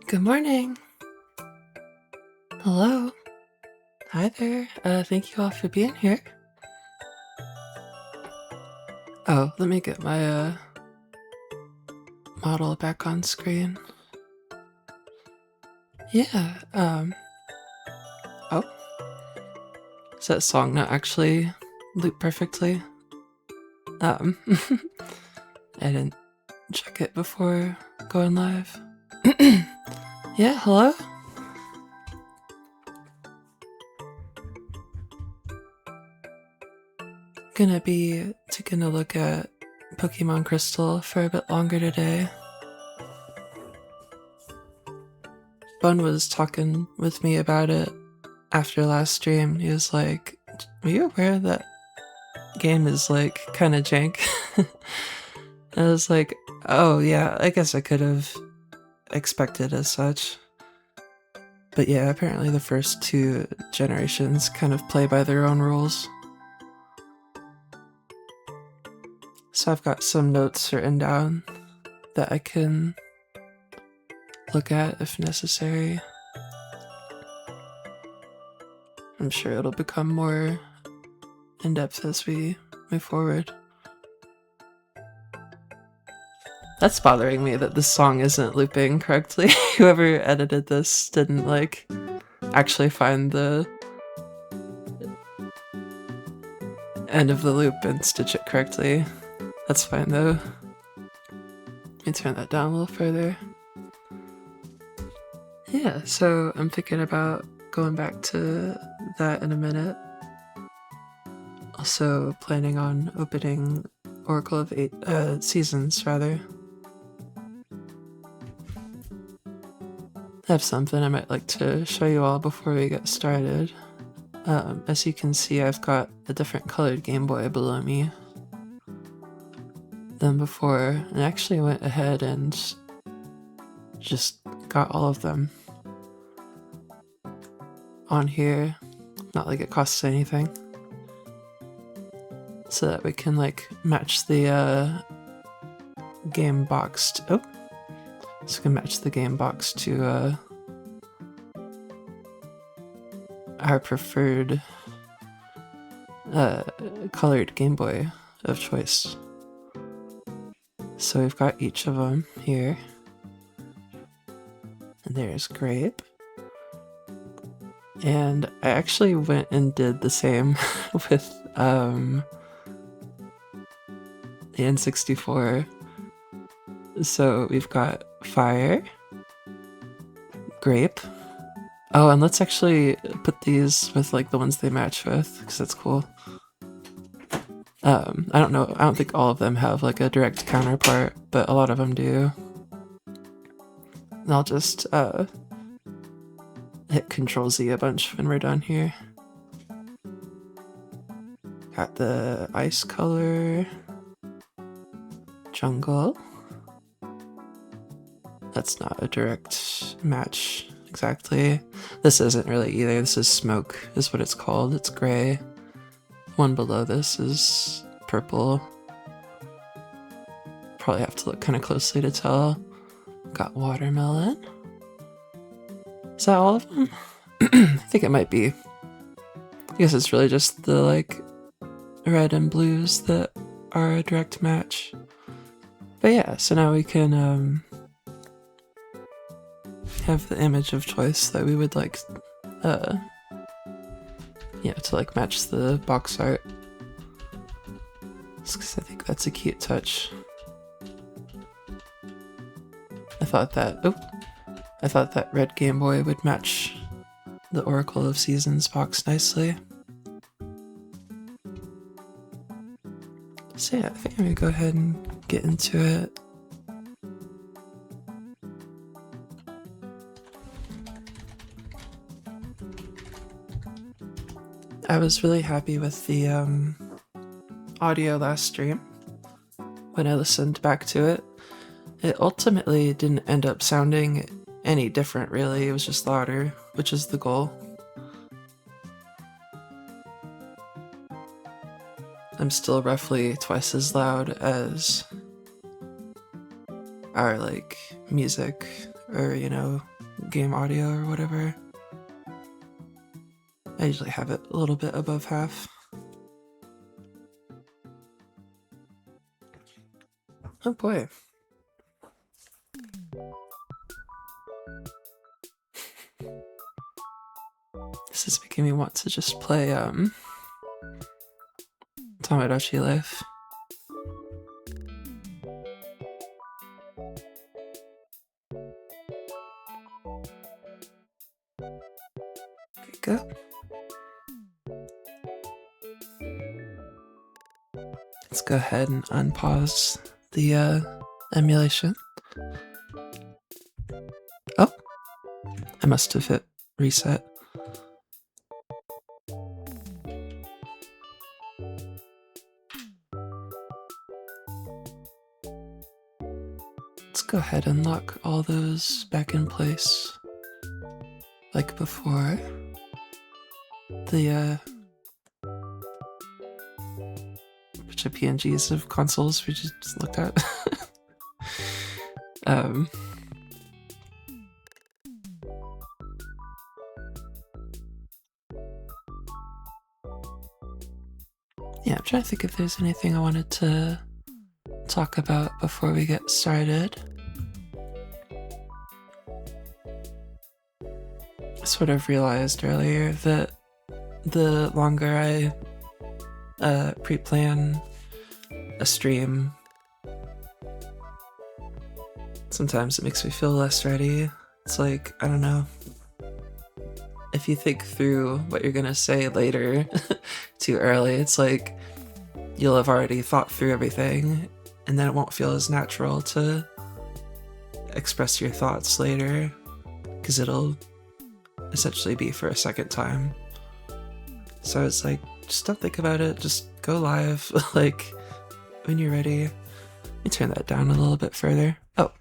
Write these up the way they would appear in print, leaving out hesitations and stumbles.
Good morning. Hello. Hi there. Thank you all for being here. Oh, let me get my model back on screen. Yeah, oh, does that song not actually loop perfectly? I didn't check it before going live. Yeah, hello? Gonna be taking a look at Pokémon Crystal for a bit longer today. Bun was talking with me about it after last stream. He was like, are you aware that game is like kind of jank? I was like, oh yeah, I guess I could have expected as such. But yeah, apparently the first two generations kind of play by their own rules. So I've got some notes written down that I can look at if necessary. I'm sure it'll become more in-depth as we move forward. That's bothering me that this song isn't looping correctly. Whoever edited this didn't like actually find the end of the loop and stitch it correctly. That's fine though. Let me turn that down a little further. Yeah, so I'm thinking about going back to that in a minute. Also planning on opening Oracle of Seasons, rather. I have something I might like to show you all before we get started. As you can see, I've got a different colored Game Boy below me than before, and I actually went ahead and just got all of them on here, not like it costs anything, so that we can like match the game box so we can match the game box to our preferred colored Game Boy of choice. So we've got each of them here. And there's Grape. And I actually went and did the same with the N64. So we've got Fire, Grape. Oh, and let's actually put these with like the ones they match with, because that's cool. I don't know, I don't think all of them have like a direct counterpart, but a lot of them do. And I'll just hit Control Z a bunch when we're done here. Got the ice color, jungle. That's not a direct match exactly. This isn't really either. This is smoke is what it's called. It's gray. One below this is purple. Probably have to look kind of closely to tell. Got watermelon. Is that all of them? I think it might be. I guess it's really just the like red and blues that are a direct match. But yeah, so now we can have the image of choice that we would like to like match the box art. Just 'cause I think that's a cute touch. I thought that red Game Boy would match the Oracle of Seasons box nicely. So yeah, I think I'm gonna go ahead and get into it. I was really happy with the audio last stream. When I listened back to it, it ultimately didn't end up sounding any different really, it was just louder, which is the goal. I'm still roughly twice as loud as our like music or game audio or whatever. I usually have it a little bit above half. Oh boy. This is making me want to just play Tamagotchi Life. There you go. Let's go ahead and unpause the emulation. Oh, I must have hit reset. Let's go ahead and lock all those back in place like before. The bunch of PNGs of consoles we just looked at. Yeah, I'm trying to think if there's anything I wanted to talk about before we get started. I sort of realized earlier that the longer I pre-plan a stream, sometimes it makes me feel less ready. It's like, I don't know, if you think through what you're gonna say later too early, it's like you'll have already thought through everything, and then it won't feel as natural to express your thoughts later, because it'll essentially be for a second time. So it's like, just don't think about it, just go live, like, when you're ready. Let me turn that down a little bit further. Oh,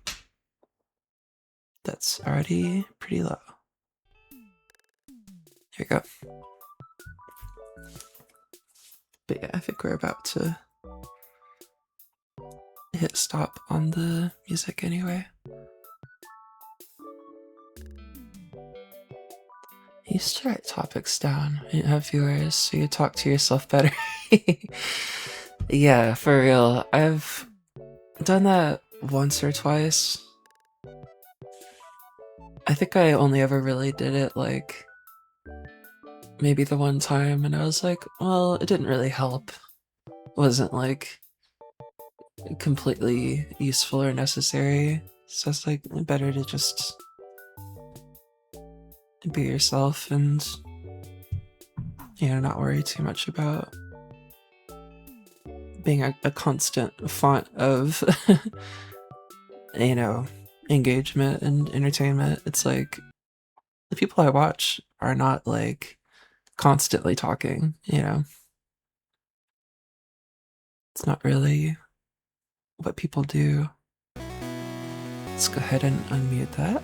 that's already pretty low. There you go. But yeah, I think we're about to hit stop on the music anyway. You used to write topics down and have viewers so you talk to yourself better. Yeah, for real. I've done that once or twice. I think I only ever really did it like maybe the one time, and I was like, well, it didn't really help. It wasn't like completely useful or necessary. So it's like better to just be yourself and, you know, not worry too much about being a constant font of, you know, engagement and entertainment. It's like the people I watch are not like constantly talking, you know. It's not really what people do. Let's go ahead and unmute that.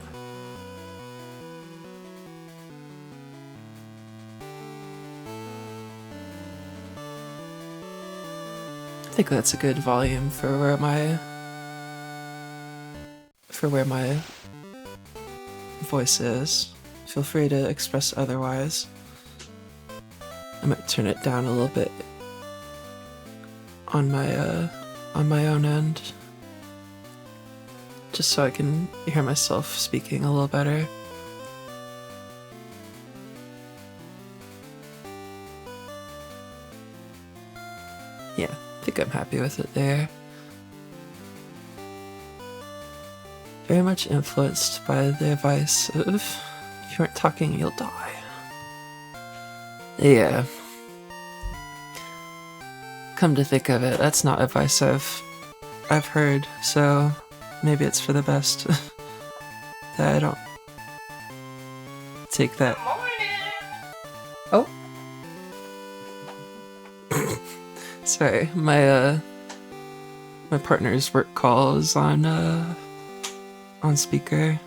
I think that's a good volume for where my voice is. Feel free to express otherwise. I might turn it down a little bit on my own end, just so I can hear myself speaking a little better. Yeah, I think I'm happy with it there. Very much influenced by the advice of, if you aren't talking, you'll die. Yeah. Come to think of it, that's not advice I've heard, so maybe it's for the best that I don't take that. Oh. Sorry, my partner's work call is on speaker.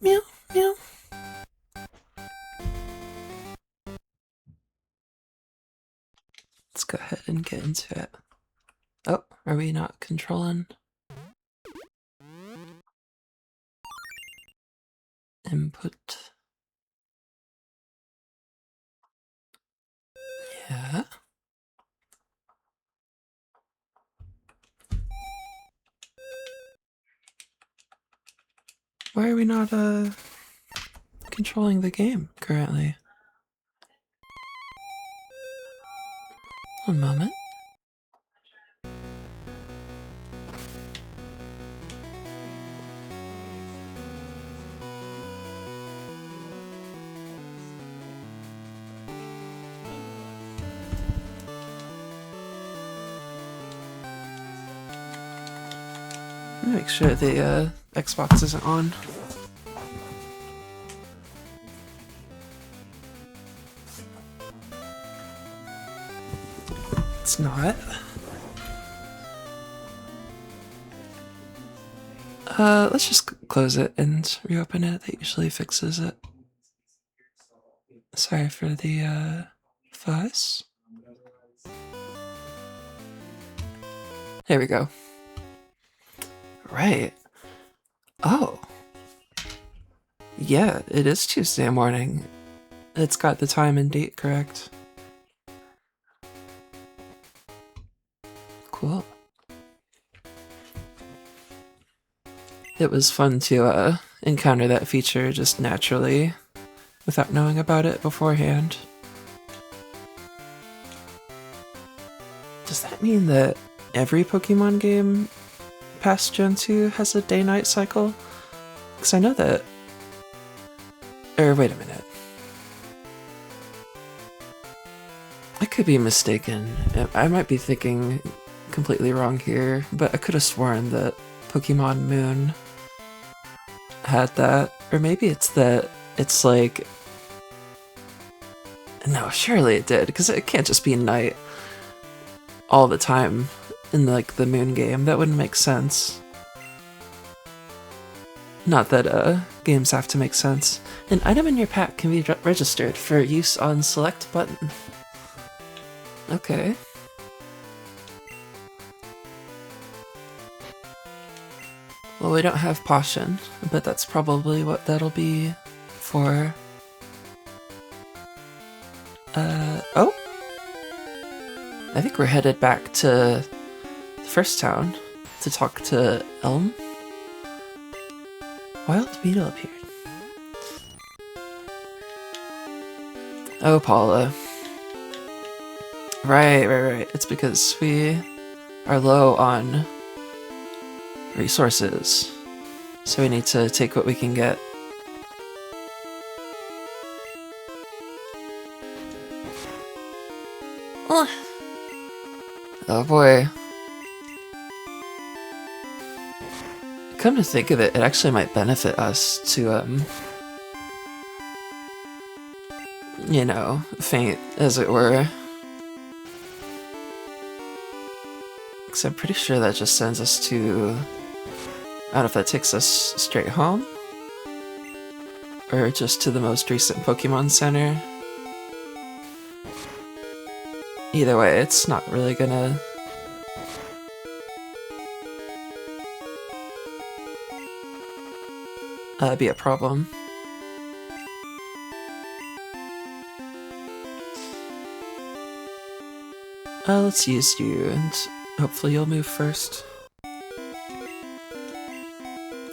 Meow, meow. Let's go ahead and get into it. are we not controlling? Input. Yeah. Why are we not, controlling the game currently? One moment. Make sure the Xbox isn't on. It's not. Let's just close it and reopen it. That usually fixes it. Sorry for the fuss. There we go. Right. Oh. Yeah, it is Tuesday morning. It's got the time and date correct. Cool. It was fun to encounter that feature just naturally without knowing about it beforehand. Does that mean that every Pokemon game past Gen 2 has a day-night cycle? Because I know that... wait a minute. I could be mistaken. I might be thinking completely wrong here, but I could have sworn that Pokemon Moon had that. Or maybe it's that it's like... No, surely it did, because it can't just be night all the time in like the Moon game. That wouldn't make sense. Not that games have to make sense. An item in your pack can be registered for use on select button. Okay. Well, we don't have potion, but that's probably what that'll be for. Oh! I think we're headed back to the first town to talk to Elm. Wild Beetle appeared. Oh, Paula. Right. It's because we are low on resources, so we need to take what we can get. Oh boy. Come to think of it, it actually might benefit us to, you know, faint, as it were. Because I'm pretty sure that just sends us to... I don't know if that takes us straight home, or just to the most recent Pokemon Center. Either way, it's not really gonna... be a problem. Let's use you, and hopefully you'll move first.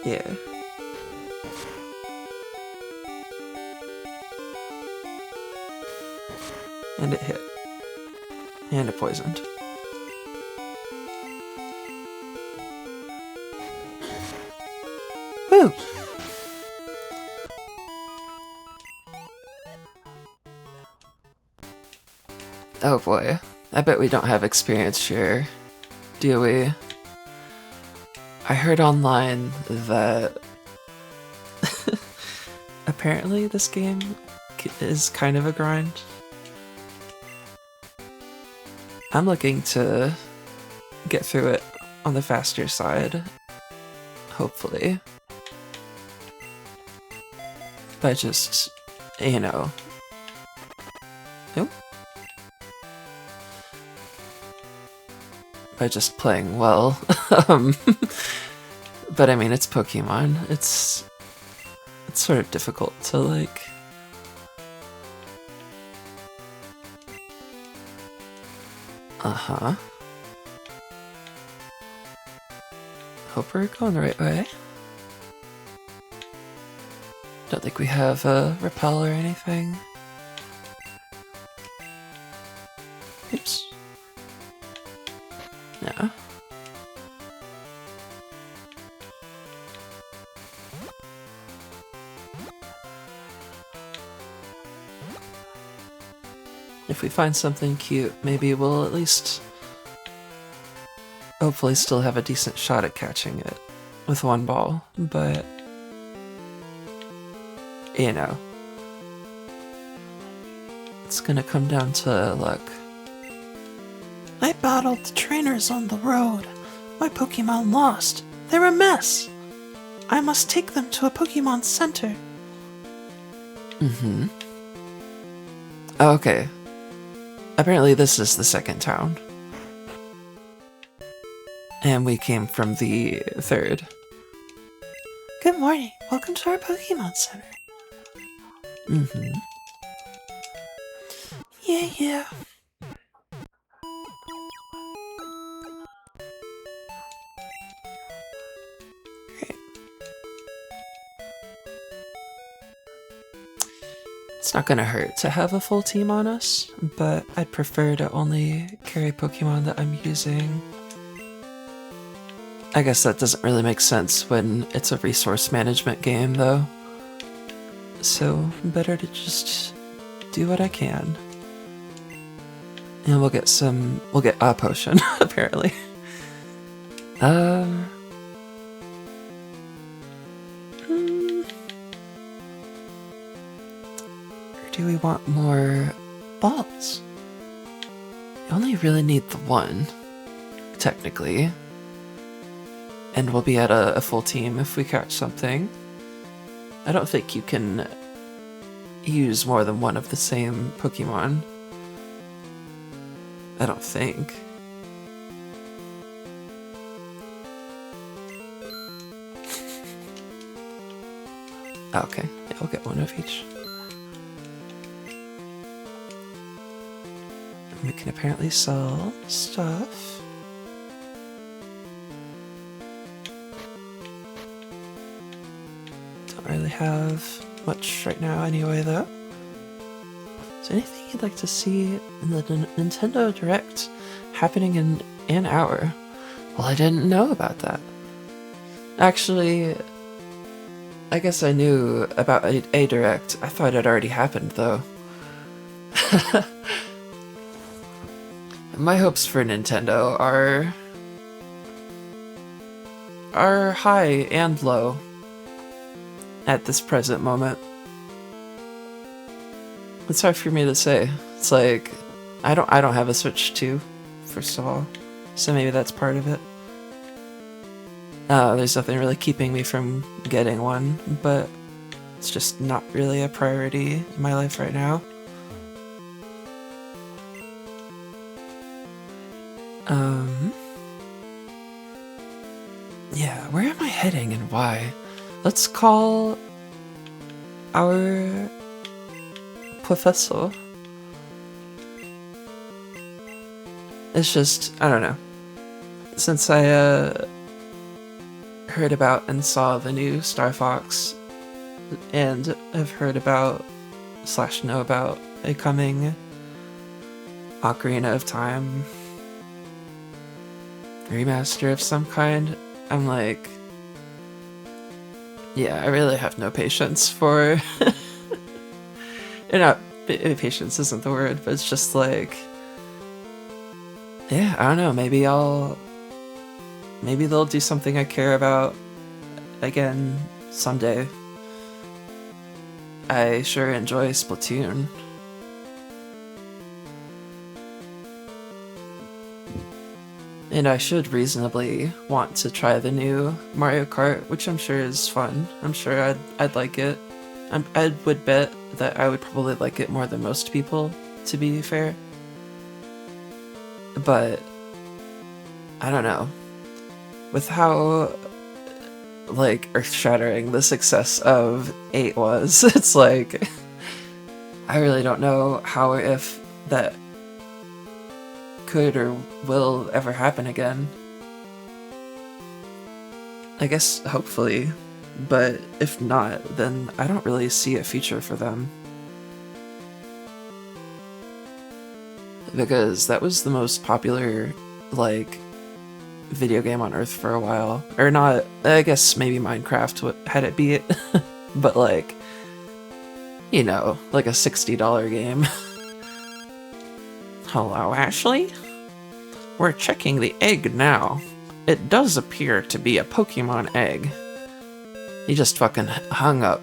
Yeah. And it hit. And it poisoned. Woo! Oh boy. I bet we don't have experience share, do we? I heard online that apparently this game is kind of a grind. I'm looking to get through it on the faster side, hopefully. But just, you know... Oh. by just playing well. um, but I mean, it's Pokemon. It's sort of difficult to like... Uh-huh. Hope we're going the right way. Don't think we have a repel or anything. Oops. No. If we find something cute, maybe we'll at least hopefully still have a decent shot at catching it with one ball, but you know, it's gonna come down to luck. I battled the trainers on the road. My Pokemon lost. They're a mess. I must take them to a Pokemon Center. Mm-hmm. Okay. Apparently this is the second town. And we came from the third. Good morning. Welcome to our Pokemon Center. Mm-hmm. Yeah. Great. It's not gonna hurt to have a full team on us, but I'd prefer to only carry Pokemon that I'm using. I guess that doesn't really make sense when it's a resource management game, though. So, better to just do what I can. And we'll get a potion, apparently. Or do we want more balls? You only really need the one, technically. And we'll be at a full team if we catch something. I don't think you can use more than one of the same Pokemon. I don't think. Okay, yeah, we'll get one of each. And we can apparently sell stuff. Really have much right now anyway, though. Is there anything you'd like to see in the Nintendo Direct happening in an hour? Well, I didn't know about that. Actually, I guess I knew about a Direct. I thought it already happened, though. My hopes for Nintendo are high and low at this present moment. It's hard for me to say. It's like I don't have a Switch 2, first of all, so maybe that's part of it. There's nothing really keeping me from getting one, but it's just not really a priority in my life right now. Yeah, where am I heading and why? Let's call our professor. It's just, I don't know. Since I heard about and saw the new Star Fox, and have heard about / know about a coming Ocarina of Time remaster of some kind, I'm like, yeah, I really have no patience for... patience isn't the word, but it's just like... Yeah, I don't know, maybe they'll do something I care about again someday. I sure enjoy Splatoon. And I should reasonably want to try the new Mario Kart, which I'm sure is fun. I'm sure I'd like it. I would bet that I would probably like it more than most people, to be fair. But I don't know. With how, like, earth-shattering the success of 8 was, it's like, I really don't know how or if that could or will ever happen again. I guess, hopefully, but if not, then I don't really see a future for them. Because that was the most popular, like, video game on Earth for a while. Or not, I guess maybe Minecraft had it beat, but like, you know, like a $60 game. Hello, Ashley? We're checking the egg now. It does appear to be a Pokemon egg. He just fucking hung up.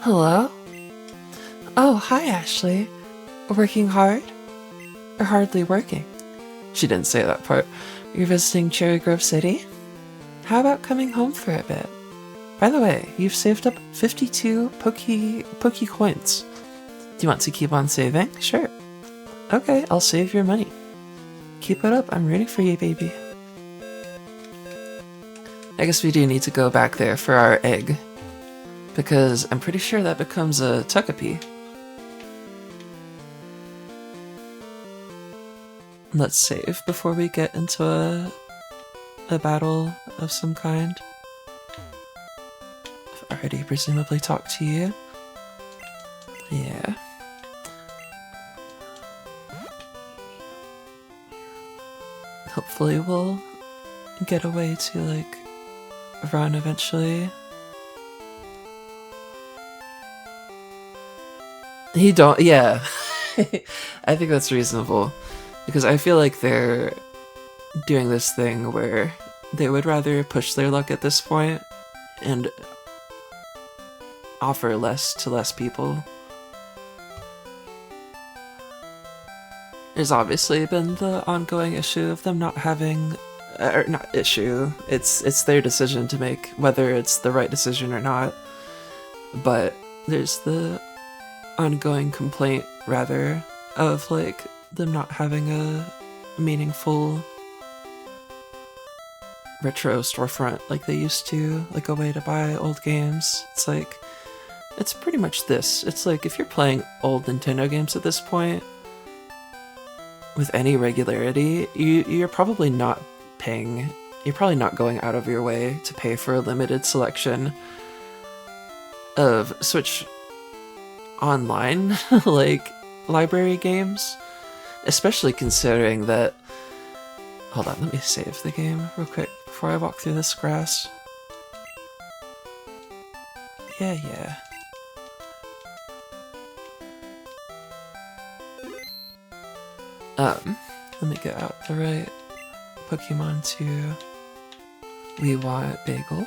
Hello? Oh, hi, Ashley. Working hard? Or hardly working? She didn't say that part. You're visiting Cherry Grove City? How about coming home for a bit? By the way, you've saved up 52 Poke coins. Do you want to keep on saving? Sure. Okay, I'll save your money. Keep it up, I'm rooting for you, baby. I guess we do need to go back there for our egg. Because I'm pretty sure that becomes a Togepi. Let's save before we get into a battle of some kind. I've already presumably talked to you. Yeah. Hopefully we'll get a way to, like, run eventually. Yeah. I think that's reasonable. Because I feel like they're doing this thing where they would rather push their luck at this point and offer less to less people. There's obviously been the ongoing issue of them not having, or not issue, it's their decision to make, whether it's the right decision or not. But there's the ongoing complaint, rather, of like them not having a meaningful retro storefront like they used to, like a way to buy old games. It's like, it's pretty much this. It's like if you're playing old Nintendo games at this point with any regularity, you're probably not paying, you're probably not going out of your way to pay for a limited selection of Switch Online like library games, especially considering that, hold on, let me save the game real quick before I walk through this grass. Yeah. Let me get out the right Pokemon to we want Bagel,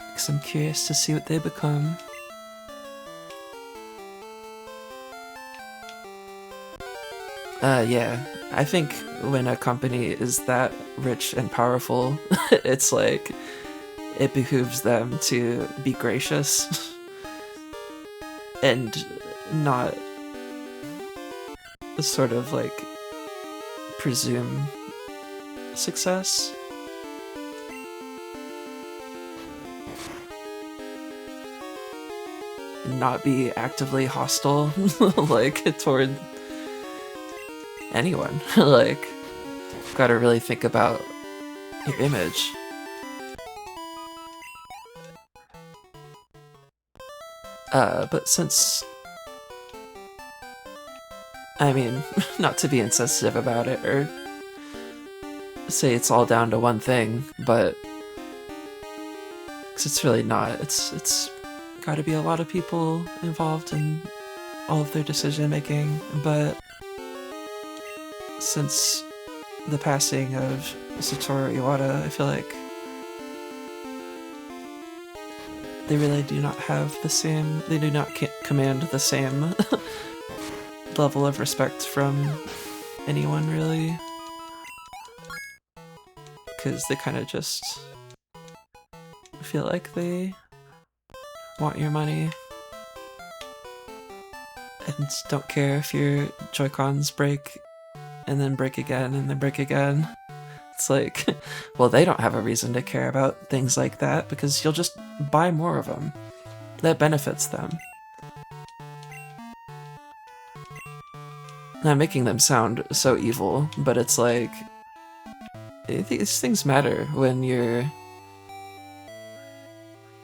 because I'm curious to see what they become. Yeah, I think when a company is that rich and powerful, it's like, it behooves them to be gracious and not sort of like presume success. Not be actively hostile like toward anyone. Like, gotta really think about your image. But since, I mean, not to be insensitive about it or say it's all down to one thing, but because it's really not. It's gotta be a lot of people involved in all of their decision making, but since the passing of Satoru Iwata, I feel like they really do not have the same, they do not command the same level of respect from anyone, really. Because they kind of just feel like they want your money. and don't care if your Joy-Cons break and then break again and then break again. It's like, well, they don't have a reason to care about things like that because you'll just buy more of them. That benefits them. I'm making them sound so evil, but it's like, these things matter when you're,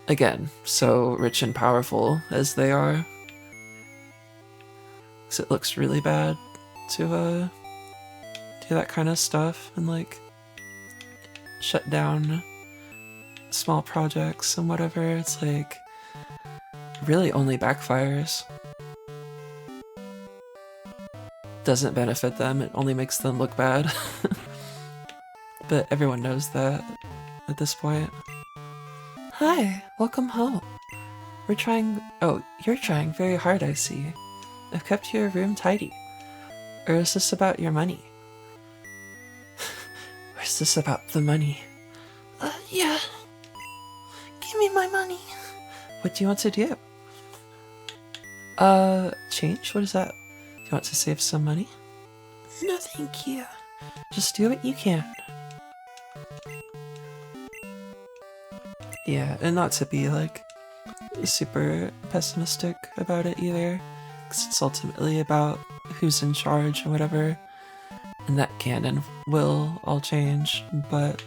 again, so rich and powerful as they are. Because it looks really bad to do that kind of stuff and like shut down small projects and whatever. It's like really only backfires. Doesn't benefit them, it only makes them look bad. But everyone knows that at this point. Hi, welcome home. We're trying— oh, you're trying very hard, I see. I've kept your room tidy. Or is this about your money? Or is this about the money? Yeah. Give me my money. What do you want to do? Change? What is that? Do you want to save some money? No, thank you. Just do what you can. Yeah, and not to be like super pessimistic about it either, because it's ultimately about who's in charge and whatever, and that can and will all change, but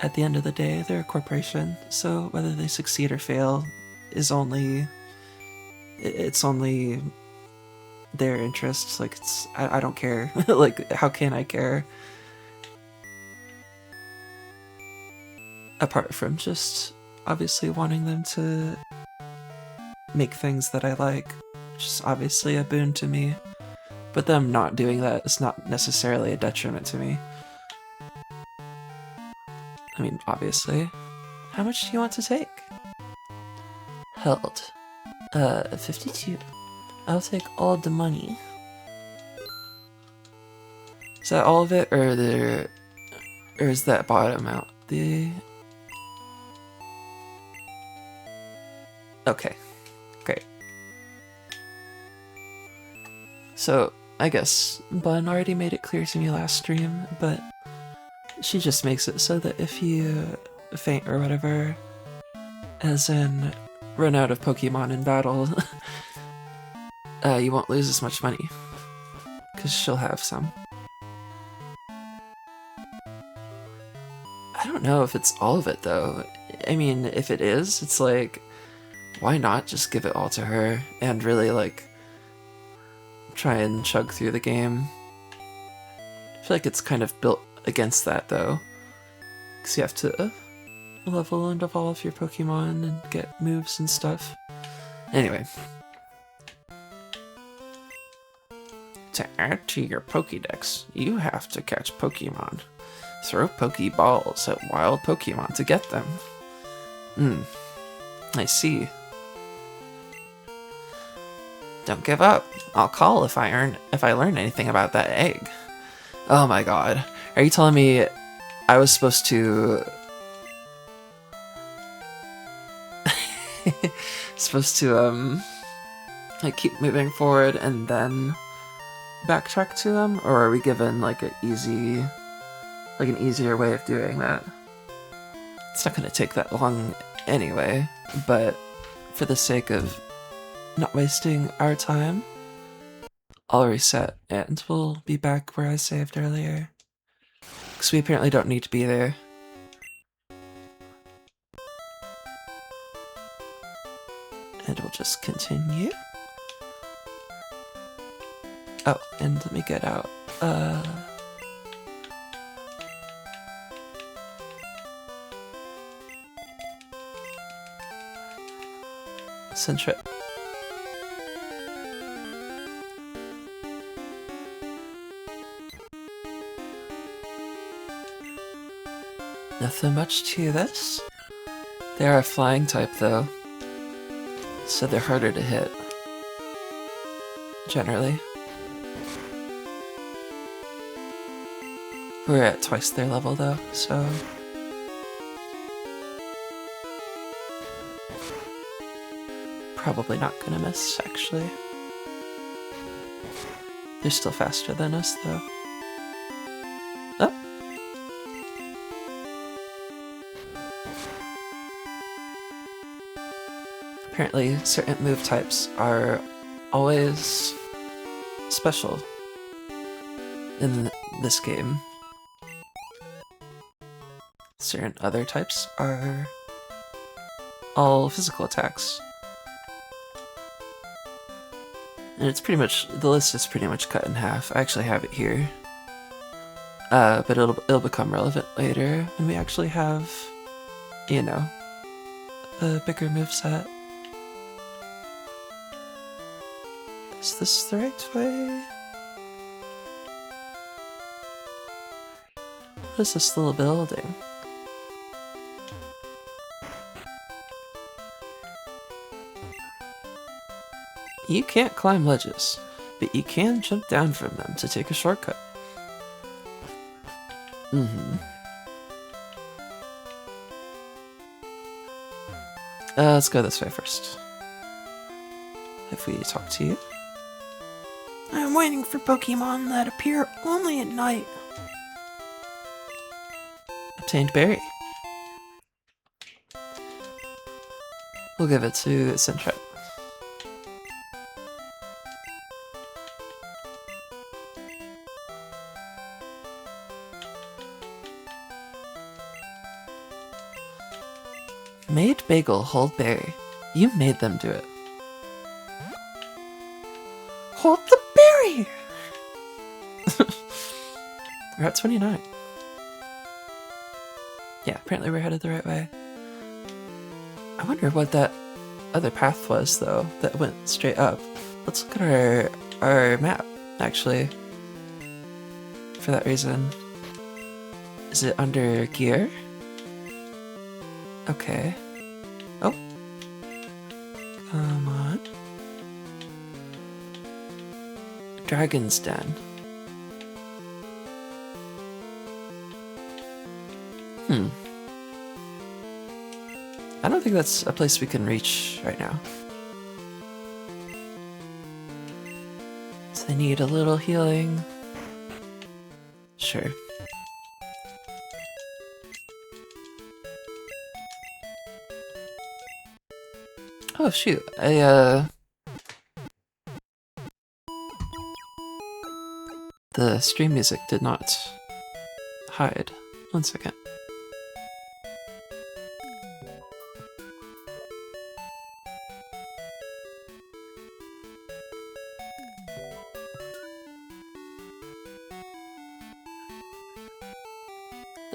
at the end of the day, they're a corporation, so whether they succeed or fail is only— it's only their interests. Like, it's— I don't care. Like, how can I care? Apart from just obviously wanting them to make things that I like, which is obviously a boon to me. But them not doing that is not necessarily a detriment to me. I mean, obviously. How much do you want to take? Held. 52. I'll take all the money. Is that all of it, or is that bottom out? Okay, great. So, I guess Bun already made it clear to me last stream, but she just makes it so that if you faint or whatever, as in run out of Pokemon in battle, you won't lose as much money, because she'll have some. I don't know if it's all of it though. I mean, if it is, it's like, why not just give it all to her and really like try and chug through the game? I feel like it's kind of built against that though, because you have to level and evolve your Pokemon and get moves and stuff. Anyway. To add to your Pokédex, you have to catch Pokemon. Throw Pokeballs at wild Pokemon to get them. I see. Don't give up. I'll call if I learn anything about that egg. Oh my god. Are you telling me I was supposed to like keep moving forward and then backtrack to them, or are we given like an easier way of doing that? It's not gonna take that long anyway, but for the sake of not wasting our time, I'll reset and we'll be back where I saved earlier. Because we apparently don't need to be there. And we'll just continue. Oh, and let me get out. Centric. Nothing much to this. They are a flying type though, so they're harder to hit. Generally. We're at twice their level though, so... probably not gonna miss, actually. They're still faster than us, though. Oh. Apparently, certain move types are always special in this game. Certain other types are all physical attacks. And it's pretty much, the list is pretty much cut in half. I actually have it here. But it'll become relevant later when we actually have, you know, a bigger moveset. Is this the right way? What is this little building? You can't climb ledges, but you can jump down from them to take a shortcut. Let's go this way first. If we talk to you. I'm waiting for Pokemon that appear only at night. Obtained berry. We'll give it to Sentret. Made bagel hold berry. You made them do it. Hold the berry! We're at 29. Yeah, apparently we're headed the right way. I wonder what that other path was, though, that went straight up. Let's look at our map, actually. For that reason. Is it under gear? Okay. Oh. Come on. Dragon's Den. I don't think that's a place we can reach right now. So they need a little healing. Sure. Oh shoot, the stream music did not hide. 1 second.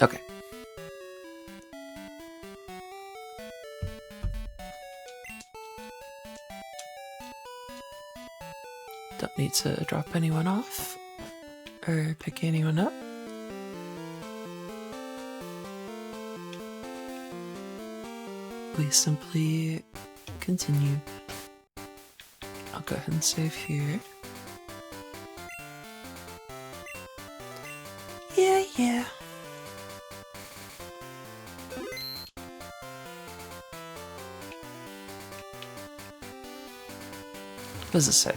Okay. Don't need to drop anyone off or pick anyone up. We simply continue. I'll go ahead and save here. Yeah. What does it say?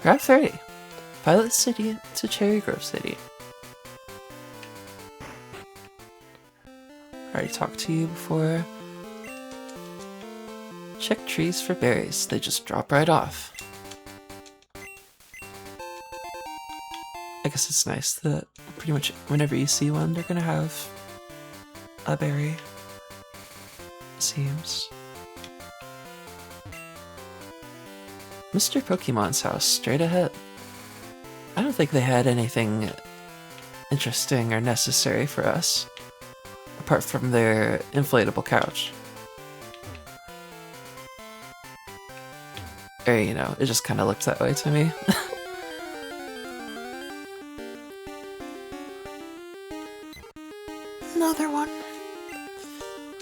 Grab 30. Pilot City to Cherry Grove City. Already talked to you before. Check trees for berries. They just drop right off. I guess it's nice that pretty much whenever you see one, they're gonna have a berry. Seems. Mr. Pokemon's house, straight ahead. I don't think they had anything interesting or necessary for us, apart from their inflatable couch. Or, you know, it just kind of looked that way to me. Another one.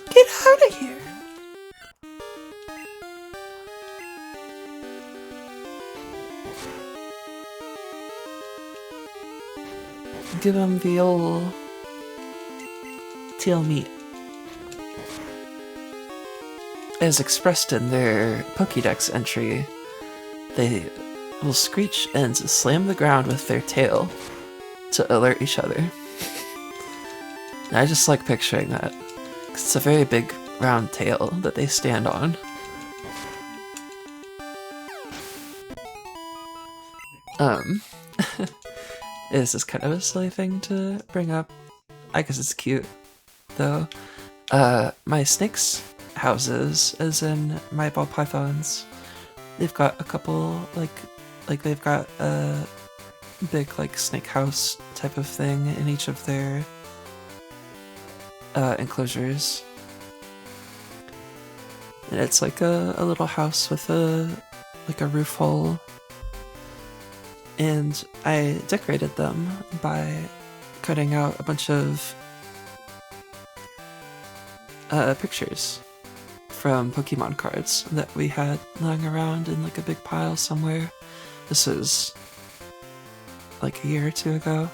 Get out of here! Give them the old tail meat. As expressed in their Pokédex entry, they will screech and slam the ground with their tail to alert each other. And I just like picturing that, 'cause it's a very big round tail that they stand on. This is kind of a silly thing to bring up. I guess it's cute, though. My snake's houses, as in my ball pythons, they've got a couple, like they've got a big, like, snake house type of thing in each of their enclosures. And it's like a little house with a roof hole. And I decorated them by cutting out a bunch of pictures from Pokemon cards that we had lying around in like a big pile somewhere. This was like a year or two ago.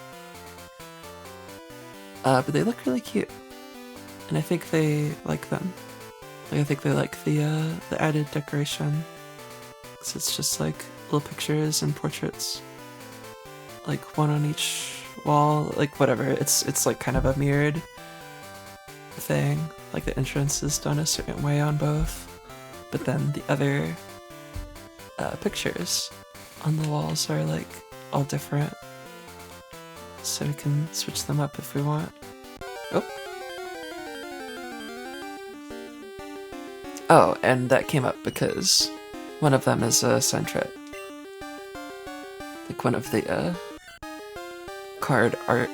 But they look really cute, and I think they like them. Like, I think they like the added decoration, 'cause it's just like little pictures and portraits, like one on each wall, like whatever. It's like kind of a mirrored thing. Like the entrance is done a certain way on both, but then the other pictures on the walls are like all different, so we can switch them up if we want. Oh, and that came up because one of them is a Sentret. Like one of the card art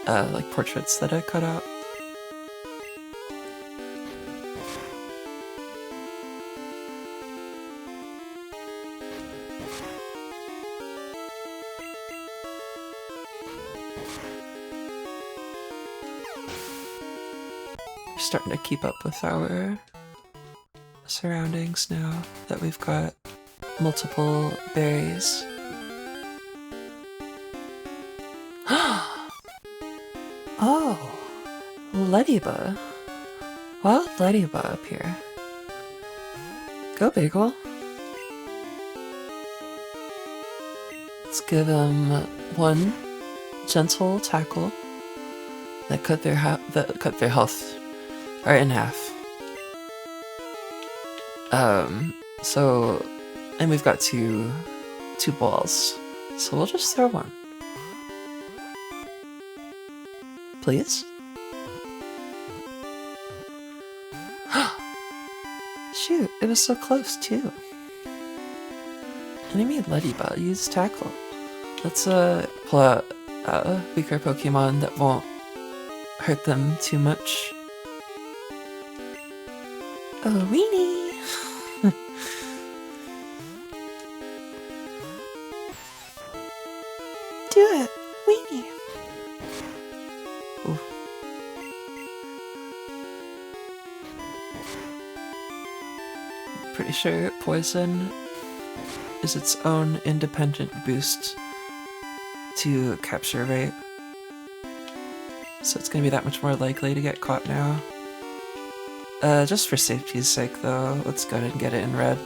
like portraits that I cut out. We're starting to keep up with our surroundings now that we've got multiple berries. Oh, Ladybug. Wild Ladybug up here. Go, Bagel. Let's give them one gentle tackle that cut their health right in half. And we've got two balls, so we'll just throw one. Please? Shoot, it was so close too. And I mean Ladybug, use tackle. Let's pull out a weaker Pokemon that won't hurt them too much. Oh, Weenie! Do it, Weenie! Ooh. Pretty sure poison is its own independent boost to capture rate, so it's gonna be that much more likely to get caught now. Just for safety's sake though, let's go ahead and get it in red.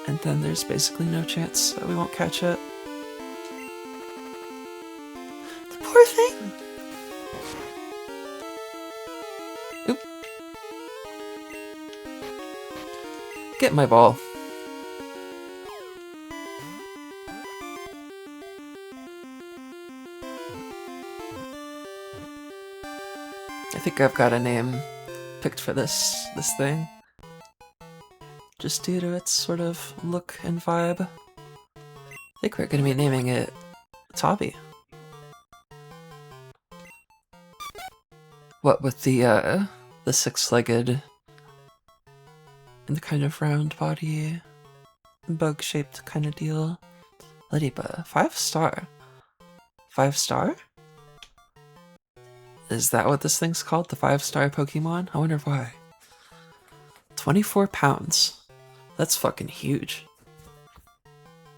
And then there's basically no chance that we won't catch it. The poor thing! Oop. Get my ball. I think I've got a name picked for this thing, just due to its sort of look and vibe. I think we're gonna be naming it Tobby. What with the six-legged and the kind of round body, bug-shaped kind of deal. Ladybug, 5-star. 5-star? Is that what this thing's called? The 5-star Pokemon? I wonder why. 24 pounds. That's fucking huge.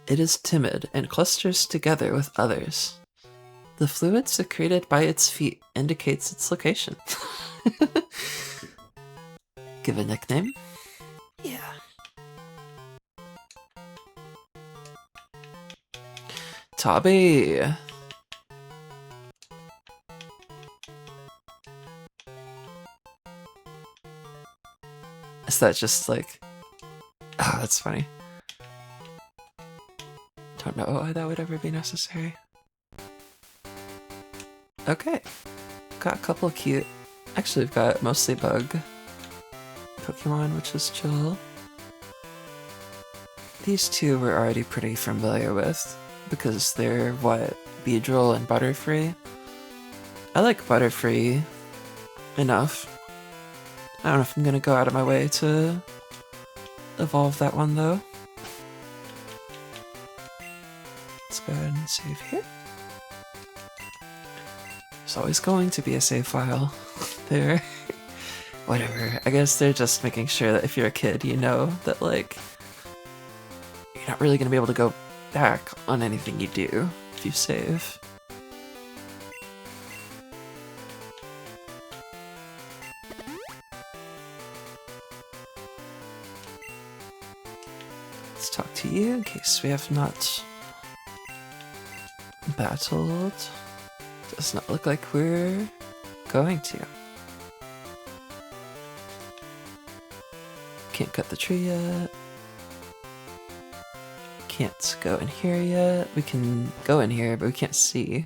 It is timid and clusters together with others. The fluid secreted by its feet indicates its location. Give a nickname? Yeah. Tabby! Is that just like... Oh, that's funny. Don't know why that would ever be necessary. Okay. Got a couple of cute... Actually, we've got mostly bug Pokemon, which is chill. These two we're already pretty familiar with, because they're, what, Beedrill and Butterfree? I like Butterfree enough. I don't know if I'm gonna go out of my way to evolve that one, though. Let's go ahead and save here. There's always going to be a save file there. Whatever. I guess they're just making sure that if you're a kid, you know that, like, you're not really gonna be able to go back on anything you do if you save. Let's talk to you in case we have not battled. Does not look like we're going to. Can't cut the tree yet. Can't go in here yet. We can go in here, but we can't see.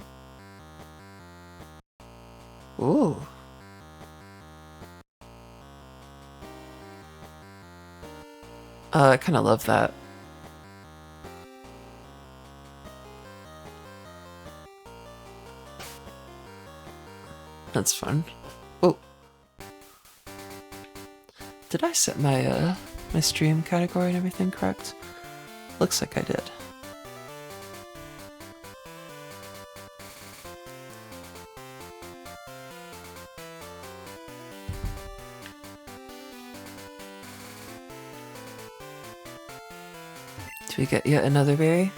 Ooh. I kind of love that. That's fun. Oh. Did I set my my stream category and everything correct? Looks like I did. Do we get yet another berry?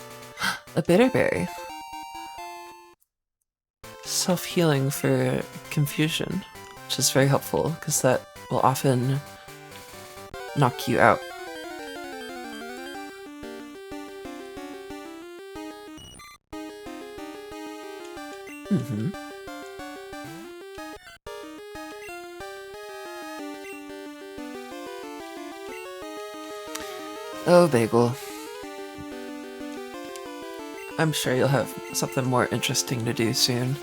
A bitter berry. Self-healing for confusion, which is very helpful because that will often knock you out. Mm-hmm. Oh, Bagel. I'm sure you'll have something more interesting to do soon.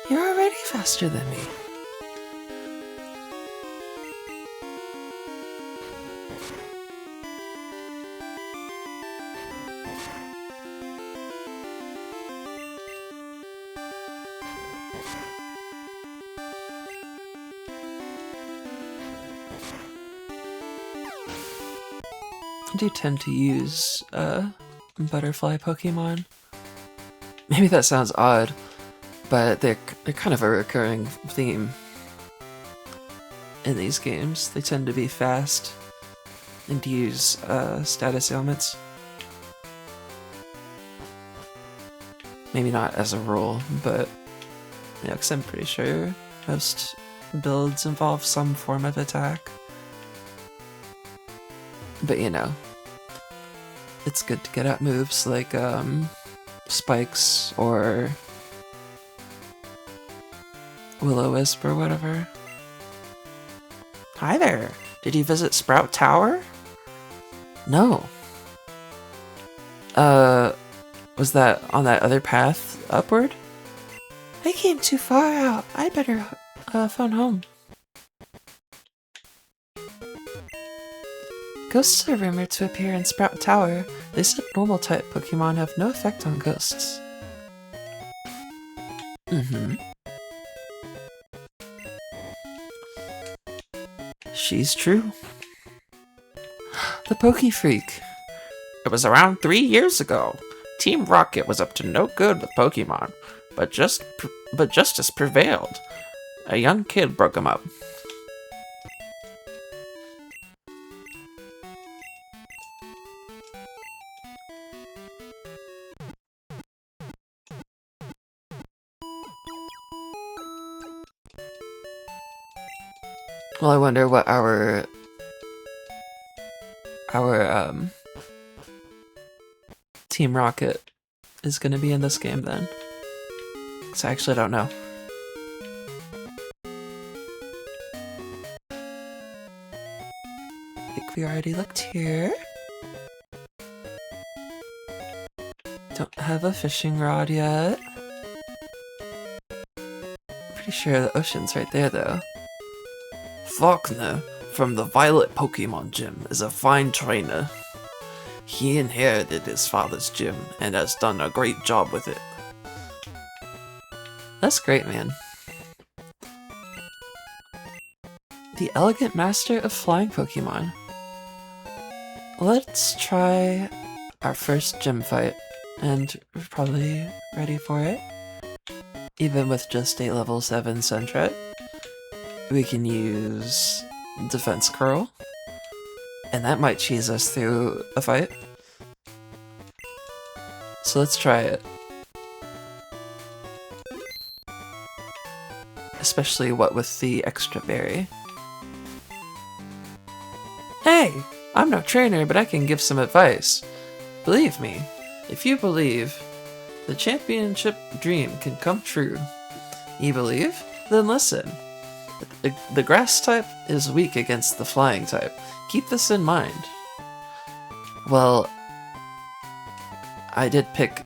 You're already faster than me. I do tend to use butterfly Pokemon. Maybe that sounds odd, but they're kind of a recurring theme in these games. They tend to be fast and use status ailments. Maybe not as a rule, but yeah, because I'm pretty sure most builds involve some form of attack. But you know, it's good to get at moves like spikes or Will-O-Wisp or whatever. Hi there! Did you visit Sprout Tower? No. Was that on that other path upward? I came too far out. I better phone home. Ghosts are rumored to appear in Sprout Tower. They said normal type Pokemon have no effect on ghosts. Mm-hmm. She's true. The Pokefreak. It was around 3 years ago. Team Rocket was up to no good with Pokemon, but justice prevailed. A young kid broke him up. Well, I wonder what our Team Rocket is going to be in this game then. So I actually don't know. I think we already looked here. Don't have a fishing rod yet. Pretty sure the ocean's right there though. Faulkner from the Violet Pokemon Gym is a fine trainer. He inherited his father's gym and has done a great job with it. That's great, man. The Elegant Master of Flying Pokemon. Let's try our first gym fight, and we're probably ready for it. Even with just a level 7 Sentret, we can use Defense Curl, and that might cheese us through a fight. So let's try it. Especially what with the extra berry. Hey! I'm no trainer, but I can give some advice. Believe me, if you believe, the championship dream can come true. You believe? Then listen. The grass type is weak against the flying type. Keep this in mind. Well, I did pick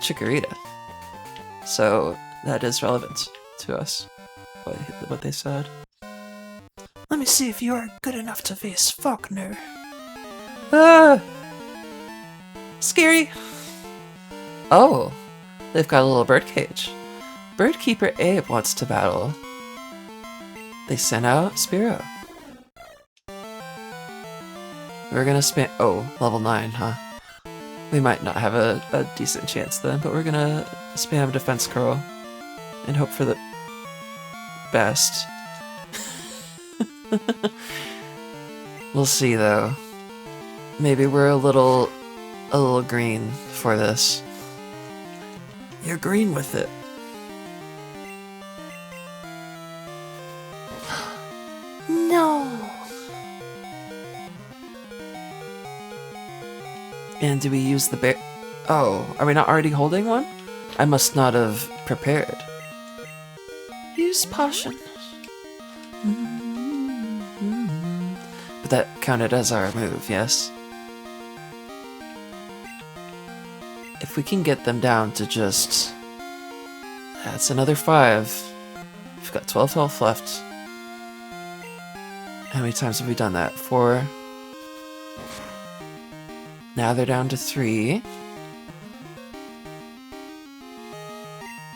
Chikorita, so that is relevant to us, what they said. Let me see if you are good enough to face Faulkner. Ah! Scary! Oh, they've got a little birdcage. Birdkeeper Abe wants to battle. They sent out Spearow. We're gonna spam— oh, level 9, huh? We might not have a decent chance then, but we're gonna spam Defense Curl and hope for the best. We'll see though. Maybe we're a little green for this. You're green with it. No. And do we use the bear? Oh, are we not already holding one? I must not have prepared. Use potion. But that counted as our move, yes? If we can get them down to just— that's another 5. We've got 12 health left. How many times have we done that? 4. Now they're down to 3.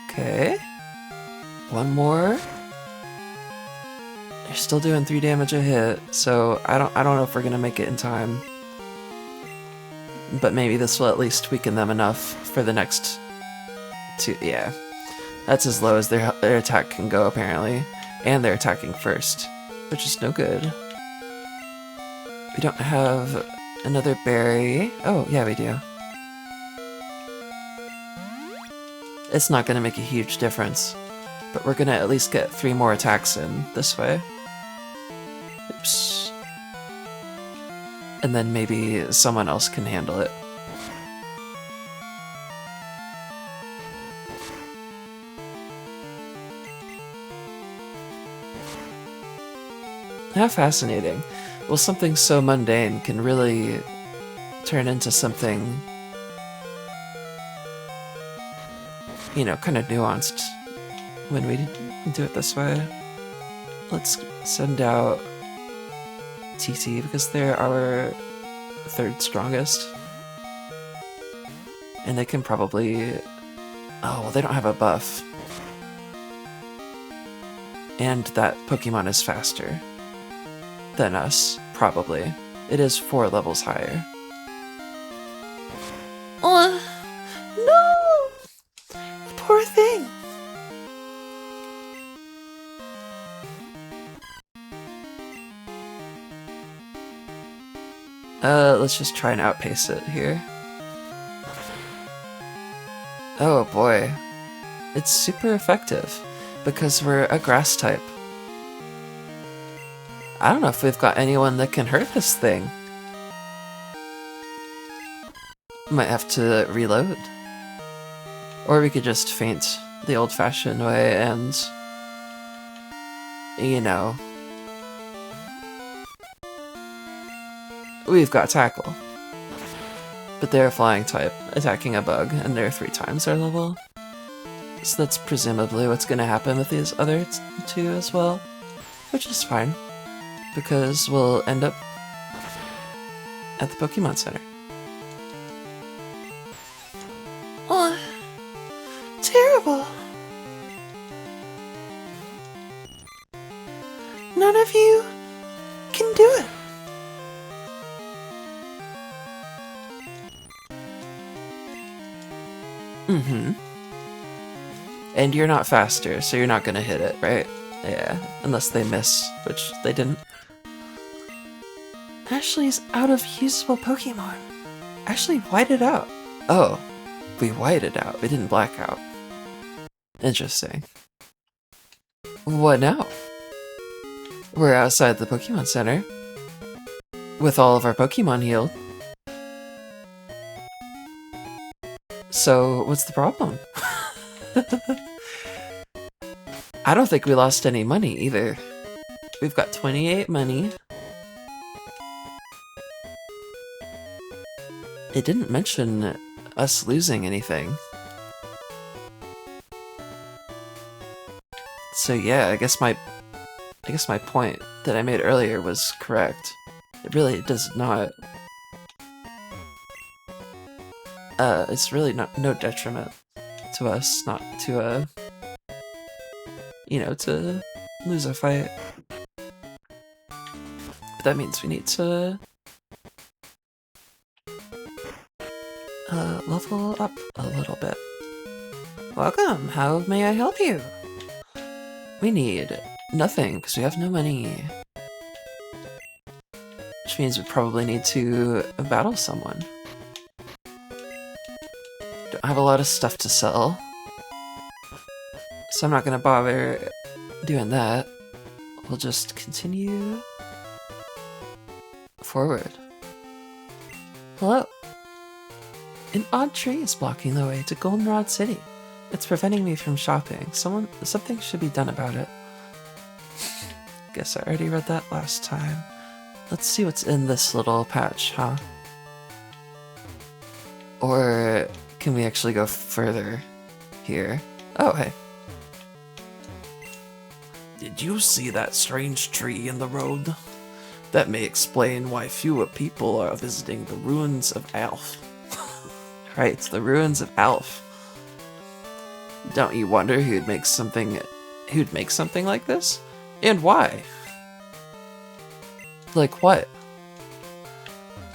Okay. 1 more. They're still doing 3 damage a hit, so I don't know if we're gonna make it in time. But maybe this will at least weaken them enough for the next 2. Yeah, that's as low as their attack can go apparently, and they're attacking first, which is no good. We don't have another berry. Oh yeah, we do. It's not gonna make a huge difference, but we're gonna at least get 3 more attacks in this way. Oops. And then maybe someone else can handle it. How fascinating. Well, something so mundane can really turn into something, you know, kind of nuanced when we do it this way. Let's send out TT because they're our 3rd strongest. And they can probably— oh, well, they don't have a buff. And that Pokemon is faster than us, probably. It is 4 levels higher. Oh, no! Poor thing! Let's just try and outpace it here. Oh boy. It's super effective, because we're a grass type. I don't know if we've got anyone that can hurt this thing. Might have to reload. Or we could just faint the old-fashioned way and, you know, we've got tackle. But they're a flying type, attacking a bug, and they're 3 times our level. So that's presumably what's gonna happen with these other 2 as well. Which is fine, because we'll end up at the Pokemon Center. Oh, terrible. None of you can do it. Mm-hmm. And you're not faster, so you're not gonna hit it, right? Yeah, unless they miss, which they didn't. Ashley's out of usable Pokemon. Ashley whited out. Oh, we whited out. We didn't black out. Interesting. What now? We're outside the Pokemon Center with all of our Pokemon healed. So, what's the problem? I don't think we lost any money either. We've got 28 money. It didn't mention us losing anything. So yeah, I guess my point that I made earlier was correct. It really does not. It's really no detriment to us not to you know, to lose a fight. But that means we need to level up a little bit. Welcome, how may I help you? We need nothing, because we have no money. Which means we probably need to battle someone. Don't have a lot of stuff to sell, so I'm not gonna bother doing that. We'll just continue forward. Hello. An odd tree is blocking the way to Goldenrod City. It's preventing me from shopping. Something should be done about it. Guess I already read that last time. Let's see what's in this little patch, huh? Or can we actually go further here? Oh, hey. Did you see that strange tree in the road? That may explain why fewer people are visiting the ruins of Alf. Right, the ruins of Alf. Don't you wonder who'd make something like this? And why? Like what?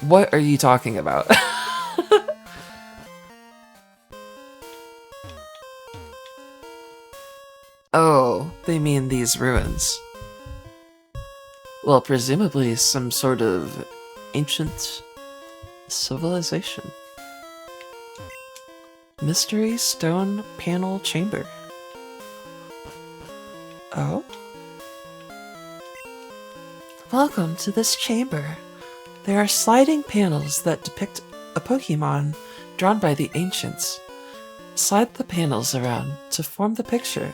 What are you talking about? Oh, they mean these ruins. Well, presumably some sort of ancient civilization. Mystery stone panel chamber. Oh? Welcome to this chamber. There are sliding panels that depict a Pokemon drawn by the ancients. Slide the panels around to form the picture.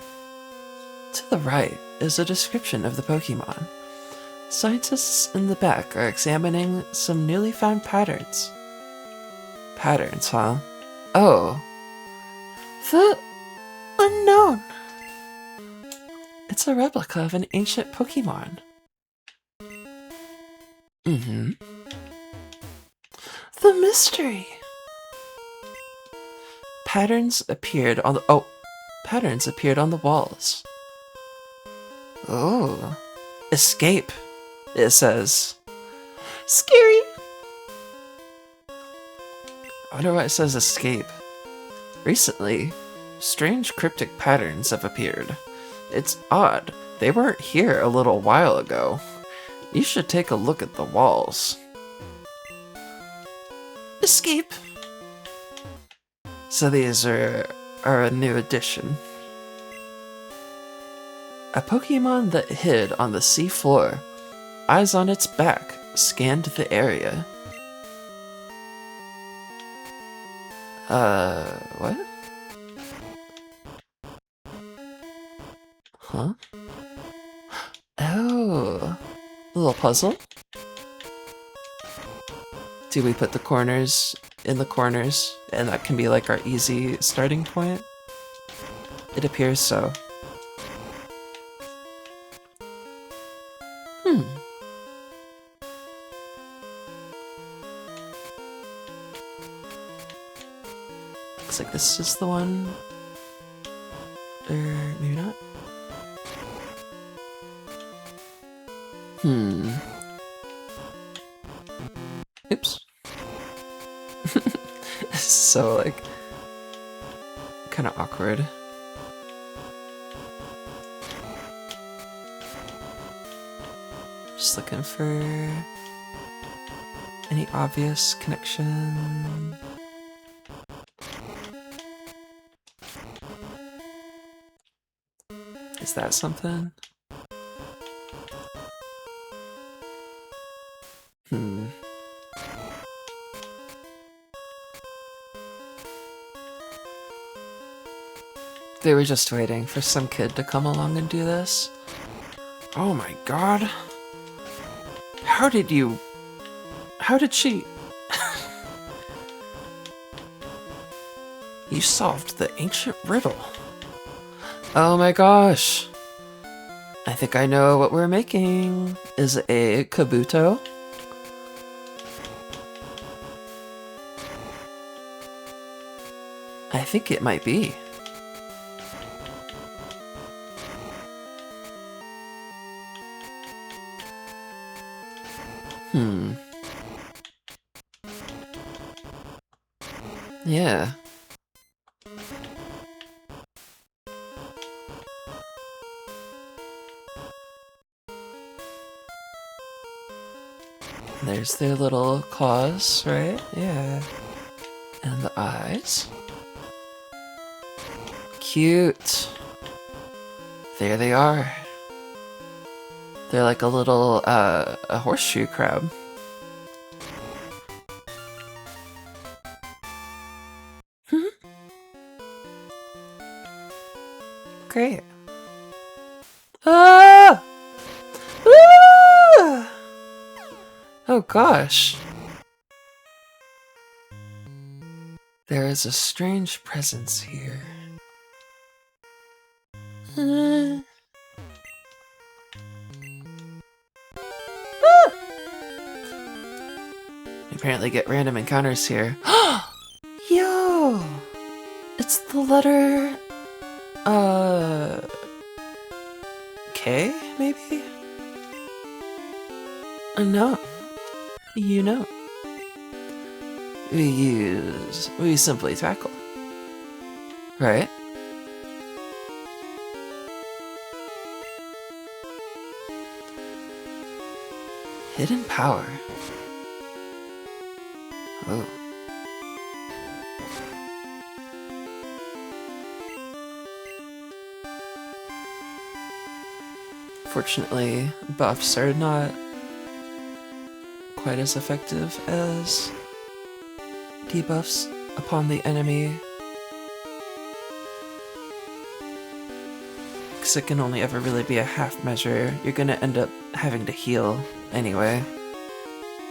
To the right is a description of the Pokemon. Scientists in the back are examining some newly found patterns. Patterns, huh? Oh. The unknown. It's a replica of an ancient Pokemon. Mm-hmm. The mystery. Patterns appeared on the walls. Oh. Escape, it says. Scary. I wonder why it says escape. Recently, strange cryptic patterns have appeared. It's odd. They weren't here a little while ago. You should take a look at the walls. Escape. So these are a new addition. A Pokemon that hid on the sea floor, eyes on its back, scanned the area. What? Huh? Oh, a little puzzle? Do we put the corners in the corners, and that can be like our easy starting point? It appears so. Hmm. Looks like this is the one. Or maybe not. Hmm. Oops. This is so, like, kind of awkward. Just looking for any obvious connection. Is that something? Hmm. They were just waiting for some kid to come along and do this. Oh my god. How did she... You solved the ancient riddle. Oh my gosh. I think I know what we're making. Is it a Kabuto? I think it might be. Hmm. Yeah. There's their little claws, right? Yeah. And the eyes. Cute. There they are. They're like a little, a horseshoe crab. Great. Ah! Ah! Oh gosh. There is a strange presence here. You apparently get random encounters here. Yo! It's the letter... K, maybe? No. You know. We simply tackle. Right? Hidden power. Oh. Fortunately, buffs are not quite as effective as debuffs upon the enemy, because it can only ever really be a half measure. You're gonna end up having to heal anyway.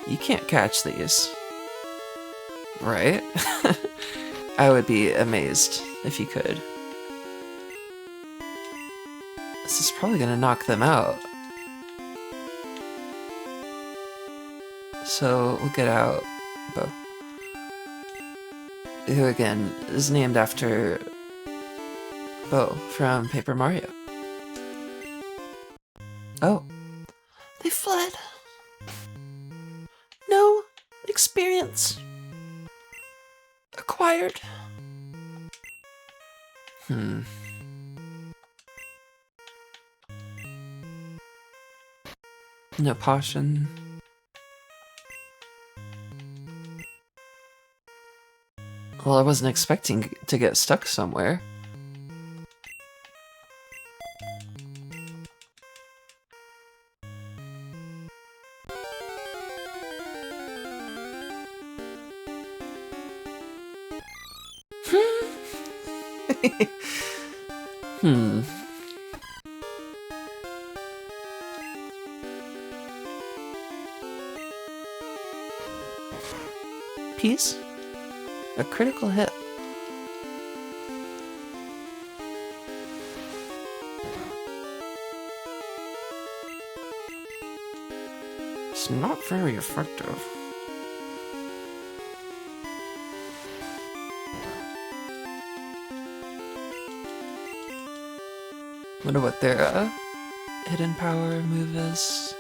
You can't catch these. Right? I would be amazed if you could. This is probably gonna knock them out. So we'll get out Bo, who again is named after Bo from Paper Mario. Oh, they fled. No experience acquired. No potion. Well, I wasn't expecting to get stuck somewhere. Piece? A critical hit. It's not very effective. Wonder what their hidden power move is.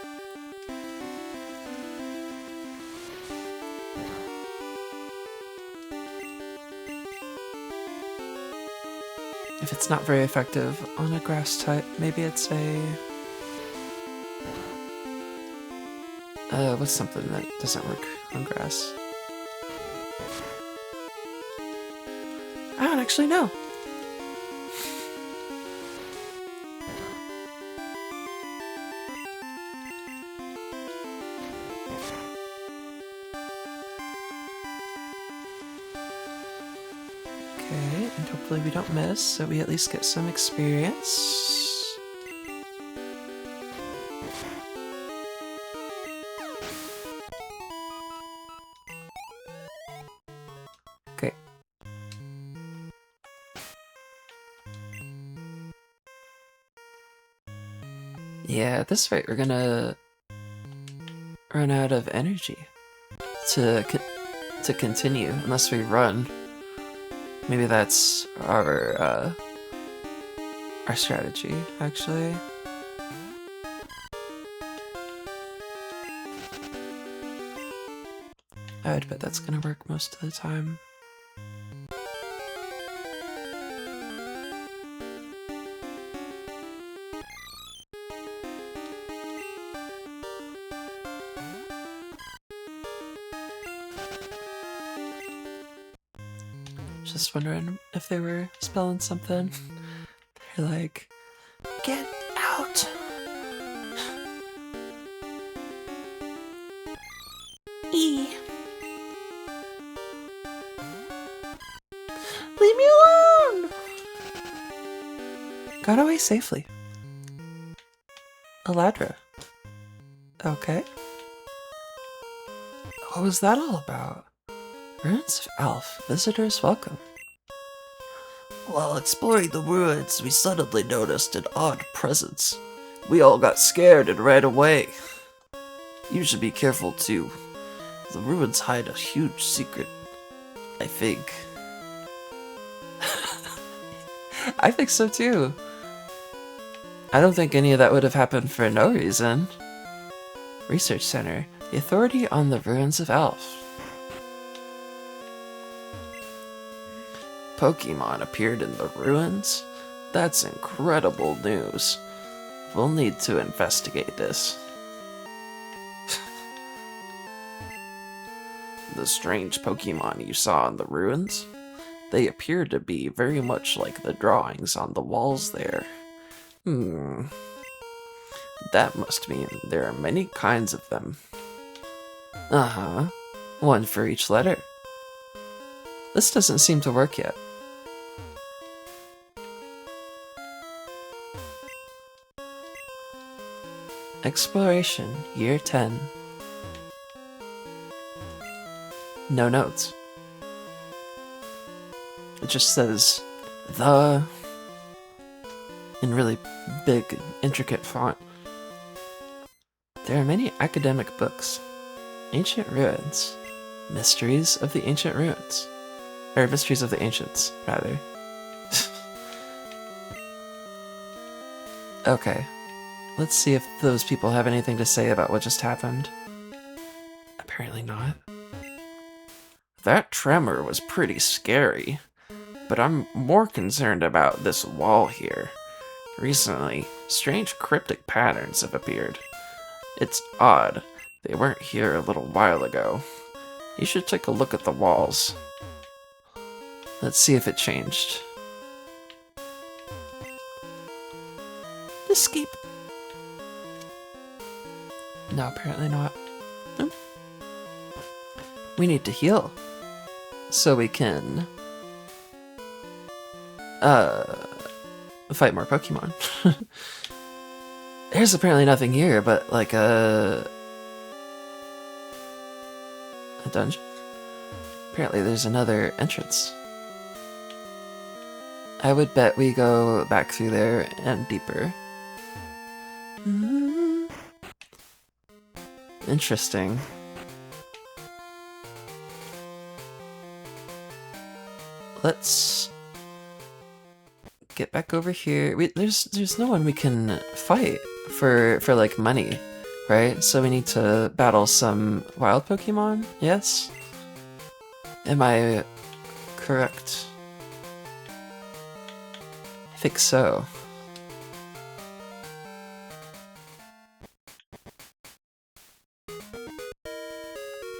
If it's not very effective on a grass type, maybe it's a... what's something that doesn't work on grass? I don't actually know. Okay, and hopefully we don't miss, so we at least get some experience. Okay. Yeah, at this rate we're gonna run out of energy to continue unless we run. Maybe that's our strategy, actually. I would bet that's gonna work most of the time. Just wondering if they were spelling something. They're like, get out! E. Leave me alone! Got away safely. Eladra. Okay. What was that all about? Ruins of Alph. Visitors welcome. While exploring the ruins, we suddenly noticed an odd presence. We all got scared and ran away. You should be careful too. The ruins hide a huge secret, I think. I think so too. I don't think any of that would have happened for no reason. Research Center. The authority on the ruins of Alph. Pokémon appeared in the ruins? That's incredible news. We'll need to investigate this. The strange Pokémon you saw in the ruins? They appear to be very much like the drawings on the walls there. That must mean there are many kinds of them. Uh-huh. One for each letter. This doesn't seem to work yet. Exploration, Year 10. No notes. It just says, the... in really big, intricate font. There are many academic books. Ancient Ruins. Mysteries of the Ancient Ruins. Or Mysteries of the Ancients, rather. Okay. Let's see if those people have anything to say about what just happened. Apparently not. That tremor was pretty scary, but I'm more concerned about this wall here. Recently, strange cryptic patterns have appeared. It's odd. They weren't here a little while ago. You should take a look at the walls. Let's see if it changed. Escape. No, apparently not. We need to heal. So we can fight more Pokemon. There's apparently nothing here but like a dungeon. Apparently there's another entrance. I would bet we go back through there and deeper. Interesting. Let's get back over here. There's no one we can fight for like money, right? So we need to battle some wild Pokemon. Yes. Am I correct? I think so.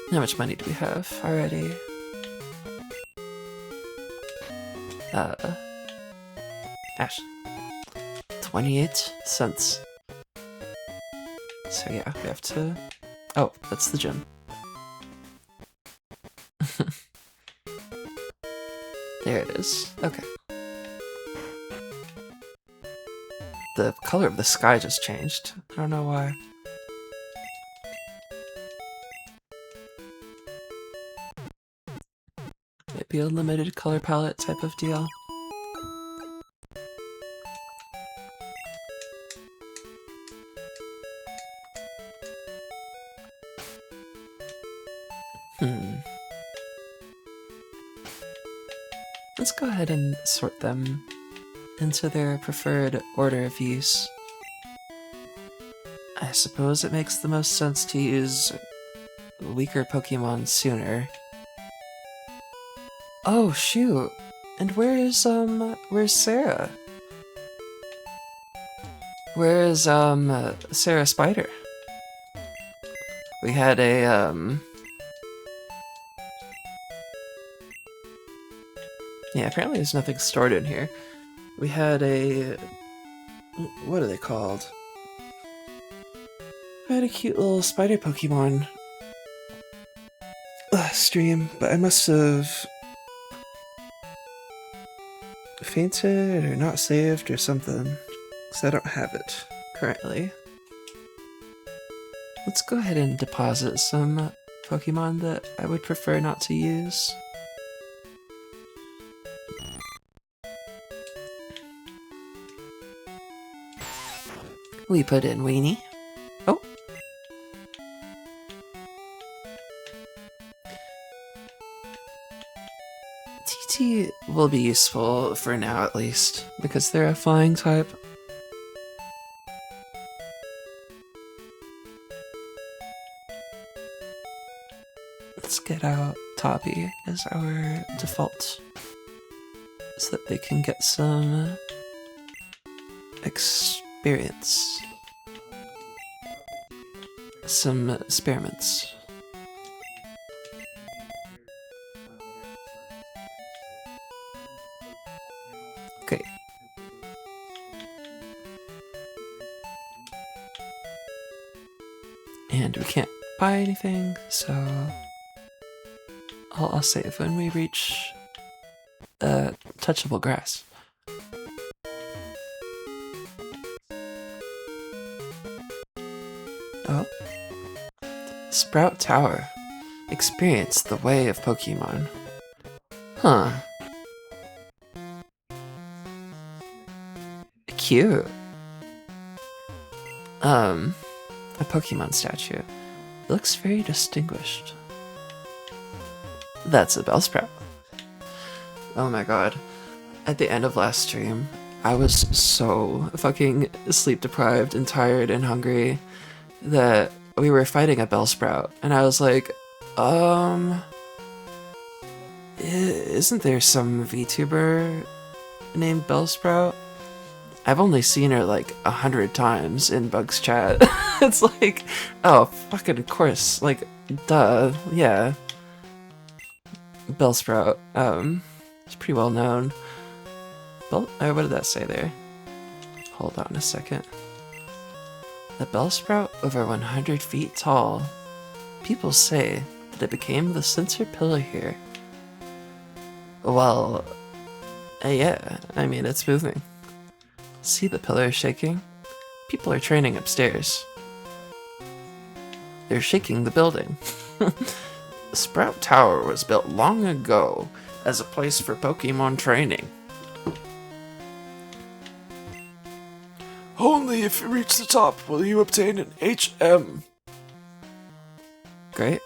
How much money do we have already? Ash. 28 cents. So yeah, we have to... Oh, that's the gym. There it is. Okay. The color of the sky just changed. I don't know why. Maybe a limited color palette type of deal. Let's go ahead and sort them into their preferred order of use. I suppose it makes the most sense to use weaker Pokemon sooner. Oh shoot! And where's Sarah? Where is Sarah Spider? We had a yeah, apparently there's nothing stored in here. We had a... what are they called? I had a cute little spider Pokemon stream, but I must have fainted or not saved or something, because I don't have it currently. Let's go ahead and deposit some Pokemon that I would prefer not to use. We put in Weenie. Oh. TT will be useful for now at least, because they're a flying type. Let's get out Toppy as our default, so that they can get some experience. Some experiments. Okay. And we can't buy anything, so I'll save when we reach touchable grass. Oh. Sprout Tower. Experience the way of Pokemon. Huh. Cute. A Pokemon statue. It looks very distinguished. That's a Bellsprout. Oh my god. At the end of last stream, I was so fucking sleep deprived and tired and hungry that we were fighting a Bellsprout, and I was like, isn't there some VTuber named Bellsprout? I've only seen her like 100 times in Bugs chat. It's like, oh, fucking of course, like, duh, yeah. Bellsprout, it's pretty well known. What did that say there? Hold on a second. The Bellsprout over 100 feet tall. People say that it became the center pillar here. Well, Yeah, I mean, it's moving. See the pillars shaking? People are training upstairs. They're shaking the building. Sprout Tower was built long ago as a place for Pokemon training. Only if you reach the top will you obtain an HM. Great.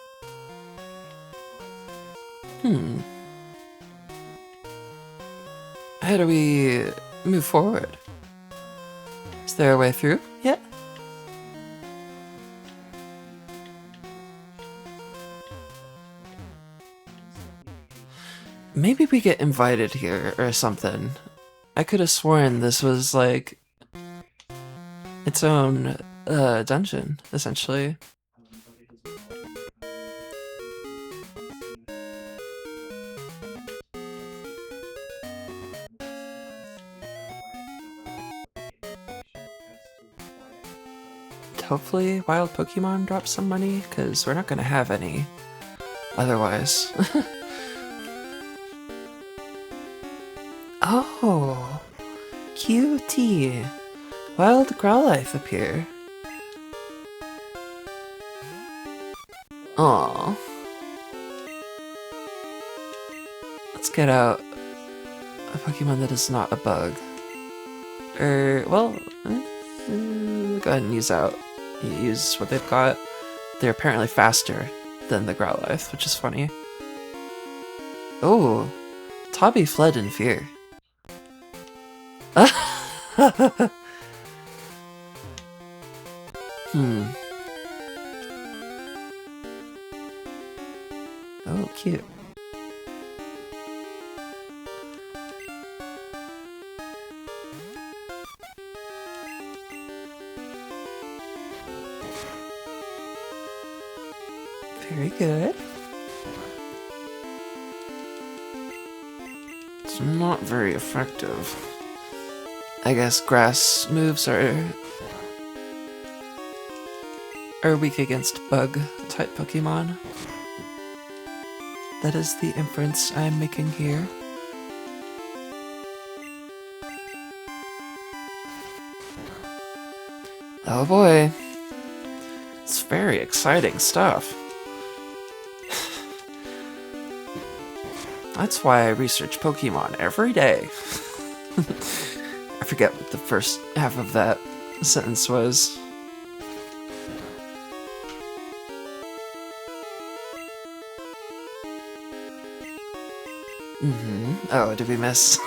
How do we move forward? Is there a way through yet? Maybe we get invited here or something. I could have sworn this was like its own dungeon, essentially. Hopefully wild Pokemon drop some money, because we're not going to have any otherwise. Oh, QT. Wild Growlithe appear. Aww. Let's get out a Pokemon that is not a bug. Well, go ahead and use what they've got. They're apparently faster than the Growlithe, which is funny. Oh, Tabi fled in fear. Oh, cute. Very good. It's not very effective. I guess grass moves are weak against bug type Pokemon. That is the inference I'm making here. Oh boy. It's very exciting stuff. That's why I research Pokemon every day. I forget what the first half of that sentence was. Oh, did we miss?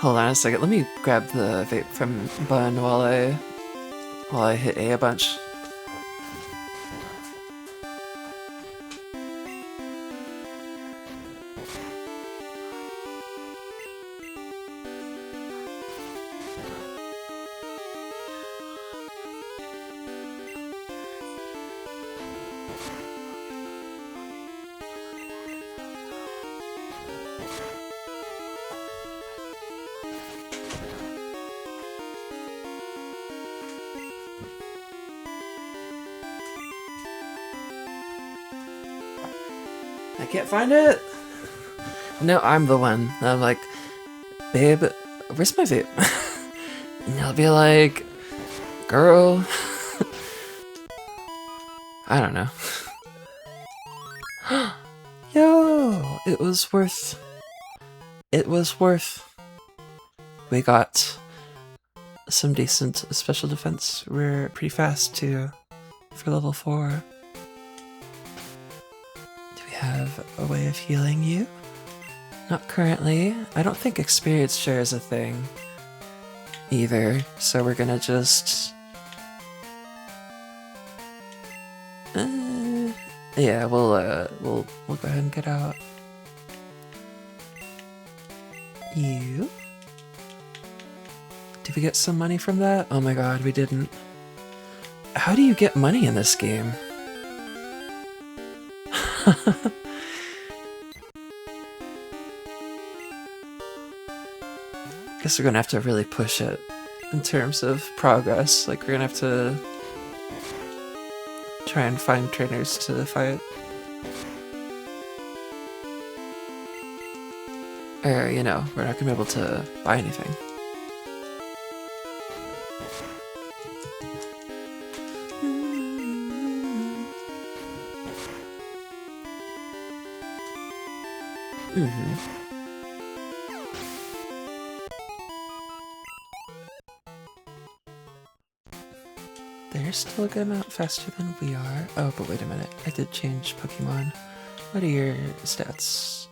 Hold on a second. Let me grab the vape from Bun while I hit A bunch. I can't find it. No, I'm the one. I'm like, babe, where's my vape? And he'll be like, girl. I don't know. Yo, it was worth. It was worth. We got some decent special defense. We're pretty fast too for level 4. Have a way of healing you? Not currently. I don't think experience share is a thing either, so we're gonna just yeah, we'll go ahead and get out you. Did we get some money from that? Oh my god, we didn't. How do you get money in this game? Guess we're gonna have to really push it in terms of progress. Like, we're gonna have to try and find trainers to fight. Or, you know, we're not gonna be able to buy anything. They're still a good amount faster than we are. Oh, but wait a minute. I did change Pokemon. What are your stats?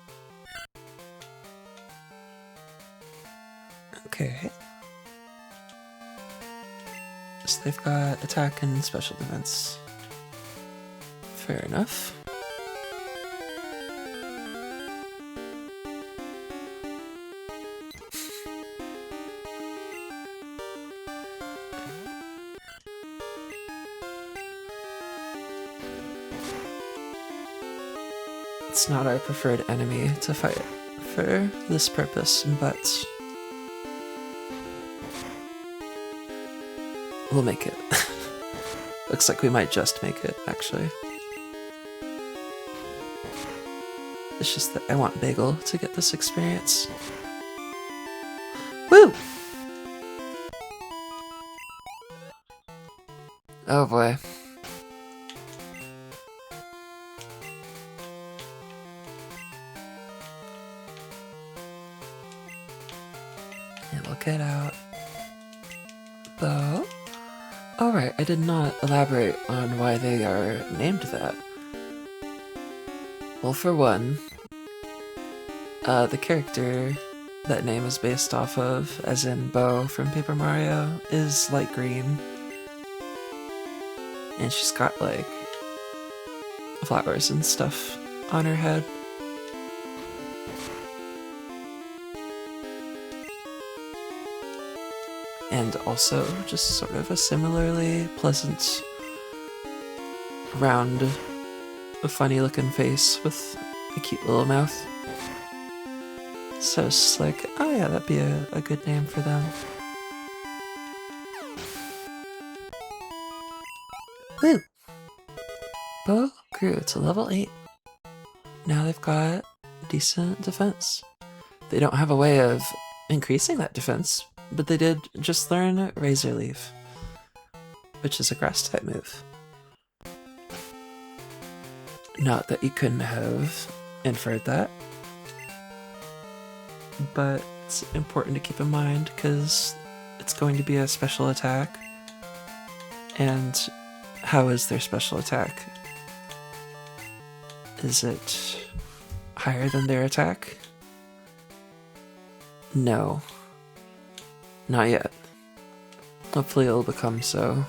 Okay. So they've got attack and special defense. Fair enough. It's not our preferred enemy to fight for this purpose, but we'll make it. Looks like we might just make it, actually. It's just that I want Bagel to get this experience. Woo! Oh boy. Get out. Bow. Alright, I did not elaborate on why they are named that. Well, for one, the character that name is based off of, as in Bo from Paper Mario, is light green. And she's got, like, flowers and stuff on her head. And also just sort of a similarly pleasant, round, funny looking face with a cute little mouth. So it's just like, oh yeah, that'd be a good name for them. Woo! Bo grew to level 8. Now they've got decent defense. They don't have a way of increasing that defense, but they did just learn Razor Leaf, which is a grass type move. Not that you couldn't have inferred that, but it's important to keep in mind because it's going to be a special attack. And how is their special attack? Is it higher than their attack? No. Not yet. Hopefully it'll become so.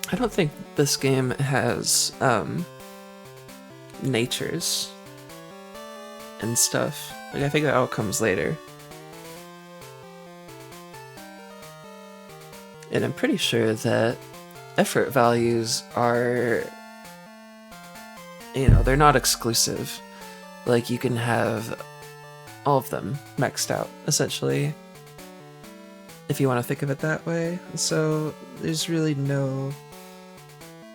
I don't think this game has, natures and stuff. Like, I think that all comes later. And I'm pretty sure that effort values are, you know, they're not exclusive. Like, you can have all of them maxed out, essentially, if you want to think of it that way. So there's really no,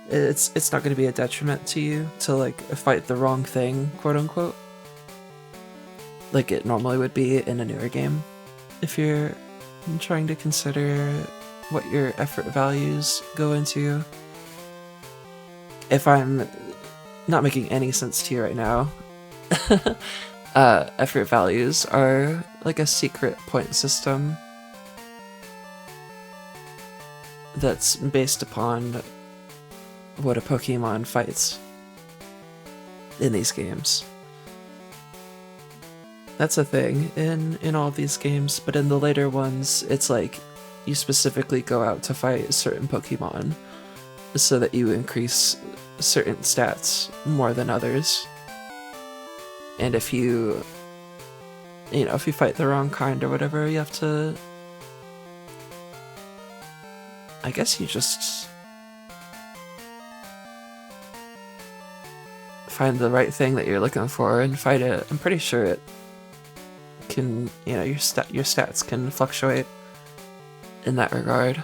it's not going to be a detriment to you to, like, fight the wrong thing, quote unquote, like it normally would be in a newer game. If you're trying to consider what your effort values go into. If I'm not making any sense to you right now, effort values are like a secret point system that's based upon what a Pokemon fights in these games. That's a thing in all of these games, but in the later ones, it's like you specifically go out to fight certain Pokemon so that you increase certain stats more than others. And if you fight the wrong kind or whatever, you have to, I guess you just find the right thing that you're looking for and fight it. I'm pretty sure it can, your stats can fluctuate in that regard.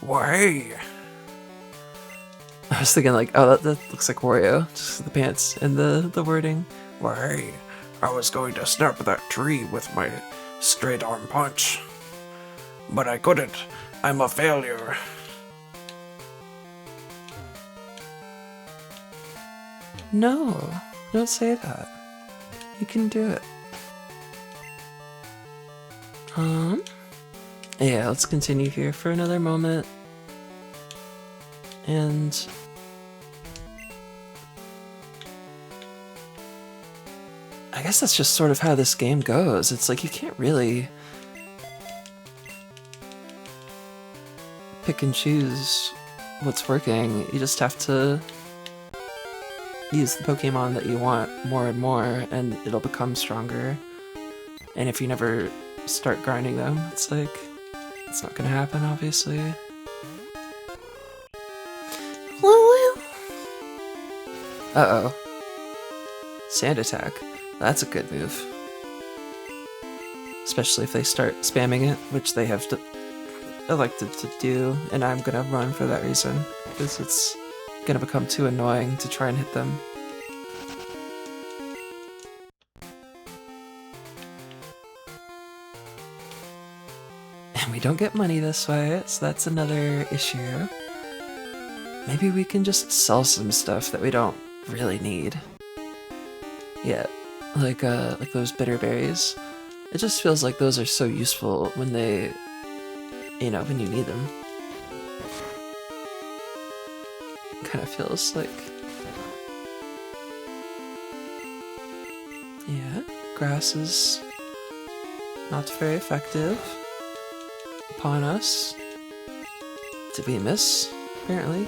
Why? I was thinking like, oh, that looks like Wario, just the pants and the wording. Why, I was going to snap that tree with my straight arm punch. But I couldn't. I'm a failure. No, don't say that. You can do it. Yeah, let's continue here for another moment. And I guess that's just sort of how this game goes. It's like you can't really pick and choose what's working. You just have to use the Pokemon that you want more and more, and it'll become stronger. And if you never start grinding them, it's like, it's not gonna happen, obviously. Uh-oh. Sand attack. That's a good move. Especially if they start spamming it, which they have elected to do, and I'm gonna run for that reason, because it's gonna become too annoying to try and hit them. And we don't get money this way, so that's another issue. Maybe we can just sell some stuff that we don't really need. Yeah, like those bitter berries. It just feels like those are so useful when they, you know, when you need them. Kind of feels like, yeah, grass is not very effective upon us. To be miss, apparently.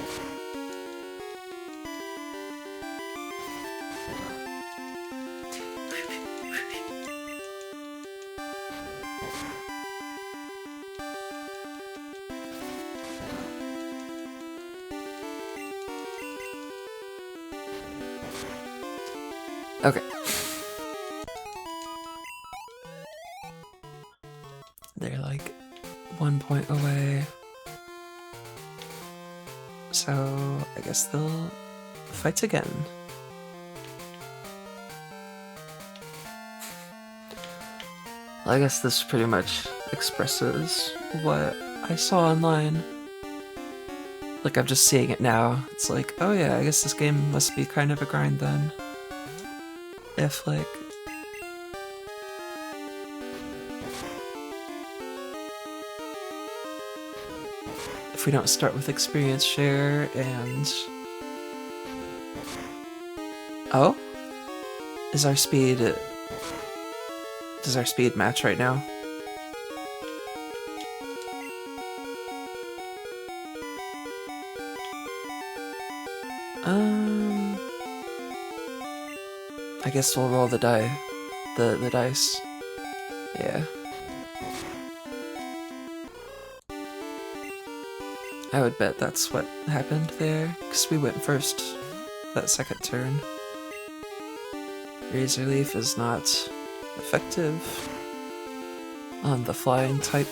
Okay. They're like 1 point away. So I guess they'll fight again. Well, I guess this pretty much expresses what I saw online. Like, I'm just seeing it now. It's like, oh yeah, I guess this game must be kind of a grind then. If, like, if we don't start with experience share and... Oh? Does our speed match right now? I guess we'll roll the the dice. Yeah. I would bet that's what happened there, because we went first that second turn. Razor Leaf is not effective on the flying type.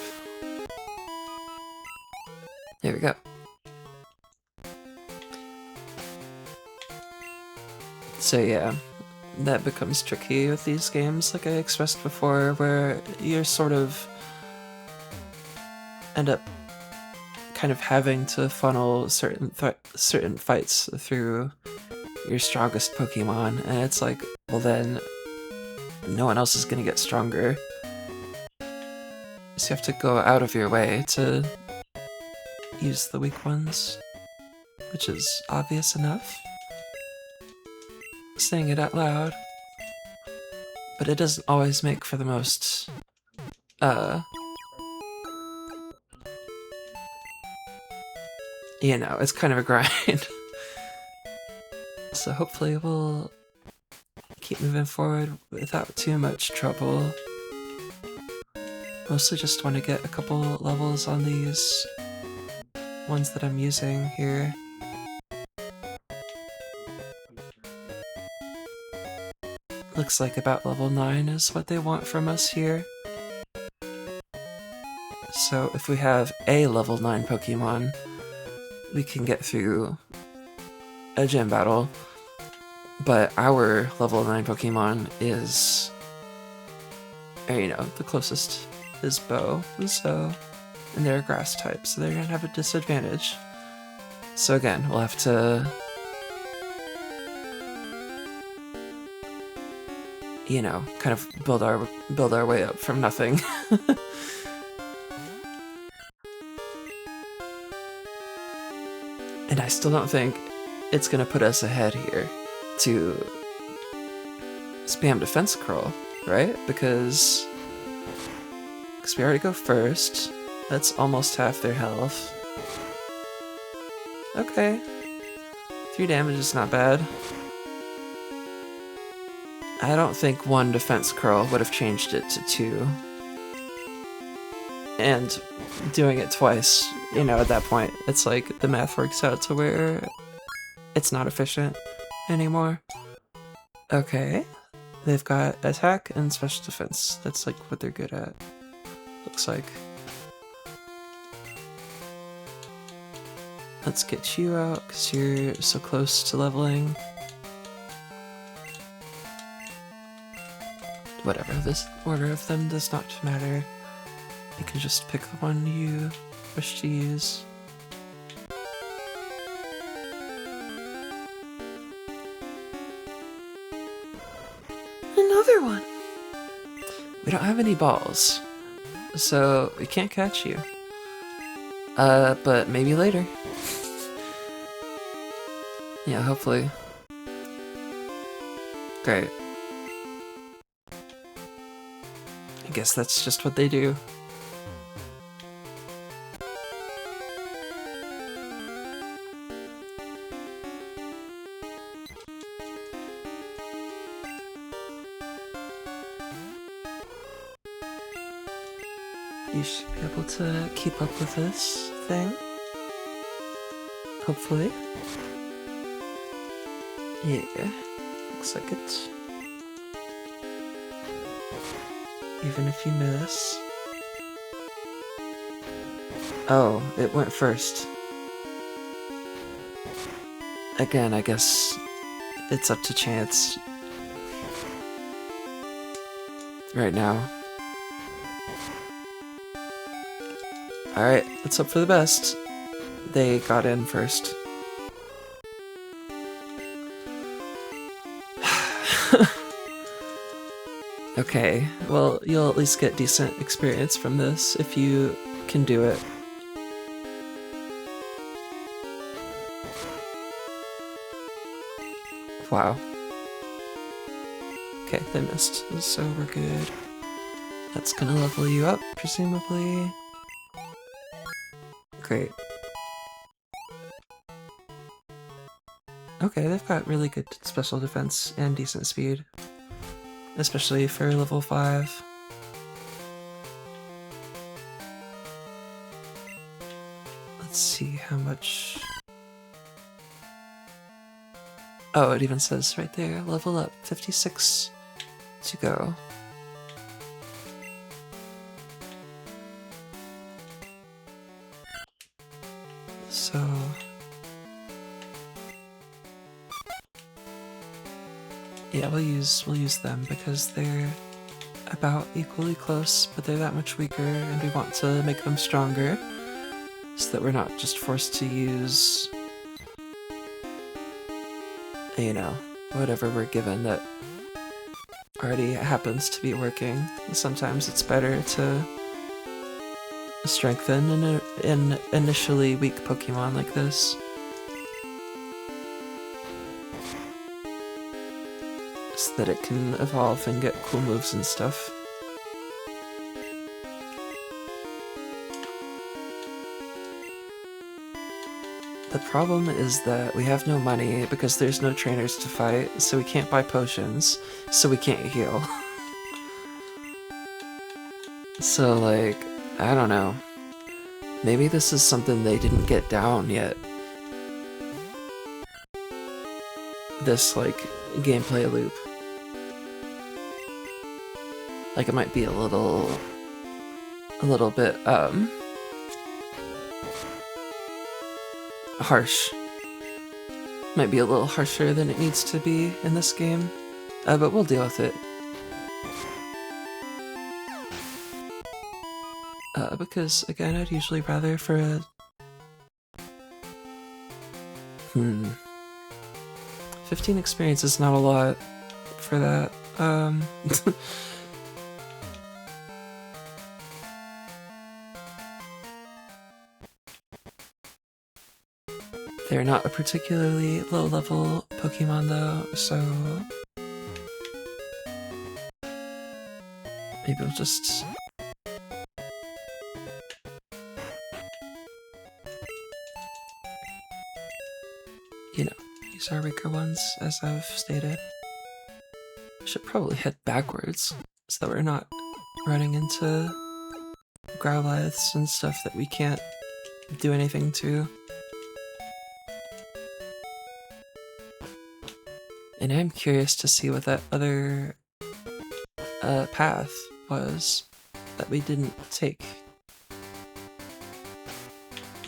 There we go. So yeah, that becomes tricky with these games, like I expressed before, where you're sort of end up kind of having to funnel certain fights through your strongest Pokemon, and it's like, well then, no one else is gonna get stronger. So you have to go out of your way to use the weak ones, which is obvious enough. Saying it out loud, but it doesn't always make for the most, you know, it's kind of a grind. So hopefully we'll keep moving forward without too much trouble. Mostly just want to get a couple levels on these ones that I'm using here. Looks like about level 9 is what they want from us here. So if we have a level 9 Pokemon, we can get through a gym battle, but our level 9 Pokemon is, the closest is Bow, so, and they're a grass type, so they're gonna have a disadvantage. So again, we'll have to, kind of build our way up from nothing. And I still don't think it's gonna put us ahead here to spam defense curl, right? Because we already go first. That's almost half their health. Okay. 3 damage is not bad. I don't think 1 defense curl would have changed it to 2. And doing it twice, at that point, it's like the math works out to where it's not efficient anymore. Okay. They've got attack and special defense. That's like what they're good at. Looks like. Let's get you out because you're so close to leveling. Whatever, this order of them does not matter. You can just pick the one you wish to use. Another one! We don't have any balls, so we can't catch you. But maybe later. Yeah, hopefully. Great. I guess that's just what they do. You should be able to keep up with this thing. Hopefully. Yeah, looks like it. Even if you miss. Oh, it went first. Again, I guess it's up to chance right now. Alright, let's hope for the best. They got in first. Okay, well, you'll at least get decent experience from this if you can do it. Wow. Okay, they missed, so we're good. That's gonna level you up, presumably. Great. Okay, they've got really good special defense and decent speed. Especially for level 5. Let's see how much... Oh, it even says right there, level up, 56 to go. So... yeah, we'll use them because they're about equally close, but they're that much weaker, and we want to make them stronger so that we're not just forced to use, whatever we're given that already happens to be working. Sometimes it's better to strengthen an initially weak Pokemon like this. So that it can evolve and get cool moves and stuff. The problem is that we have no money because there's no trainers to fight, so we can't buy potions, so we can't heal. So, like, I don't know. Maybe this is something they didn't get down yet. This, like, gameplay loop. Like, it might be a little bit, harsh. Might be a little harsher than it needs to be in this game, but we'll deal with it. Because, again, I'd usually rather for a... 15 experience is not a lot for that. They're not a particularly low-level Pokemon, though, so... maybe we'll just... you know, use our weaker ones, as I've stated. Should probably head backwards, so that we're not running into Growlithes and stuff that we can't do anything to. And I'm curious to see what that other path was that we didn't take.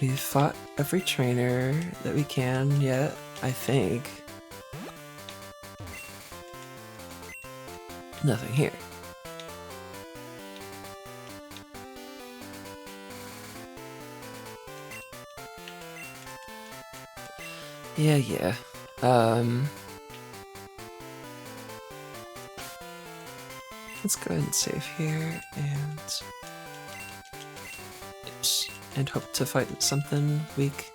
We've fought every trainer that we can yet, I think. Nothing here. Yeah. Let's go ahead and save here and... oops. And hope to fight something weak.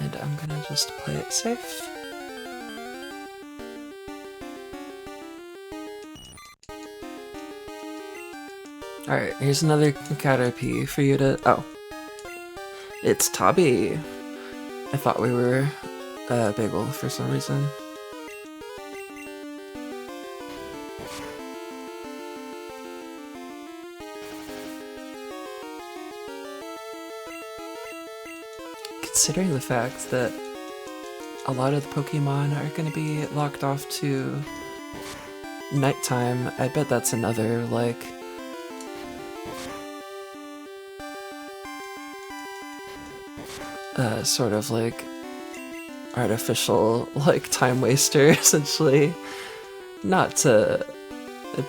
And I'm gonna just play it safe. Alright, here's another Caterpie for you to... oh. It's Tabby! I thought we were Bagel for some reason. Considering the fact that a lot of the Pokemon are going to be locked off to nighttime, I bet that's another, like... sort of like artificial like time waster, essentially. Not to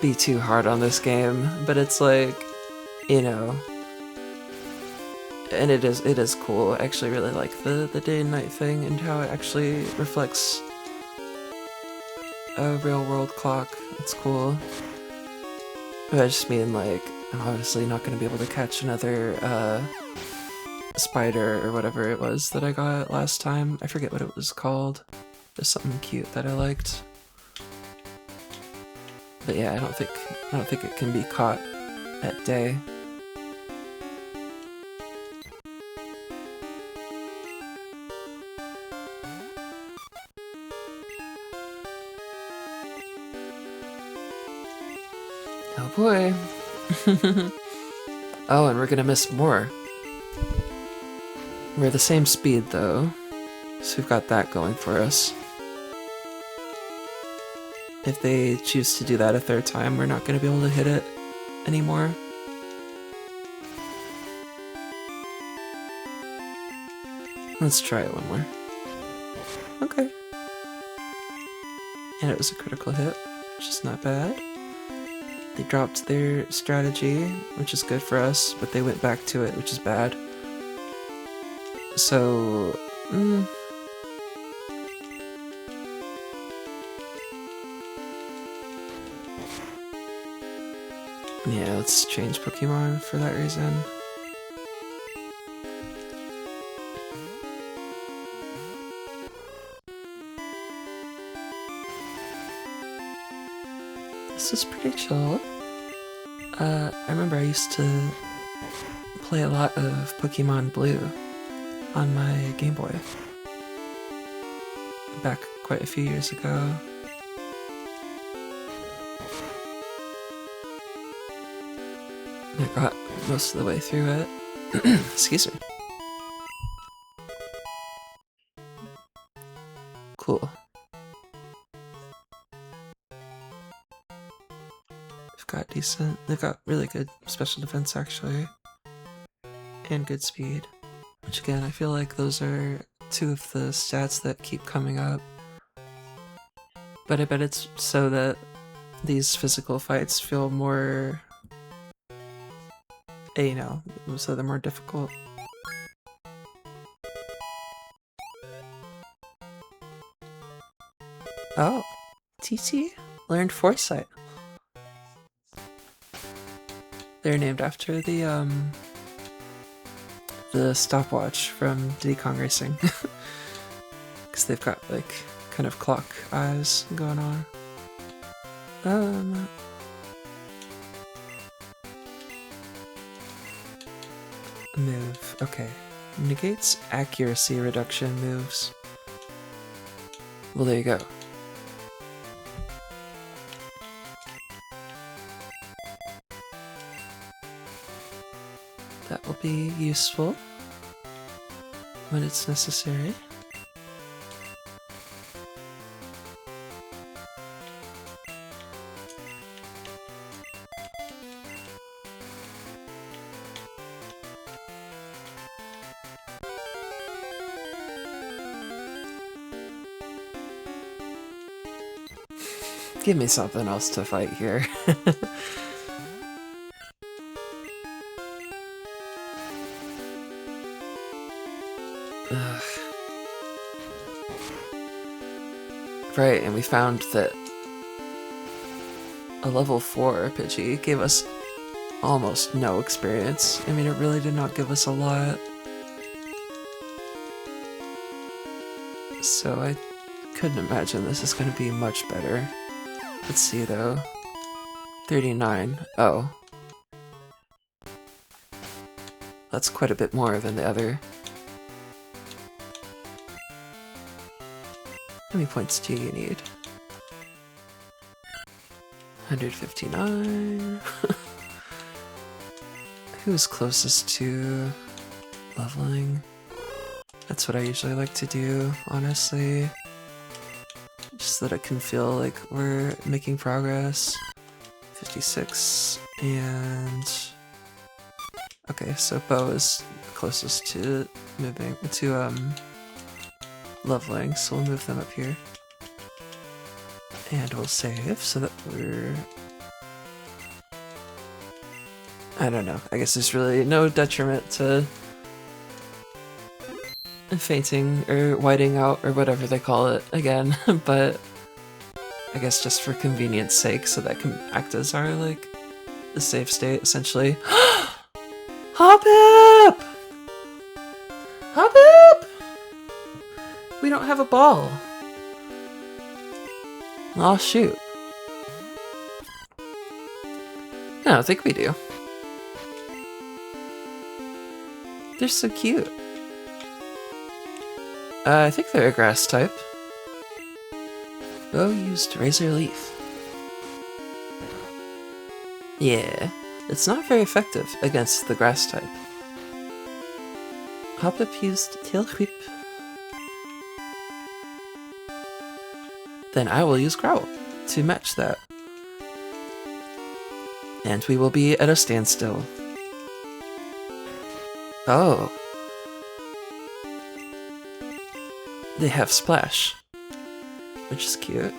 be too hard on this game, but it's like, you know, and it is cool. I actually really like the day and night thing and how it actually reflects a real world clock. It's cool. But I just mean, like, I'm obviously not going to be able to catch another spider or whatever it was that I got last time. I forget what it was called. There's something cute that I liked. But yeah, I don't think it can be caught at day. Oh boy. Oh, and we're gonna miss more. We're the same speed though, so we've got that going for us. If they choose to do that a third time, we're not going to be able to hit it anymore. Let's try it one more. Okay. And it was a critical hit, which is not bad. They dropped their strategy, which is good for us, but they went back to it, which is bad. So, yeah, let's change Pokemon for that reason. This is pretty chill. I remember I used to play a lot of Pokemon Blue on my Game Boy back quite a few years ago. got most of the way through it. Excuse me. Cool. They've got really good special defense actually. And good speed. Which again, I feel like those are two of the stats that keep coming up. But I bet it's so that these physical fights feel more, you know, so they're more difficult. Oh, TT learned Foresight. They're named after the stopwatch from Diddy Kong Racing. Because they've got, like, kind of clock eyes going on. Move. Okay. Negates accuracy reduction moves. Well, there you go. That will be useful when it's necessary. Give me something else to fight here. Right, and we found that a level 4 Pidgey gave us almost no experience. I mean, it really did not give us a lot. So I couldn't imagine this is going to be much better. Let's see though. 39. Oh. That's quite a bit more than the other. How many points do you need? 159. Who's closest to leveling? That's what I usually like to do, honestly. Just so that it can feel like we're making progress. 56 and... Okay, so Bo is closest to moving to leveling, so we'll move them up here. And we'll save so that we're... I don't know, I guess there's really no detriment to fainting or whiting out or whatever they call it again, but I guess just for convenience sake, so that can act as our, like, the save state, essentially. Hop up! Hop up! We don't have a ball. Oh shoot. I don't think we do. They're so cute. I think they're a grass type. Bo used Razor Leaf. Yeah, it's not very effective against the grass type. Hoppip used Tail Whip. Then I will use Growl to match that. And we will be at a standstill. Oh. They have Splash, which is cute.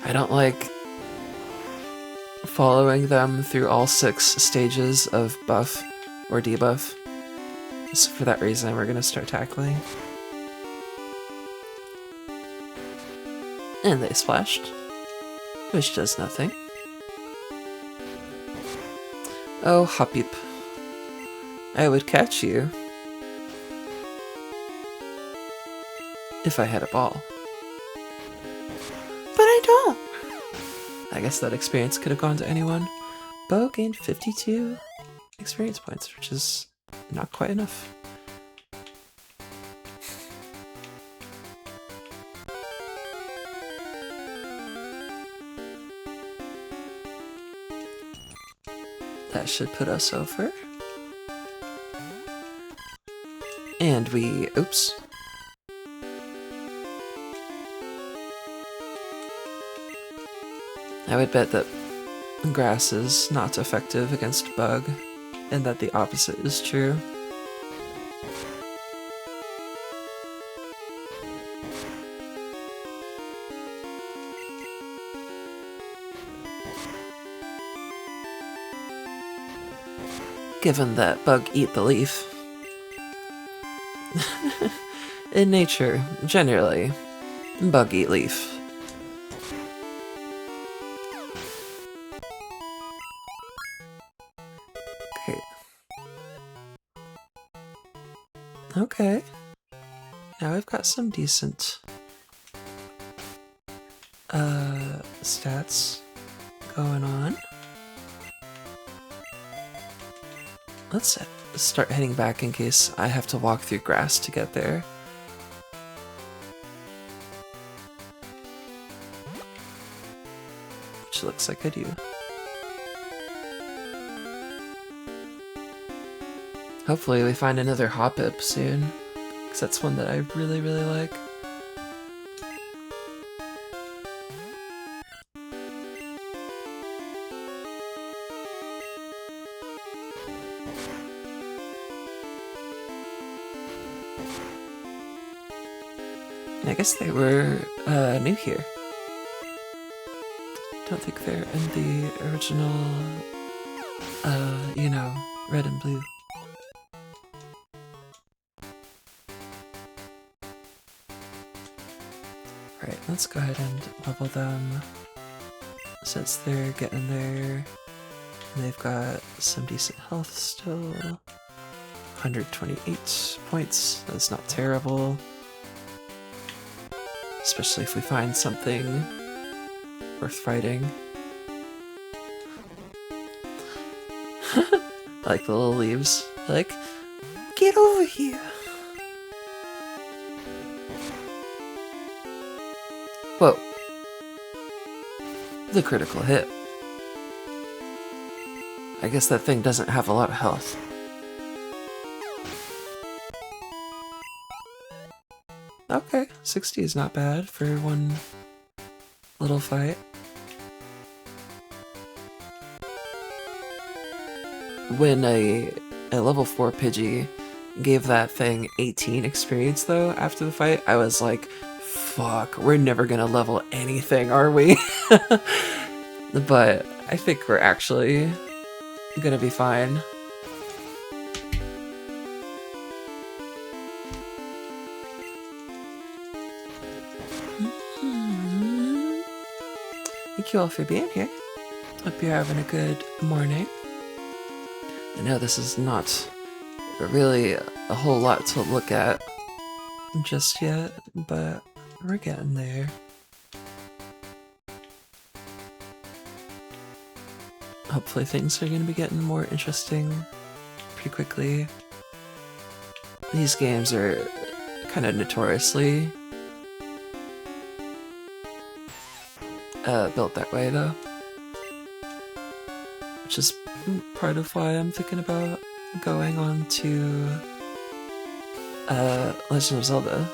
I don't like following them through all 6 stages of buff or debuff. So for that reason, we're gonna start tackling. And they splashed, which does nothing. Oh, Hoppip. I would catch you if I had a ball. But I don't! I guess that experience could have gone to anyone. Bo gained 52 experience points, which is not quite enough. That should put us over. And we... oops. I would bet that grass is not effective against bug, and that the opposite is true. Given that bug eat the leaf. In nature, generally, bug eat leaf. Okay. Okay. Now I've got some decent stats going on. Let's start heading back in case I have to walk through grass to get there. Which looks like I do. Hopefully we find another Hoppip soon, because that's one that I really, really like. I guess they were new here. Don't think they're in the original, you know, red and blue. Right, let's go ahead and level them since they're getting there. And they've got some decent health still. 128 points, that's not terrible. Especially if we find something worth fighting. I like the little leaves. Like, get over here! Whoa. The critical hit. I guess that thing doesn't have a lot of health. Okay, 60 is not bad for one little fight. When a level 4 Pidgey gave that thing 18 experience though after the fight, I was like, fuck, we're never gonna level anything, are we? But I think we're actually gonna be fine. Thank you all for being here. Hope you're having a good morning. I know this is not really a whole lot to look at just yet, but we're getting there. Hopefully things are going to be getting more interesting pretty quickly. These games are kind of notoriously built that way though, which is part of why I'm thinking about going on to Legend of Zelda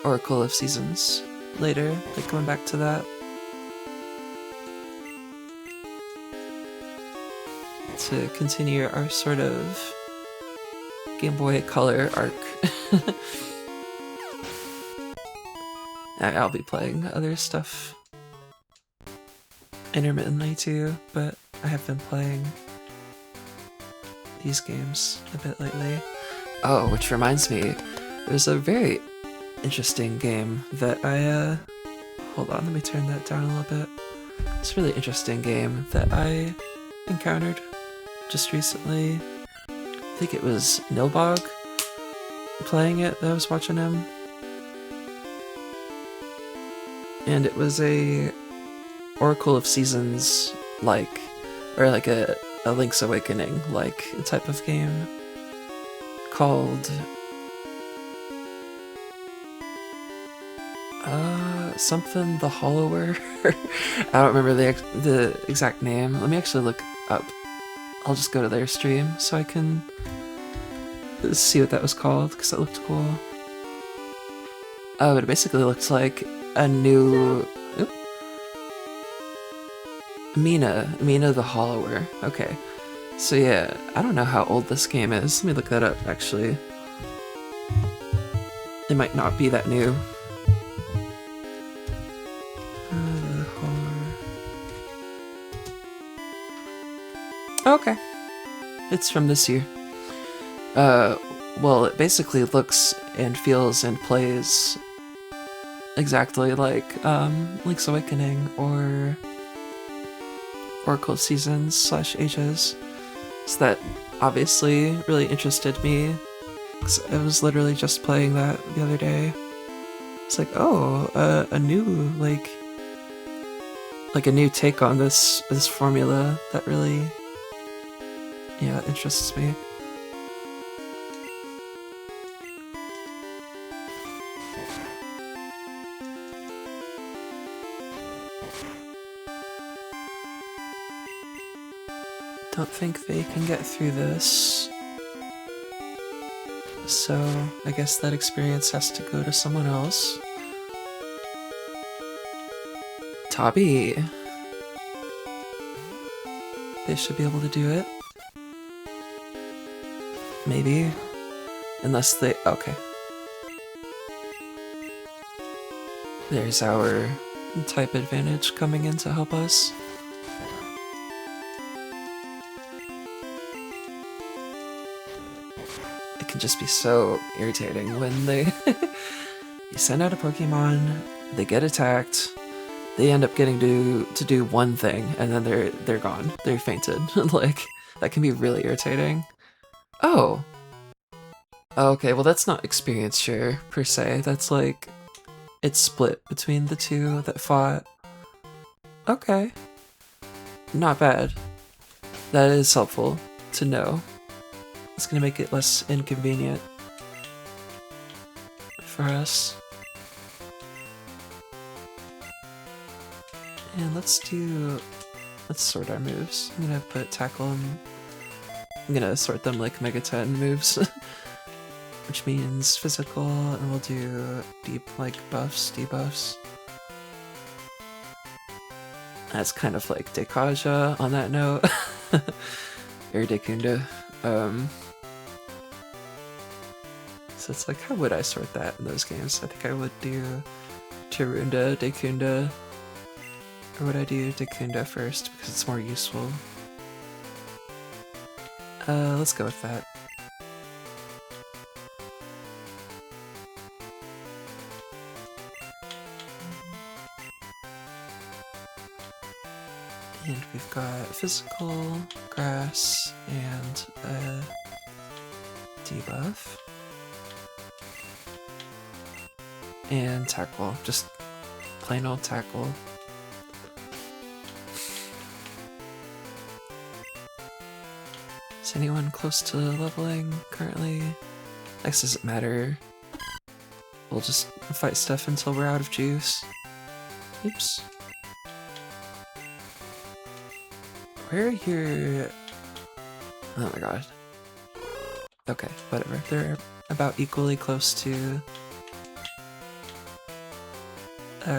Oracle of Seasons later, like coming back to that. To continue our sort of Game Boy Color arc. I'll be playing other stuff intermittently too, but I have been playing these games a bit lately. Oh, which reminds me, there's a very interesting game that I, hold on, let me turn that down a little bit. It's a really interesting game that I encountered just recently. I think it was Nilbog playing it that I was watching him. And it was a Oracle of Seasons like, or like a Link's Awakening like type of game. called something the Hollower. I don't remember the exact name. Let me actually look up. I'll just go to their stream so I can see what that was called, because that looked cool. Oh, it basically looks like a new... Oop. Mina the Hollower. Okay. So yeah, I don't know how old this game is. Let me look that up, actually. It might not be that new. Okay. It's from this year. Well, it basically looks and feels and plays exactly like Link's Awakening or Oracle of Seasons / Ages. So that obviously really interested me, because I was literally just playing that the other day. It's like, oh, a new like a new take on this formula that really, yeah, interests me. Don't think they can get through this, so I guess that experience has to go to someone else. Tabby! They should be able to do it. Maybe. Unless they... okay. There's our type advantage coming in to help us. It can just be so irritating when they... you send out a Pokemon, they get attacked, they end up getting to do one thing, and then they're gone. They're fainted. Like, that can be really irritating. Oh! Okay, well that's not experience share, per se. That's like... it's split between the two that fought. Okay. Not bad. That is helpful to know. It's gonna make it less inconvenient for us. And let's sort our moves. I'm gonna put tackle and I'm gonna sort them like Mega 10 moves. Which means physical, and we'll do deep like buffs, debuffs. That's kind of like Dekaja on that note. Or Dekunda. So it's like, how would I sort that in those games? I think I would do Tirunda, Dekunda. Or would I do Dekunda first because it's more useful? Let's go with that. And we've got physical, grass, and a debuff. And tackle, just plain old tackle. Is anyone close to leveling currently? This doesn't matter. We'll just fight stuff until we're out of juice. Oops. Where are your... oh my god. Okay, whatever. They're about equally close to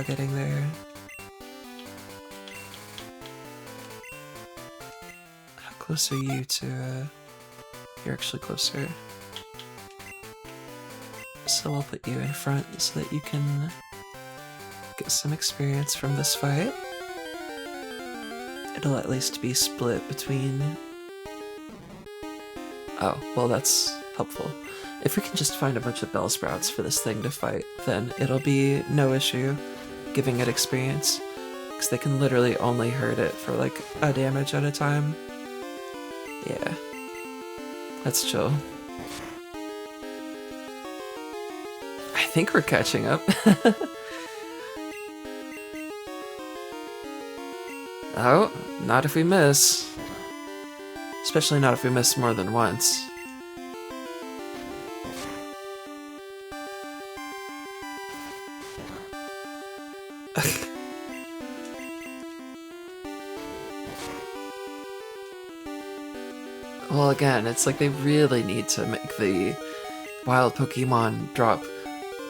getting there. How close are you to... you're actually closer. So I'll put you in front so that you can get some experience from this fight. It'll at least be split between... oh, well that's helpful. If we can just find a bunch of Bellsprouts for this thing to fight, then it'll be no issue giving it experience, because they can literally only hurt it for like a damage at a time. Yeah. That's chill. I think we're catching up. Oh, not if we miss. Especially not if we miss more than once. Well, again, it's like they really need to make the wild Pokemon drop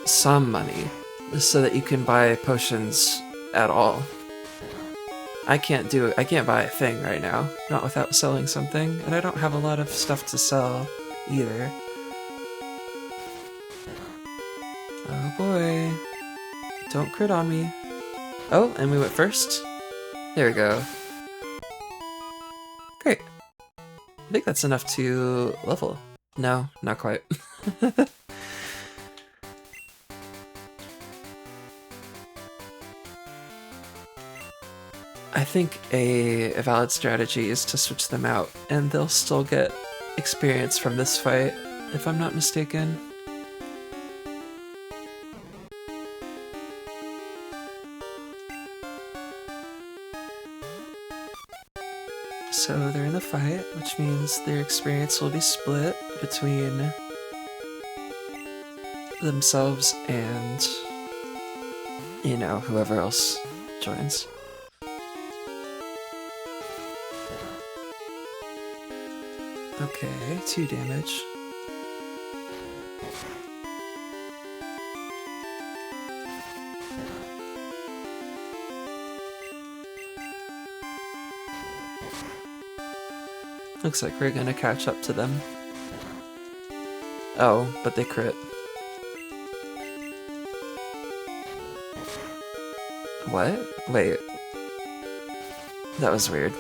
some money so that you can buy potions at all. I can't buy a thing right now, not without selling something, and I don't have a lot of stuff to sell either. Oh boy. Don't crit on me. Oh, and we went first. There we go. Great. I think that's enough to level. No, not quite. I think a valid strategy is to switch them out, and they'll still get experience from this fight, if I'm not mistaken. So they're in the fight, which means their experience will be split between themselves and, you know, whoever else joins. Okay, 2 damage. Looks like we're gonna catch up to them. Oh, but they crit. What? Wait. That was weird.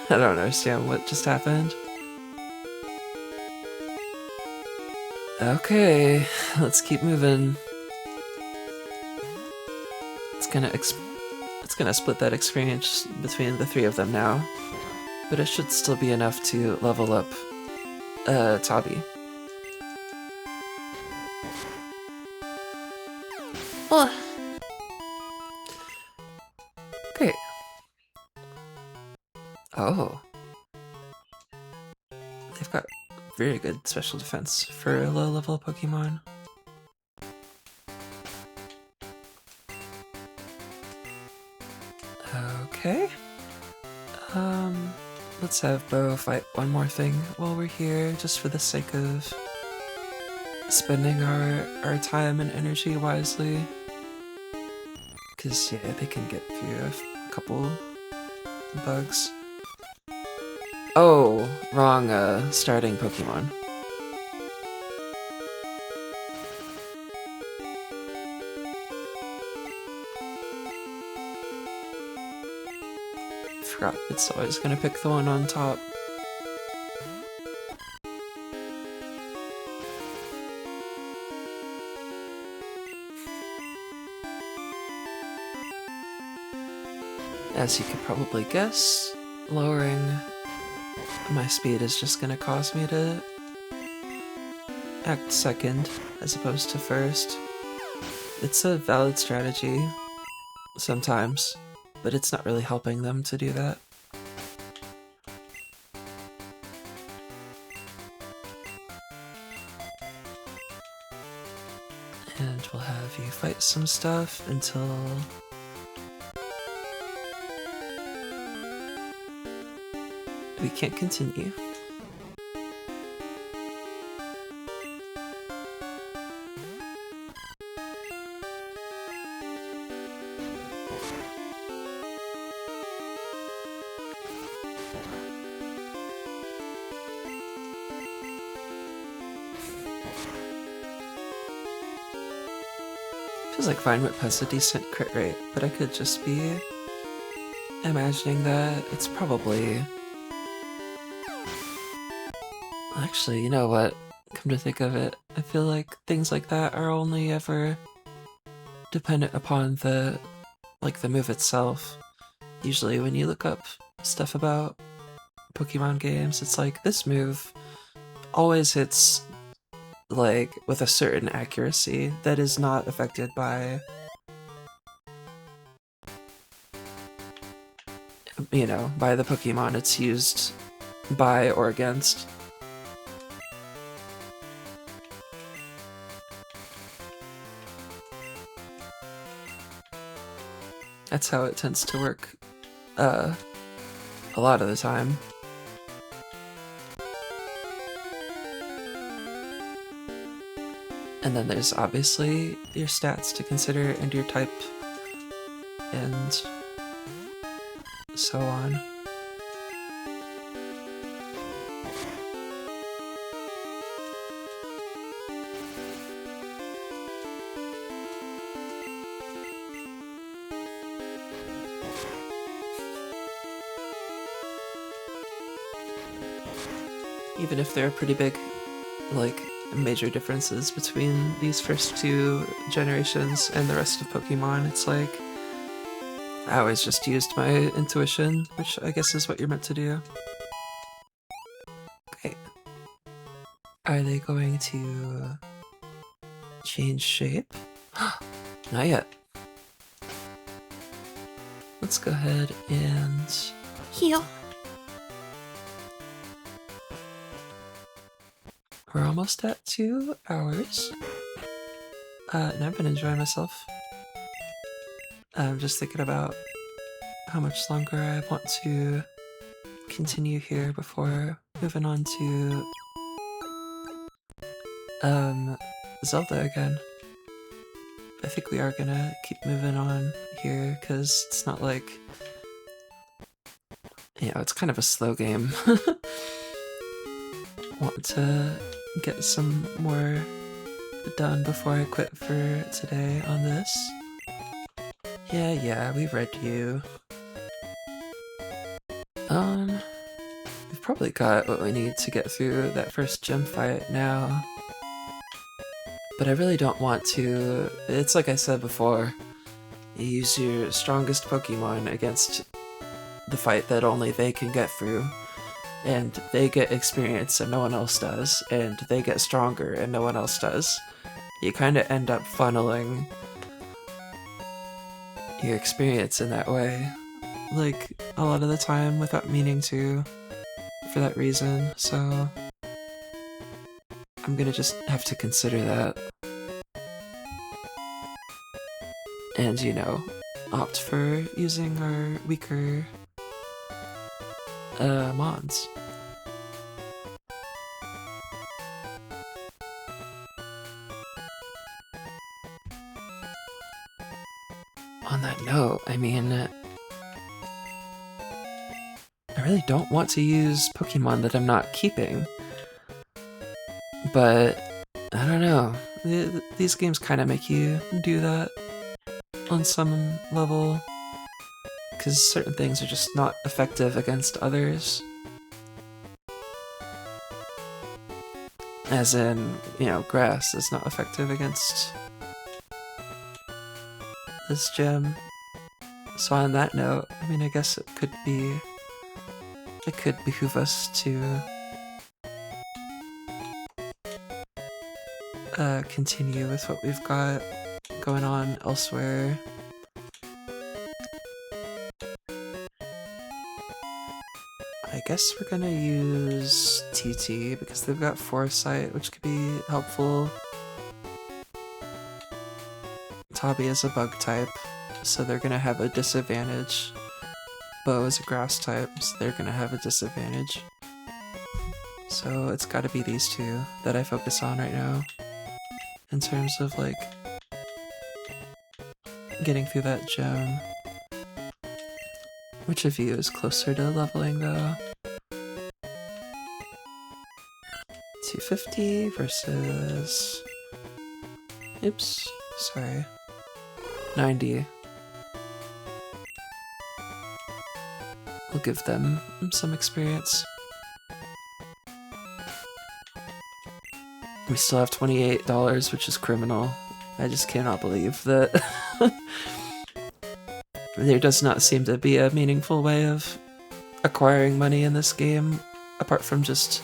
I don't understand what just happened. Okay, let's keep moving. It's gonna split that experience between the 3 of them now, but it should still be enough to level up Tabi. Oh. Great. Oh. They've got very good special defense for a low-level Pokemon. Okay. Let's have Bo fight one more thing while we're here, just for the sake of spending our time and energy wisely. Because, yeah, they can get through a couple bugs. Oh, wrong starting Pokemon. Forgot it's always gonna pick the one on top. As you could probably guess, lowering my speed is just gonna cause me to act second as opposed to first. It's a valid strategy sometimes, but it's not really helping them to do that. And we'll have you fight some stuff until we can't continue. Feels like Vine Whip has a decent crit rate, but I could just be imagining that. It's probably... Actually, you know what? Come to think of it, I feel like things like that are only ever dependent upon the move itself. Usually when you look up stuff about Pokemon games, it's like, this move always hits like with a certain accuracy that is not affected by, you know, by the Pokemon it's used by or against. That's how it tends to work a lot of the time. And then there's obviously your stats to consider and your type and so on. Even if there are pretty big, like, major differences between these first two generations and the rest of Pokemon, it's like, I always just used my intuition, which I guess is what you're meant to do. Okay. Are they going to change shape? Not yet. Let's go ahead and heal. We're almost at 2 hours. And I've been enjoying myself. I'm just thinking about how much longer I want to continue here before moving on to Zelda again. I think we are gonna keep moving on here because it's not like, you know, it's kind of a slow game. Want to get some more done before I quit for today on this. Yeah, we read you. We've probably got what we need to get through that first gym fight now. But I really don't want to. It's like I said before, you use your strongest Pokemon against the fight that only they can get through. And they get experience and no one else does, and they get stronger and no one else does. You kind of end up funneling your experience in that way, like a lot of the time without meaning to, for that reason, so I'm gonna just have to consider that. And, you know, opt for using our weaker Mons. On that note, I mean, I really don't want to use Pokemon that I'm not keeping, but I don't know. These games kind of make you do that on some level, because certain things are just not effective against others. As in, you know, grass is not effective against this gym. So on that note, I mean, I guess it could behoove us to continue with what we've got going on elsewhere. I guess we're gonna use TT because they've got Foresight, which could be helpful. Tabi is a bug type, so they're gonna have a disadvantage. Bo is a grass type, so they're gonna have a disadvantage. So it's gotta be these two that I focus on right now, in terms of, like, getting through that gym. Which of you is closer to leveling, though? 250 versus... Oops, sorry. 90. We'll give them some experience. We still have $28, which is criminal. I just cannot believe that there does not seem to be a meaningful way of acquiring money in this game, apart from just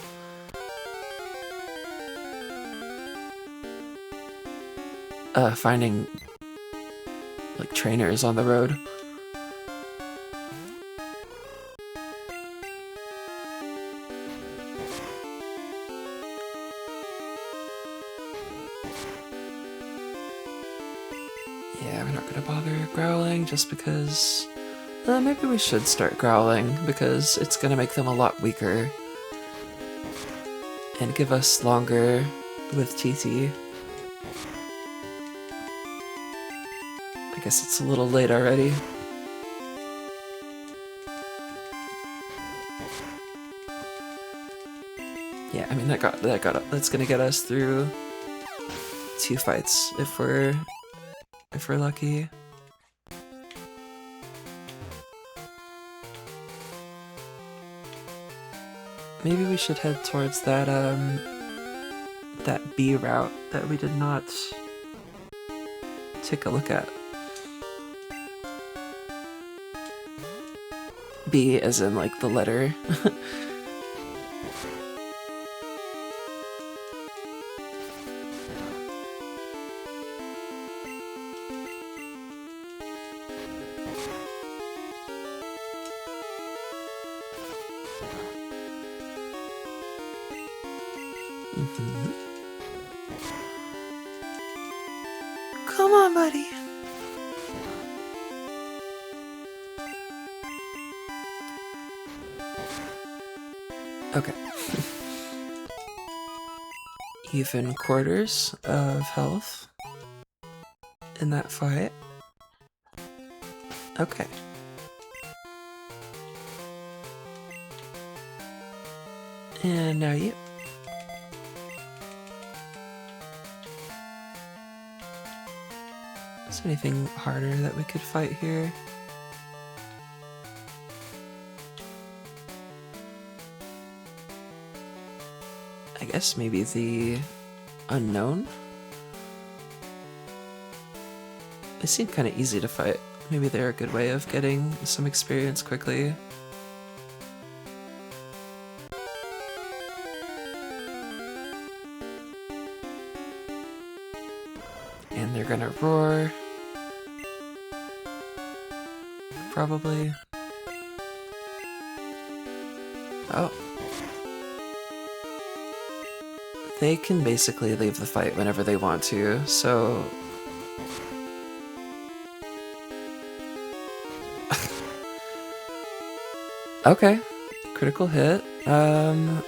finding, like, trainers on the road. Yeah, we're not gonna bother growling just because... maybe we should start growling because it's gonna make them a lot weaker. And give us longer with TT. I guess it's a little late already. Yeah, I mean that's gonna get us through 2 fights if we're lucky. Maybe we should head towards that that B route that we did not take a look at. B as in like the letter. Come on, buddy. Okay. Even quarters of health in that fight. Okay. And now you. Is there anything harder that we could fight here? I guess maybe the unknown? They seem kind of easy to fight. Maybe they're a good way of getting some experience quickly. And they're gonna roar. Probably. Oh. They can basically leave the fight whenever they want to, so... Okay. Critical hit. We're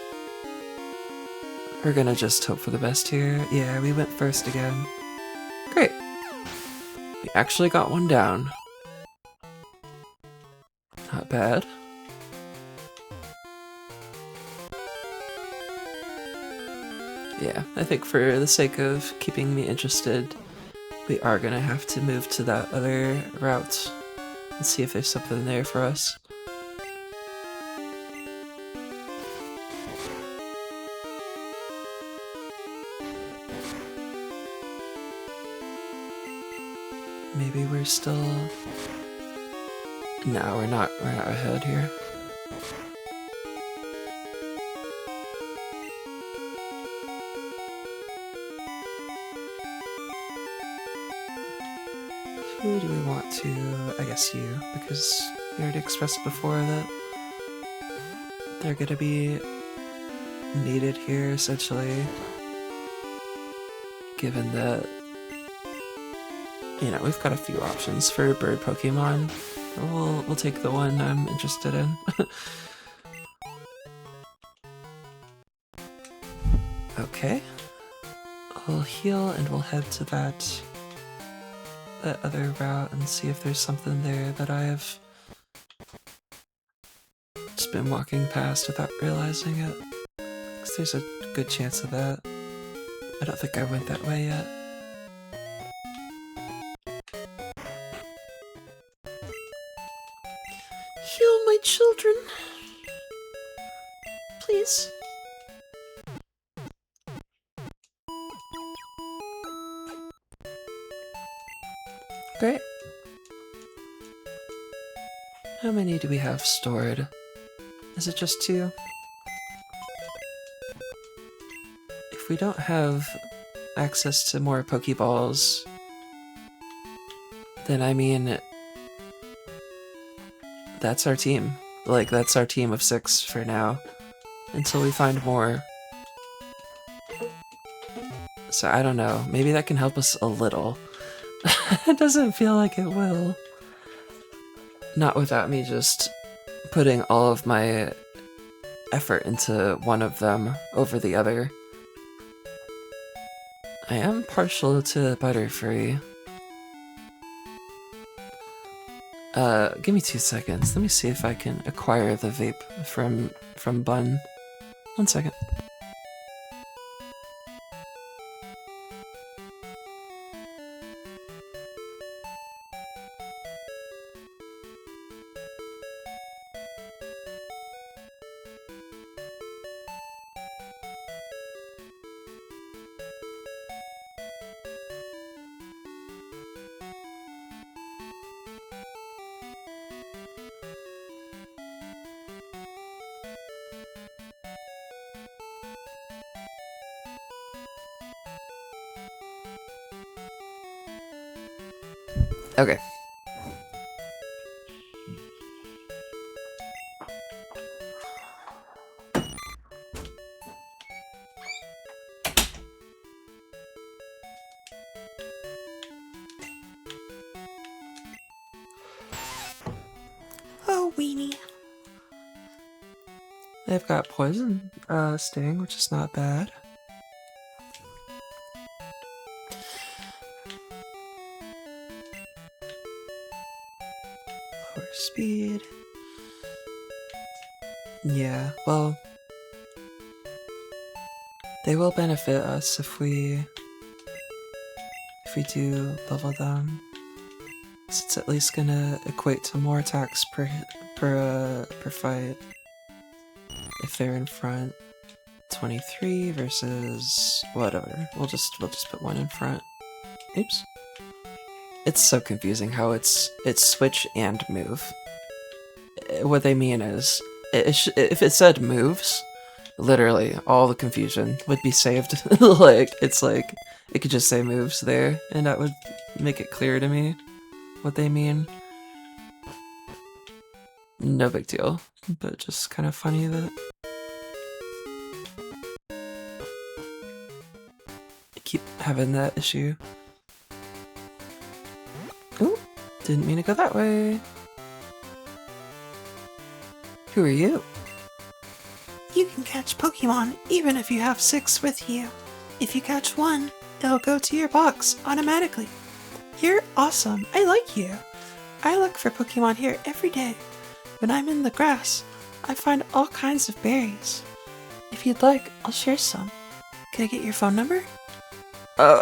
gonna just hope for the best here. Yeah, we went first again. Great. We actually got one down. Not bad. Yeah, I think for the sake of keeping me interested, we are gonna have to move to that other route and see if there's something there for us. Maybe we're still... No, we're not ahead here. Who do we want to... I guess you, because we already expressed before that they're gonna be needed here, essentially. Given that, you know, we've got a few options for bird Pokemon. We'll take the one I'm interested in. Okay. We'll heal and we'll head to that other route and see if there's something there that I have just been walking past without realizing it. Because there's a good chance of that. I don't think I went that way yet. Heal my children. Please. Great. How many do we have stored? Is it just 2? If we don't have access to more Pokeballs, then I mean, that's our team. Like, that's our team of 6 for now, until we find more. So I don't know, maybe that can help us a little. It doesn't feel like it will. Not without me just putting all of my effort into one of them over the other. I am partial to Butterfree. Give me 2 seconds. Let me see if I can acquire the vape from Bun. 1 second. Okay. Oh, weenie. They've got poison sting, which is not bad. Lower speed. Yeah, well, they will benefit us if we do level them. So it's at least gonna equate to more attacks per fight if they're in front. 23 versus whatever. We'll just put one in front. Oops. It's so confusing how it's switch and move. What they mean is, if it said moves, literally all the confusion would be saved. Like, it's like, it could just say moves there, and that would make it clear to me what they mean. No big deal, but just kind of funny that I keep having that issue. Ooh, didn't mean to go that way. Who are you? You can catch Pokemon even if you have 6 with you. If you catch 1, it'll go to your box automatically. You're awesome. I like you. I look for Pokemon here every day. When I'm in the grass, I find all kinds of berries. If you'd like, I'll share some. Can I get your phone number? Oh.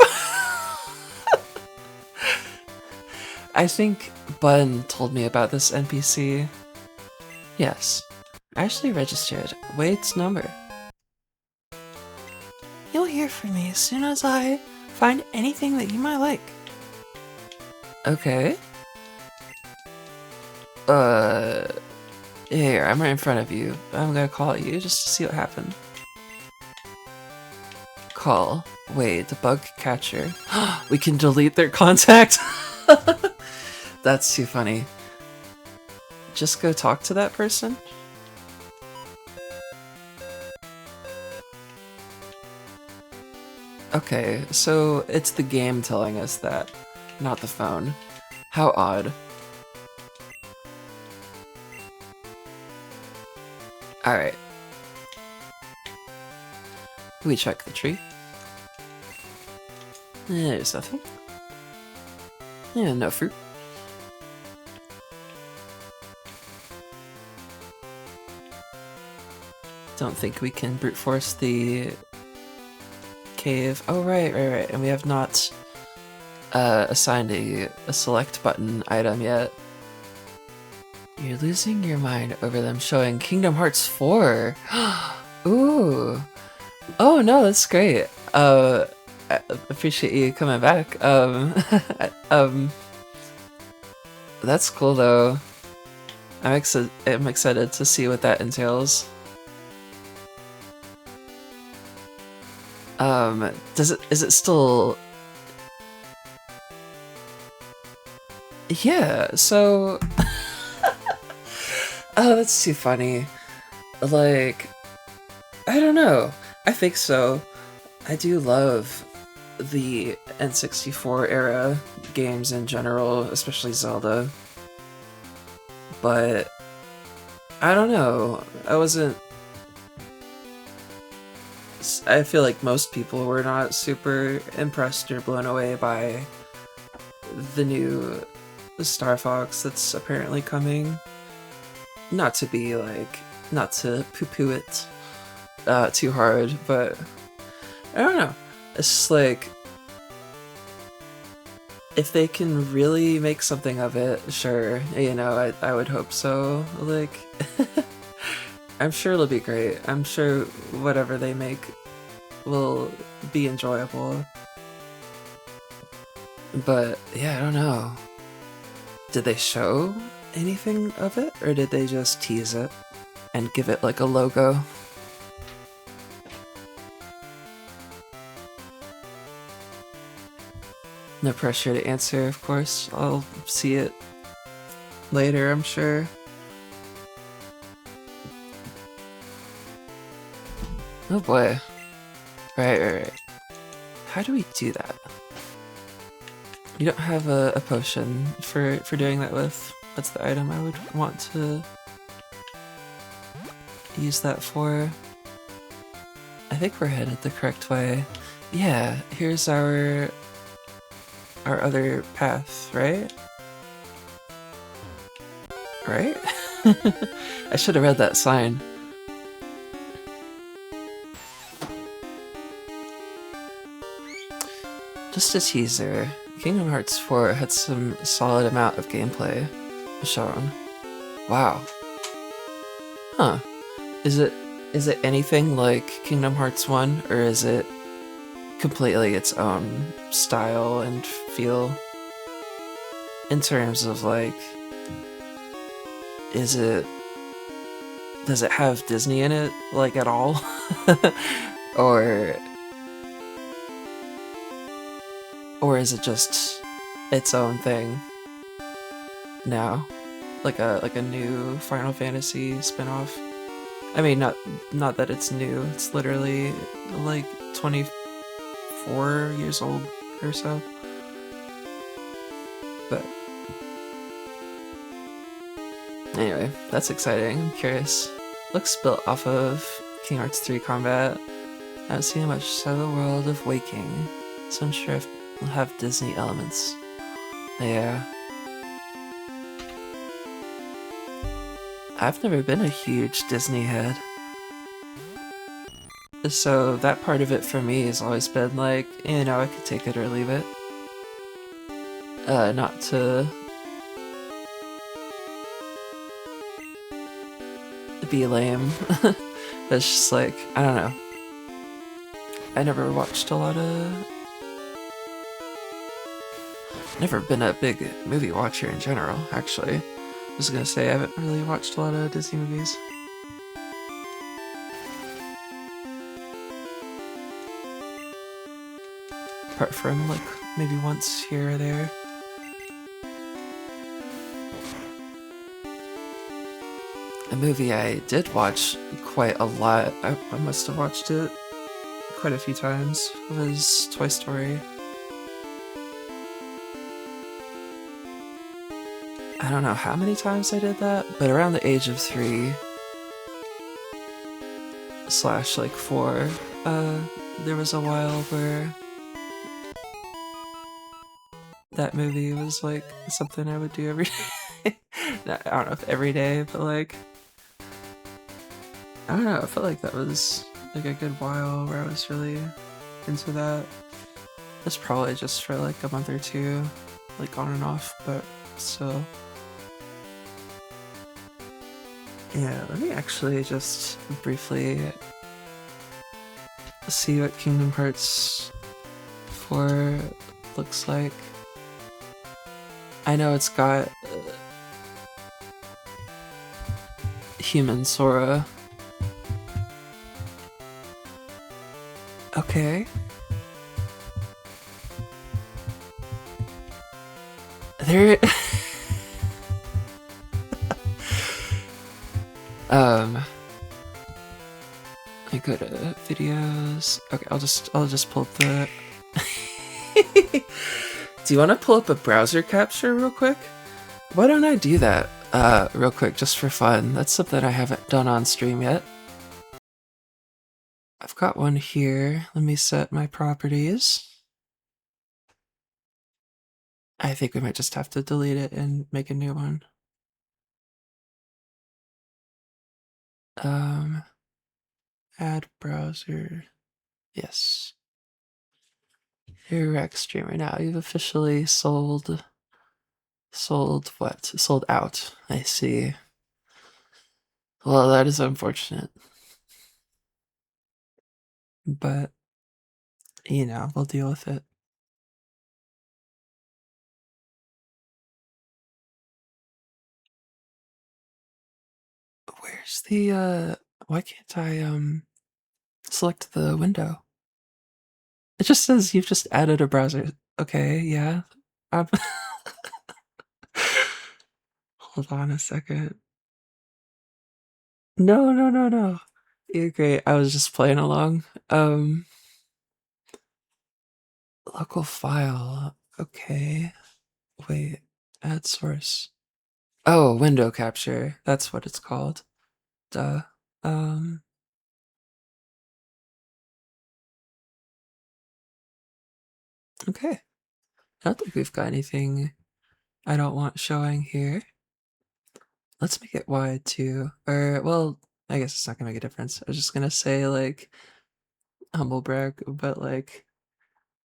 I think Bun told me about this NPC. Yes, I actually registered Wade's number. You'll hear from me as soon as I find anything that you might like. Okay. Here, I'm right in front of you. I'm gonna call you just to see what happened. Call Wade, the bug catcher. We can delete their contact? That's too funny. Just go talk to that person? Okay, so it's the game telling us that, not the phone. How odd. Alright. We check the tree. There's nothing. Yeah, no fruit. Don't think we can brute force the cave. Oh, right. And we have not assigned a select button item yet. You're losing your mind over them showing Kingdom Hearts 4. Ooh. Oh, no, that's great. I appreciate you coming back. That's cool, though. I'm excited to see what that entails. Is it still... Yeah, so... Oh, that's too funny. Like, I don't know. I think so. I do love the N64 era games in general, especially Zelda. But I don't know. I feel like most people were not super impressed or blown away by the new Star Fox that's apparently coming. Not to poo-poo it too hard, but I don't know. It's just like, if they can really make something of it, sure, you know, I would hope so. Like, I'm sure it'll be great. I'm sure whatever they make will be enjoyable. But yeah, I don't know. Did they show anything of it, or did they just tease it and give it like a logo? No pressure to answer, of course. I'll see it later, I'm sure. Oh boy. Right. How do we do that? You don't have a potion for doing that with. That's the item I would want to use that for. I think we're headed the correct way. Yeah, here's our other path, right? Right? I should have read that sign. Just a teaser. Kingdom Hearts 4 had some solid amount of gameplay shown. Wow. Huh. Is it anything like Kingdom Hearts 1, or is it completely its own style and feel? In terms of like, does it have Disney in it, like, at all? Or is it just its own thing now? Like a new Final Fantasy spin-off? I mean, not that it's new, it's literally like 24 years old or so. But anyway, that's exciting. I'm curious. Looks built off of Kingdom Hearts 3 combat. I haven't seen much of the world of Waking, so I'm sure if it'll have Disney elements. Yeah. I've never been a huge Disney head. So that part of it for me has always been like, you know, I could take it or leave it. Not to be lame. It's just like, I don't know. I never watched a lot of... Never been a big movie watcher in general, actually. I was gonna say, I haven't really watched a lot of Disney movies. Apart from, like, maybe once here or there. A movie I did watch quite a lot, I must have watched it quite a few times, was Toy Story. I don't know how many times I did that, but around the age of 3 / like 4, there was a while where that movie was like something I would do every day. I don't know if every day, but like, I don't know, I felt like that was like a good while where I was really into that. It's probably just for like a month or two, like on and off, but still. Yeah, let me actually just briefly see what Kingdom Hearts 4 looks like. I know it's got human Sora. Okay. There... I go to videos. Okay, I'll just pull up the Do you want to pull up a browser capture real quick? Why don't I do that real quick just for fun? That's something I haven't done on stream yet. I've got one here. Let me set my properties. I think we might just have to delete it and make a new one. Add browser. Yes. You're a rec streamer now. You've officially sold what? Sold out. I see. Well, that is unfortunate. But, you know, we'll deal with it. Where's the, why can't I, select the window? It just says you've just added a browser. Okay, yeah. Hold on a second. No. You're great. I was just playing along. Local file. Okay. Wait. Add source. Oh, window capture. That's what it's called. Duh. Okay. I don't think we've got anything I don't want showing here. Let's make it wide too. Or, well, I guess it's not gonna make a difference. I was just gonna say, like, humble brag, but, like,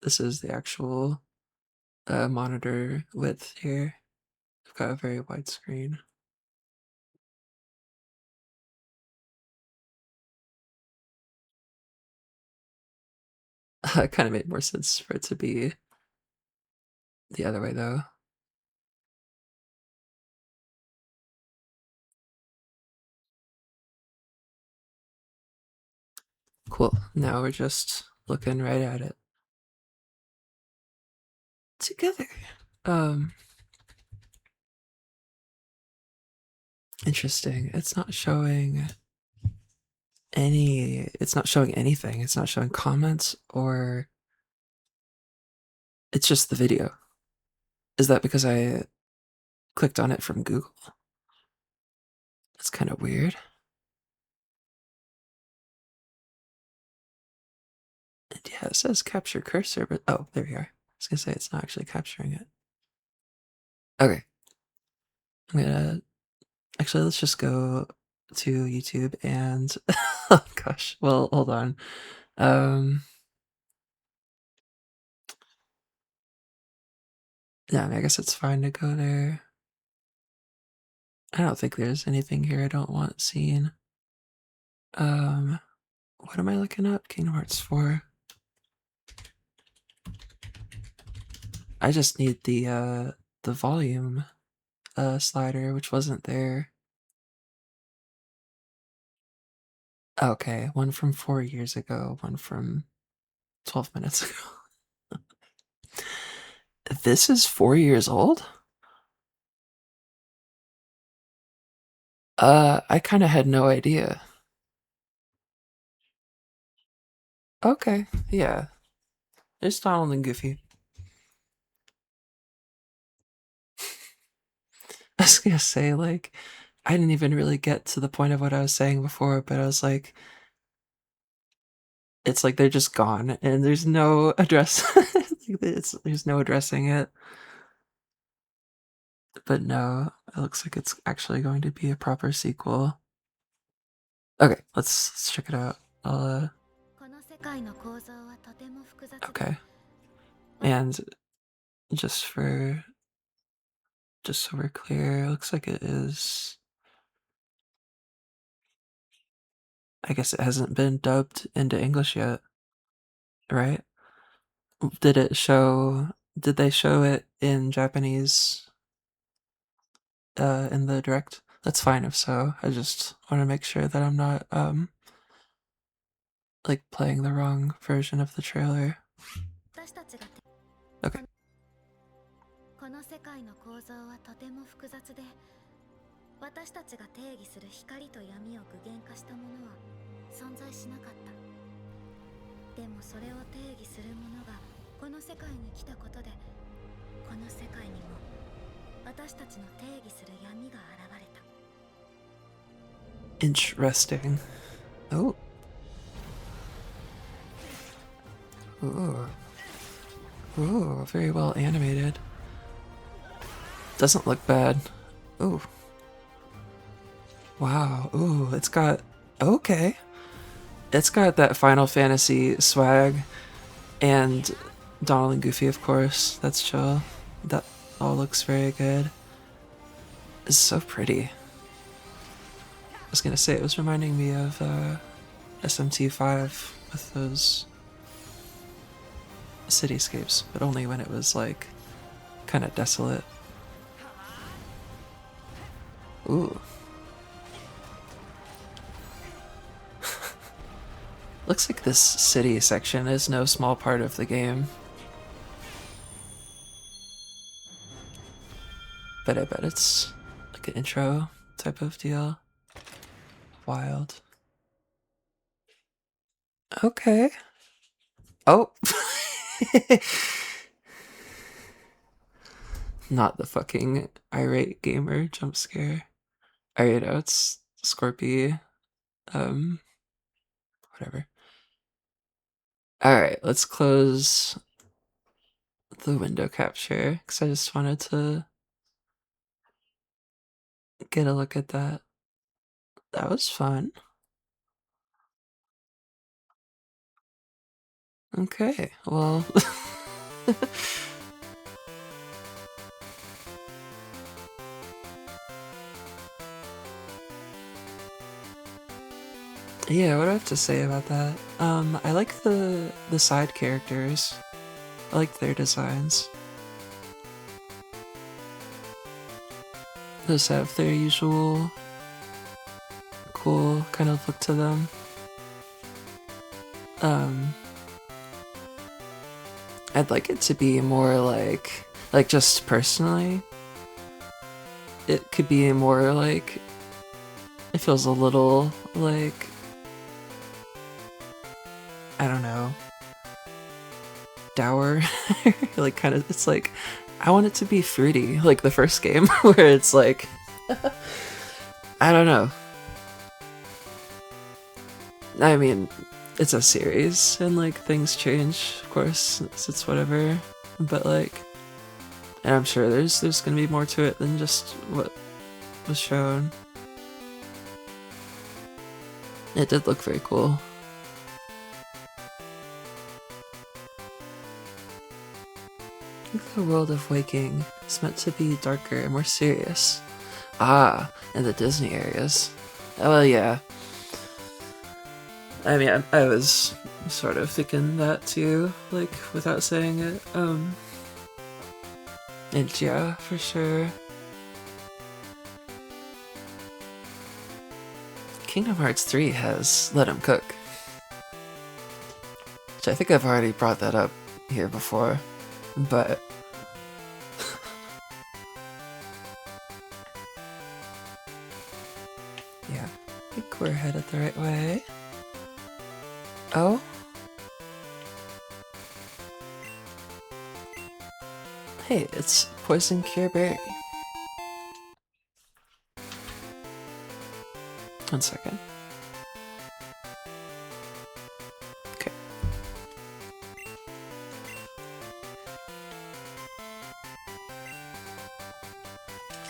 this is the actual monitor width here. I've got a very wide screen. It kind of made more sense for it to be the other way, though. Cool. Now we're just looking right at it. Together. Interesting. It's not showing anything. It's not showing comments, or it's just the video. Is that because I clicked on it from Google? That's kind of weird. And yeah, it says capture cursor, but oh, there we are. I was gonna say it's not actually capturing it. Okay. I'm gonna actually, let's just go to YouTube and oh gosh, well, hold on. Yeah, I guess it's fine to go there. I don't think there's anything here I don't want seen. What am I looking up? Kingdom Hearts 4. I just need the volume slider, which wasn't there. Okay, one from 4 years ago, one from 12 minutes ago. This is 4 years old? I kind of had no idea. Okay, yeah. It's Donald and Goofy. I was gonna say, like, I didn't even really get to the point of what I was saying before, but I was like, it's like they're just gone and there's no address. There's no addressing it. But no, it looks like it's actually going to be a proper sequel. Okay, let's check it out. Okay. And just so we're clear, it looks like it is. I guess it hasn't been dubbed into English yet, right? Did they show it in Japanese in the direct? That's fine if so. I just want to make sure that I'm not like playing the wrong version of the trailer. Okay. この世界の構造はとても複雑で、私たちが定義する光と闇を具現化したものは存在しなかった。でもそれを定義するものがここの世界に来たことで、この世界にも私たちの定義する闇が現れた。 Interesting. Oh. Ooh. Ooh, very well animated. Doesn't look bad. Ooh. Wow. Ooh, it's got... Okay. It's got that Final Fantasy swag. And Donald and Goofy, of course. That's chill. That all looks very good. It's so pretty. I was gonna say, it was reminding me of SMT5 with those cityscapes, but only when it was like kind of desolate. Ooh. Looks like this city section is no small part of the game. But I bet it's like an intro type of deal. Wild. Okay. Oh! Not the fucking irate gamer jump scare. Alright, no, it's Scorpy. Whatever. Alright, let's close the window capture, because I just wanted to get a look at that. That was fun. Okay, well... yeah, what do I have to say about that? I like the side characters. I like their designs. Those have their usual cool kind of look to them. I'd like it to be more like just personally, it could be more like, it feels a little like, I don't know, dour. Like kind of, it's like, I want it to be fruity, like the first game, where it's like, I don't know. I mean, it's a series, and like things change, of course, it's whatever, but like, and I'm sure there's gonna be more to it than just what was shown. It did look very cool. I think the world of Waking is meant to be darker and more serious. Ah, in the Disney areas. Oh, well, yeah. I mean, I was sort of thinking that too, like, without saying it. And yeah, for sure. Kingdom Hearts 3 has Let 'Em Cook. Which I think I've already brought that up here before, but... yeah, I think we're headed the right way. Oh? Hey, it's Poison Cure Berry. 1 second. Okay.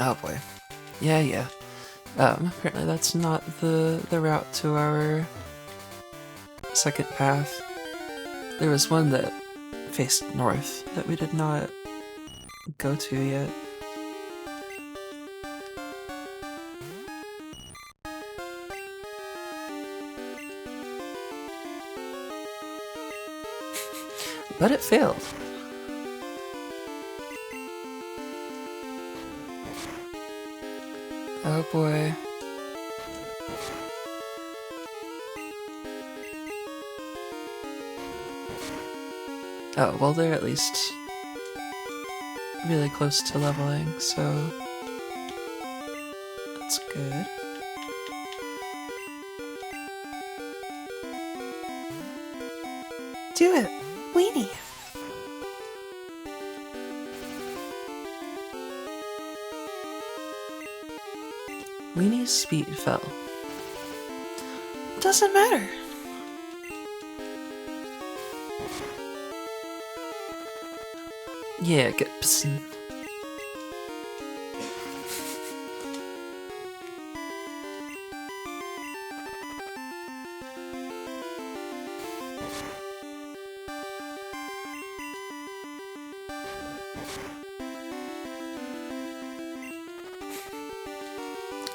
Oh boy. Yeah. Apparently that's not the route to our second path. There was one that faced north that we did not go to yet. But it failed. Oh boy. Oh, well, they're at least really close to leveling, so that's good. Do it, Weenie. Weenie's speed fell. Doesn't matter. Yeah, get pissing.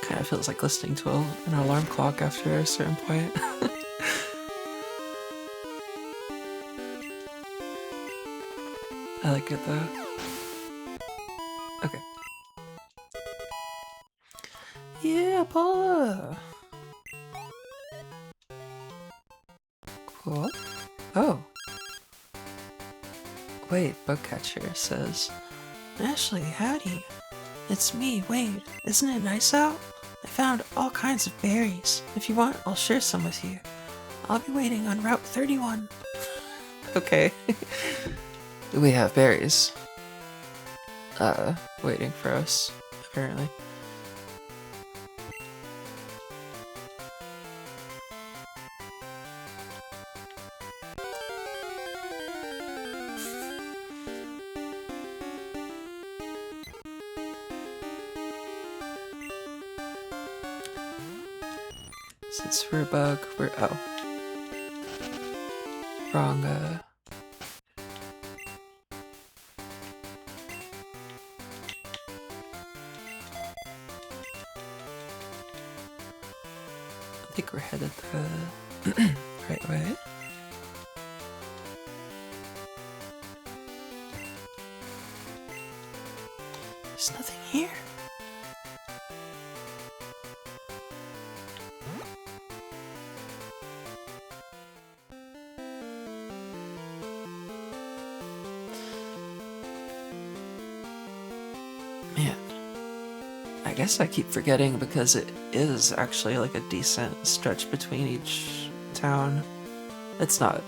Kind of feels like listening to an alarm clock after a certain point. I like it though. Okay. Yeah, Paula! Cool. Oh. Wait, Bugcatcher says, Ashley, howdy. It's me, Wade. Isn't it nice out? I found all kinds of berries. If you want, I'll share some with you. I'll be waiting on Route 31. Okay. We have berries. Waiting for us, apparently. Since we're a bug, we're wrong, I think we're headed the right way. There's nothing here. Man, I guess I keep forgetting because it is actually like a decent stretch between each town. It's not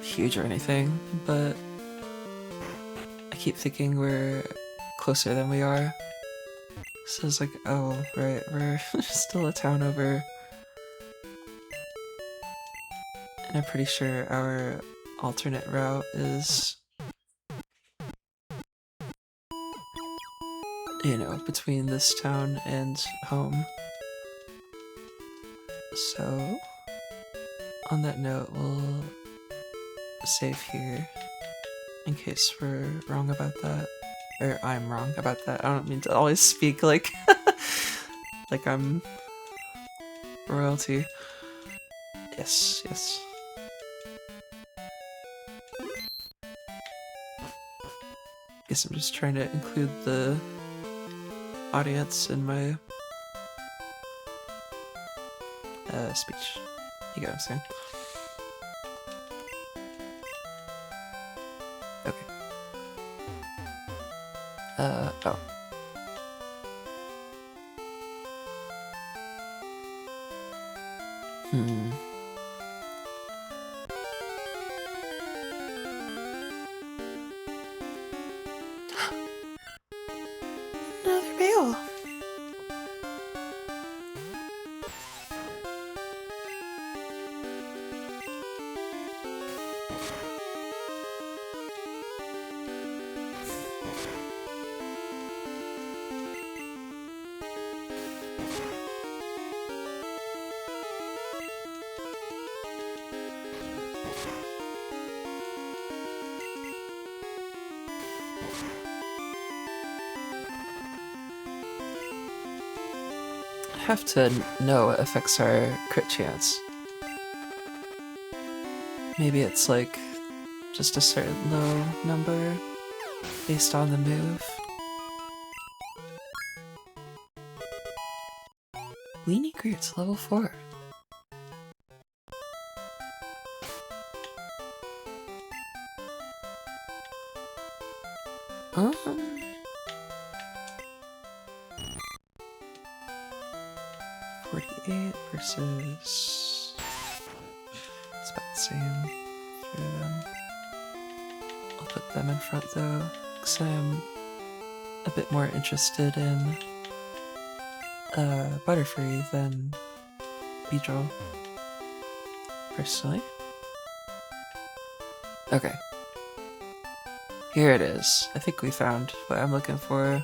huge or anything, but I keep thinking we're closer than we are. So it's like, oh, right, we're still a town over. And I'm pretty sure our alternate route is, you know, between this town and home. So, on that note, we'll save here in case we're wrong about that. Or I'm wrong about that. I don't mean to always speak like like I'm royalty. Yes, yes. Guess I'm just trying to include the audience in my speech. You get what I'm saying? Okay. Oh. Another mail. Have to know what affects our crit chance. Maybe it's like just a certain low number based on the move. Weenie Groot's level 4. Um, 48 versus... It's about the same for them. I'll put them in front though, because I'm a bit more interested in Butterfree than Beedrill, personally. Okay. Here it is. I think we found what I'm looking for.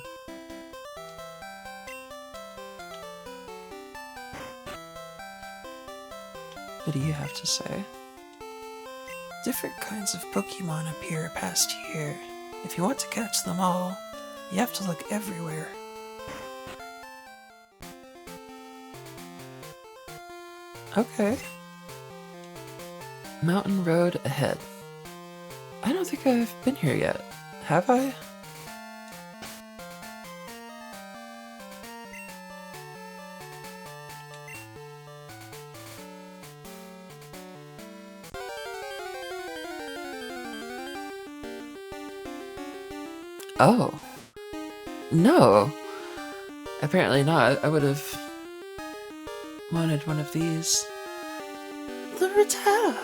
What do you have to say? Different kinds of Pokemon appear past here. If you want to catch them all, you have to look everywhere. Okay. Mountain road ahead. I don't think I've been here yet. Have I? Oh. No. Apparently not. I would have wanted one of these. The Rattata!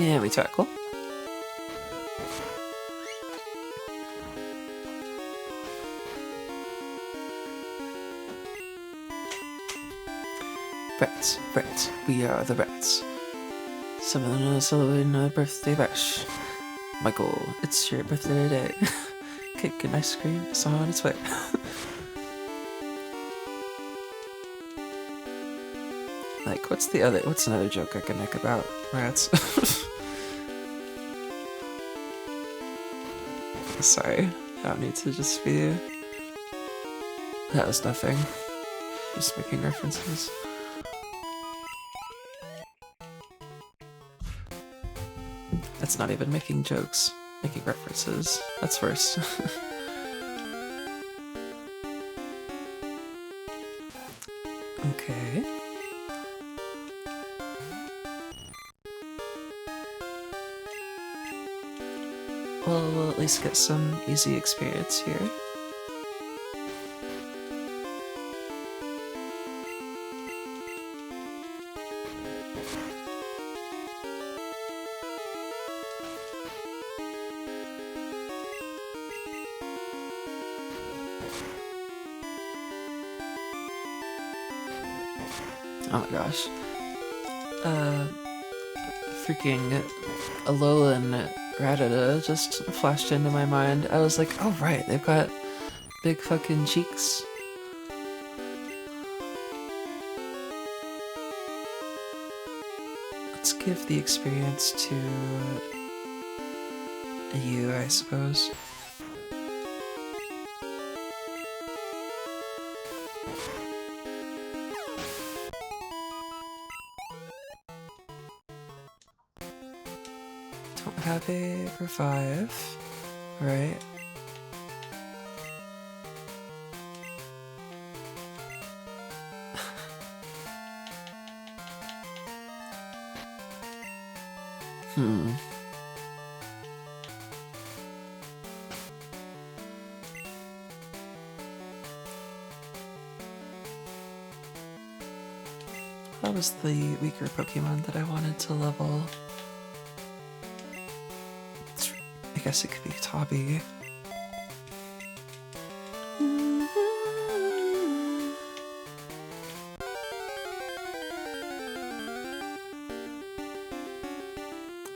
And we tackle. Rats, rats, we are the rats. Celebrating a birthday bash. Michael, it's your birthday today. Cake and ice cream is on its way. Like, what's another joke I can make about rats? Sorry, I don't need to just be... That was nothing. Just making references. That's not even making jokes. Making references. That's worse. Okay. Well, we'll at least get some easy experience here. Oh my gosh. Freaking Alolan Rattata just flashed into my mind. I was like, oh right, they've got big fucking cheeks. Let's give the experience to you, I suppose. Don't have a revive, right? That was the weaker Pokemon that I wanted to level. I guess it could be Tabi.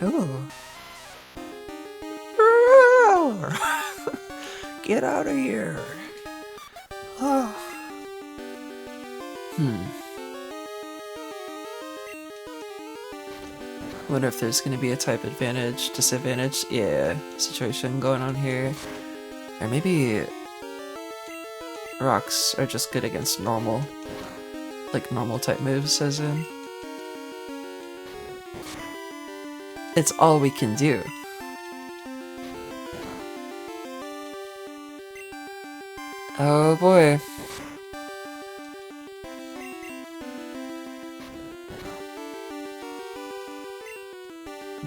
Oh. Get out of here. Oh. Wonder if there's gonna be a type advantage, disadvantage, situation going on here. Or maybe rocks are just good against normal. Like normal type moves, as in. It's all we can do. Oh boy.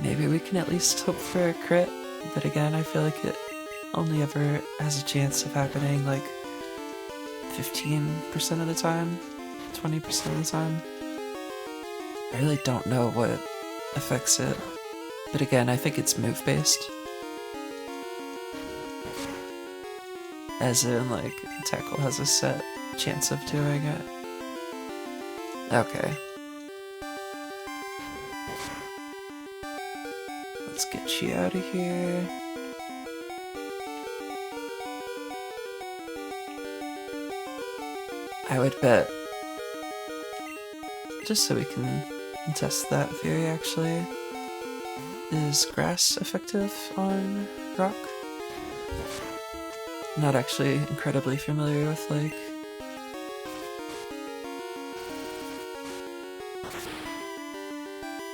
Maybe we can at least hope for a crit, but again, I feel like it only ever has a chance of happening like 15% of the time, 20% of the time. I really don't know what affects it. But again, I think it's move-based. As in, like, tackle has a set chance of doing it. Okay. Let's get you out of here. I would bet, just so we can test that theory actually, is grass effective on rock? Not actually incredibly familiar with, like,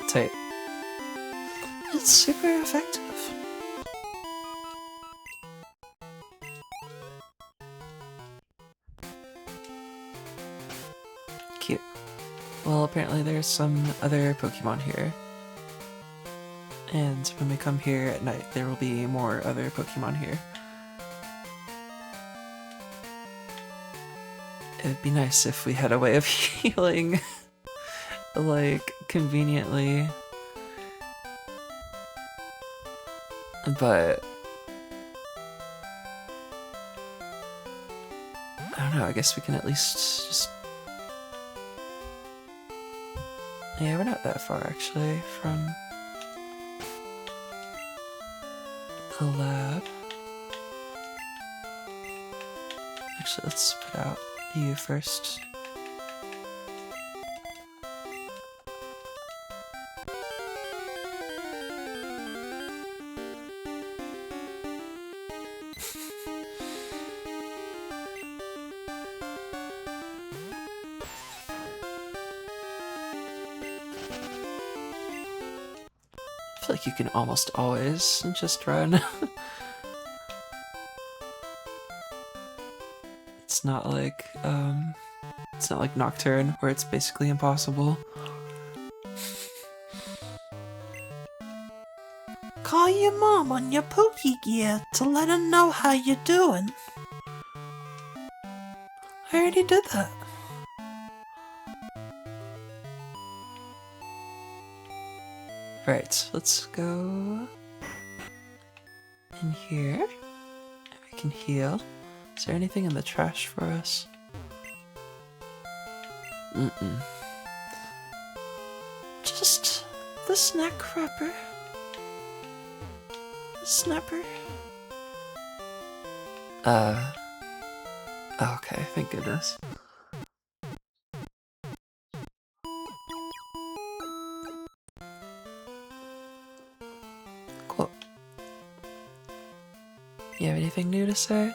tight. It's super effective. Cute. Well, apparently there's some other Pokemon here. And when we come here at night, there will be more other Pokemon here. It'd be nice if we had a way of healing, like, conveniently. But I don't know, I guess we can at least just... Yeah, we're not that far actually from the lab. Actually, let's put out you first. I feel like you can almost always just run. It's not like Nocturne, where it's basically impossible. Call your mom on your Pokegear to let her know how you're doing. I already did that. Right, let's go in here. We can heal. Is there anything in the trash for us? Just the snack wrapper. Snapper. Okay, thank goodness. Cool. You have anything new to say?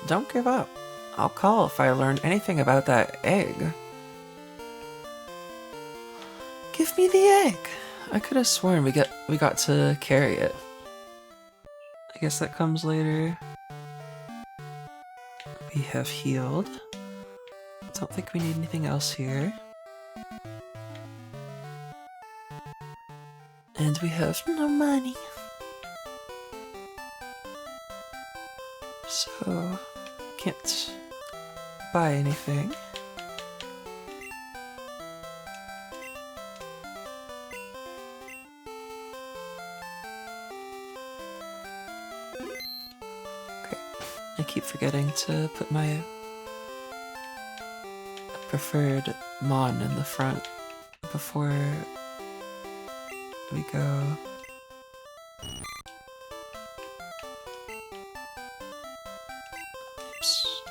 Don't give up. I'll call if I learn anything about that egg. Give me the egg. I could have sworn we got to carry it. I guess that comes later. We have healed. Don't think we need anything else here. And we have No money. so can't buy anything. Okay, I keep forgetting to put my preferred Mon in the front before we go. Oops.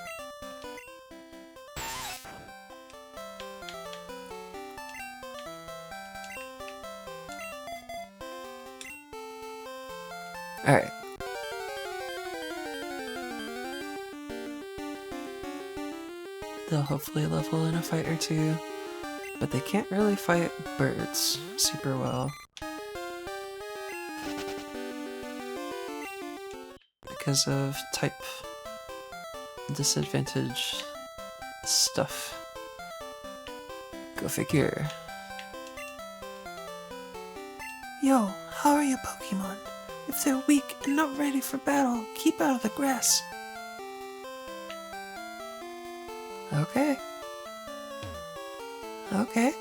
Alright. They'll hopefully level in a fight or two, but they can't really fight birds super well. Because of type disadvantage stuff. Go figure. Yo, how are your Pokemon? If they're weak and not ready for battle, keep out of the grass. Okay. Okay.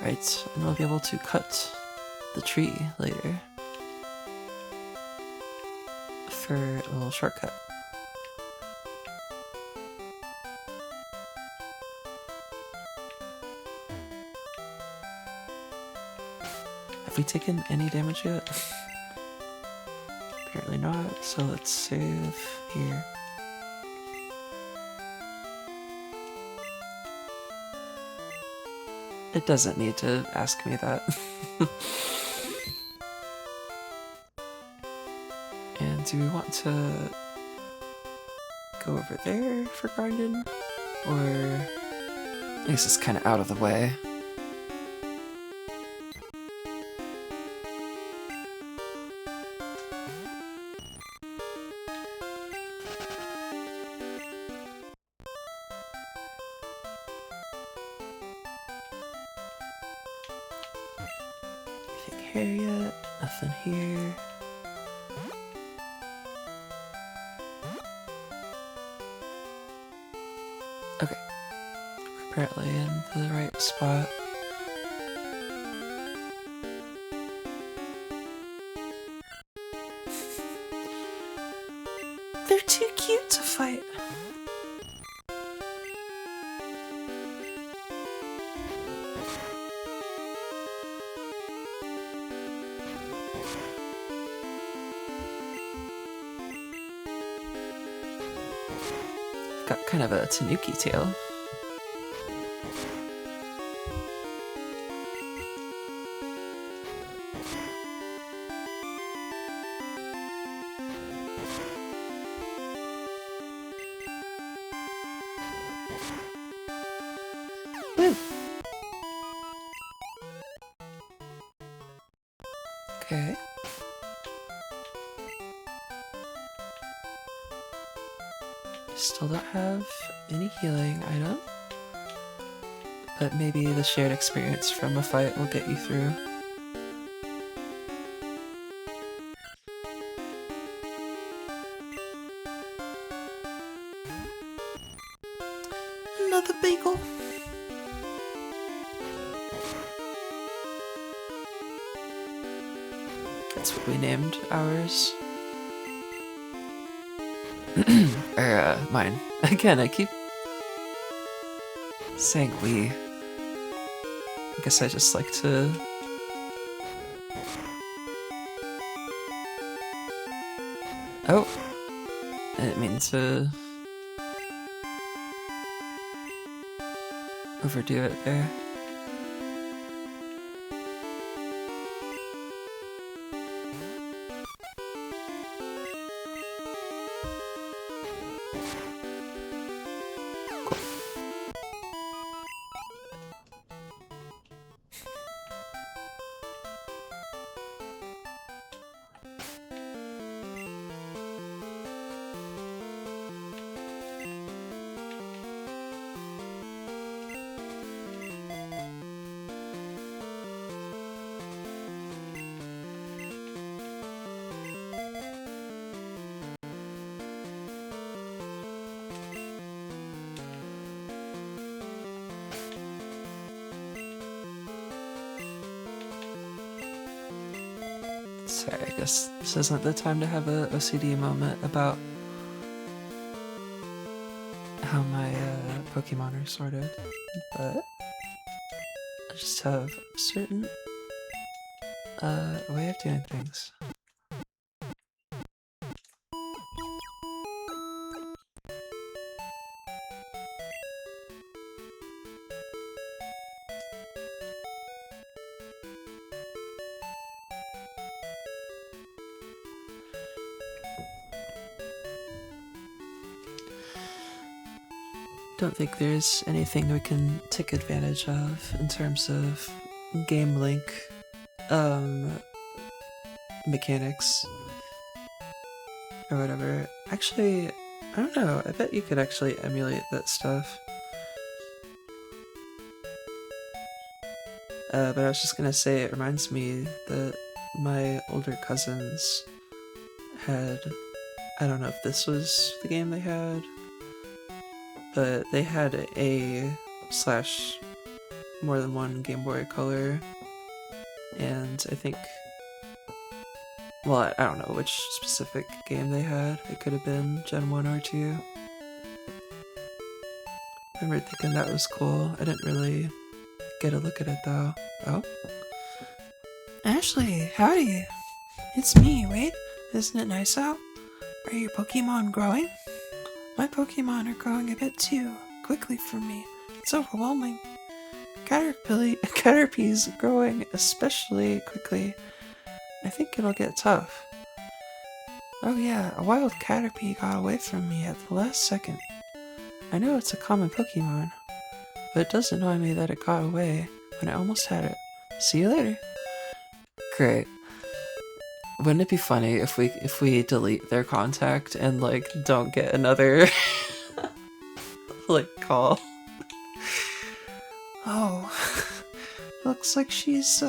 Right, and we'll be able to cut the tree later for a little shortcut. Have we taken any damage yet? Apparently not, so let's save here. It doesn't need to ask me that. And do we want to go over there for grinding? Or I guess it's kind of out of the way. Anything here yet? Nothing here. Okay. We're apparently in the right spot. They're too cute to fight. Got kind of a tanuki tail. Woo! Okay. Still don't have any healing item, but maybe the shared experience from a fight will get you through. Another beagle. That's what we named ours. Or, mine. Again, I keep saying we. I guess I just like to... Oh! I didn't mean to... overdo it there. Sorry, I guess this isn't the time to have a OCD moment about how my Pokemon are sorted, but I just have a certain way of doing things. Don't think there's anything we can take advantage of in terms of game link mechanics or whatever. Actually, I don't know. I bet you could actually emulate that stuff. But I was just gonna say, it reminds me that my older cousins had, I don't know if this was the game they had, but they had a more than one Game Boy Color, and I think, well, I don't know which specific game they had. It could have been Gen 1 or 2. I remember thinking that was cool. I didn't really get a look at it though. Oh? Ashley, howdy. It's me, Wade. Isn't it nice out? Are your Pokemon growing? My Pokemon are growing a bit too quickly for me. It's overwhelming. Caterpie's growing especially quickly. I think it'll get tough. Oh yeah, a wild Caterpie got away from me at the last second. I know it's a common Pokemon, but it does annoy me that it got away when I almost had it. See you later. Great. Wouldn't it be funny if we delete their contact and like don't get another like call? Oh, looks like she's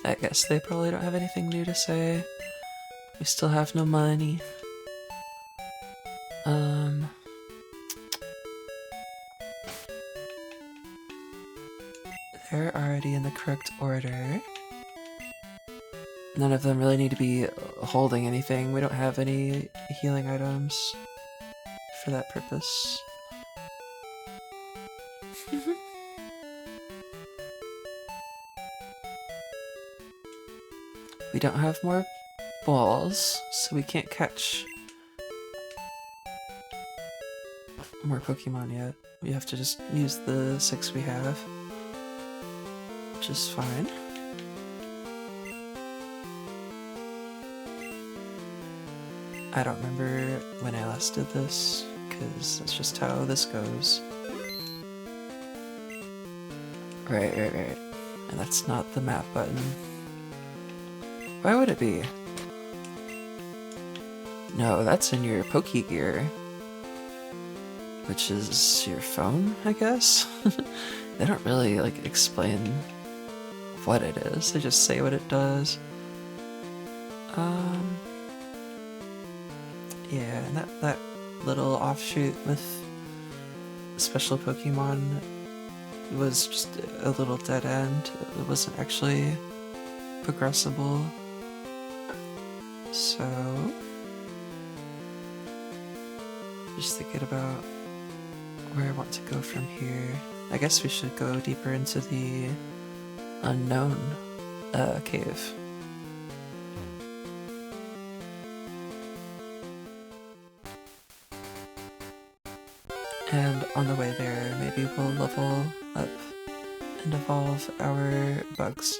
I guess they probably don't have anything new to say. We still have no money. They're already in the correct order. None of them really need to be holding anything. We don't have any healing items for that purpose. We don't have more balls, so we can't catch more Pokemon yet. We have to just use the 6 we have, which is fine. I don't remember when I last did this, because that's just how this goes. Right. And that's not the map button. Why would it be? No, that's in your Pokegear. Which is your phone, I guess? They don't really, like, explain what it is. They just say what it does. Yeah, and that little offshoot with special Pokemon was just a little dead end. It wasn't actually progressible. So, just thinking about where I want to go from here. I guess we should go deeper into the unknown cave. And on the way there, maybe we'll level up and evolve our bugs.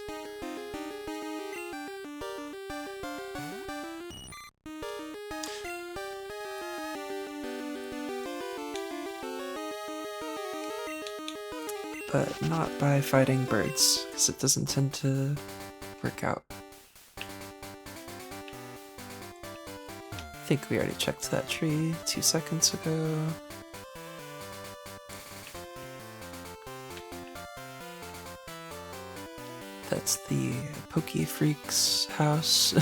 But not by fighting birds, because it doesn't tend to work out. I think we already checked that tree 2 seconds ago. That's the Poke Freak's house.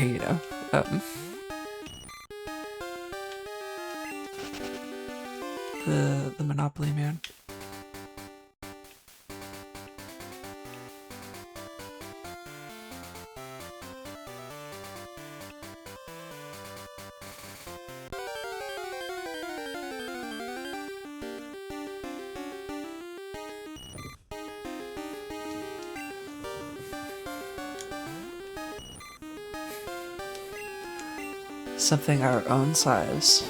You know, the Monopoly Man. Something our own size.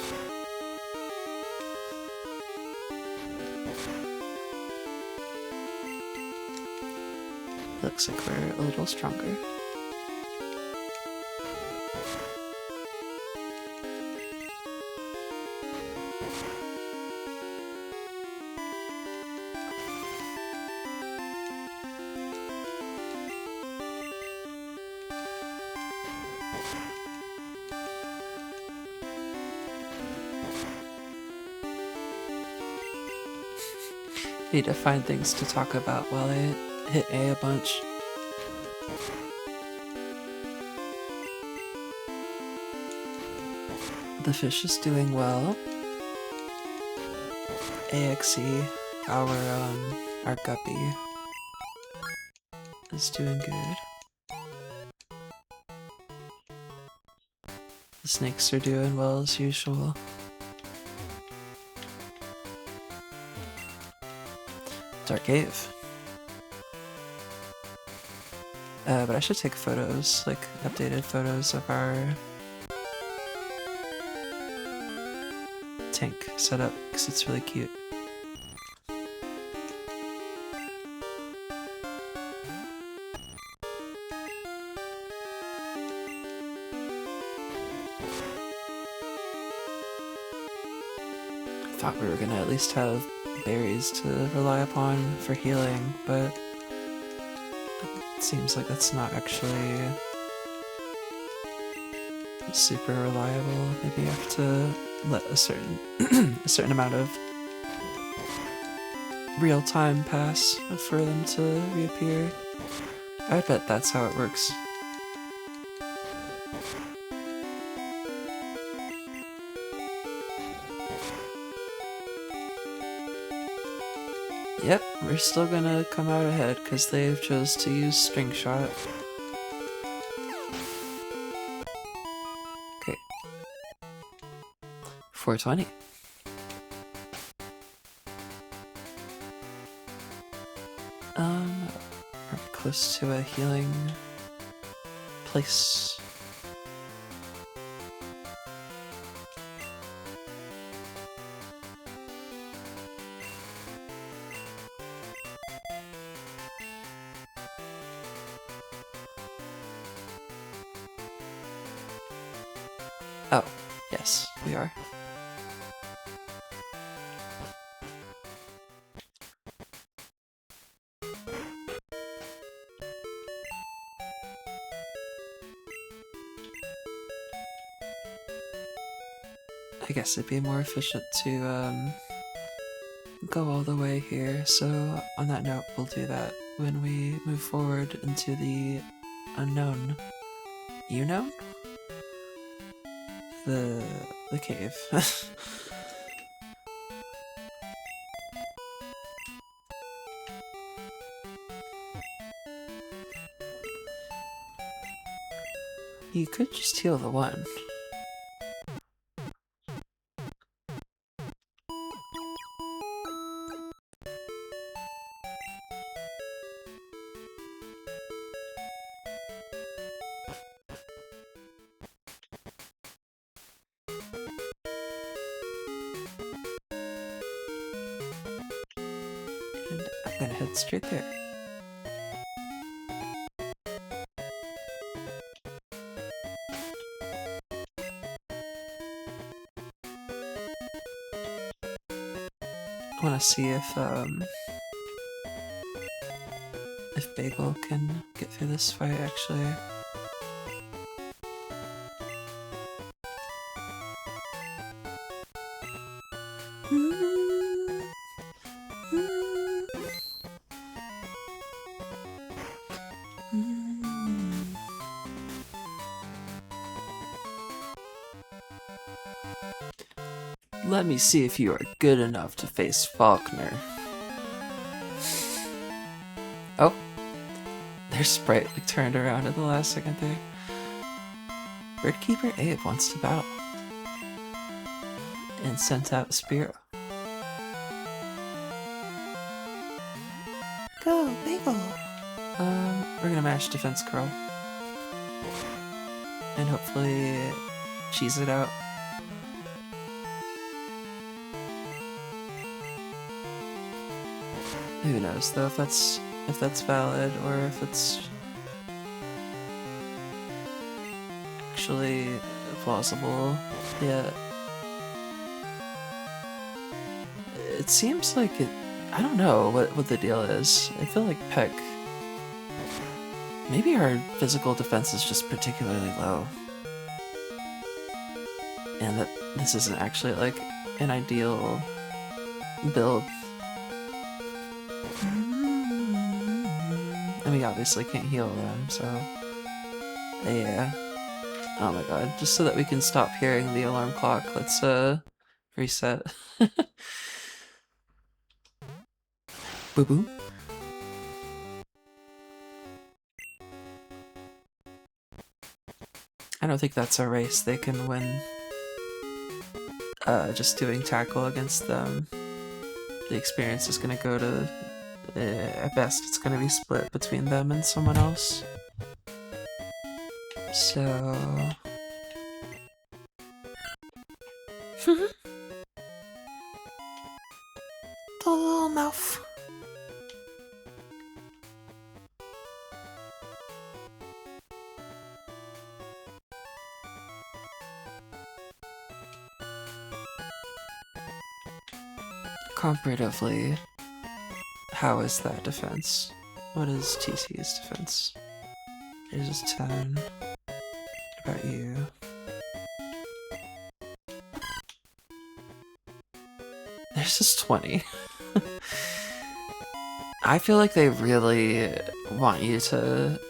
Looks like we're a little stronger. Need to find things to talk about while I hit A bunch. The fish is doing well. AXE, our guppy, is doing good. The snakes are doing well as usual. Dark Cave. But I should take photos, like updated photos of our tank setup, because it's really cute. I thought we were gonna at least have berries to rely upon for healing, but it seems like that's not actually super reliable. Maybe you have to let a certain a certain amount of real time pass for them to reappear. I bet that's how it works. Yep, we're still gonna come out ahead because they've chose to use string shot. Okay. 420. We're close to a healing place. Oh, yes, we are. I guess it'd be more efficient to go all the way here, so on that note, we'll do that when we move forward into the unknown. You know? The cave. You could just heal the one. And I'm gonna head straight there. I want to see if Bagel can get through this fight, actually. Let me see if you are good enough to face Faulkner. Oh, their sprite like turned around at the last second there. Birdkeeper Abe wants to battle and sent out Spiro. Go, Bagel! We're gonna mash defense curl and hopefully cheese it out. Who knows though if that's valid or if it's actually plausible. Yeah. It seems like it. I don't know what the deal is. I feel like Peck. Maybe our physical defense is just particularly low. And that this isn't actually like an ideal build. And we obviously can't heal them, so... Yeah. Oh my god, just so that we can stop hearing the alarm clock, let's, reset. Boo-boo. I don't think that's a race they can win. Just doing tackle against them. The experience is gonna go to... at best, it's gonna be split between them and someone else. So... the little mouth. Comparatively, how is that defense? What is TC's defense? Yours is 10. What about you? Theirs is 20. I feel like they really want you to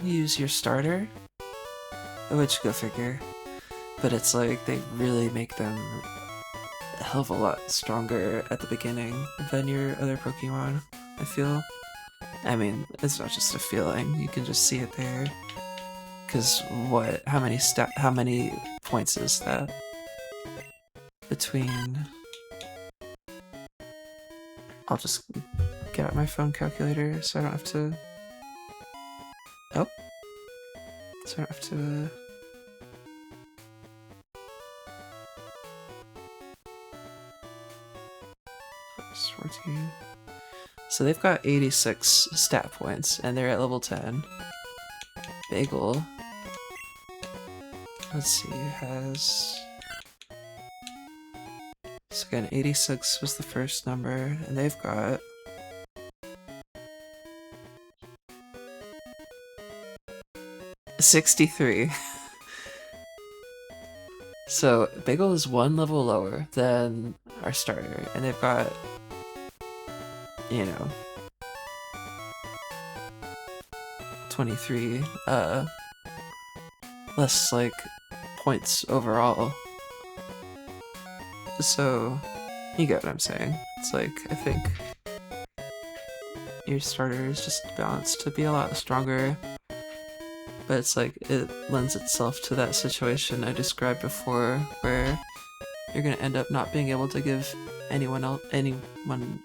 use your starter, which go figure. But it's like they really make them a hell of a lot stronger at the beginning than your other Pokemon, I feel. I mean, it's not just a feeling, you can just see it there. Cause what, how many points is that? Between... I'll just get out my phone calculator so I don't have to... Oh. So I don't have to... 14. So they've got 86 stat points, and they're at level 10. Bagel, let's see, has... So again, 86 was the first number, and they've got... $63. So Bagel is one level lower than our starter, and they've got, you know, 23 less like points overall. So you get what I'm saying. It's like, I think your starter is just balanced to be a lot stronger, but it's like it lends itself to that situation I described before where you're gonna end up not being able to give anyone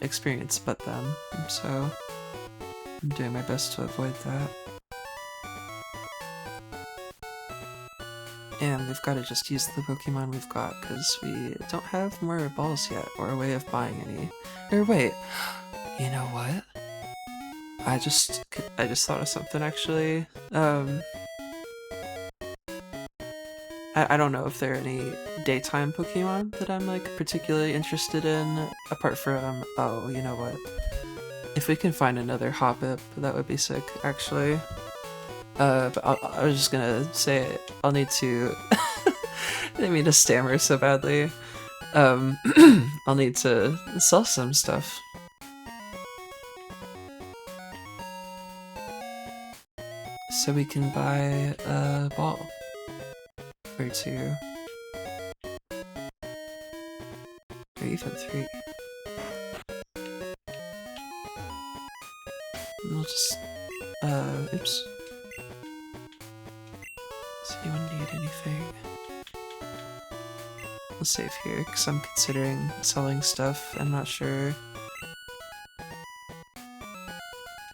experience but them. So I'm doing my best to avoid that. And we've got to just use the Pokemon we've got because we don't have more balls yet or a way of buying any. Or wait, you know what? I just thought of something actually. I don't know if there are any daytime Pokemon that I'm like particularly interested in apart from, oh, you know what? If we can find another Hoppip, that would be sick actually. But I was just gonna say I'll need to. I didn't mean to stammer so badly. I'll need to sell some stuff. So we can buy a ball or two, or even 3. And we'll just oops. Does anyone need anything? We'll save here, because I'm considering selling stuff. I'm not sure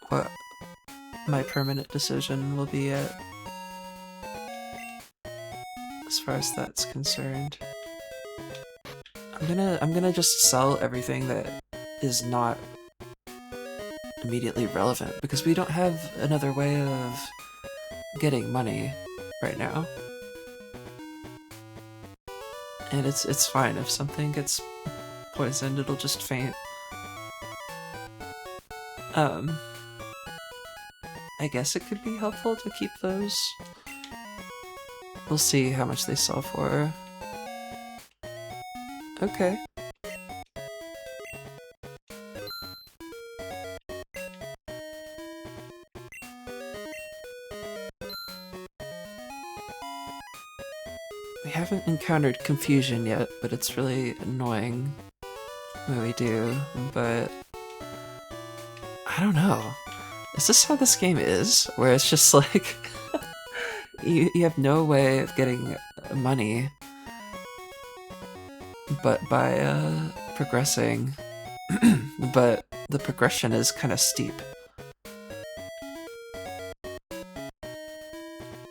what my permanent decision will be at as far as that's concerned. I'm gonna just sell everything that is not immediately relevant, because we don't have another way of getting money right now. And it's fine if something gets poisoned, it'll just faint. I guess it could be helpful to keep those. We'll see how much they sell for. Okay. We haven't encountered confusion yet, but it's really annoying when we do, but I don't know. Is this how this game is? Where it's just like you have no way of getting money but by progressing, but the progression is kind of steep.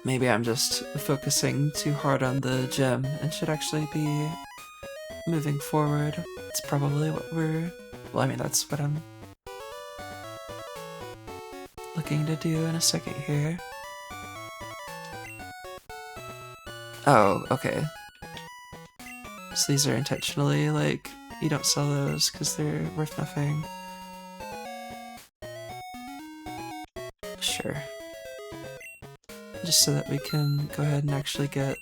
Maybe I'm just focusing too hard on the gym and should actually be moving forward. It's probably what we're... Well, I mean, that's what I'm looking to do in a second here. Oh, okay. So these are intentionally, like, you don't sell those because they're worth nothing. Sure. Just so that we can go ahead and actually get...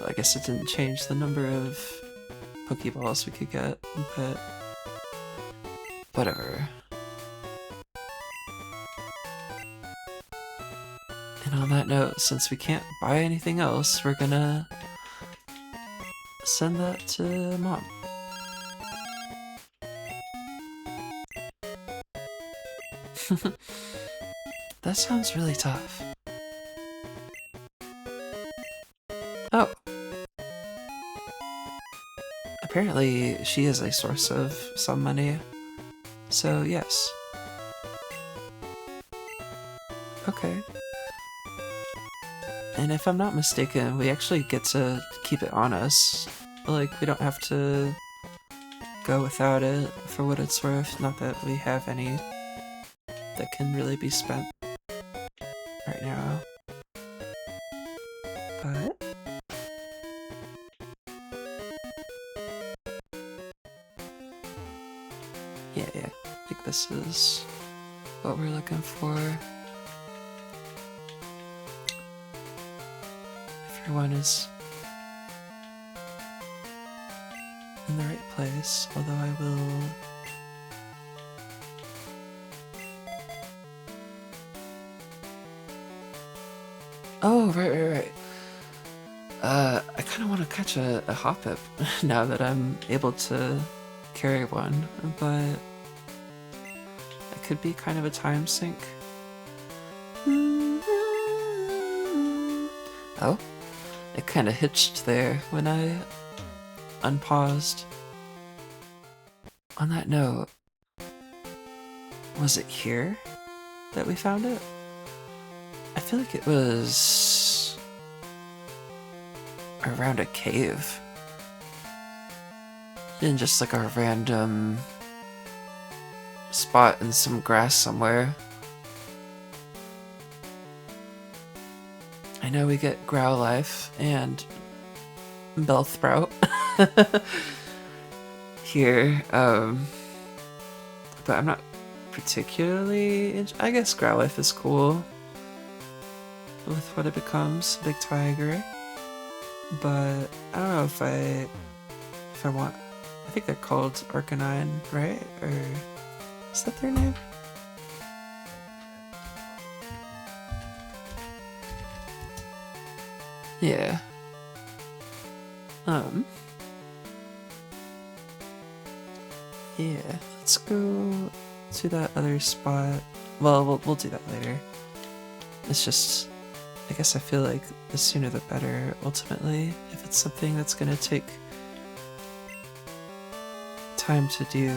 I guess it didn't change the number of Pokeballs we could get, but... whatever. And on that note, since we can't buy anything else, we're gonna send that to Mom. That sounds really tough. Oh. Apparently, she is a source of some money. So, yes. Okay. And if I'm not mistaken, we actually get to keep it on us. Like, we don't have to go without it for what it's worth. Not that we have any that can really be spent right now. But... yeah, I think this is what we're looking for. Everyone is in the right place, although I will... Oh, right. I kind of want to catch a Hoppip now that I'm able to carry one, but it could be kind of a time sink. Oh, it kind of hitched there when I unpaused. On that note, was it here that we found it? I feel like it was around a cave. In just like a random spot in some grass somewhere. I know we get Growlithe and Bellsprout here, but I'm not particularly... I guess Growlithe is cool with what it becomes, Big Tiger, but I don't know if I want... I think they're called Arcanine, right? Or is that their name? Yeah. Yeah, let's go to that other spot. Well, we'll do that later. It's just, I guess I feel like the sooner the better, ultimately, if it's something that's gonna take time to do.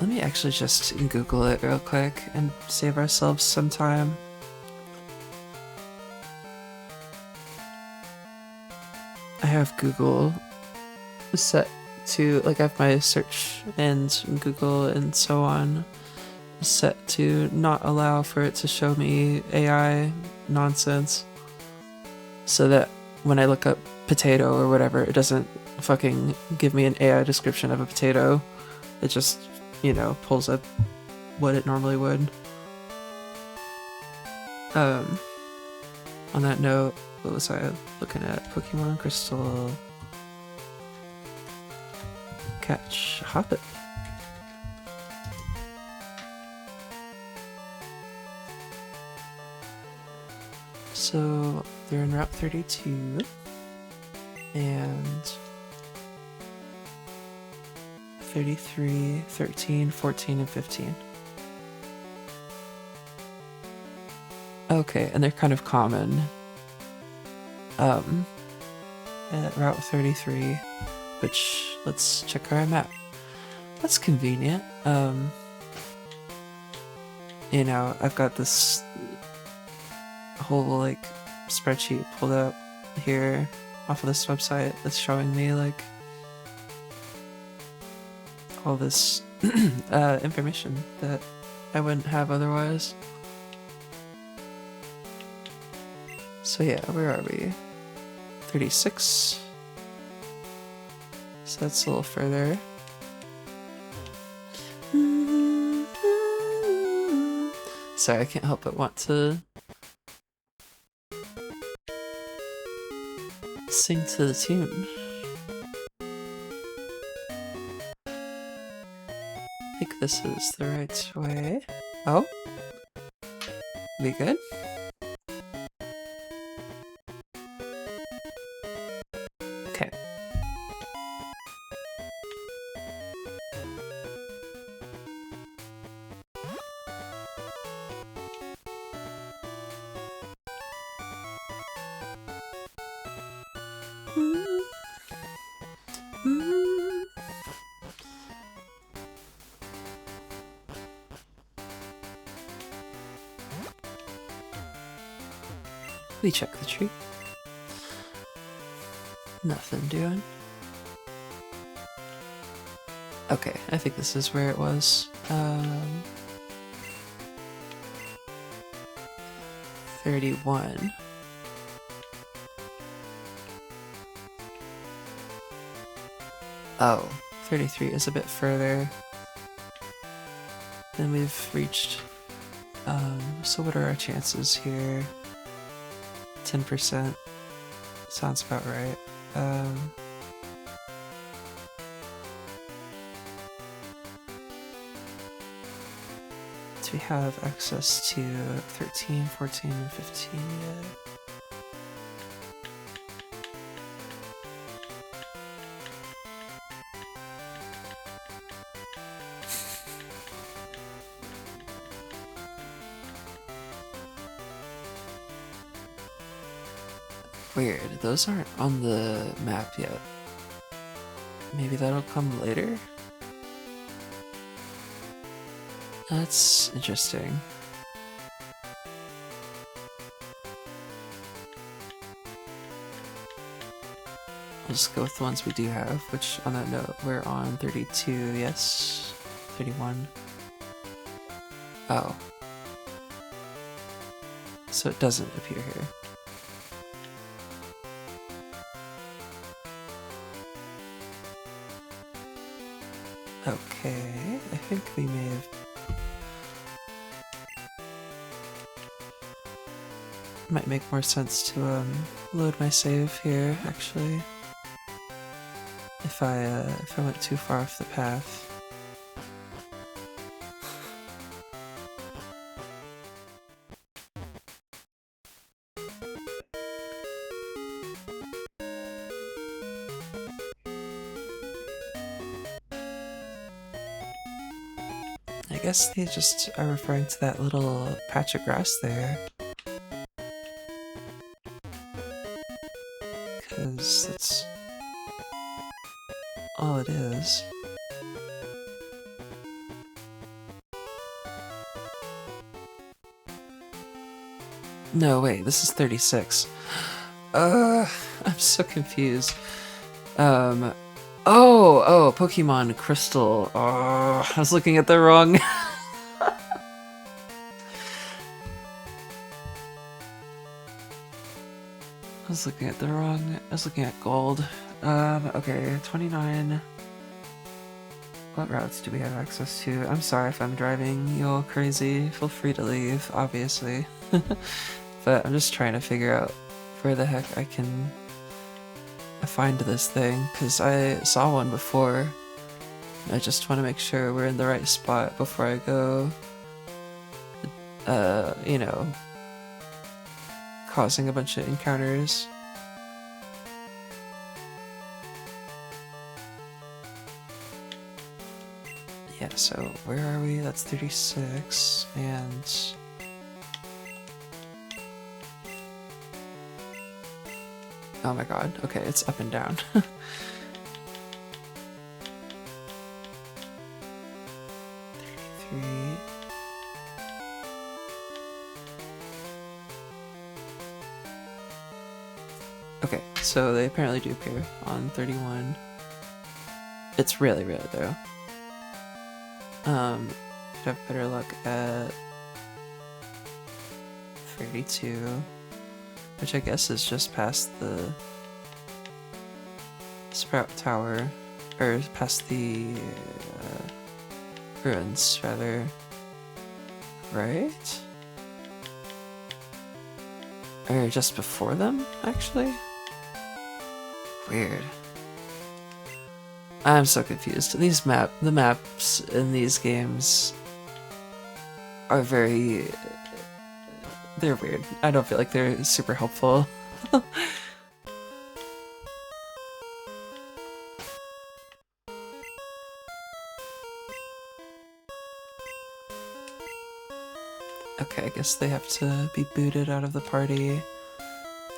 Let me actually just Google it real quick and save ourselves some time. I have Google set to, like, I have my search and Google and so on set to not allow for it to show me AI nonsense, so that when I look up potato or whatever, it doesn't fucking give me an AI description of a potato. It just, you know, pulls up what it normally would. On that note, what was I looking at? Pokemon Crystal. Catch Hoppip. So they're in Route 32 and 33, 13, 14, and 15. Okay, and they're kind of common. At Route 33, which, let's check our map. That's convenient. You know, I've got this whole, like, spreadsheet pulled up here off of this website that's showing me, like, all this information that I wouldn't have otherwise. So yeah, where are we? 36. So that's a little further. Sorry, I can't help but want to sing to the tune. I think this is the right way. Oh? We good? Okay. We check the tree. Nothing doing. Okay, I think this is where it was. 31. Oh, 33 is a bit further than we've reached. So what are our chances here? 10%. Sounds about right. Do we have access to 13, 14, and 15 yet? Weird, those aren't on the map yet. Maybe that'll come later? That's interesting. I'll just go with the ones we do have, which on that note, we're on 32, yes. 31. Oh. So it doesn't appear here. Okay, I think we may have... Might make more sense to load my save here, actually. If I went too far off the path. I guess they just are referring to that little patch of grass there. Because that's all it is. No, wait, this is 36. I'm so confused. Oh, Pokémon Crystal. Oh, I was looking at the wrong... I was looking at gold. Okay, 29. What routes do we have access to? I'm sorry if I'm driving you all crazy. Feel free to leave, obviously. But I'm just trying to figure out where the heck I can find this thing, because I saw one before. I just want to make sure we're in the right spot before I go, you know, causing a bunch of encounters. Yeah, so where are we? That's 36, and... Oh my god, okay, it's up and down. 33... Okay, so they apparently do appear on 31. It's really rare though. Could have better luck at 32, which I guess is just past the Sprout Tower, or past the ruins, rather. Right? Or just before them, actually? Weird. I'm so confused. The maps in these games are they're weird. I don't feel like they're super helpful. Okay, I guess they have to be booted out of the party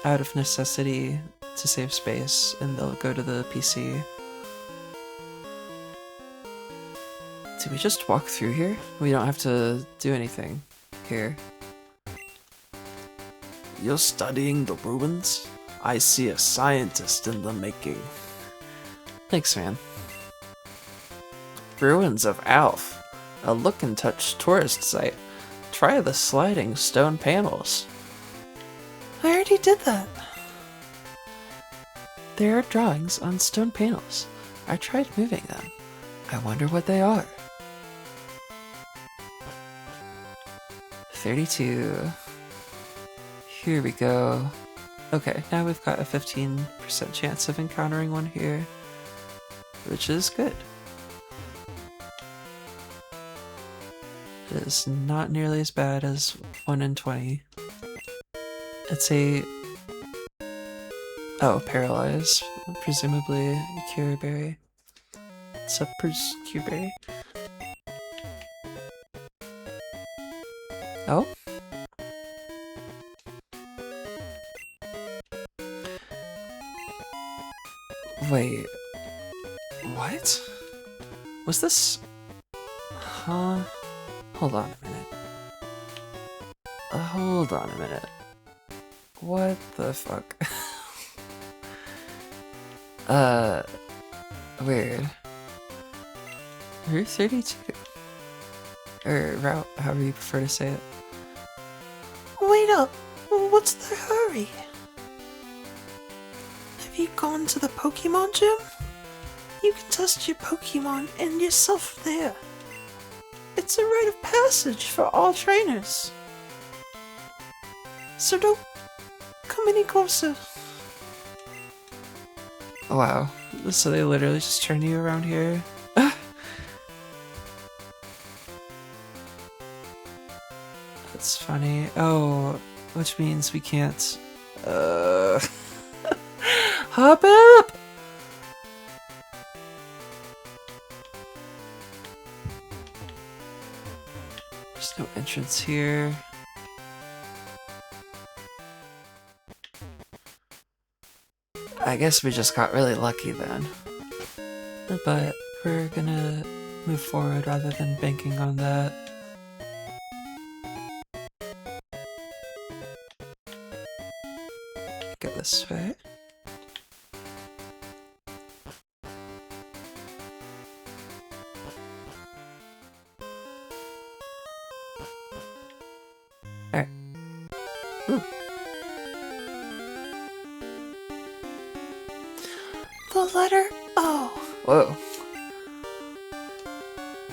out of necessity to save space, and they'll go to the PC. Do we just walk through here? We don't have to do anything here. You're studying the ruins? I see a scientist in the making. Thanks, man. Ruins of Alf, a look and touch tourist site. Try the sliding stone panels. I already did that. There are drawings on stone panels. I tried moving them. I wonder what they are. 32. Here we go. Okay, now we've got a 15% chance of encountering one here, which is good. It is not nearly as bad as 1 in 20. It's a... Oh, paralyze. Presumably a cure berry. It's a cure berry. Oh? Wait. What? Was this... Huh? Hold on a minute. Hold on a minute. What the fuck? Weird. Route 32. Or route, however you prefer to say it. Wait up! What's the hurry? Have you gone to the Pokemon gym? You can test your Pokemon and yourself there. It's a rite of passage for all trainers. So don't come any closer. Wow. So they literally just turn you around here? That's funny. Oh, which means we can't... Hop up! There's no entrance here. I guess we just got really lucky then. But we're gonna move forward rather than banking on that. Go this way. Alright. Ooh. The letter O. Whoa.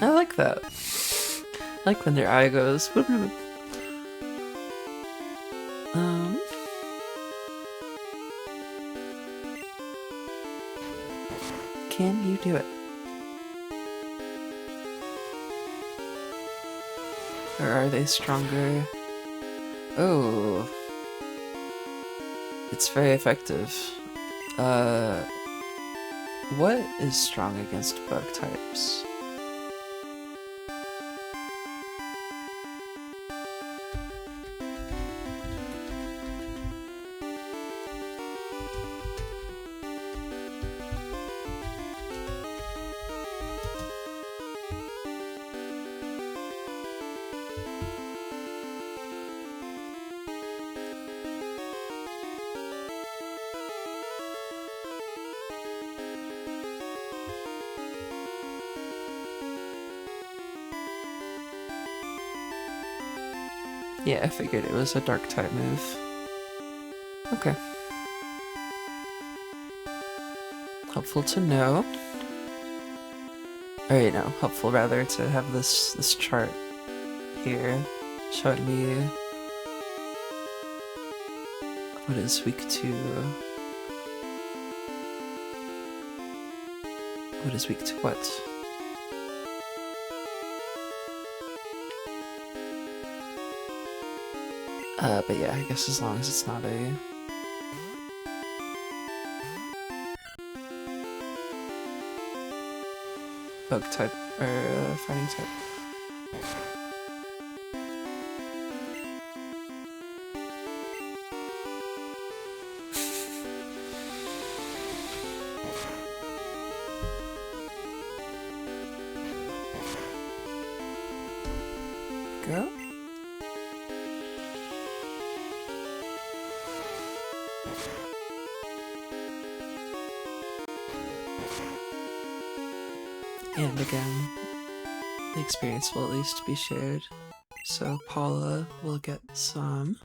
I like that. I like when their eye goes. Can you do it? Or are they stronger? Oh. It's very effective. What is strong against bug types? Yeah, I figured it was a dark type move. Okay. Helpful to know. Or, you know, helpful rather to have this chart here showing me what is weak to... What is weak to what? But yeah, I guess as long as it's not a... bug type, or fighting type. Go. And again, the experience will at least be shared. So Paula will get some.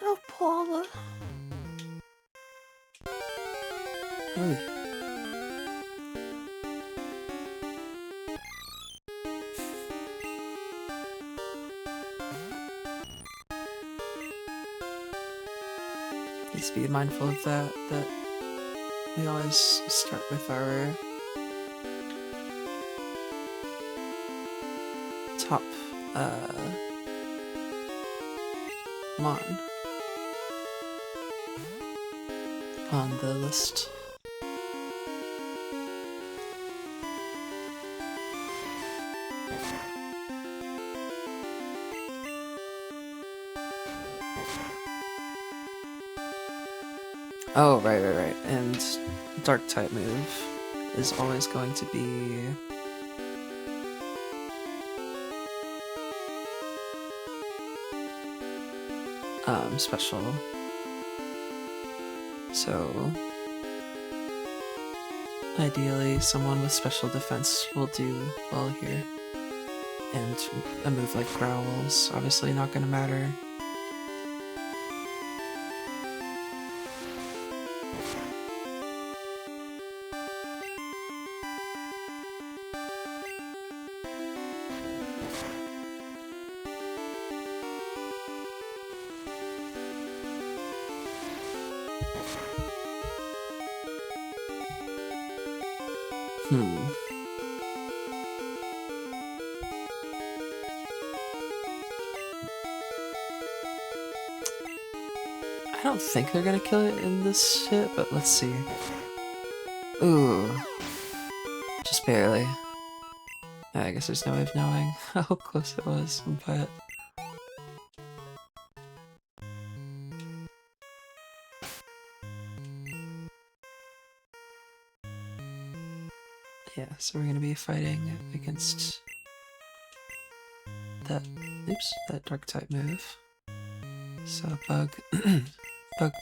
Oh, Paula. Ooh. Please be mindful of that we always start with our top mon on the list. Oh, right. And dark type move is always going to be special. So ideally someone with special defense will do well here. And a move like Growl's obviously not gonna matter. I don't think they're gonna kill it in this hit, but let's see. Ooh. Just barely. I guess there's no way of knowing how close it was, but... yeah, so we're gonna be fighting against that dark type move. So bug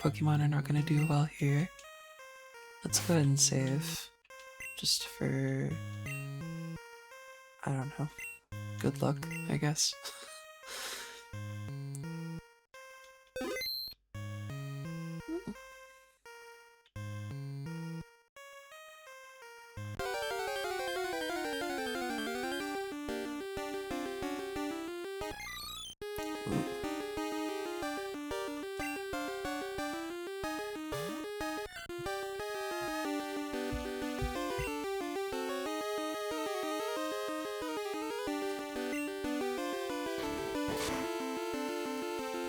Pokemon are not gonna do well here. Let's go ahead and save. Just for, I don't know, good luck, I guess.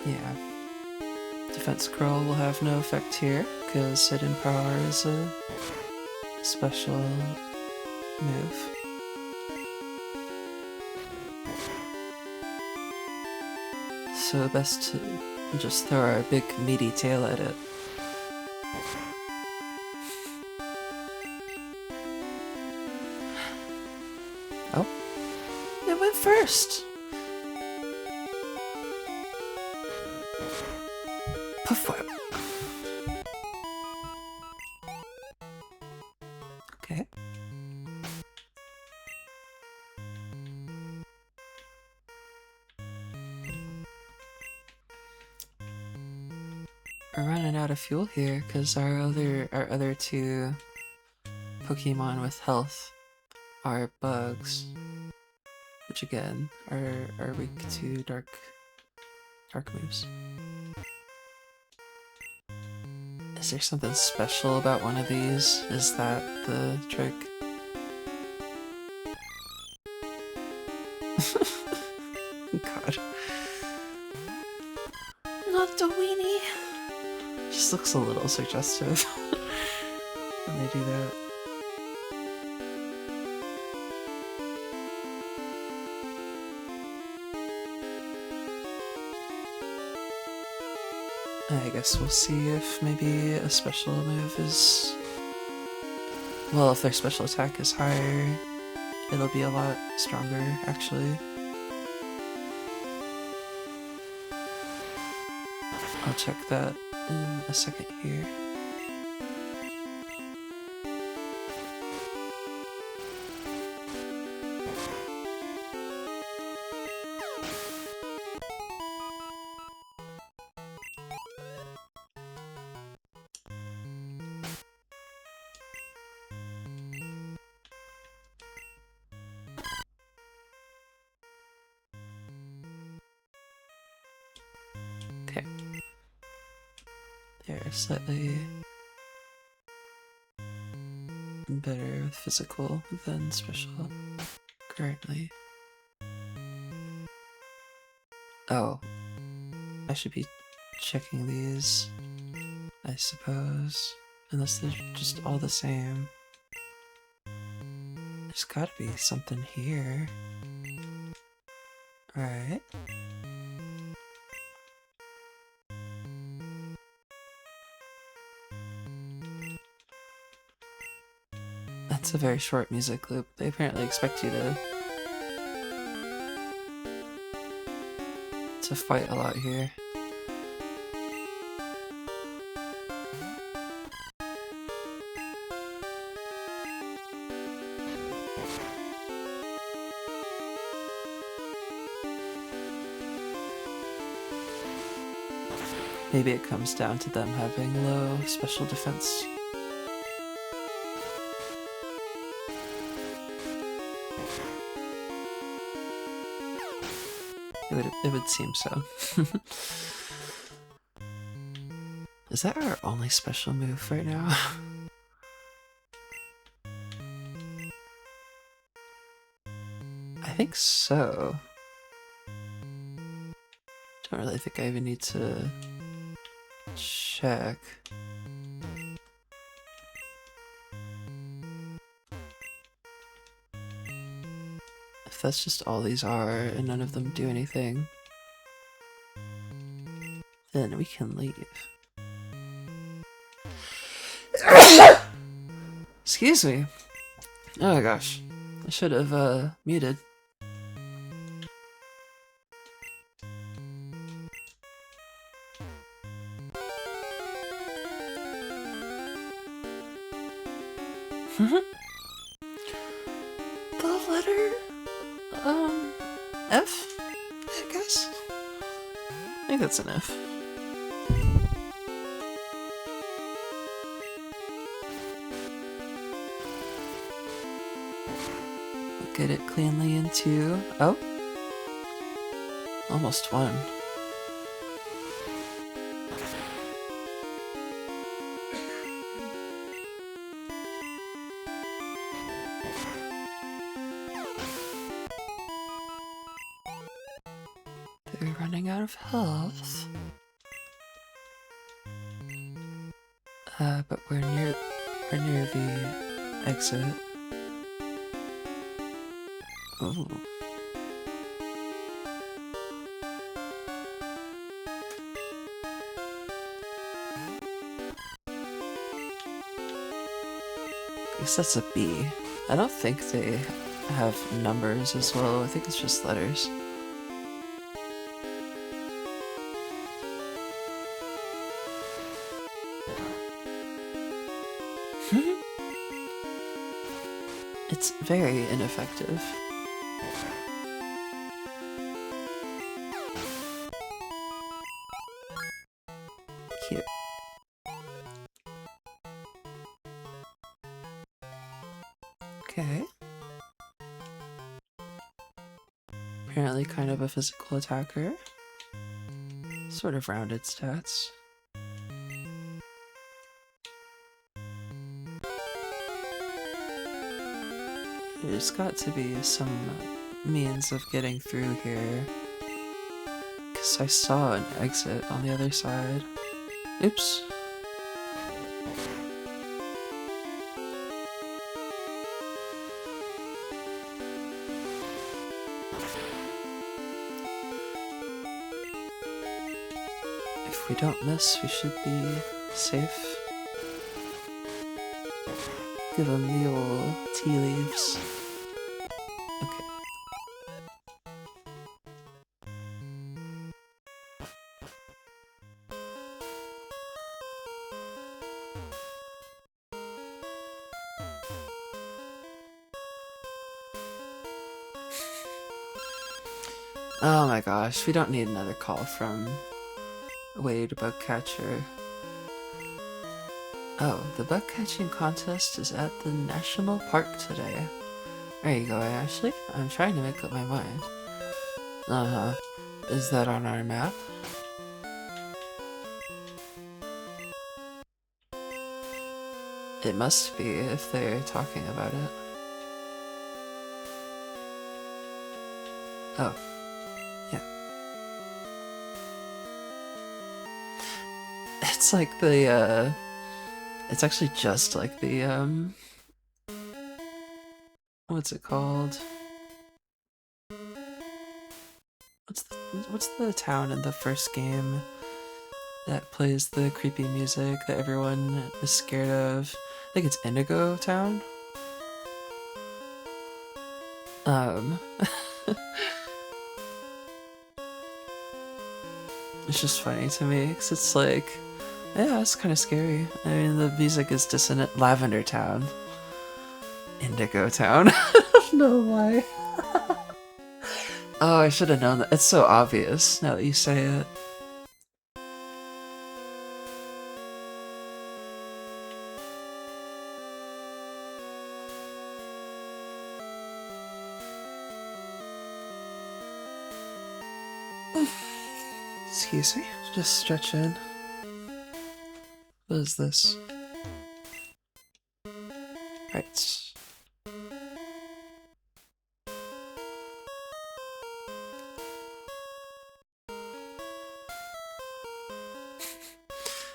Yeah. defense scroll will have no effect here, because hidden power is a special move. So best to just throw our big meaty tail at it. Oh, it went first! Puff whip. Okay. We're running out of fuel here because our other two Pokemon with health are bugs, which again are weak to dark moves. Is there something special about one of these? Is that the trick? God. Not the weenie. Just looks a little suggestive when they do that. I guess we'll see if maybe a special move is... Well, if their special attack is higher, it'll be a lot stronger, actually. I'll check that in a second here. Okay. They're slightly better with physical than special currently. Oh, I should be checking these, I suppose, unless they're just all the same. There's gotta be something here. Right. That's a very short music loop. They apparently expect you to fight a lot here. Maybe it comes down to them having low special defense. It would seem so. Is that our only special move right now? I think so. Don't really think I even need to check. If that's just all these are and none of them do anything, then we can leave. Excuse me. Oh my gosh. I should have muted. The letter F, I guess? I think that's an F. Get it cleanly into... Oh! Almost won. They're running out of health. But we're near the exit. Ooh. I guess that's a B. I don't think they have numbers as well. I think it's just letters. It's very ineffective. Cute. Okay. Apparently kind of a physical attacker. Sort of rounded stats. There's got to be some means of getting through here. Because I saw an exit on the other side. Oops. If we don't miss, we should be safe. Give them the old tea leaves. Okay. Oh my gosh, we don't need another call from Wade Bugcatcher. Oh, the bug catching contest is at the national park today. There you go, Ashley. I'm trying to make up my mind. Uh-huh. Is that on our map? It must be if they're talking about it. Oh. Yeah. It's like the, it's actually just like the, what's it called? What's the town in the first game that plays the creepy music that everyone is scared of? I think it's Indigo Town? It's just funny to me, because it's like, yeah, it's kind of scary. I mean, the music is dissonant. Lavender Town. Indigo Town. I don't know why. Oh, I should have known that. It's so obvious now that you say it. Excuse me, just stretch in. What is this? Right.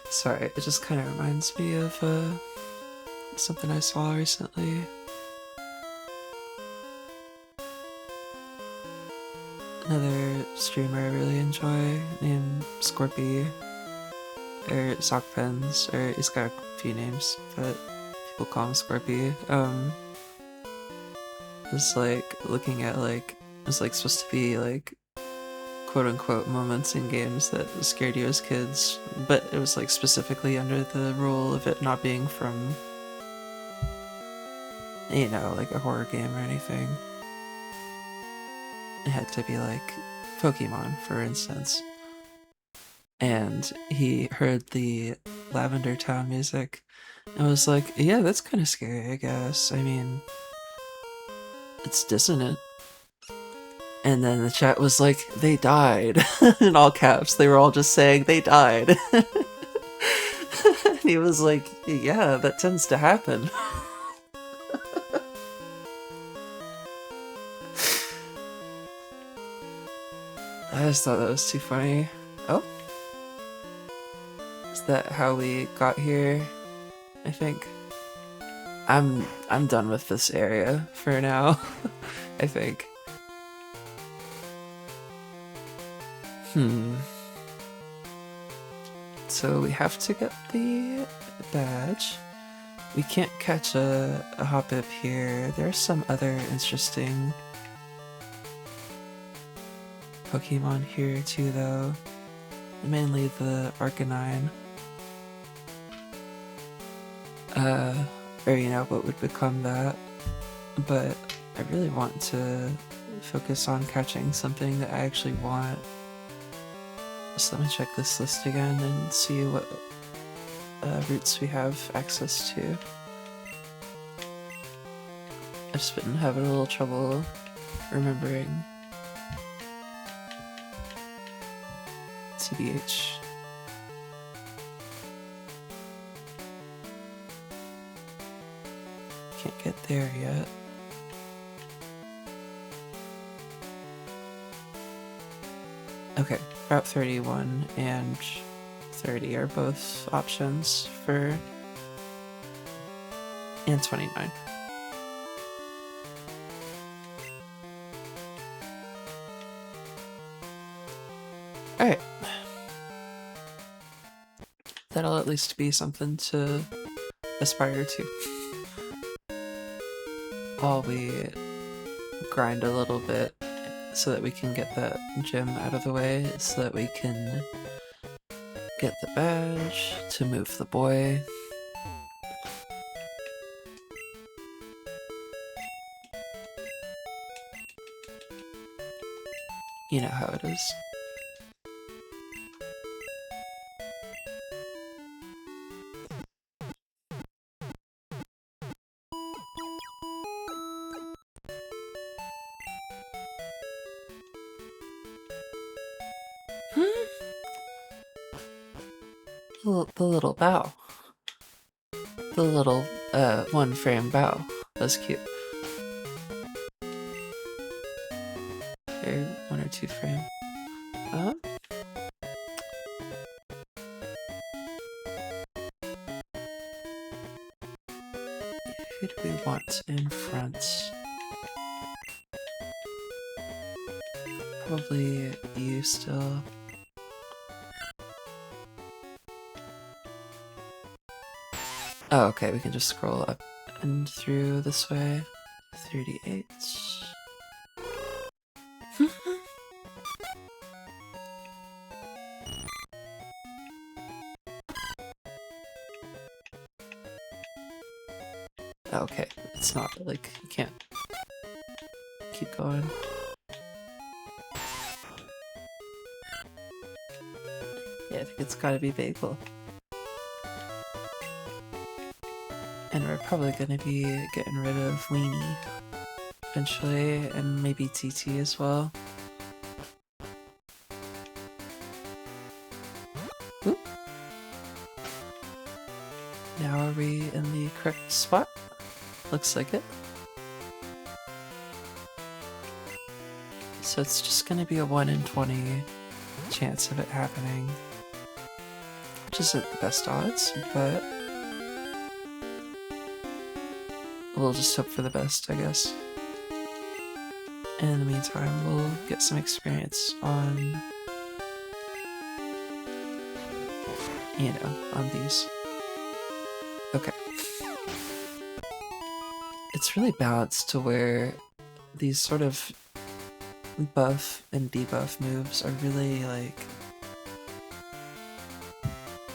Sorry, it just kind of reminds me of something I saw recently. Another streamer I really enjoy named Scorpy, or Sockpens, or he's got a few names, but people call him Scorpy. Was like looking at like, it was like supposed to be like quote unquote moments in games that scared you as kids, but it was like specifically under the rule of it not being from, you know, like a horror game or anything. It had to be like Pokemon, for instance. And he heard the Lavender Town music and was like, yeah, that's kind of scary, I guess. I mean, it's dissonant. And then the chat was like, they died. In all caps. They were all just saying they died. And he was like, yeah, that tends to happen. I just thought that was too funny. Oh? Is that how we got here? I think. I'm done with this area for now. I think. So we have to get the badge. We can't catch a Hoppip here. There's some other interesting Pokemon here too, though. Mainly the Arcanine. Or you know, what would become that. But I really want to focus on catching something that I actually want. So let me check this list again and see what routes we have access to. I've just been having a little trouble remembering. TBH. Can't get there yet. Okay, Route 31 and 30 are both options for... and 29. Alright. That'll at least be something to aspire to. While we grind a little bit so that we can get that gym out of the way, so that we can get the badge to move the boy. You know how it is. The little bow. The little, one frame bow. That's cute. Or 1 or 2 frame. Who do we want in front? Probably you still. Oh, okay, we can just scroll up and through this way. 38. Okay, it's not like you can't keep going. Yeah, I think it's gotta be Bagel. And we're probably gonna be getting rid of Weenie eventually, and maybe TT as well. Oop. Now are we in the correct spot? Looks like it. So it's just gonna be a 1 in 20 chance of it happening. Which isn't the best odds, but we'll just hope for the best, I guess. And in the meantime, we'll get some experience on, you know, on these. Okay. It's really balanced to where these sort of buff and debuff moves are really like,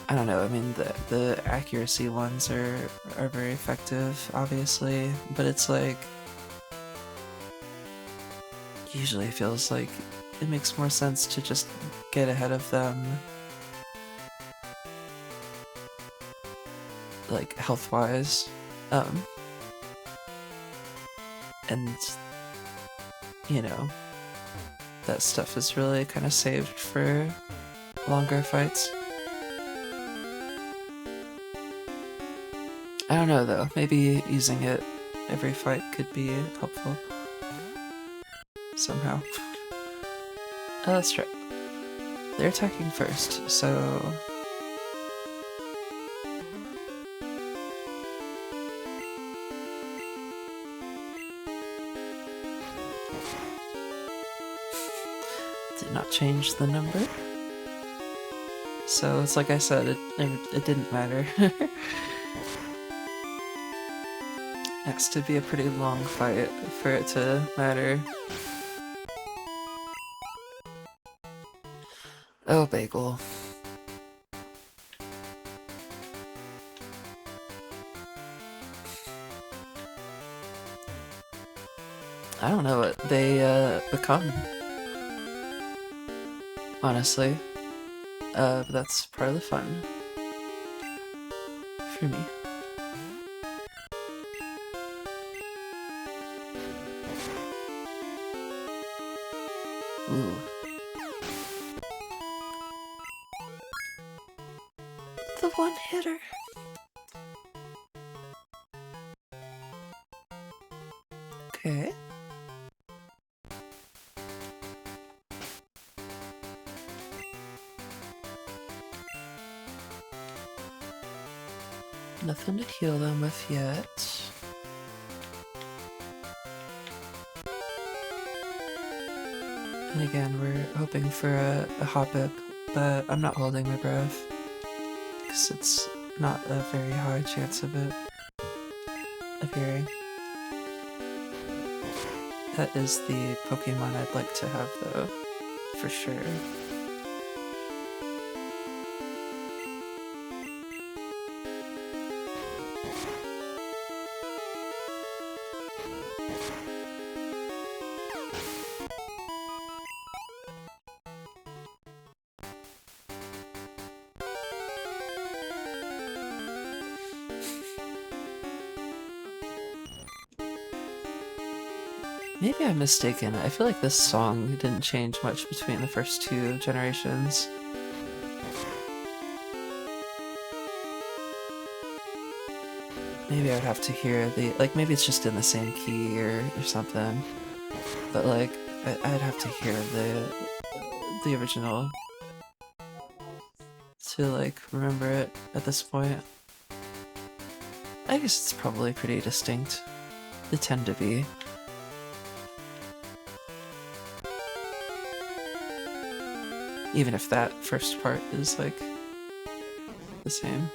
I don't know, I mean the accuracy ones are very effective, obviously, but it's like, usually it feels like it makes more sense to just get ahead of them, like health-wise, and, you know, that stuff is really kind of saved for longer fights. I don't know though, maybe using it every fight could be helpful. Somehow. Oh, that's right. They're attacking first, so... Did not change the number. So it's like I said, it didn't matter. It has to be a pretty long fight for it to matter. Oh, Bagel. I don't know what they become. Honestly. But that's part of the fun. For me. Ooh. The one hitter. Okay. Nothing to heal them with yet. And again, we're hoping for a Hoppip, but I'm not holding my breath. Because it's not a very high chance of it appearing. That is the Pokemon I'd like to have though, for sure. Maybe I'm mistaken. I feel like this song didn't change much between the first two generations. Maybe I would have to hear the... like, maybe it's just in the same key or something. But, like, I'd have to hear the original to, like, remember it at this point. I guess it's probably pretty distinct. They tend to be. Even if that first part is, like, the same.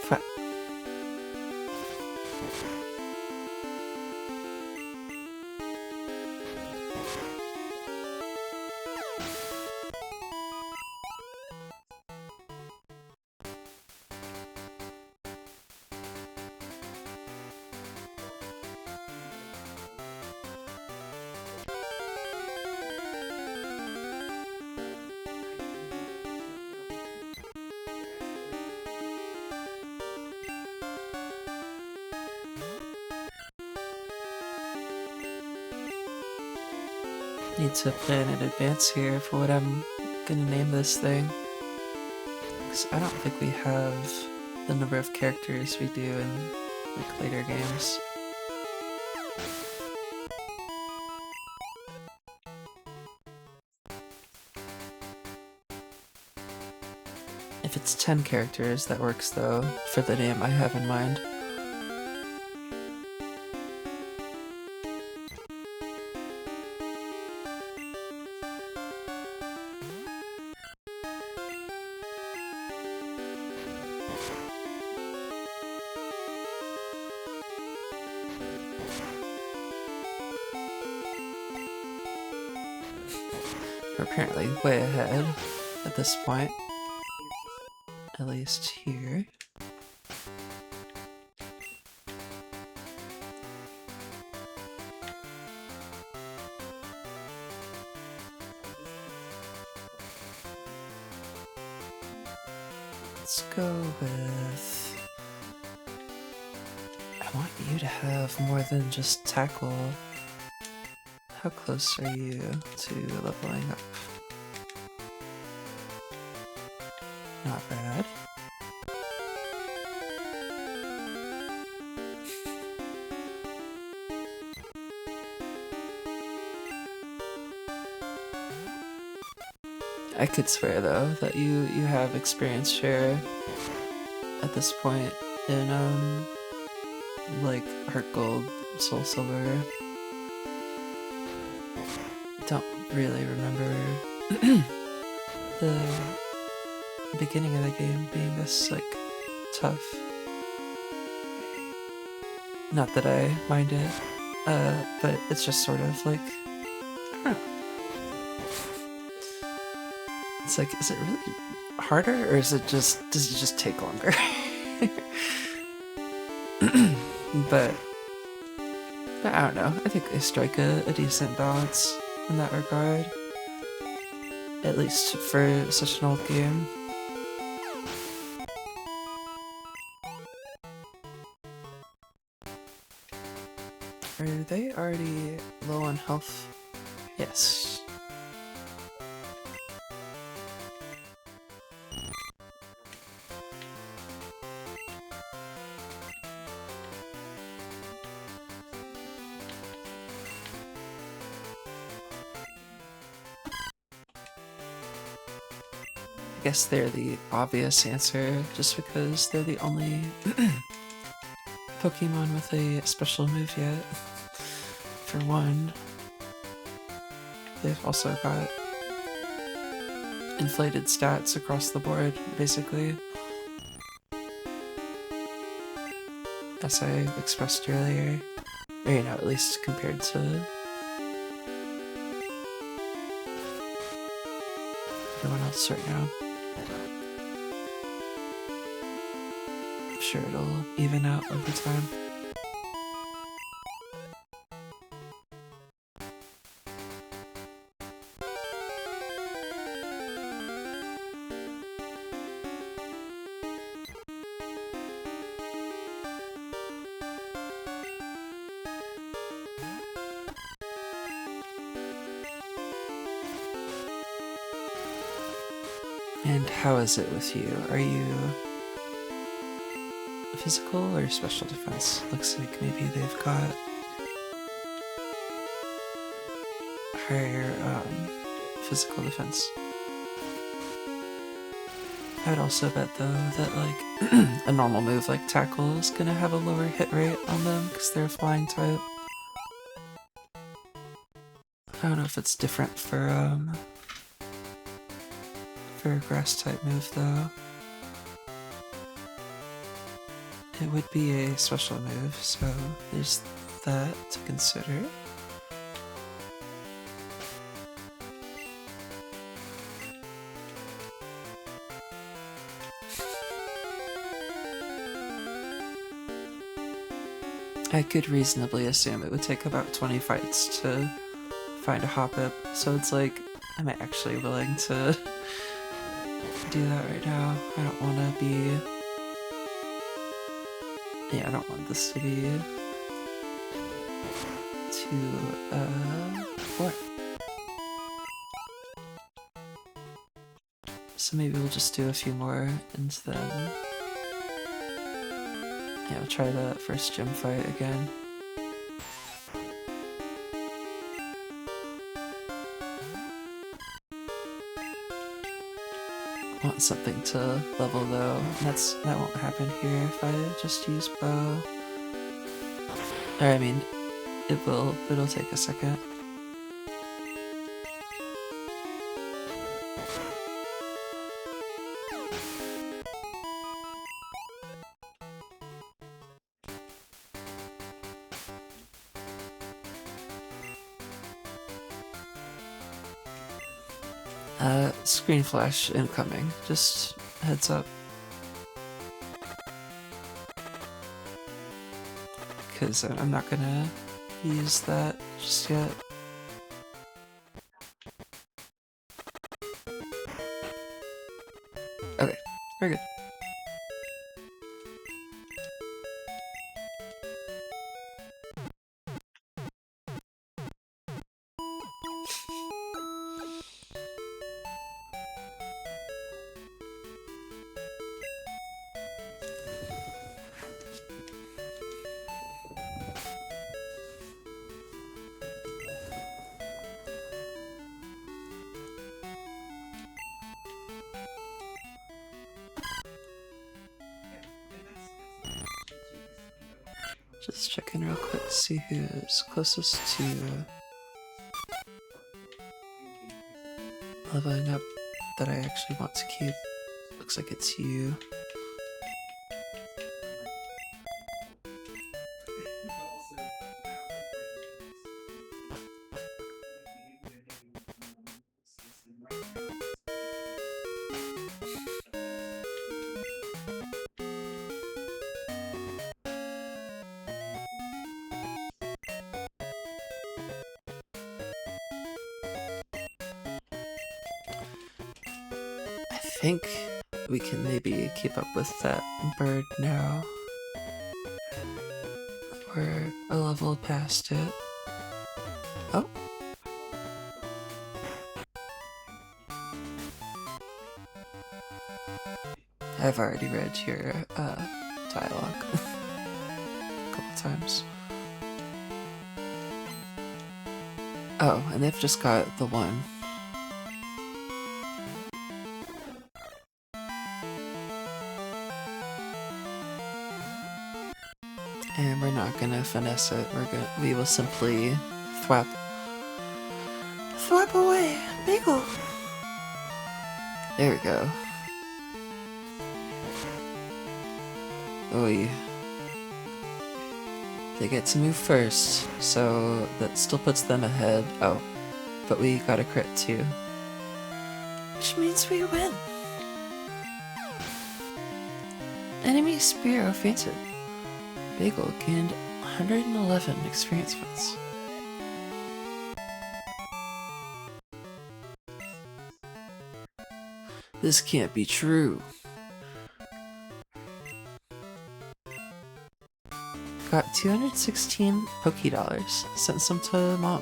Fa- Need to plan in advance here for what I'm gonna name this thing. Because I don't think we have the number of characters we do in, like, later games. If it's 10 characters, that works though, for the name I have in mind. We're apparently way ahead at this point. At least here. Let's go with... I want you to have more than just tackle. How close are you to leveling up? Not bad. I could swear though that you have experience share at this point in like Heart Gold, Soul Silver. Don't really remember the beginning of the game being this like tough. Not that I mind it, but it's just sort of like, I don't know. It's like, is it really harder, or is it just, does it just take longer? but I don't know. I think they strike a decent balance in that regard, at least for such an old game. Are they already low on health? Yes. I guess they're the obvious answer, just because they're the only Pokemon with a special move yet. For one, they've also got inflated stats across the board, basically. As I expressed earlier. Or, you know, at least compared to everyone else right now. I'm sure it'll even out over time. And how is it with you? Are you physical or special defense? Looks like maybe they've got higher physical defense. I would also bet though that like a normal move like Tackle is gonna have a lower hit rate on them because they're a flying type. I don't know if it's different for a grass type move though. It would be a special move, so there's that to consider. I could reasonably assume it would take about 20 fights to find a Hoppip, so it's like, I'm actually willing to do that right now. I don't want to be... Yeah, I don't want this to be too, what? So maybe we'll just do a few more, and then... Yeah, we'll try that first gym fight again. I want something to level though, and that won't happen here if I just use bow. Or I mean, it'll take a second. Screen flash incoming, just heads up. Because I'm not gonna use that just yet. Okay, very good. Just checking real quick to see who's closest to leveling up that I actually want to keep. Looks like it's you. I think we can maybe keep up with that bird now. We're a level past it. Oh. I've already read your dialogue a couple times. Oh, and they've just got the one. And we're not gonna finesse it. We will simply thwap away, Bagel. There we go. Oy. They get to move first, so that still puts them ahead. Oh, but we got a crit too. Which means we win. Enemy Spearow fainted. Bagel gained 111 experience points. This can't be true. Got 216 Poké-Dollars. Sent some to Mom.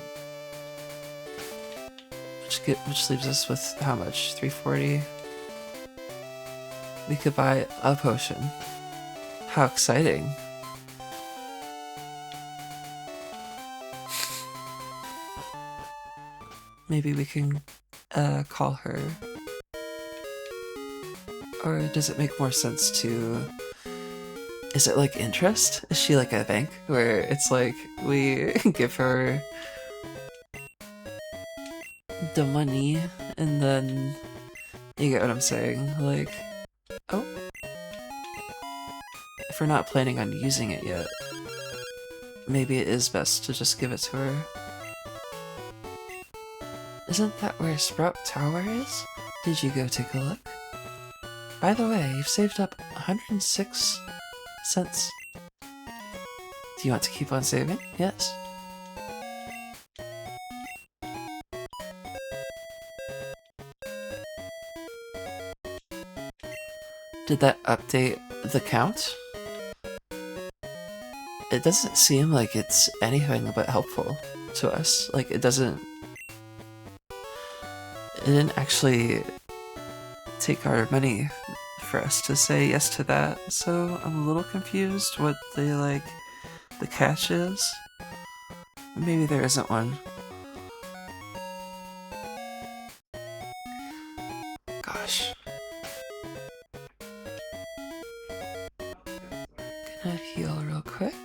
Which leaves us with how much? 340? We could buy a potion. How exciting. Maybe we can call her. Or does it make more sense to... Is it like interest? Is she like a bank where it's like we give her the money and then you get what I'm saying? Like, oh, if we're not planning on using it yet, maybe it is best to just give it to her. Isn't that where Sprout Tower is? Did you go take a look? By the way, you've saved up 106 cents. Do you want to keep on saving? Yes. Did that update the count? It doesn't seem like it's anything but helpful to us. Like, it didn't actually take our money for us to say yes to that, so I'm a little confused what the catch is. Maybe there isn't one. Gosh. Gonna heal real quick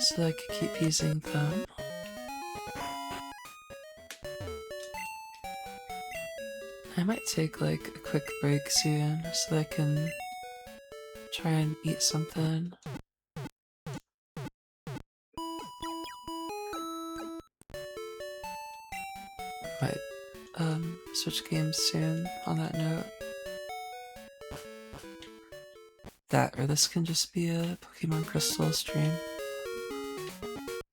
so that I can keep using them. I might take like a quick break soon so that I can try and eat something. Might switch games soon on that note. That or this can just be a Pokemon Crystal stream.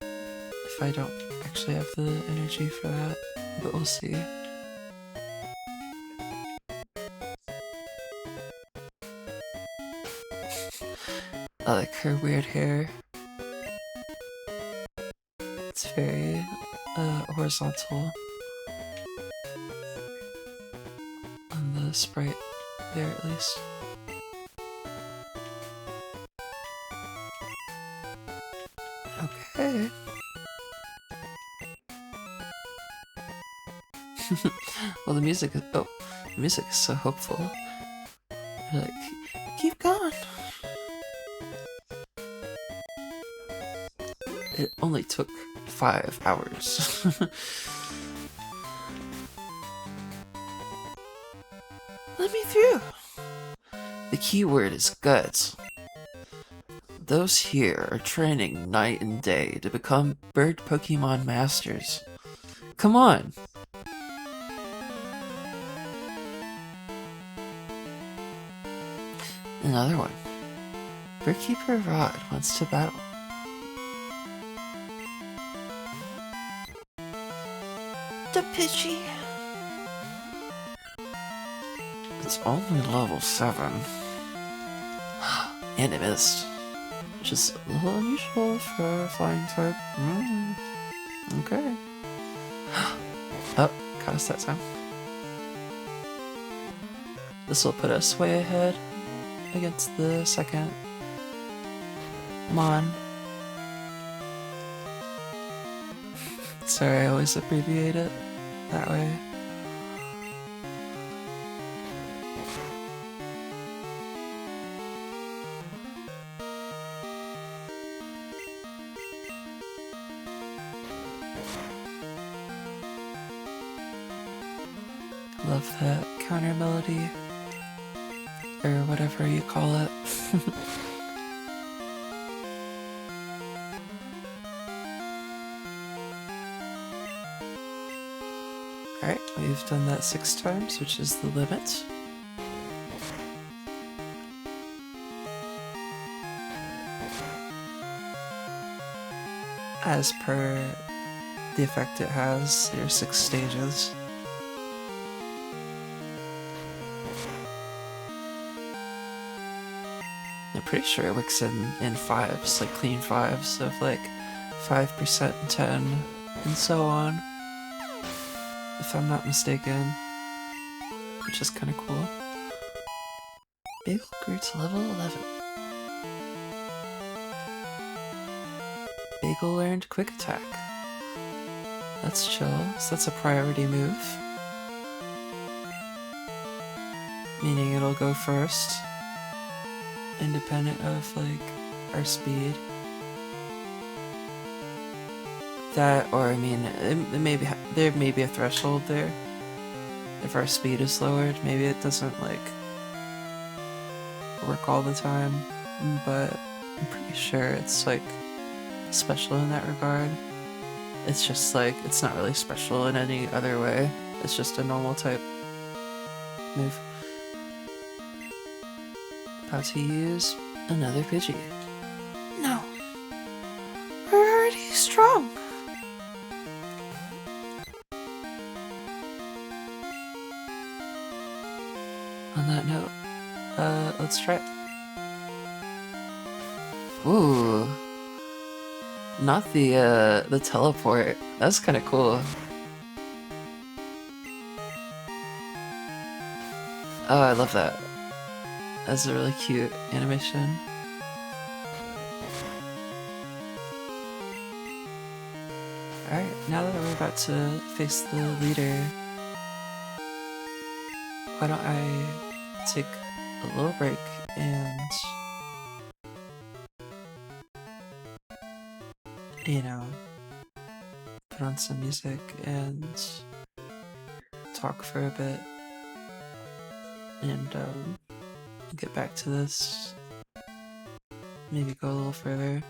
If I don't actually have the energy for that, but we'll see. I like her weird hair. It's very horizontal on the sprite there at least. Okay. Well, the music is so hopeful. You're like, keep going. It only took 5 hours. Let me through. The key word is guts. Those here are training night and day to become bird Pokemon masters. Come on! Another one. Birdkeeper Rod wants to battle. The Pidgey. It's only level 7. And it missed. Which is a little unusual for a flying type. Okay. Oh, caught us that time. This will put us way ahead against the second Mon. Sorry, I always abbreviate it that way. Love that counter melody, or whatever you call it. Alright, we've done that 6 times, which is the limit. As per the effect it has, there are 6 stages. I'm pretty sure it works in 5s, like clean 5s, of like 5%, 10, and so on. If I'm not mistaken. Which is kinda cool. Bagel grew to level 11. Bagel learned Quick Attack. That's chill, so that's a priority move. Meaning it'll go first. Independent of, like, our speed. That, or I mean, there may be a threshold there. If our speed is lowered, maybe it doesn't, like, work all the time. But I'm pretty sure it's, like, special in that regard. It's just, like, it's not really special in any other way. It's just a normal type move. About to use another Pidgey. No. We're already strong. On that note, let's try it. Ooh. Not the teleport. That's kind of cool. Oh, I love that. That's a really cute animation. Alright, now that we're about to face the leader, why don't I take a little break and, you know, put on some music and talk for a bit and get back to this, maybe go a little further.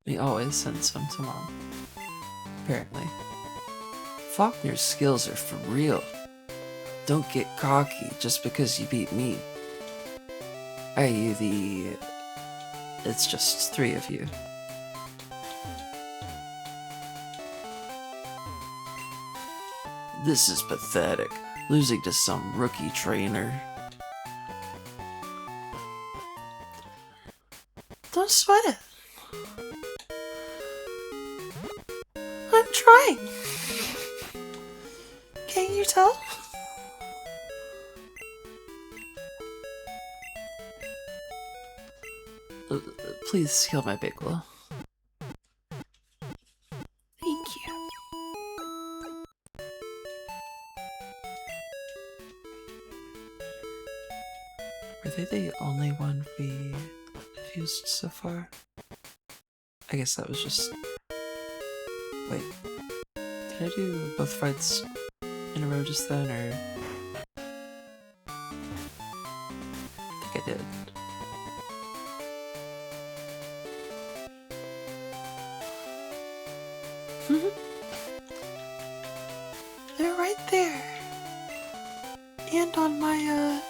We always send some to Mom, apparently. Faulkner's skills are for real. Don't get cocky just because you beat me. i.e. it's just 3 of you. This is pathetic, losing to some rookie trainer. Don't sweat it. I'm trying. Can't you tell? Please heal my bagel. Thank you. Were they the only one we used so far. I guess that was just... Wait. Did I do both fights in a row just then, or... I think I did. They're right there! And on my,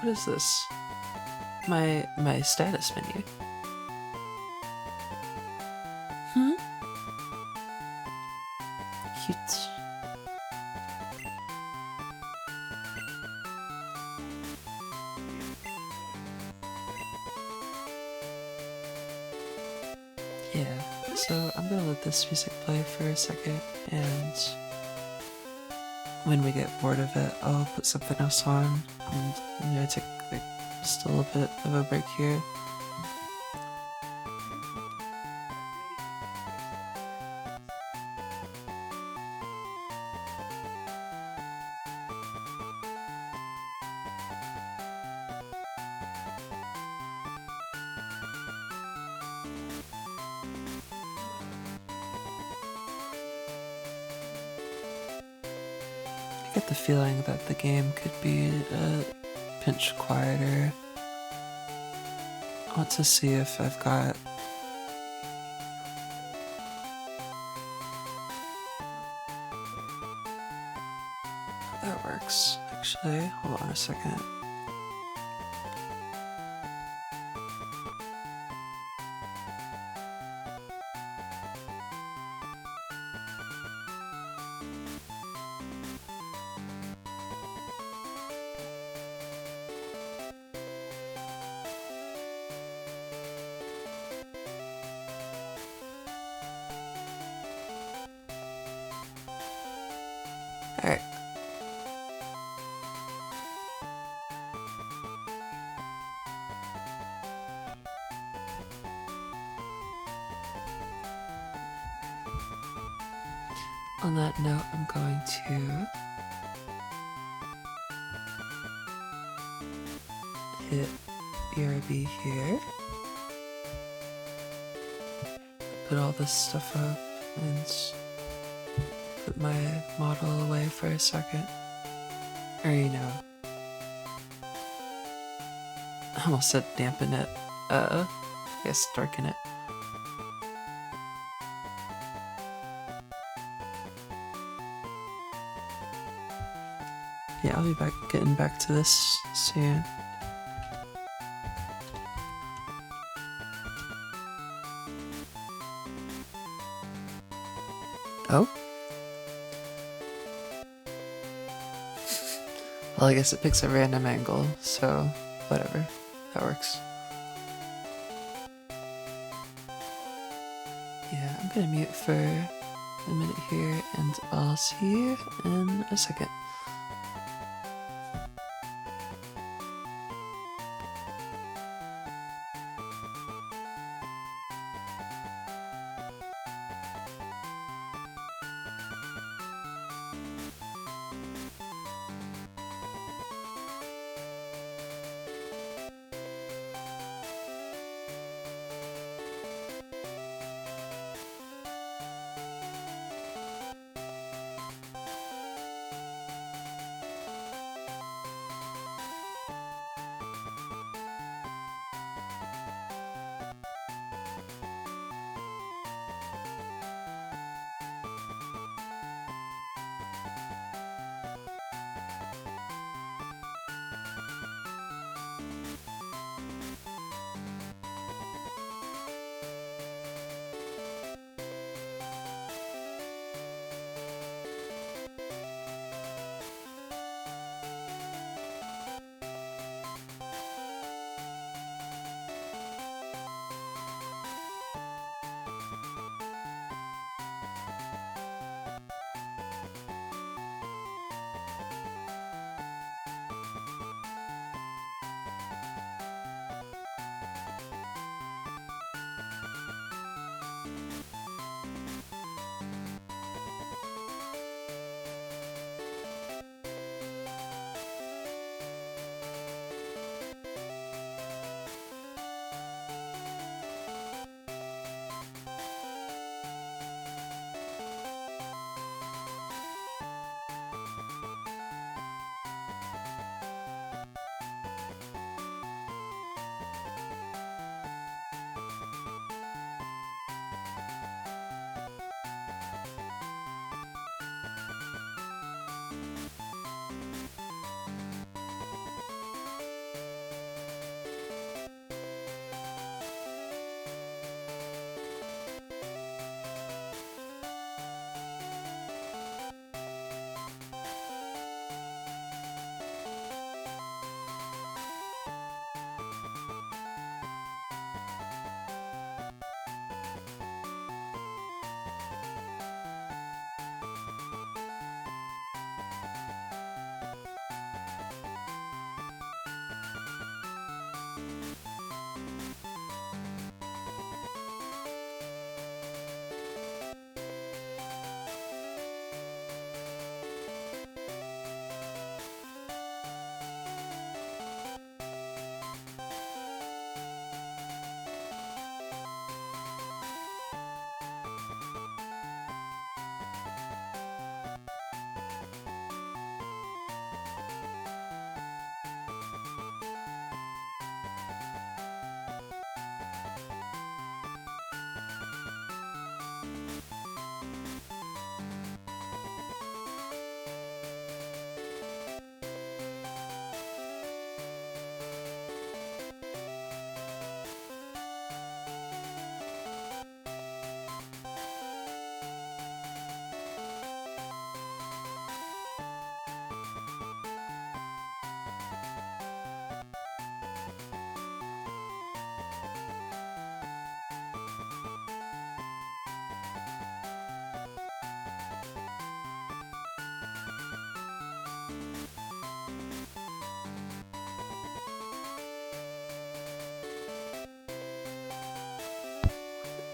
what is this? My status menu. Cute. Yeah, so I'm gonna let this music play for a second, and when we get bored of it, I'll put something else on, and take like, just a little bit of a break here. I get the feeling that the game could be a pinch quieter. I want to see if I've got... That works, actually. Hold on a second. Alright. On that note, I'm going to hit BRB here. Put all this stuff up and put my model away for a second. Or, you know, I almost said dampen it. I guess darken it. Yeah, I'll be getting back to this soon. Oh? Well, I guess it picks a random angle, so whatever. That works. Yeah, I'm gonna mute for a minute here, and I'll see you in a second.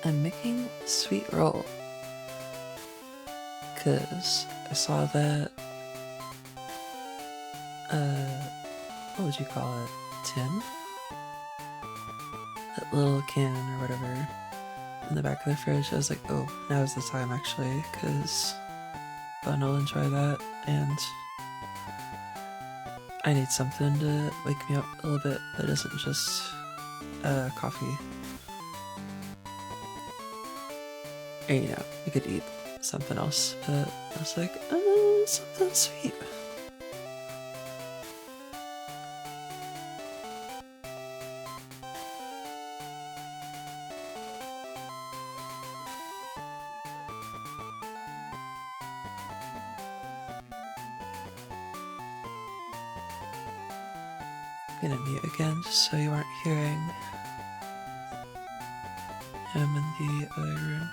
I'm making sweet roll. Cause I saw that, what would you call it? Tin? That little can or whatever in the back of the fridge. I was like, oh, now's the time actually, cause Bun will enjoy that, and I need something to wake me up a little bit that isn't just coffee. Or, you know, you could eat something else, but I was like, something sweet. I'm gonna mute again just so you aren't hearing him in the other room.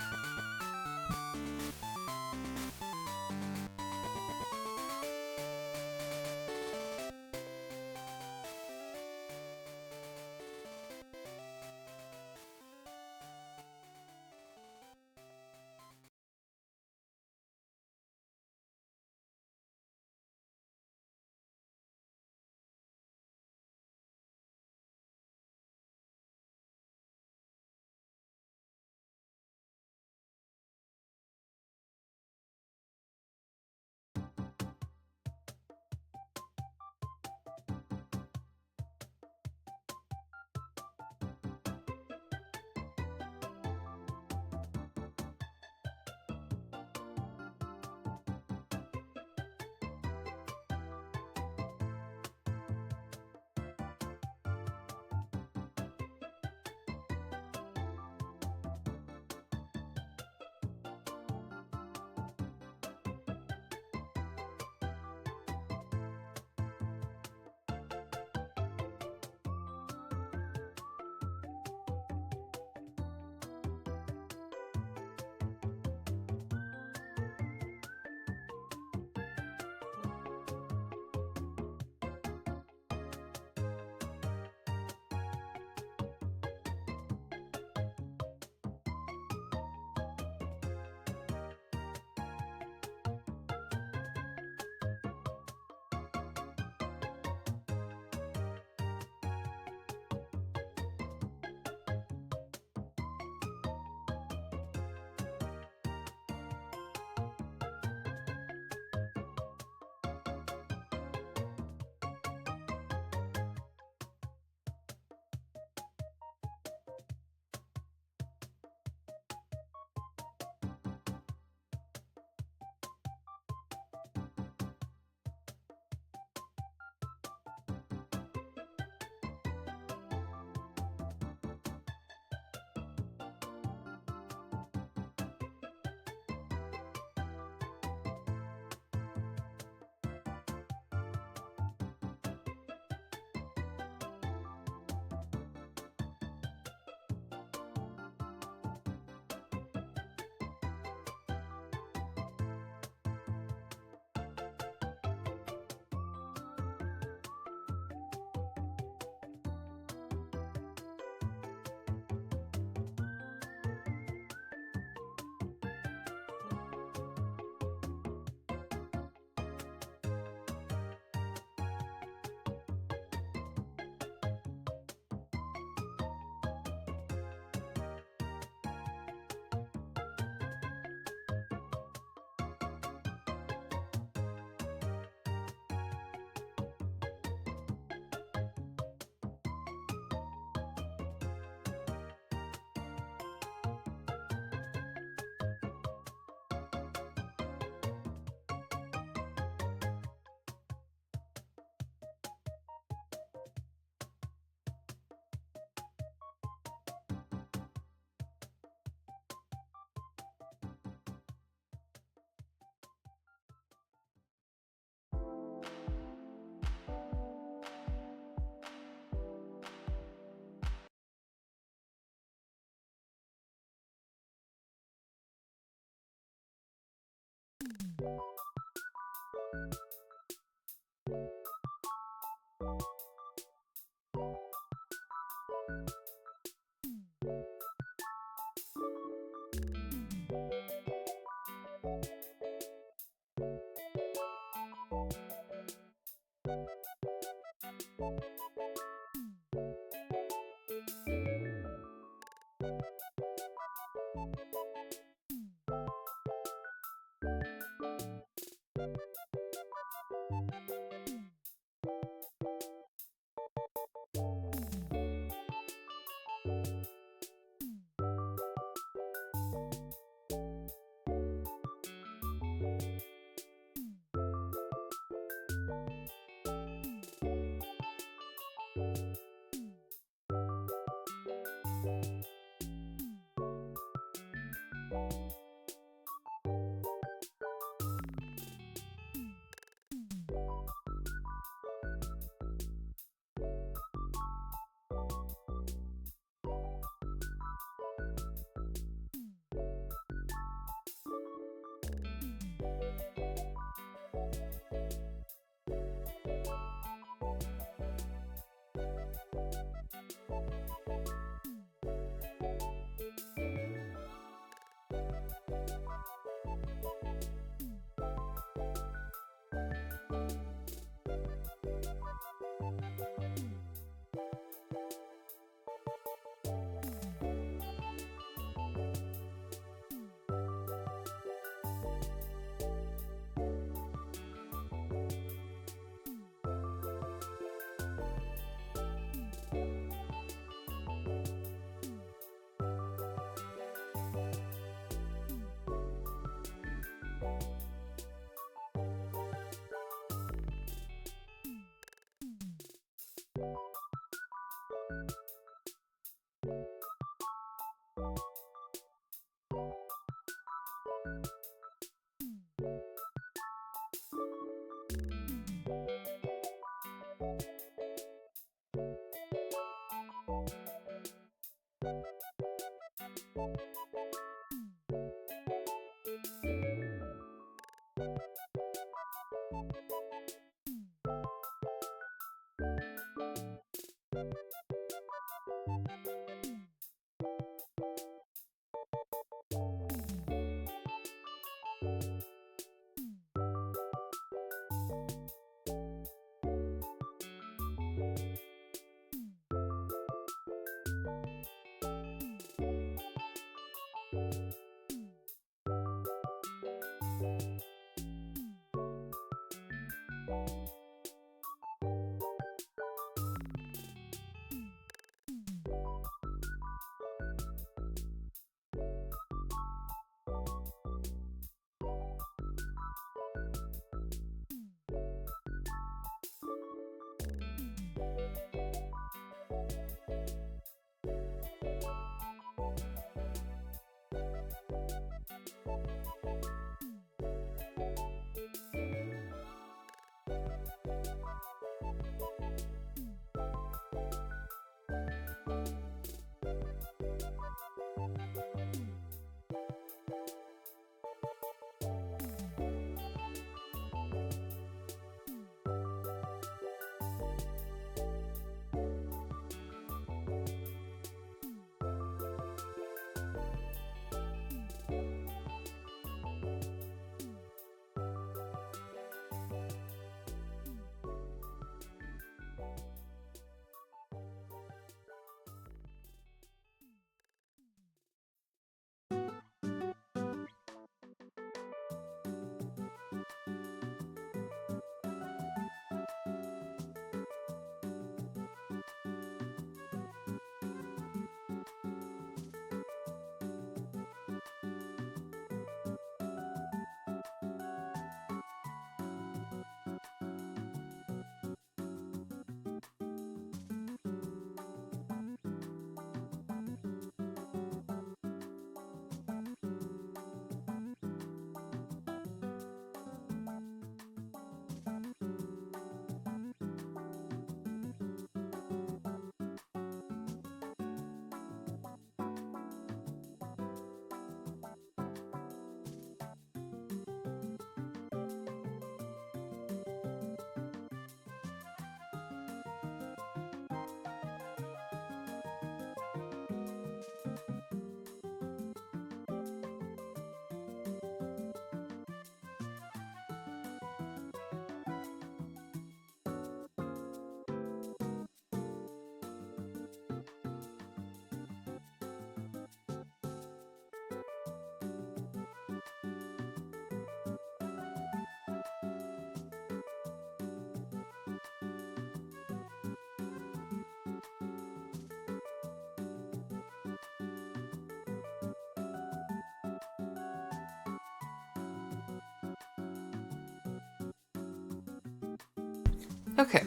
Okay.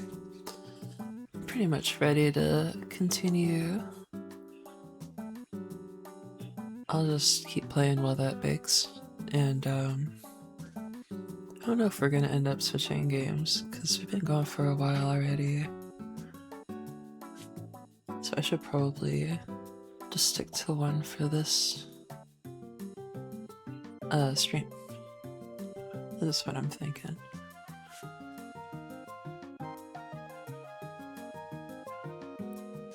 Pretty much ready to continue I'll just keep playing while that bakes. And, I don't know if we're gonna end up switching games, because we've been going for a while already. So I should probably just stick to one for this stream. That's what I'm thinking.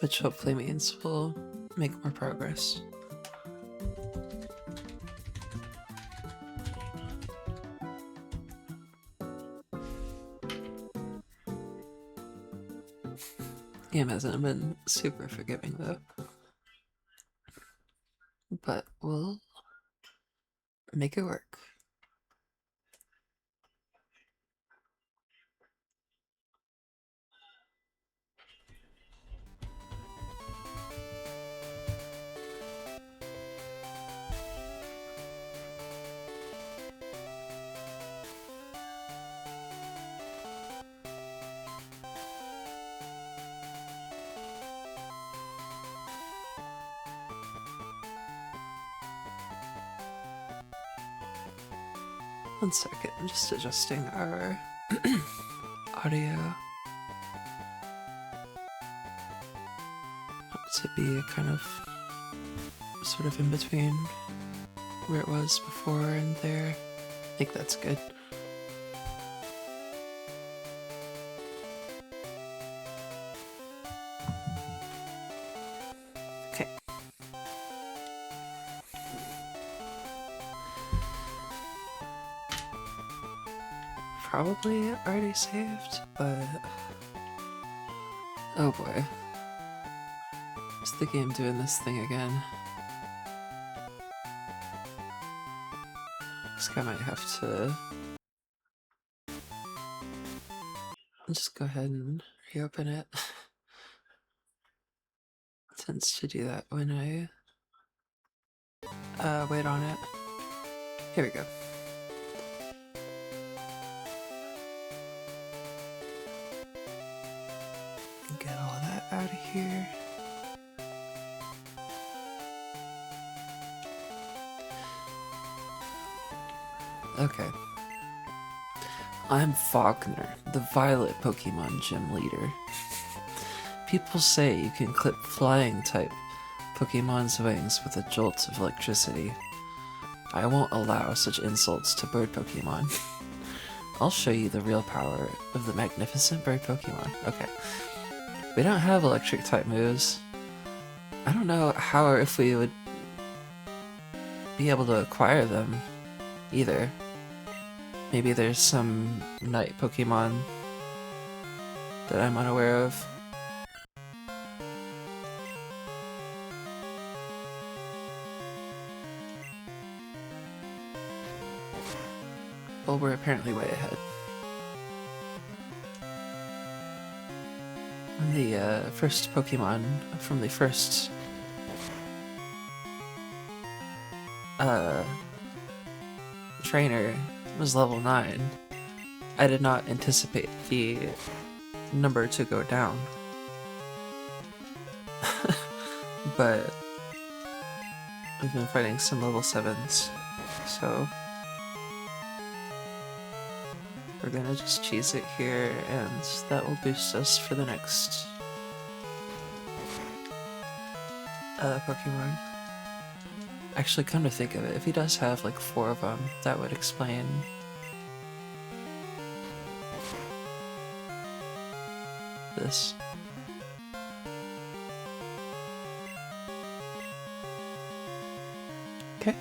Which hopefully means we'll make more progress. Game hasn't been super forgiving though. But we'll make it work. One second, I'm just adjusting our audio to be kind of sort of in between where it was before and there. I think that's good. Okay. Probably already saved, but oh boy. Is the game doing this thing again? This guy might have to just go ahead and reopen it. It tends to do that when I wait on it. Here we go. Get all that out of here. Okay. I'm Faulkner, the Violet Pokemon Gym Leader. People say you can clip flying type Pokemon's wings with a jolt of electricity. I won't allow such insults to bird Pokemon. I'll show you the real power of the magnificent bird Pokemon. Okay. We don't have electric type moves. I don't know how or if we would be able to acquire them either. Maybe there's some night Pokemon that I'm unaware of. Well, we're apparently way ahead. The first Pokemon from the first trainer was level 9. I did not anticipate the number to go down. But we've been fighting some level 7s, so we're gonna just cheese it here, and that will boost us for the next Pokemon. Actually, come to think of it, if he does have like 4 of them, that would explain this. Okay.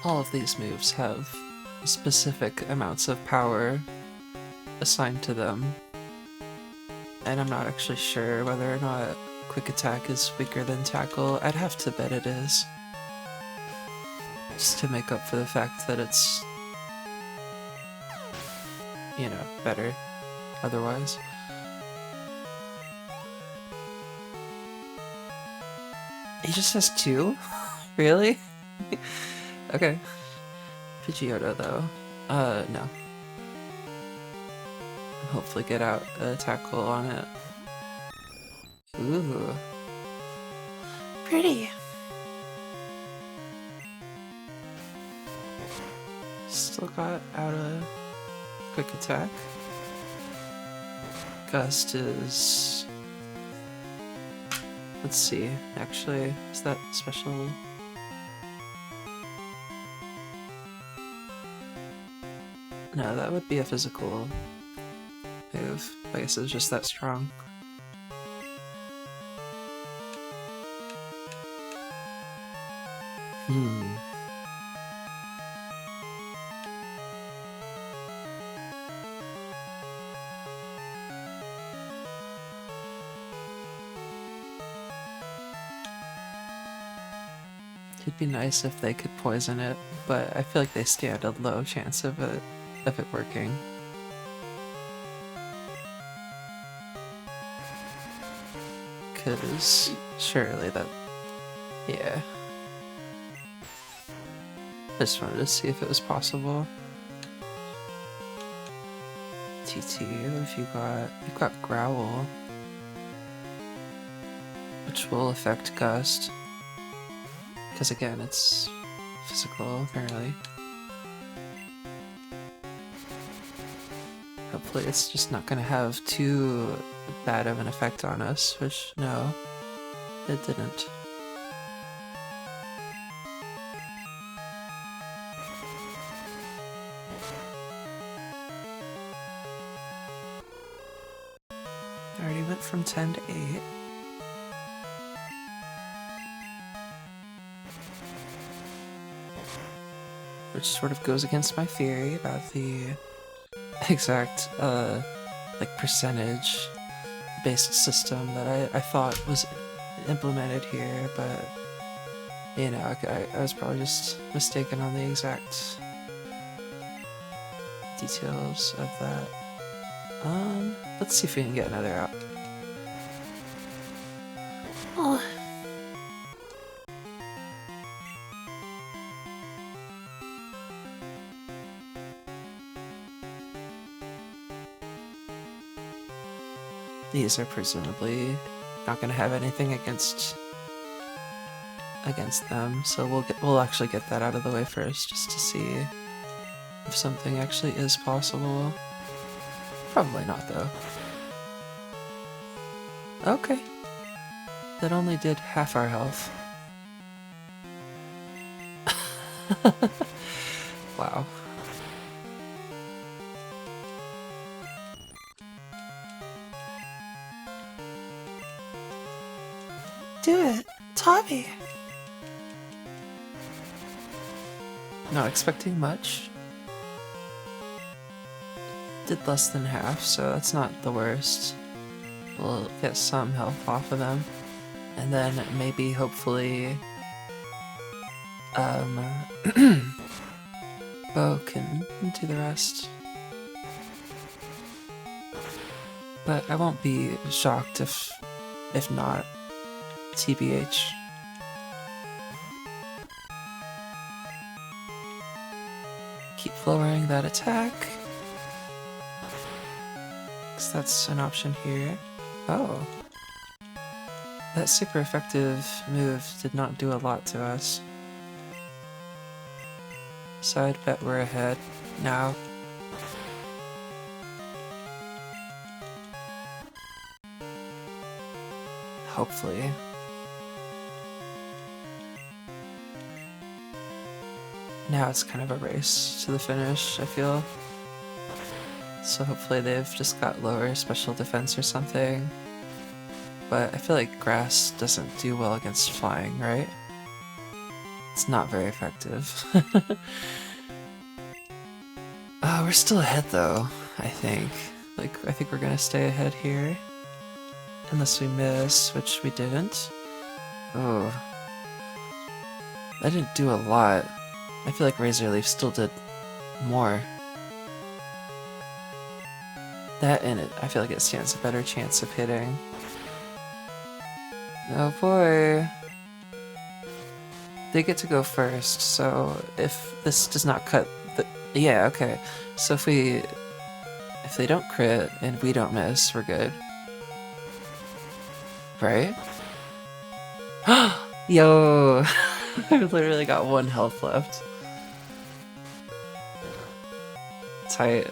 All of these moves have specific amounts of power assigned to them, and I'm not actually sure whether or not Quick Attack is weaker than Tackle. I'd have to bet it is, just to make up for the fact that it's, you know, better otherwise. He just has 2? Really? Okay. Pidgeotto, though. No. Hopefully get out a tackle on it. Ooh. Pretty. Still got out a quick attack. Gust is... Let's see, actually, is that special? No, that would be a physical move. I guess it's just that strong. It'd be nice if they could poison it, but I feel like they stand a low chance of it working. Cause surely that, yeah. I just wanted to see if it was possible. TT, if you've got Growl, which will affect Gust. Because again, it's physical, apparently. Hopefully it's just not gonna have too bad of an effect on us, which, no, it didn't. Already went from 10 to 8. Which sort of goes against my theory about the exact, like, percentage-based system that I thought was implemented here, but, you know, I was probably just mistaken on the exact details of that. Let's see if we can get another out. Oh. These are presumably not going to have anything against them, so we'll actually get that out of the way first, just to see if something actually is possible. Probably not, though. Okay. That only did half our health. Wow. Do it, Tommy. Not expecting much. Did less than half, so that's not the worst. We'll get some health off of them. And then maybe, hopefully, Bo can do the rest. But I won't be shocked if not. TBH. Keep lowering that attack. Because that's an option here. Oh. That super effective move did not do a lot to us. So I'd bet we're ahead now. Hopefully. Now it's kind of a race to the finish, I feel. So hopefully they've just got lower special defense or something. But I feel like grass doesn't do well against flying, right? It's not very effective. We're still ahead though, I think. Like, I think we're gonna stay ahead here. Unless we miss, which we didn't. Oh. That didn't do a lot. I feel like Razor Leaf still did more. That and it, I feel like it stands a better chance of hitting. Oh boy. They get to go first, so if this does not cut the... Yeah, okay. So if they don't crit and we don't miss, we're good. Right? Yo! I've literally got 1 health left. Tight.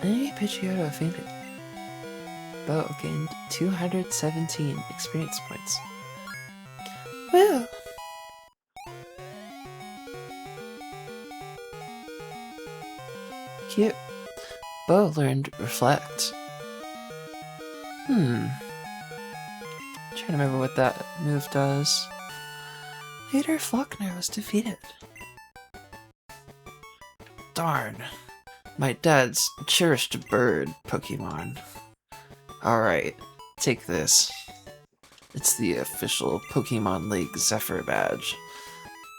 Hey, Pidgeotto fainted. Bo gained 217 experience points. Woo! Cute. Bo learned Reflect. Trying to remember what that move does. Leader Faulkner was defeated. Darn. My dad's cherished bird Pokemon. Alright, take this. It's the official Pokemon League Zephyr badge.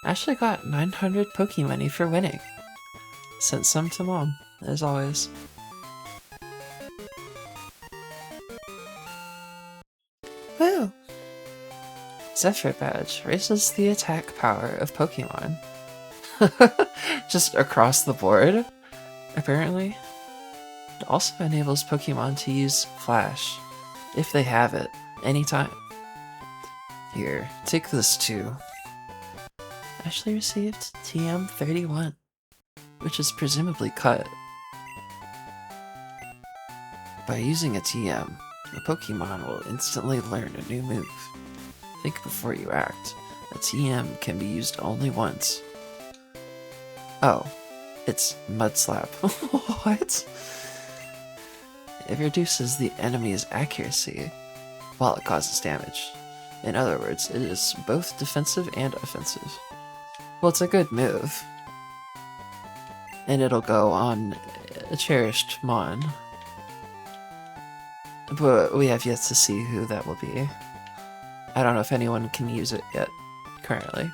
Ashley got 900 Pokemoney for winning. Sent some to Mom, as always. Woo! Zephyr badge raises the attack power of Pokemon. Just across the board, apparently. It also enables Pokemon to use Flash, if they have it, anytime. Here, take this too. Ashley received TM31, which is presumably cut. By using a TM, a Pokemon will instantly learn a new move. Think before you act. A TM can be used only once. Oh, it's Mud Slap. What? It reduces the enemy's accuracy while it causes damage. In other words, it is both defensive and offensive. Well, it's a good move. And it'll go on a cherished Mon. But we have yet to see who that will be. I don't know if anyone can use it yet, currently.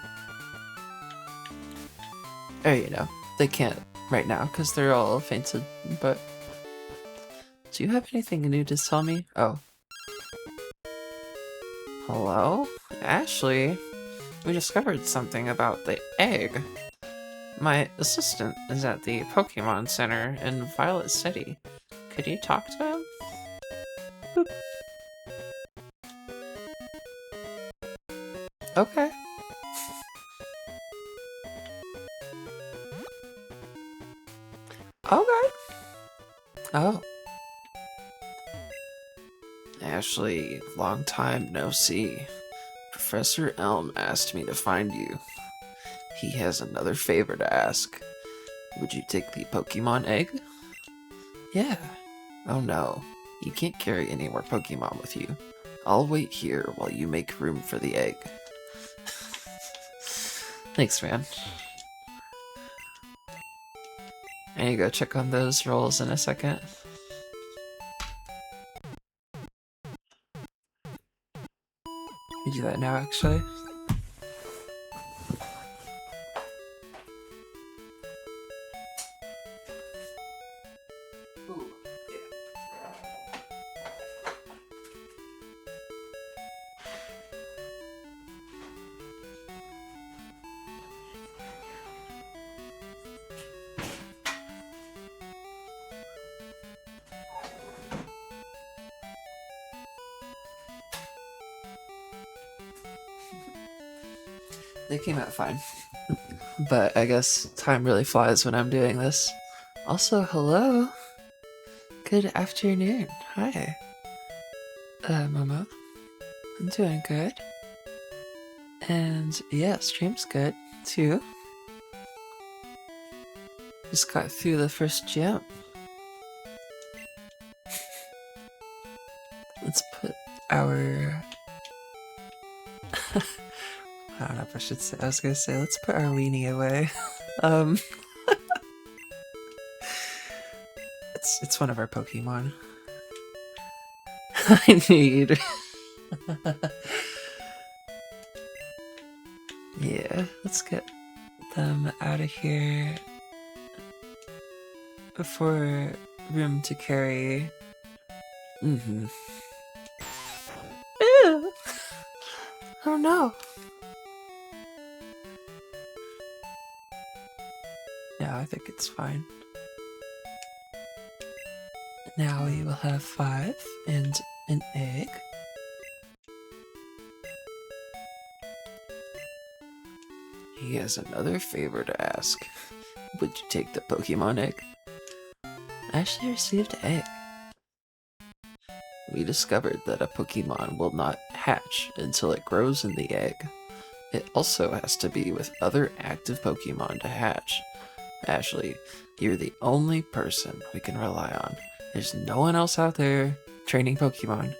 Or, you know, they can't right now because they're all fainted, but... Do you have anything new to tell me? Oh. Hello? Ashley? We discovered something about the egg. My assistant is at the Pokemon Center in Violet City. Could you talk to him? Boop. Okay. Okay. Oh. Ashley, long time no see. Professor Elm asked me to find you. He has another favor to ask. Would you take the Pokemon egg? Yeah. Oh no, you can't carry any more Pokemon with you. I'll wait here while you make room for the egg. Thanks, man. I need to go check on those rolls in a second. We do that now, actually. They came out fine. But I guess time really flies when I'm doing this. Also, hello. Good afternoon. Hi. Momo. I'm doing good. And yeah, stream's good too. Just got through the first jump. Let's put our... I don't know if I should say. I was gonna say, let's put our weenie away. It's one of our Pokemon. I need. Yeah, let's get them out of here for room to carry. don't know. Yeah, I think it's fine. Now you will have 5 and an egg. He has another favor to ask. Would you take the Pokemon egg? Ashley received egg. We discovered that a Pokemon will not hatch until it grows in the egg. It also has to be with other active Pokemon to hatch. Ashley, you're the only person we can rely on. There's no one else out there training Pokemon.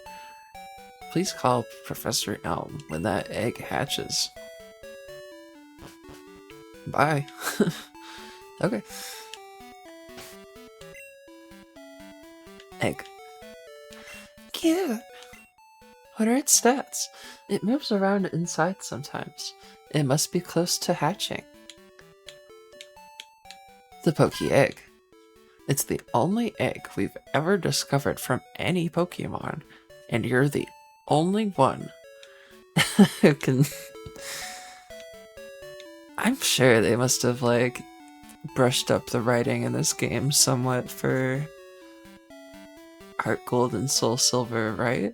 Please call Professor Elm when that egg hatches. Bye. Okay. Egg. Cute. What are its stats? It moves around inside sometimes. It must be close to hatching. The Poke Egg. It's the only egg we've ever discovered from any Pokemon, and you're the only one Who can... I'm sure they must have, like, brushed up the writing in this game somewhat for Heart Gold and Soul Silver, right?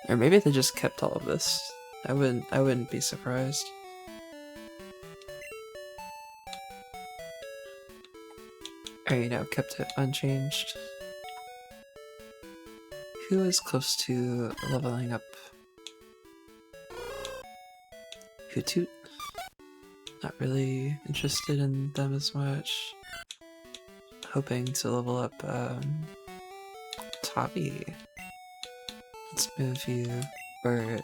Or maybe they just kept all of this. I wouldn't be surprised. Or, you know, kept it unchanged. Who is close to leveling up? Hoothoot? Not really interested in them as much. Hoping to level up, Tabi. Let's move you, or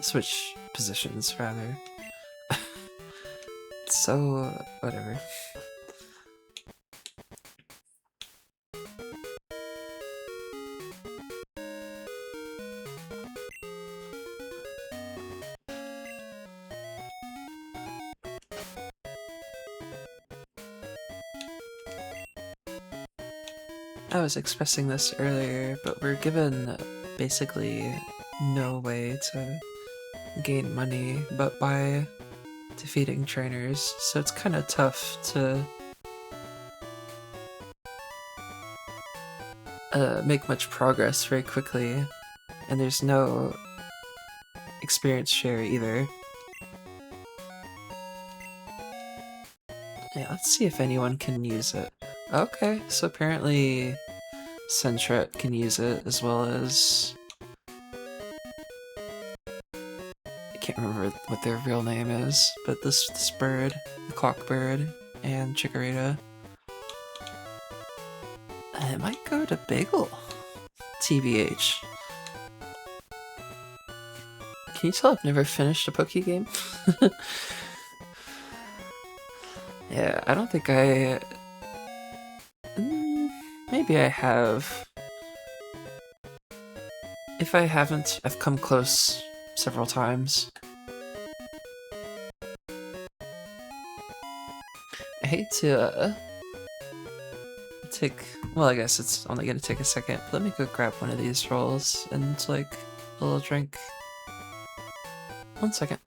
switch positions, rather. So, whatever. I was expressing this earlier, but we're given basically no way to gain money but by defeating trainers, so it's kind of tough to make much progress very quickly, and there's no experience share either. Yeah, let's see if anyone can use it. Okay, so apparently Sentret can use it, as well as... I can't remember what their real name is, but this bird, the clock bird, and Chikorita. It might go to Bagel. TBH. Can you tell I've never finished a Poke game? Yeah, I don't think I... Maybe I have. If I haven't, I've come close several times. I hate to take... Well, I guess it's only gonna take a second. Let me go grab one of these rolls and, like, a little drink. 1 second.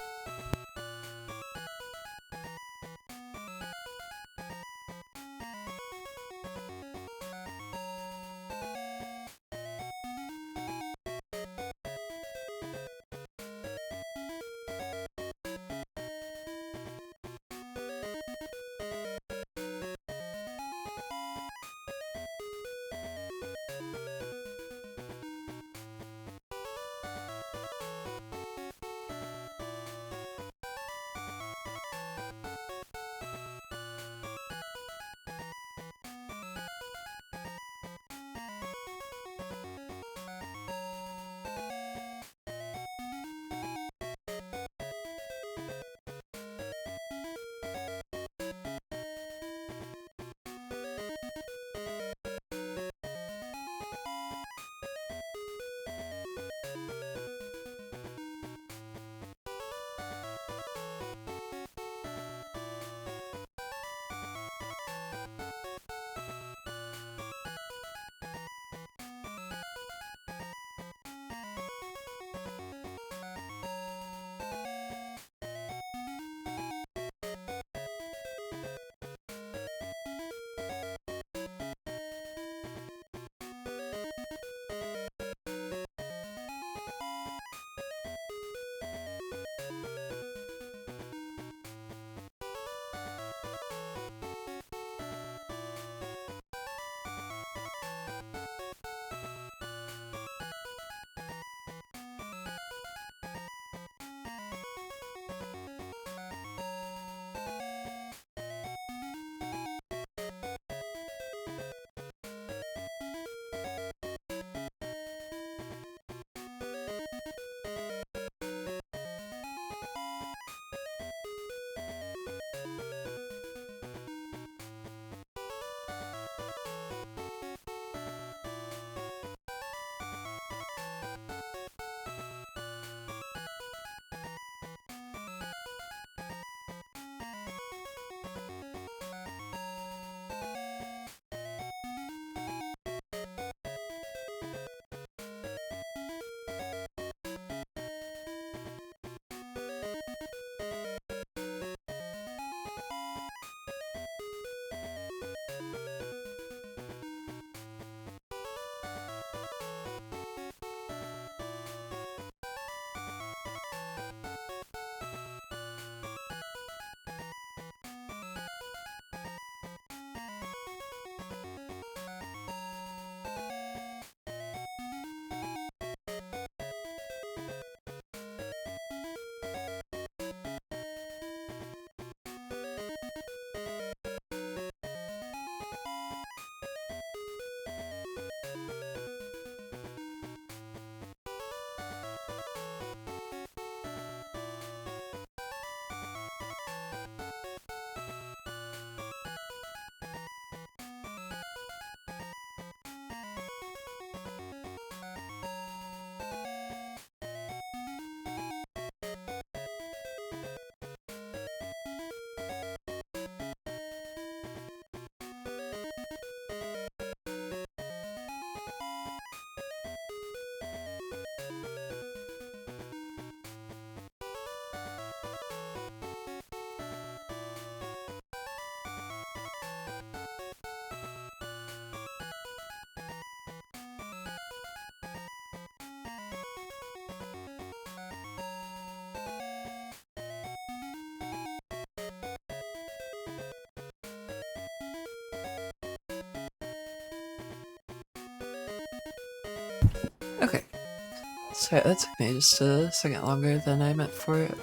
Sorry, that took me just a second longer than I meant for it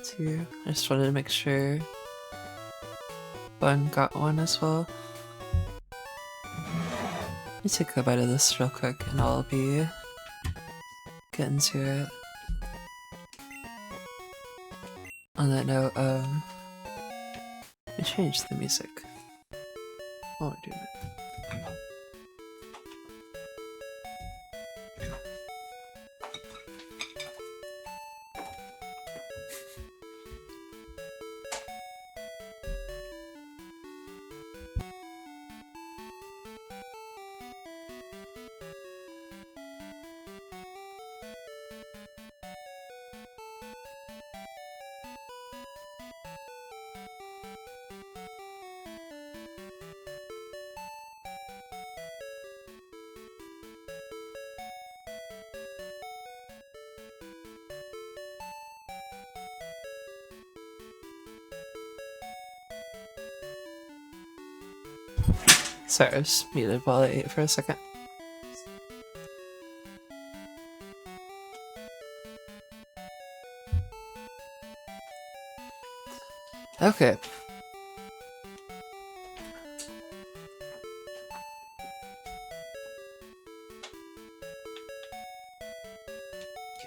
to. I just wanted to make sure Bun got one as well. Let me take a bite of this real quick and I'll be getting to it. On that note, let me change the music while we're doing it. Sorry, I was muted while I ate for a second. Okay.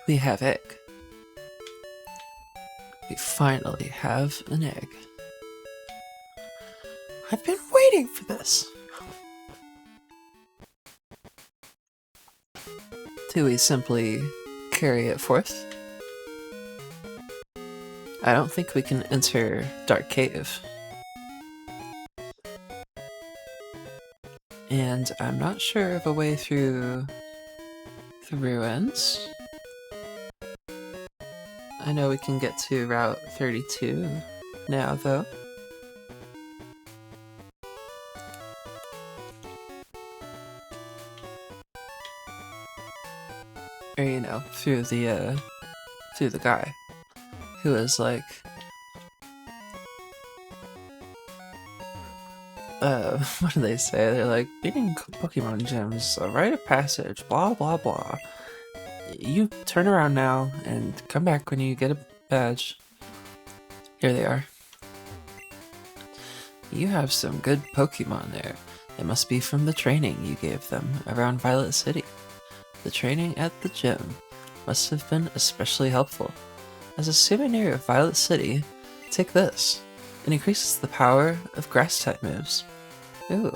We have egg. We finally have an egg. I've been waiting for this. Do we simply carry it forth? I don't think we can enter Dark Cave. And I'm not sure of a way through the ruins. I know we can get to Route 32 now, though. Or, you know, through the guy who is like, what do they say? They're like, beating Pokemon gyms is a rite of passage, blah blah blah. You turn around now and come back when you get a badge. Here they are. You have some good Pokemon there. It must be from the training you gave them around Violet City. The training at the gym must have been especially helpful. As a souvenir of Violet City, take this. It increases the power of grass-type moves. Ooh.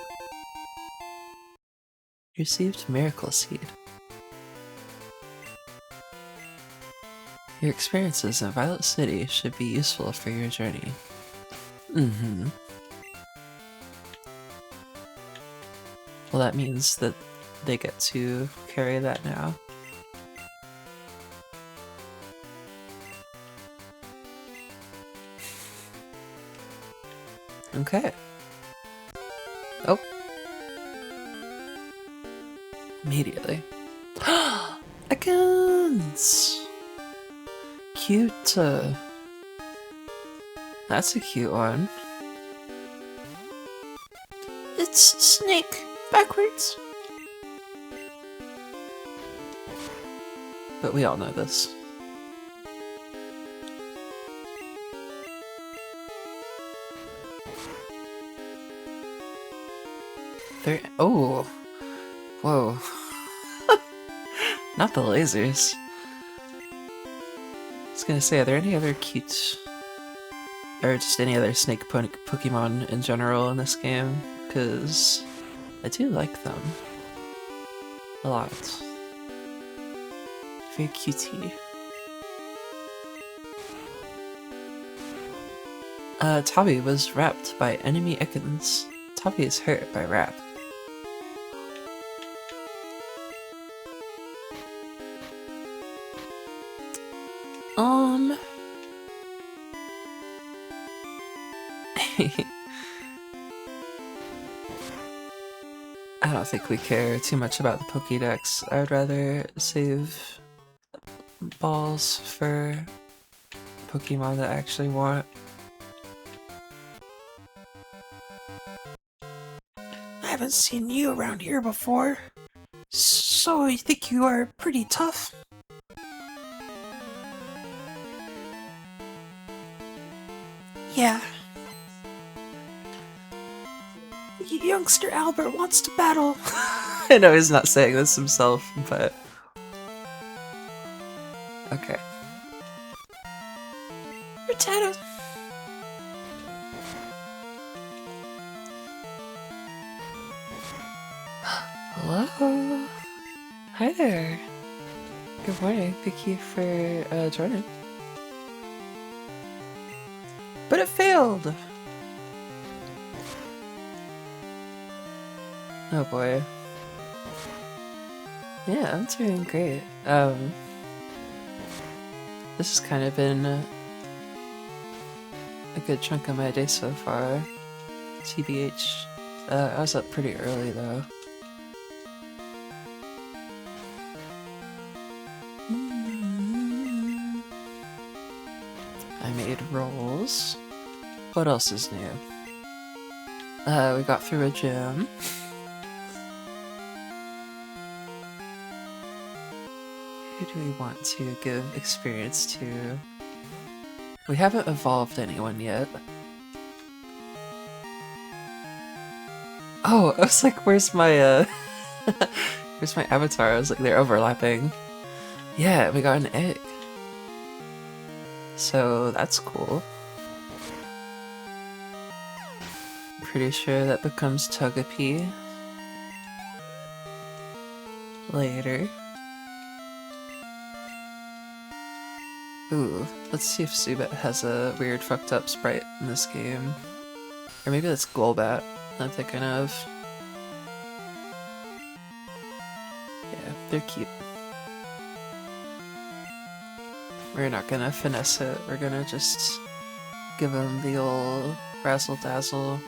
You received Miracle Seed. Your experiences in Violet City should be useful for your journey. Mm-hmm. Well, that means that they get to carry that now. Okay. Oh. Immediately. Ekans! Cute. That's a cute one. It's Snake backwards. But we all know this. There. Oh. Whoa. Not the lasers. I was gonna say, are there any other cute, or just any other snake Pokemon in general in this game? Because I do like them a lot. Very cutie. Tabi was wrapped by enemy Ekans. Tabi is hurt by wrap. I don't think we care too much about the Pokédex. I would rather save balls for Pokemon that I actually want. I haven't seen you around here before. So you think you are pretty tough? Yeah. Youngster Albert wants to battle. I know he's not saying this himself, but... Okay. Rattata! Hello? Hi there. Good morning. Thank you for joining. But it failed! Oh boy. Yeah, I'm doing great. This has kind of been a good chunk of my day so far. TBH. I was up pretty early though. I made rolls. What else is new? We got through a gym. Who do we want to give experience to? We haven't evolved anyone yet. Oh, I was like, where's my where's my avatar? I was like, they're overlapping. Yeah, we got an egg. So that's cool. Pretty sure that becomes Togepi later. Ooh, let's see if Zubat has a weird fucked up sprite in this game. Or maybe that's Golbat I'm thinking of. Yeah, they're cute. We're not gonna finesse it, we're gonna just give them the old razzle dazzle.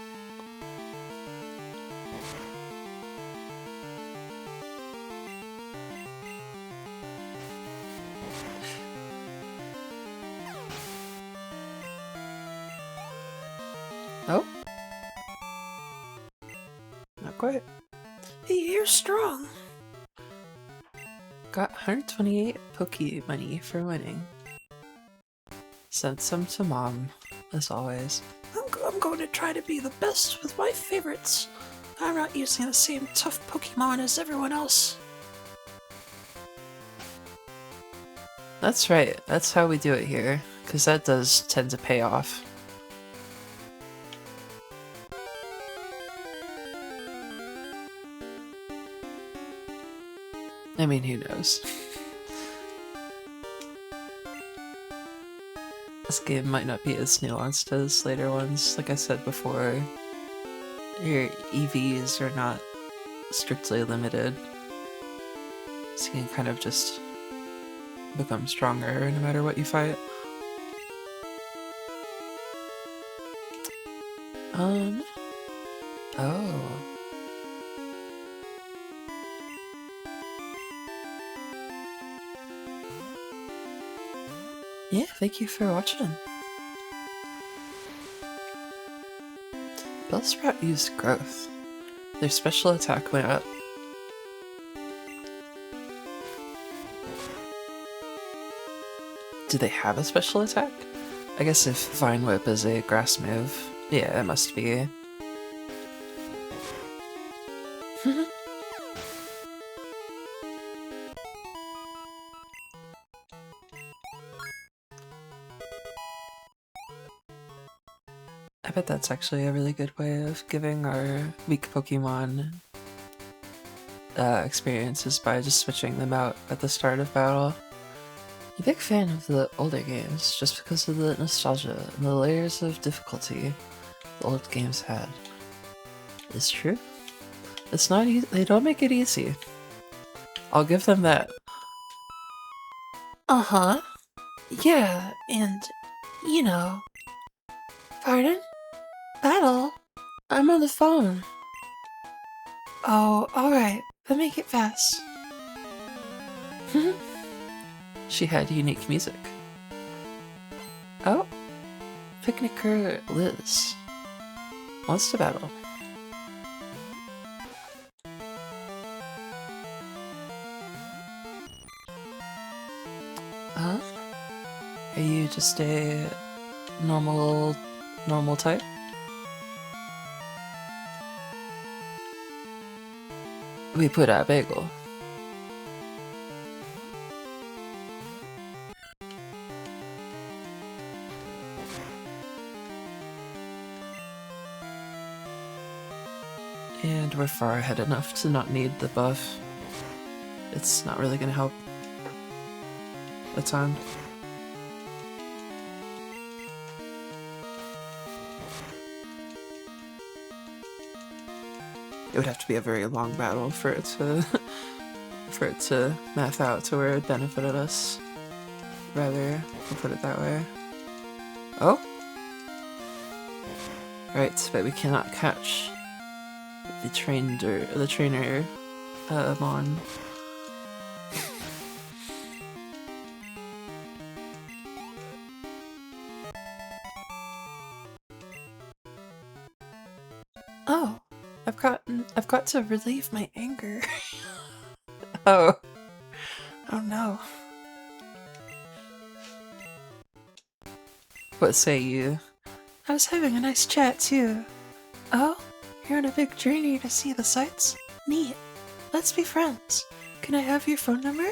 Oh? Not quite. Hey, you're strong! Got 128 Poke money for winning. Sent some to Mom, as always. I'm going to try to be the best with my favorites. I'm not using the same tough Pokemon as everyone else. That's right, that's how we do it here, because that does tend to pay off. I mean, who knows? This game might not be as nuanced as later ones. Like I said before, your EVs are not strictly limited. So you can kind of just become stronger no matter what you fight. Oh. Yeah, thank you for watching. Bellsprout used growth. Their special attack went up. Do they have a special attack? I guess if Vine Whip is a grass move, yeah, it must be. I bet that's actually a really good way of giving our weak Pokemon experiences by just switching them out at the start of battle. I'm a big fan of the older games just because of the nostalgia and the layers of difficulty the old games had. It's true. It's not easy. They don't make it easy. I'll give them that. Uh-huh. Yeah, and, you know. Pardon? Battle? I'm on the phone. Oh, alright. But make it fast. She had unique music. Oh. Picnicker Liz wants to battle. Huh? Are you just a normal normal type. We put a bagel. And we're far ahead enough to not need the buff. It's not really gonna help a ton. It would have to be a very long battle for it to for it to math out to where it benefited us. Rather, we'll put it that way. Oh? Right, but we cannot catch the trainer Mon. Oh, I've got to relieve my anger. Oh no. What say you? I was having a nice chat too. Oh, you're on a big journey to see the sights? Neat. Let's be friends. Can I have your phone number?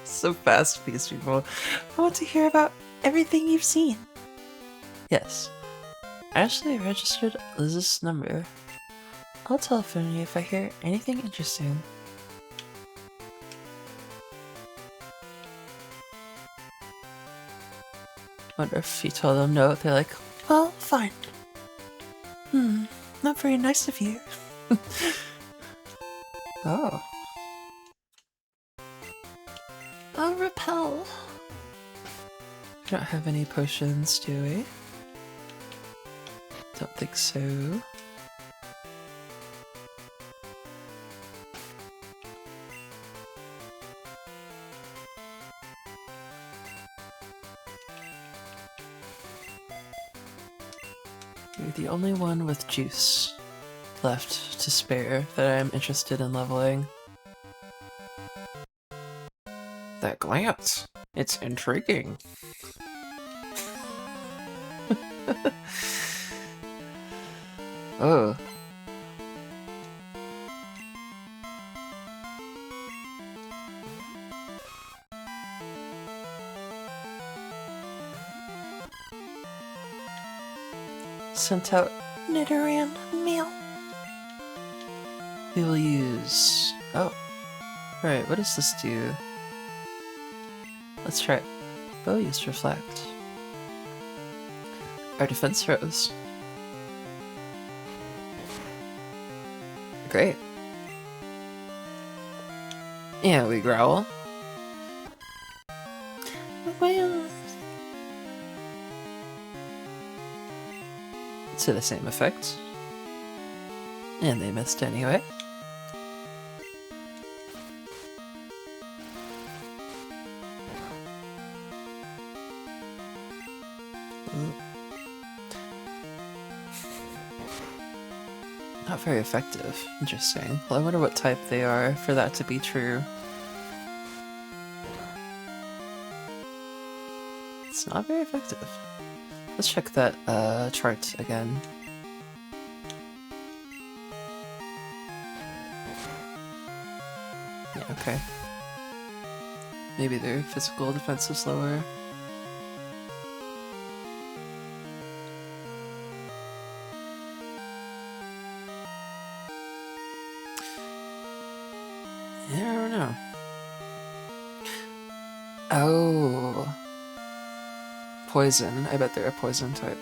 So fast-paced, people. I want to hear about everything you've seen. Yes. Ashley registered Liz's number. I'll telephone you if I hear anything interesting. Wonder if you told them no, they're like, well, fine. Not very nice of you. Oh. I'll repel. We don't have any potions, do we? Don't think so. You're the only one with juice left to spare that I'm interested in leveling. That glance. It's intriguing. Oh. Sent out Nidoran meal. We will use... Oh. Right, what does this do? Let's try it. Bow use Reflect. Our defense rose. Great. Yeah, we growl. To the same effect. And they missed anyway. Ooh. Not very effective. Interesting. Well, I wonder what type they are for that to be true. It's not very effective. Let's check that chart again. Yeah, okay. Maybe their physical defense is lower. Yeah, I don't know. Oh. Poison. I bet they're a poison type.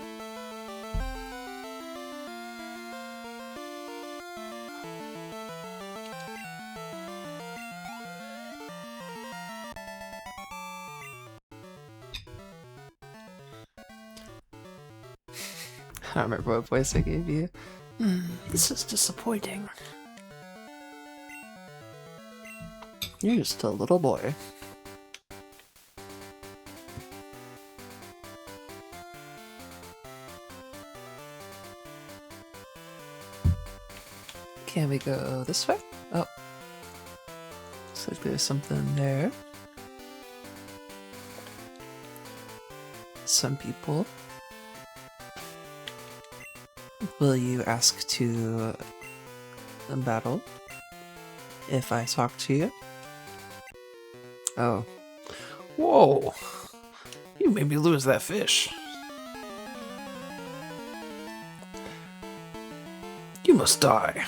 I don't remember what voice I gave you. This is disappointing. You're just a little boy. Can we go this way? Oh. Looks like there's something there. Some people. Will you ask to battle if I talk to you? Oh. Whoa! You made me lose that fish. You must die.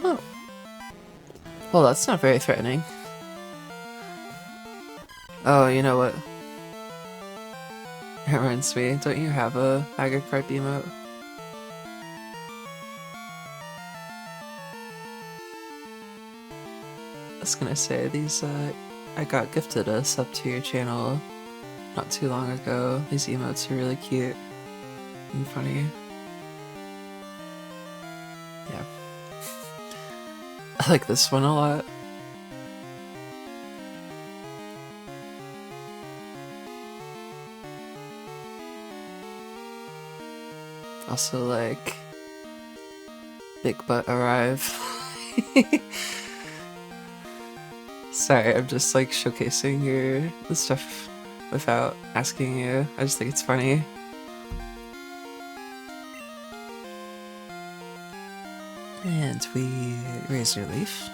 Oh. Well, that's not very threatening. Oh, you know what? It reminds me, don't you have a Magikarp emote? I was gonna say, these, I got gifted a sub to your channel not too long ago. These emotes are really cute and funny. Yeah. I like this one a lot. Also like Big Butt Arrive. Sorry, I'm just like showcasing the stuff without asking you. I just think it's funny. And we raise your leaf.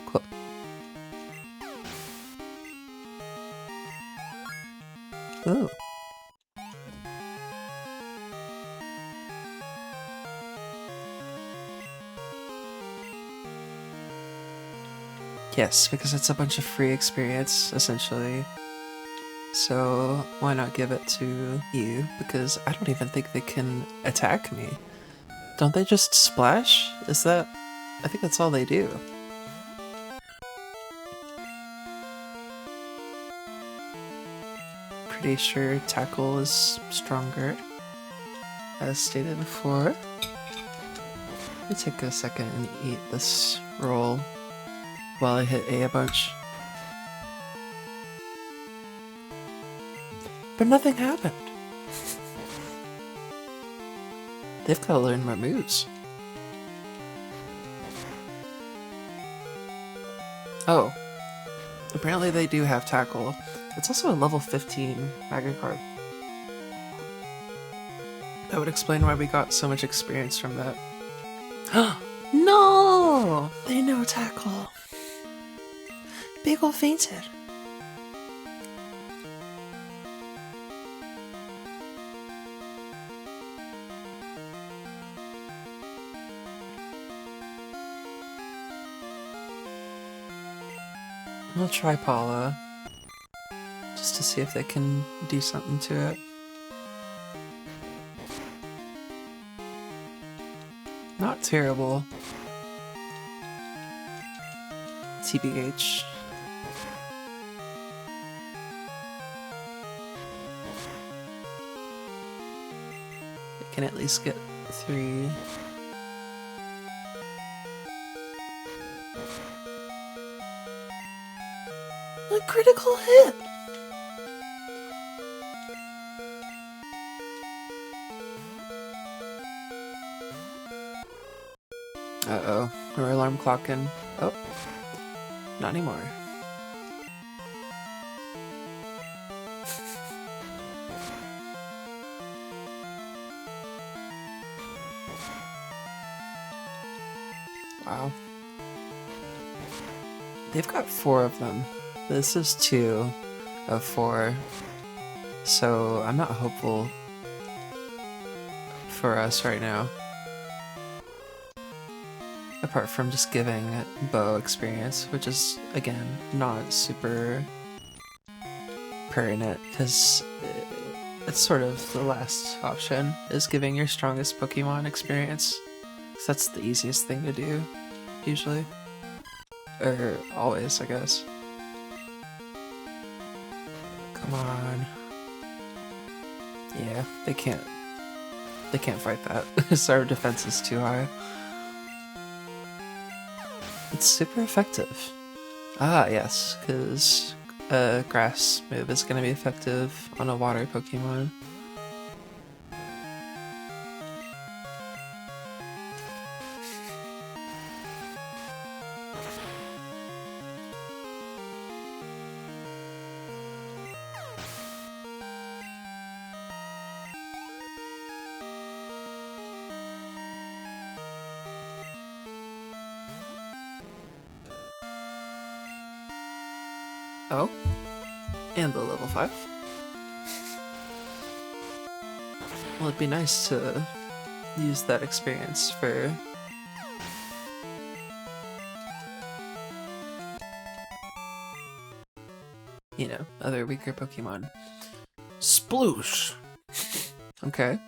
Cool. Ooh. Yes, because it's a bunch of free experience, essentially. So why not give it to you? Because I don't even think they can attack me. Don't they just splash? Is that... I think that's all they do. Pretty sure tackle is stronger, as stated before. Let me take a second and eat this roll while I hit A bunch. But nothing happened. They've got to learn my moves. Oh. Apparently they do have tackle. It's also a level 15 Magikarp. That would explain why we got so much experience from that. No! They know tackle. Bagel fainted. I'll try Paula, just to see if they can do something to it. Not terrible. TBH. I can at least get 3. A critical hit! Uh-oh. Our alarm clocking. Oh. Not anymore. Wow. They've got 4 of them. This is 2 of 4. So I'm not hopeful for us right now. Apart from just giving bow experience, which is, again, not super pertinent, because it's sort of the last option, is giving your strongest Pokemon experience. 'Cause that's the easiest thing to do, usually. Or always, I guess. Come on. Yeah, they can't fight that. So our defense is too high. It's super effective. Ah, yes, because a grass move is going to be effective on a water Pokemon. Oh, and the level 5. Well, it'd be nice to use that experience for... you know, other weaker Pokemon. Sploosh! Okay.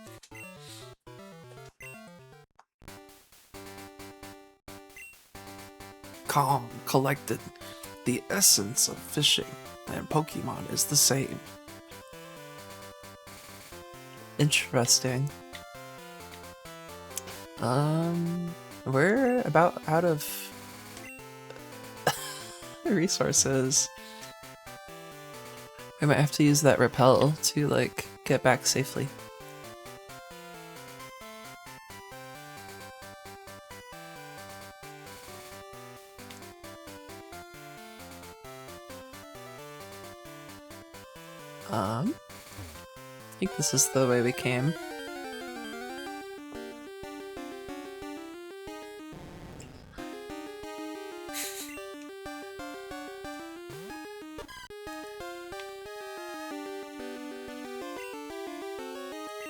Calm, collected. The essence of fishing and Pokemon is the same. Interesting. We're about out of resources. I might have to use that repel to, like, get back safely. I think this is the way we came.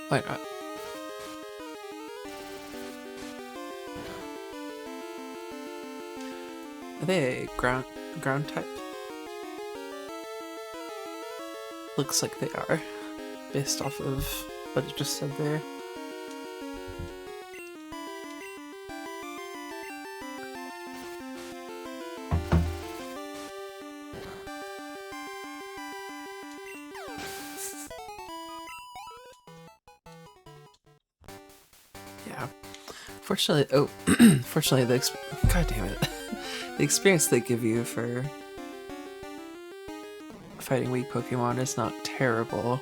Why not? Are they ground type? Looks like they are, based off of what it just said there. Yeah. Fortunately, fortunately, God damn it. The experience they give you for fighting weak Pokemon is not terrible.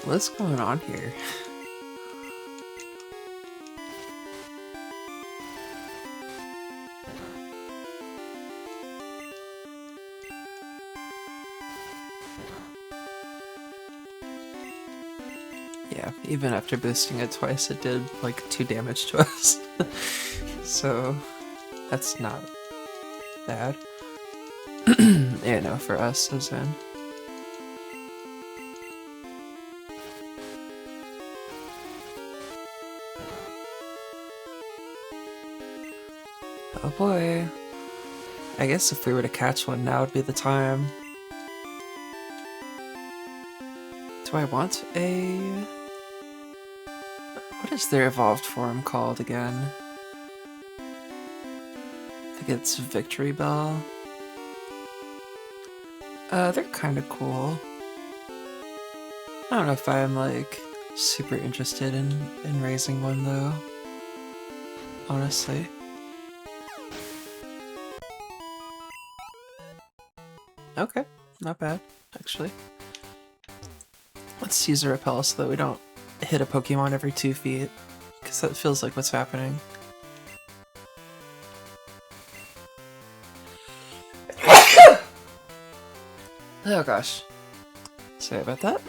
What's going on here? Yeah, even after boosting it twice, it did like 2 damage to us. So, that's not bad. Yeah, no, for us, as in. Oh boy. I guess if we were to catch one, now would be the time. Do I want a... what is their evolved form called again? I think it's Victory Bell. They're kind of cool. I don't know if I'm, like, super interested in raising one, though. Honestly. Okay, not bad, actually. Let's use a repel so that we don't hit a Pokemon every 2 feet, because that feels like what's happening. Oh gosh. Sorry about that.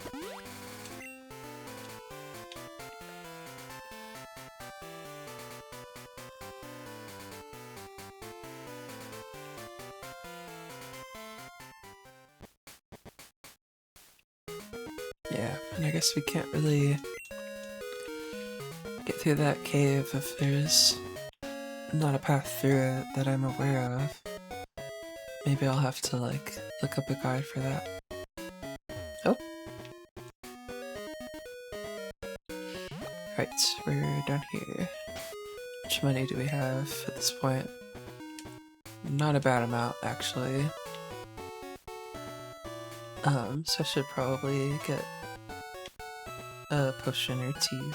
Yeah, and I guess we can't really get through that cave if there's not a path through it that I'm aware of. Maybe I'll have to, like, look up a guide for that. Oh. Right, we're down here. How much money do we have at this point? Not a bad amount, actually. So I should probably get a potion or two.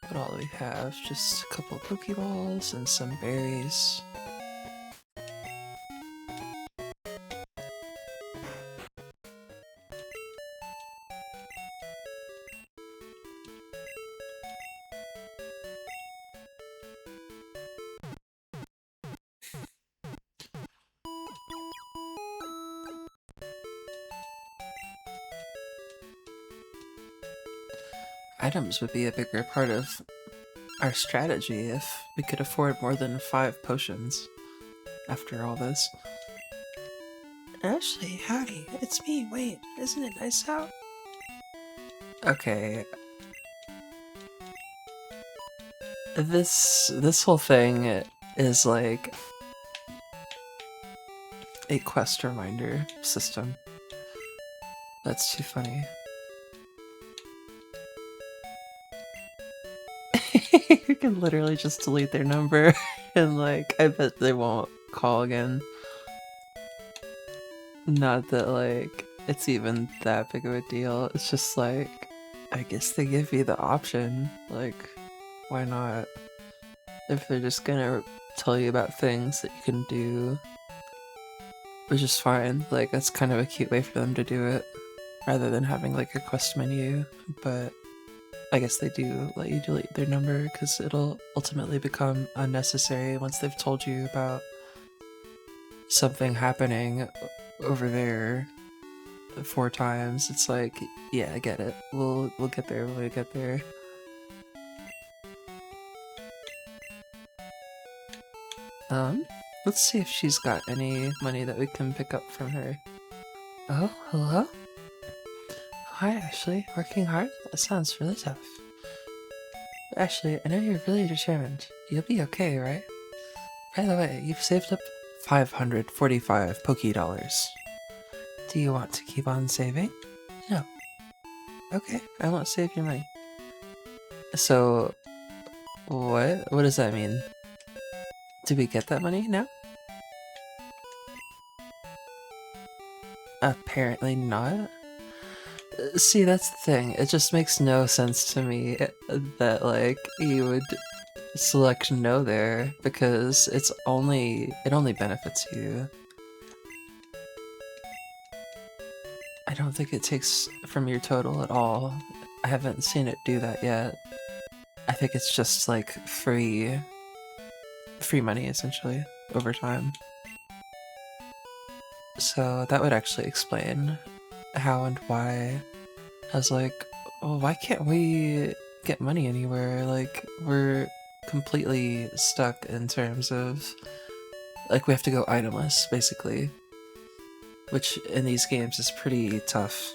But all we have, just a couple of Pokeballs and some berries. items would be a bigger part of our strategy if we could afford more than 5 potions after all this. Ashley, howdy. It's me, Wade. Isn't it nice out? Okay. This whole thing is like a quest reminder system. That's too funny. You can literally just delete their number and like I bet they won't call again. Not that like it's even that big of a deal. It's just like I guess they give you the option. Like why not? If they're just gonna tell you about things that you can do, which is fine. Like that's kind of a cute way for them to do it rather than having like a quest menu, but I guess they do let you delete their number because it'll ultimately become unnecessary once they've told you about something happening over there 4 times. It's like, yeah, I get it. We'll get there when we get there. Let's see if she's got any money that we can pick up from her. Oh, hello? Hi, Ashley. Working hard? That sounds really tough. Ashley, I know you're really determined. You'll be okay, right? By the way, you've saved up 545 Poké-Dollars. Do you want to keep on saving? No. Okay, I won't save your money. So, what? What does that mean? Did we get that money now? Apparently not. See, that's the thing. It just makes no sense to me that, like, you would select no there because it only benefits you. I don't think it takes from your total at all. I haven't seen it do that yet. I think it's just, like, free money, essentially, over time. So that would actually explain how and why. I was like, well, why can't we get money anywhere? Like, we're completely stuck in terms of, like, we have to go itemless, basically. Which, in these games, is pretty tough.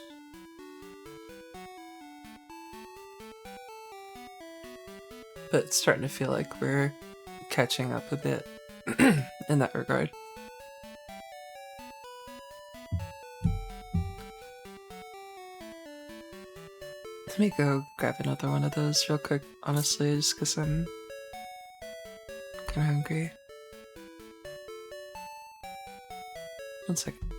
But it's starting to feel like we're catching up a bit in that regard. Let me go grab another one of those real quick, honestly, just because I'm kind of hungry. 1 second.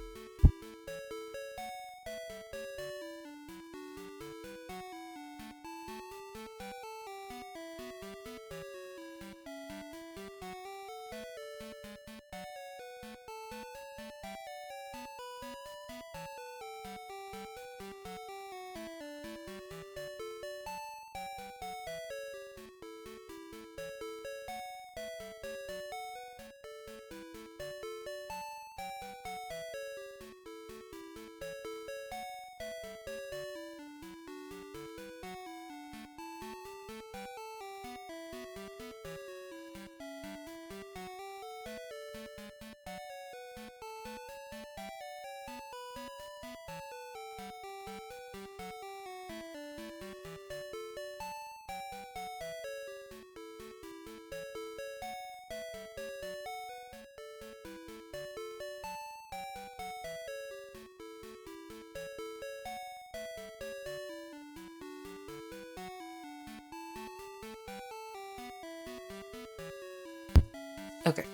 Okay.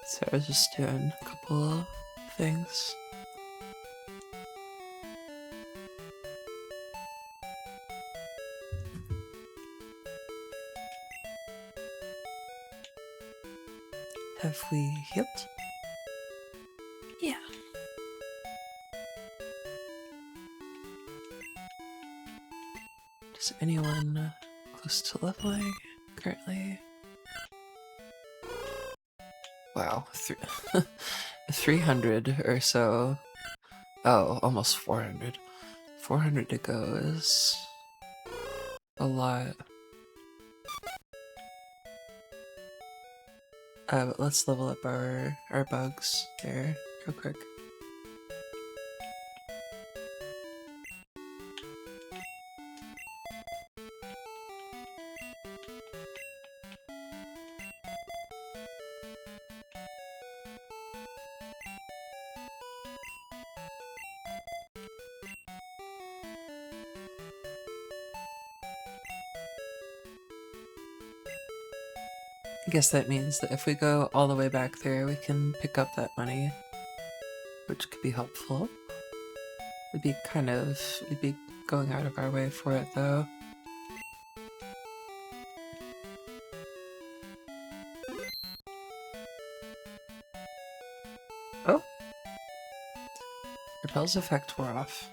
So I was just doing a couple of things. Have we healed? Yeah. Is anyone close to leveling currently? Wow, 300 or so. Oh, almost 400. 400 to go is a lot. But let's level up our bugs here real quick. I guess that means that if we go all the way back there, we can pick up that money, which could be helpful. We'd be going out of our way for it, though. Oh! Repel's effect wore off.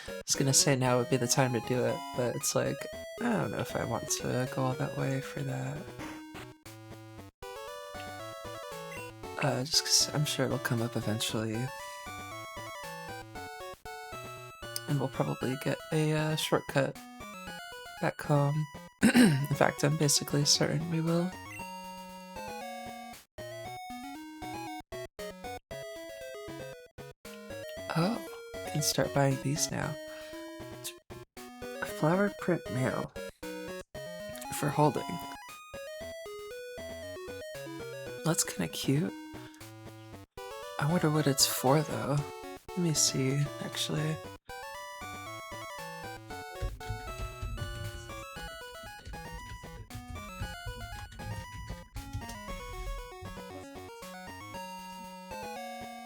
I was gonna say now would be the time to do it, but it's like, I don't know if I want to go all that way for that. Just 'cause I'm sure it'll come up eventually. And we'll probably get a shortcut back home. In fact, I'm basically certain we will. Oh, I can start buying these now. A flower print mail for holding. That's kind of cute. I wonder what it's for, though. Let me see, actually.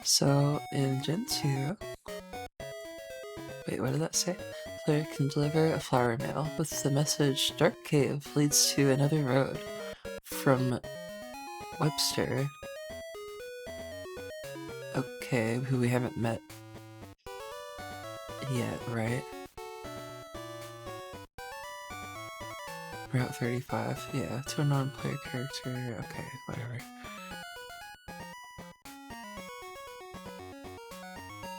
So, in Gen 2... Wait, what did that say? Player can deliver a flower mail with the message, Dark Cave leads to another road. From Webster. Okay, who we haven't met yet, right? Route 35, yeah, to a non-player character, okay, whatever.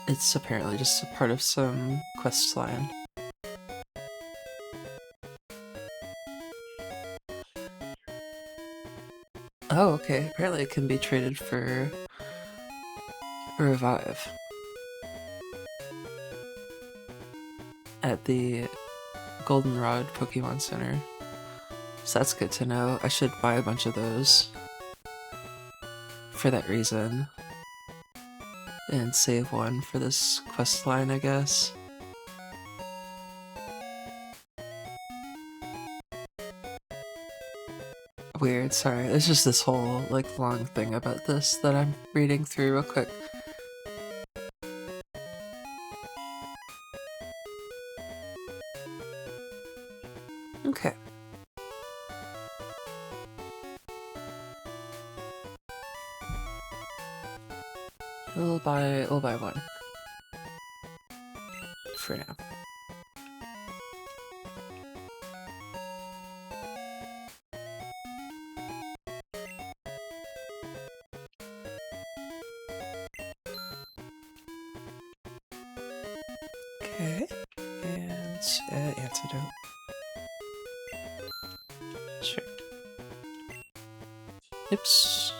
It's apparently just a part of some quest line. Oh, okay, apparently it can be traded for a revive. At the Goldenrod Pokemon Center. So that's good to know. I should buy a bunch of those for that reason. And save one for this quest line, I guess. Weird, sorry. There's just this whole, like, long thing about this that I'm reading through real quick. Okay. We'll buy one. For now. Okay. And antidote. Sure. Oops.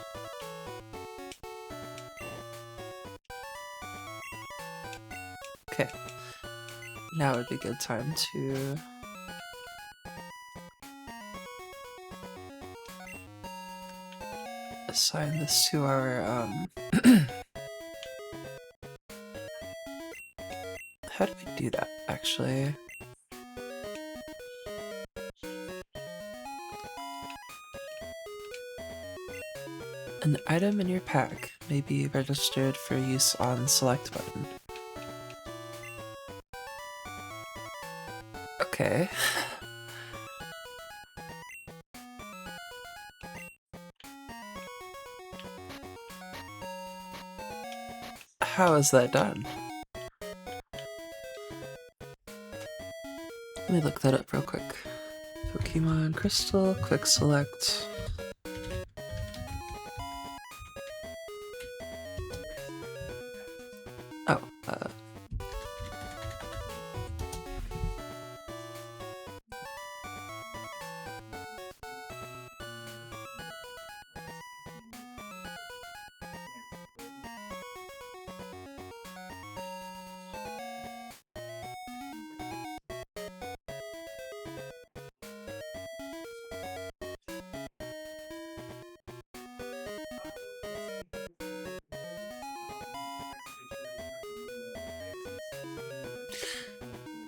Okay. Now would be a good time to assign this to our how do we do that actually? An item in your pack may be registered for use on select button. Okay. how is that done? Let me look that up real quick. Pokemon Crystal, quick select.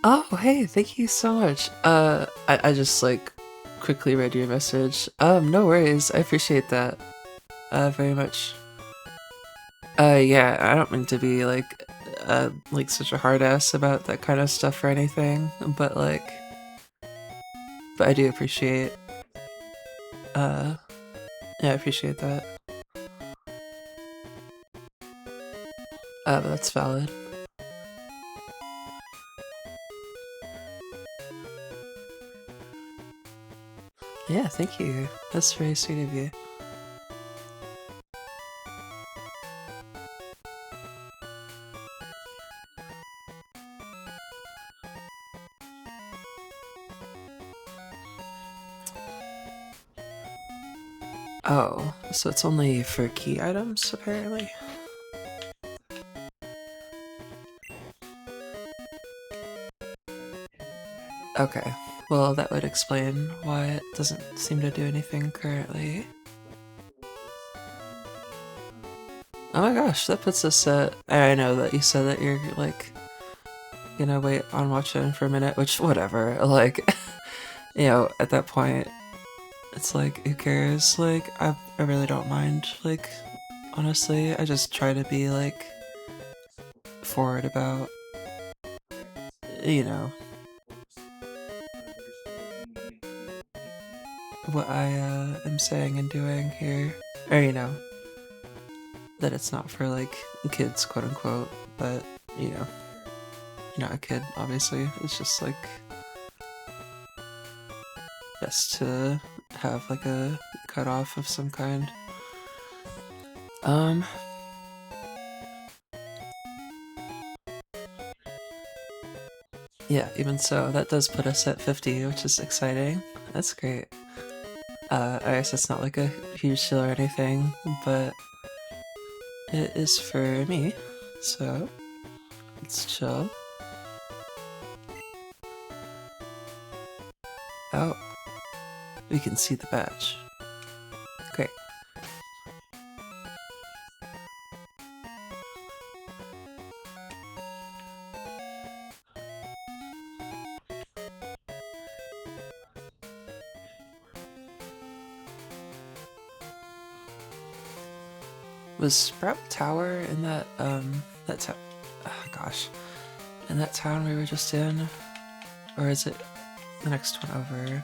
Oh, oh, hey, thank you so much. I just like quickly read your message. No worries. I appreciate that. Very much. Yeah, I don't mean to be like such a hard ass about that kind of stuff or anything, but but I do appreciate, uh, yeah, I appreciate that. But that's valid. Yeah, thank you. That's very sweet of you. Oh, so it's only for key items, apparently? Okay, well that would explain why it doesn't seem to do anything currently. Oh my gosh, that puts us at... I know that you said that you're, like, gonna wait on watching for a minute, which, whatever, like, you know, at that point, it's like, who cares? Like, I really don't mind, like, honestly, I just try to be, like, forward about, you know, what I, am saying and doing here, or, you know, that it's not for, like, kids, quote-unquote, but, you know, you're not a kid, obviously, it's just, like, best to have, like, a cutoff of some kind. Yeah, even so, that does put us at 50, which is exciting. That's great. I guess it's not like a huge deal or anything, but it is for me, so let's chill. Oh, we can see the badge. Great. Was Sprout Tower in that, that town? Oh, gosh. In that town we were just in? Or is it the next one over?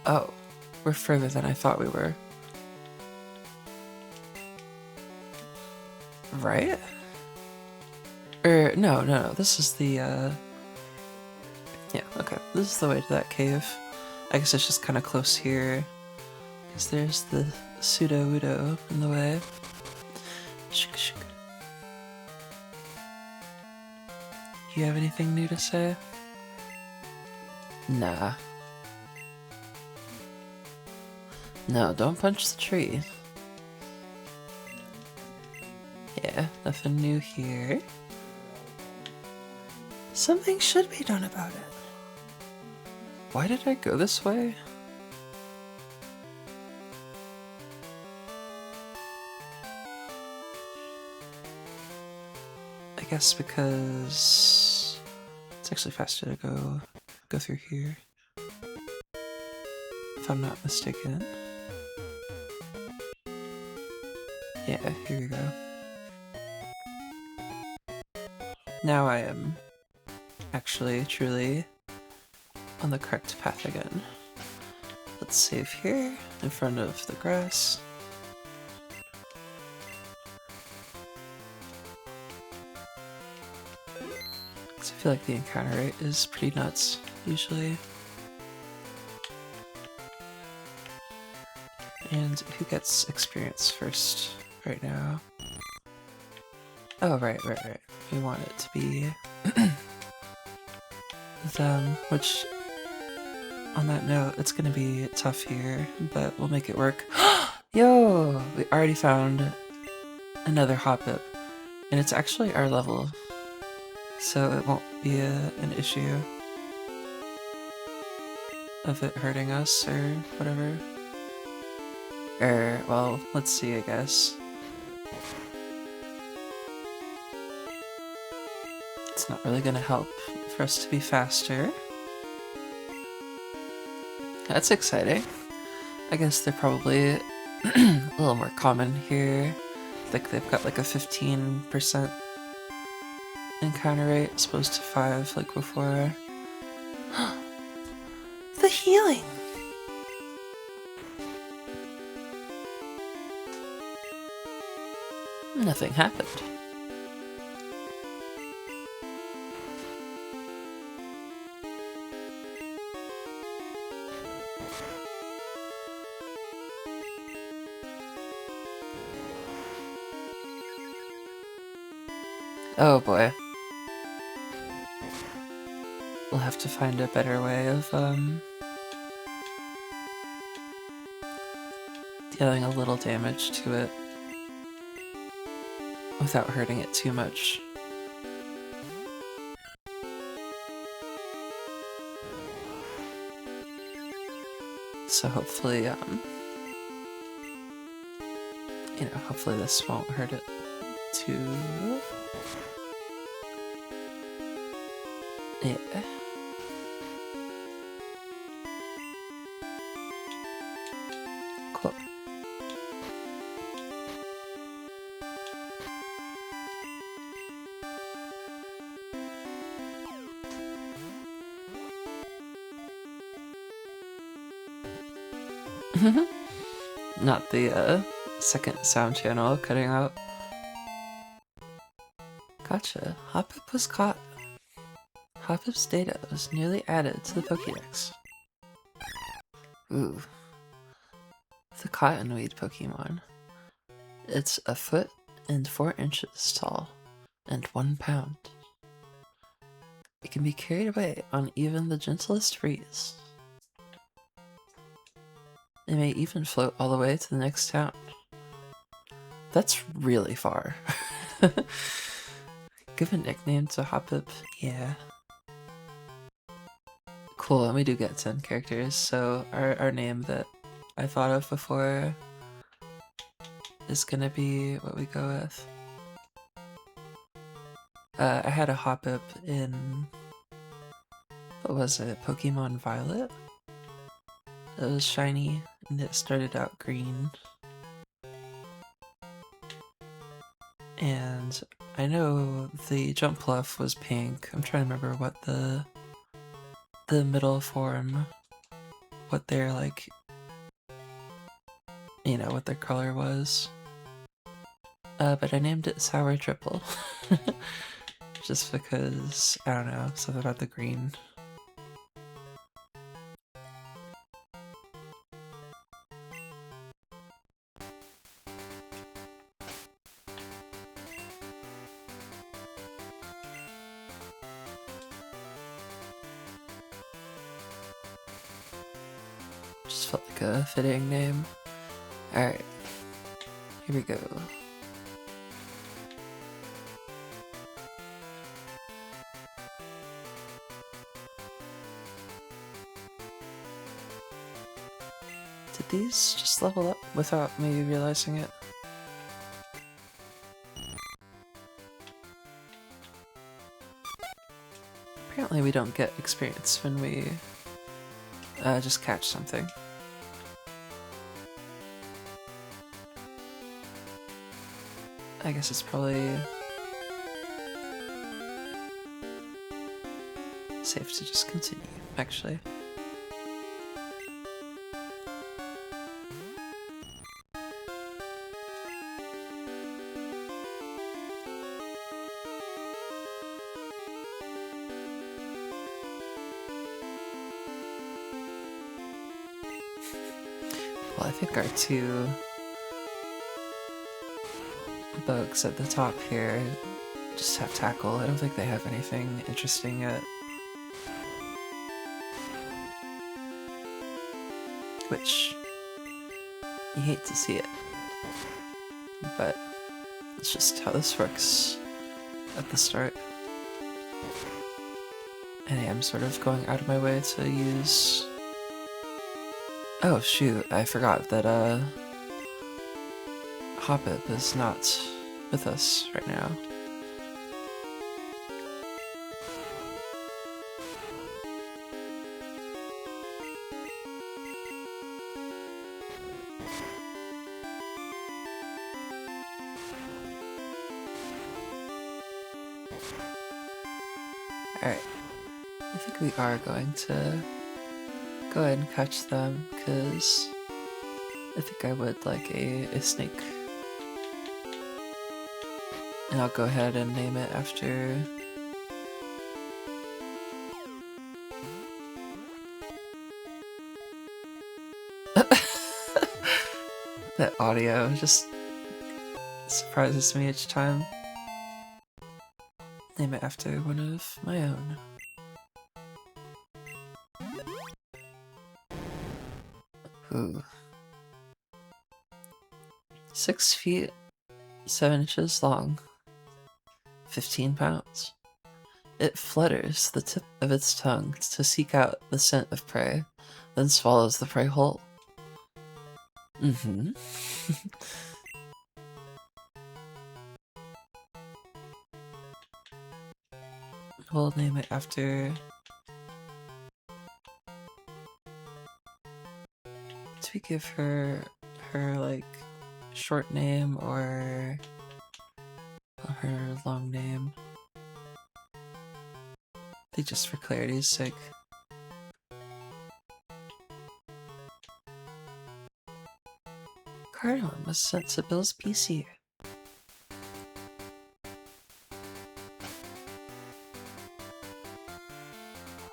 Oh, we're further than I thought we were. Right? No, this is the, yeah, okay. This is the way to that cave. I guess it's just kind of close here. Because there's the Pseudo-Udo in the way. Shuk shuk. You have anything new to say? Nah. No, don't punch the tree. Yeah, nothing new here. Something should be done about it. Why did I go this way? I guess because it's actually faster to go through here. If I'm not mistaken. Yeah, here we go. Now I am actually truly on the correct path again. Let's save here, in front of the grass. So I feel like the encounter rate is pretty nuts, usually. And who gets experience first right now? Oh, right. We want it to be them, which, on that note, it's gonna be tough here, but we'll make it work. Yo! We already found another Hoppip, and it's actually our level, so it won't be an issue of it hurting us or whatever. Well, let's see, I guess. It's not really gonna help for us to be faster. That's exciting. I guess they're probably a little more common here. I think they've got like a 15% encounter rate as opposed to 5 like before. The healing! Nothing happened. Oh boy. We'll have to find a better way of, dealing a little damage to it without hurting it too much. So hopefully, hopefully this won't hurt it too... Yeah. Cool. Not the second sound channel cutting out. Gotcha. Hoppip was caught. Hoppip's data was newly added to the Pokédex. Ooh. The cottonweed Pokemon. It's 1 foot and 4 inches tall, and 1 pound. It can be carried away on even the gentlest breeze. It may even float all the way to the next town. That's really far. Give a nickname to Hoppip, yeah. Cool, and we do get 10 characters, so our name that I thought of before is gonna be what we go with. I had a Hoppip in... what was it? Pokemon Violet? It was shiny, and it started out green. And I know the jump bluff was pink. I'm trying to remember what the middle form, what their like, what their color was. But I named it Sour Triple. Just because, I don't know, something about the green. Just felt like a fitting name. Alright, here we go. Did these just level up without me realizing it? Apparently we don't get experience when we just catch something. I guess it's probably safe to just continue, actually. Well, I think our two bugs at the top here just have tackle. I don't think they have anything interesting yet. Which, you hate to see it. But it's just how this works at the start. And I am sort of going out of my way to use... Oh shoot, I forgot that Hoppip is not with us right now. Alright, I think we are going to go ahead and catch them, because I think I would like a snake. And I'll go ahead and name it after... That audio just surprises me each time. Name it after one of my own. Ooh. 6 feet, 7 inches long, 15 pounds. It flutters the tip of its tongue to seek out the scent of prey, then swallows the prey whole. Mm-hmm. We'll name it after... Do we give her like short name or her long name? I think just for clarity's sake. Cardamom was sent to Bill's PC.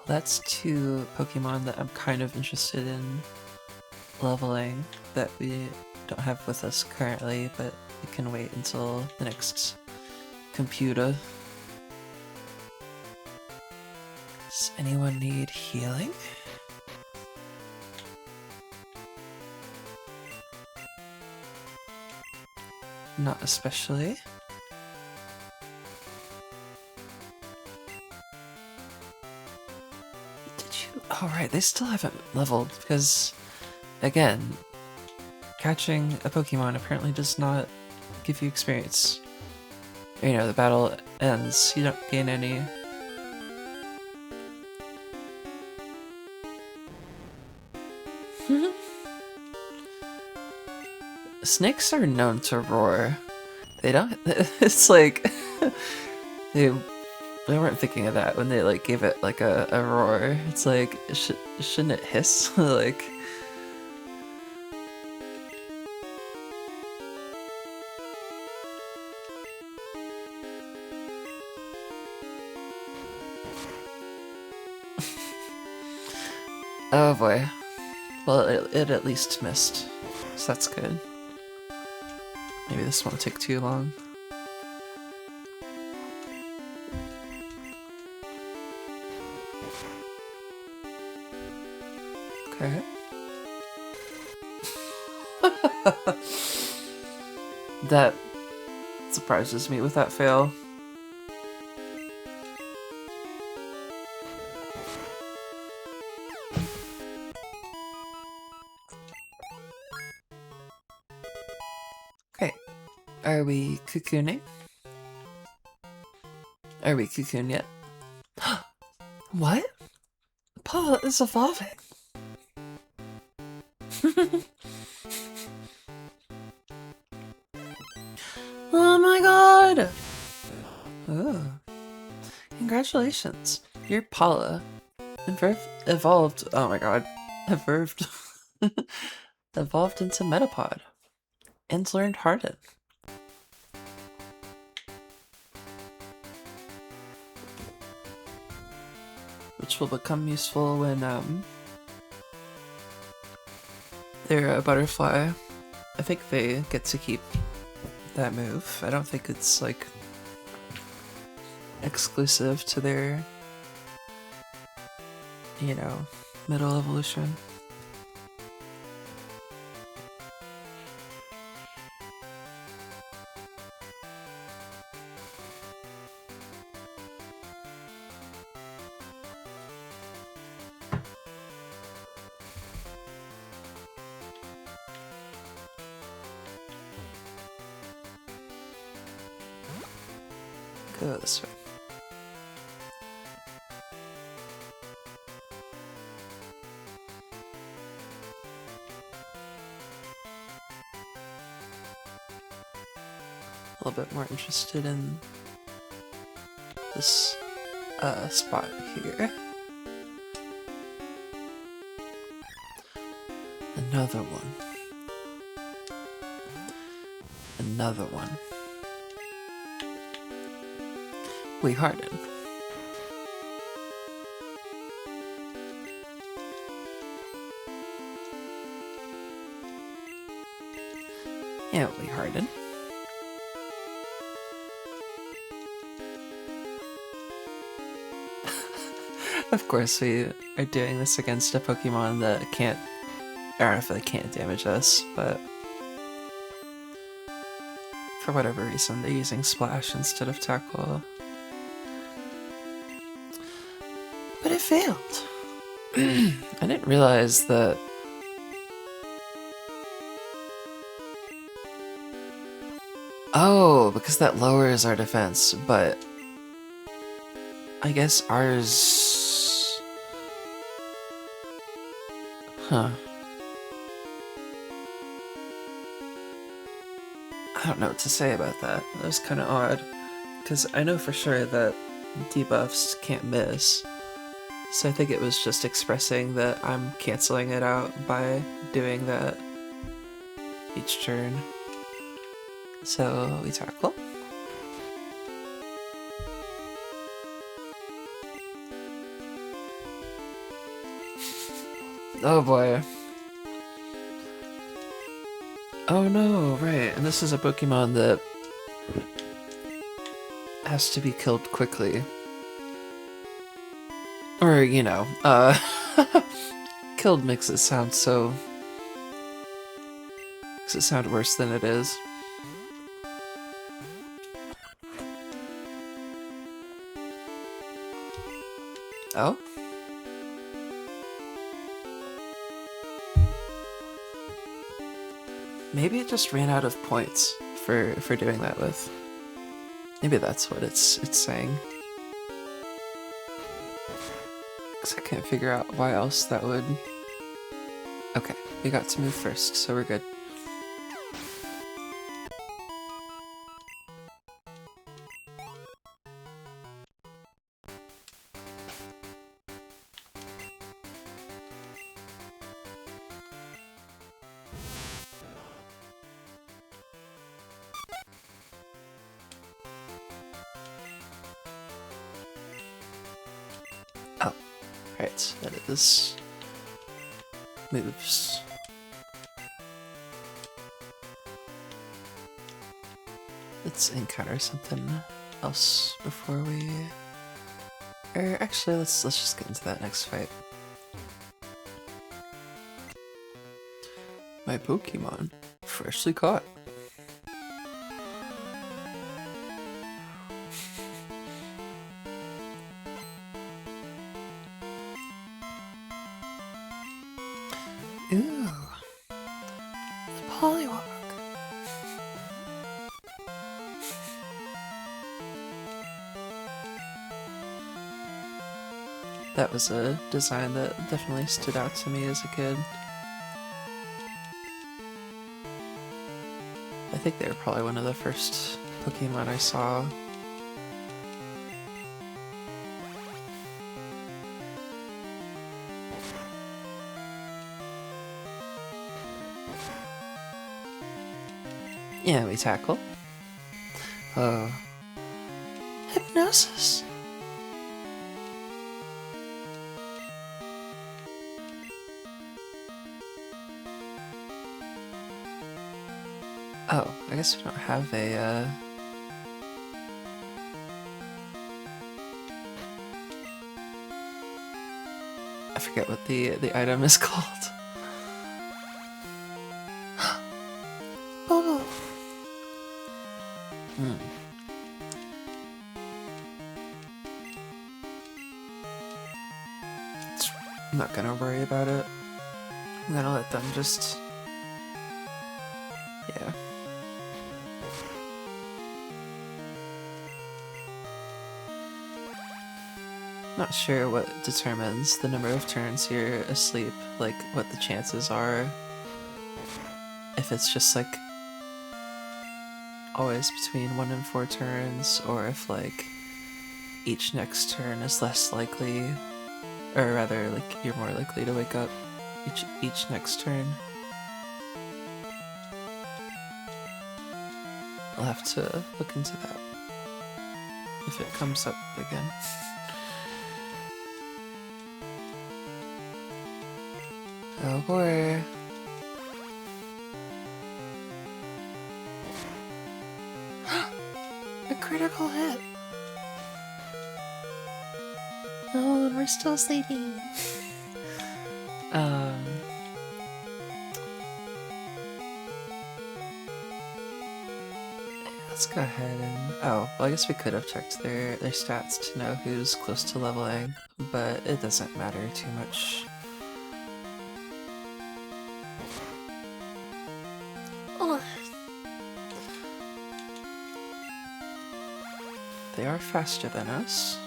That's 2 Pokemon that I'm kind of interested in leveling that we don't have with us currently, but it can wait until the next computer. Does anyone need healing? Not especially. Oh right, they still haven't leveled, because, again, catching a Pokemon apparently does not give you experience. You know, the battle ends, you don't gain any. Snakes are known to roar. They don't, it's like, they weren't thinking of that when they like gave it like a roar. It's like, shouldn't it hiss? Like... Oh boy. Well, it at least missed, so that's good. Maybe this won't take too long. Okay. That surprises me with that fail. Okay. Are we cocooning? Are we cocoon yet? What? Paul is evolving. Oh my god! Oh. Congratulations. Your Paula evolved. Oh my god, evolved, evolved into Metapod and learned Harden. Which will become useful when they're a butterfly. I think they get to keep that move. I don't think it's like exclusive to their, you know, middle evolution. Go this way. A little bit more interested in this spot here. Another one. Another one. We harden. Yeah, we harden. Of course, we are doing this against a Pokemon that can't, I don't know if they can't damage us, but for whatever reason, they're using Splash instead of Tackle. But it failed. I didn't realize that. Oh, because that lowers our defense, but I guess ours. Huh. I don't know what to say about that. That was kind of odd, because I know for sure that debuffs can't miss. So I think it was just expressing that I'm canceling it out by doing that each turn. So we tackle. Oh boy. Oh no, right. And this is a Pokemon that has to be killed quickly. Or, you know, killed makes it sound so... makes it sound worse than it is. Oh? Maybe it just ran out of points for doing that with. Maybe that's what it's saying. I can't figure out why else that would... Okay, we got to move first, so we're good. Oh. Right, that is moves. Let's encounter something else before we... Or actually, let's just get into that next fight. My Pokemon, freshly caught. Ooh, the Poliwag. That was a design that definitely stood out to me as a kid. I think they were probably one of the first Pokemon I saw. Yeah, we tackle. Hypnosis. Oh, I guess we don't have a, I forget what the item is called. Bobo. I'm not gonna worry about it. I'm gonna let them just... yeah. Not sure what determines the number of turns you're asleep, like what the chances are. If it's just like always between 1 and 4 turns, or if like each next turn is less likely, or rather like you're more likely to wake up each next turn. I'll have to look into that if it comes up again. Oh boy. A critical hit. Oh, and we're still sleeping. Let's go ahead and... oh, well, I guess we could have checked their stats to know who's close to leveling, but it doesn't matter too much. Oh. They are faster than us,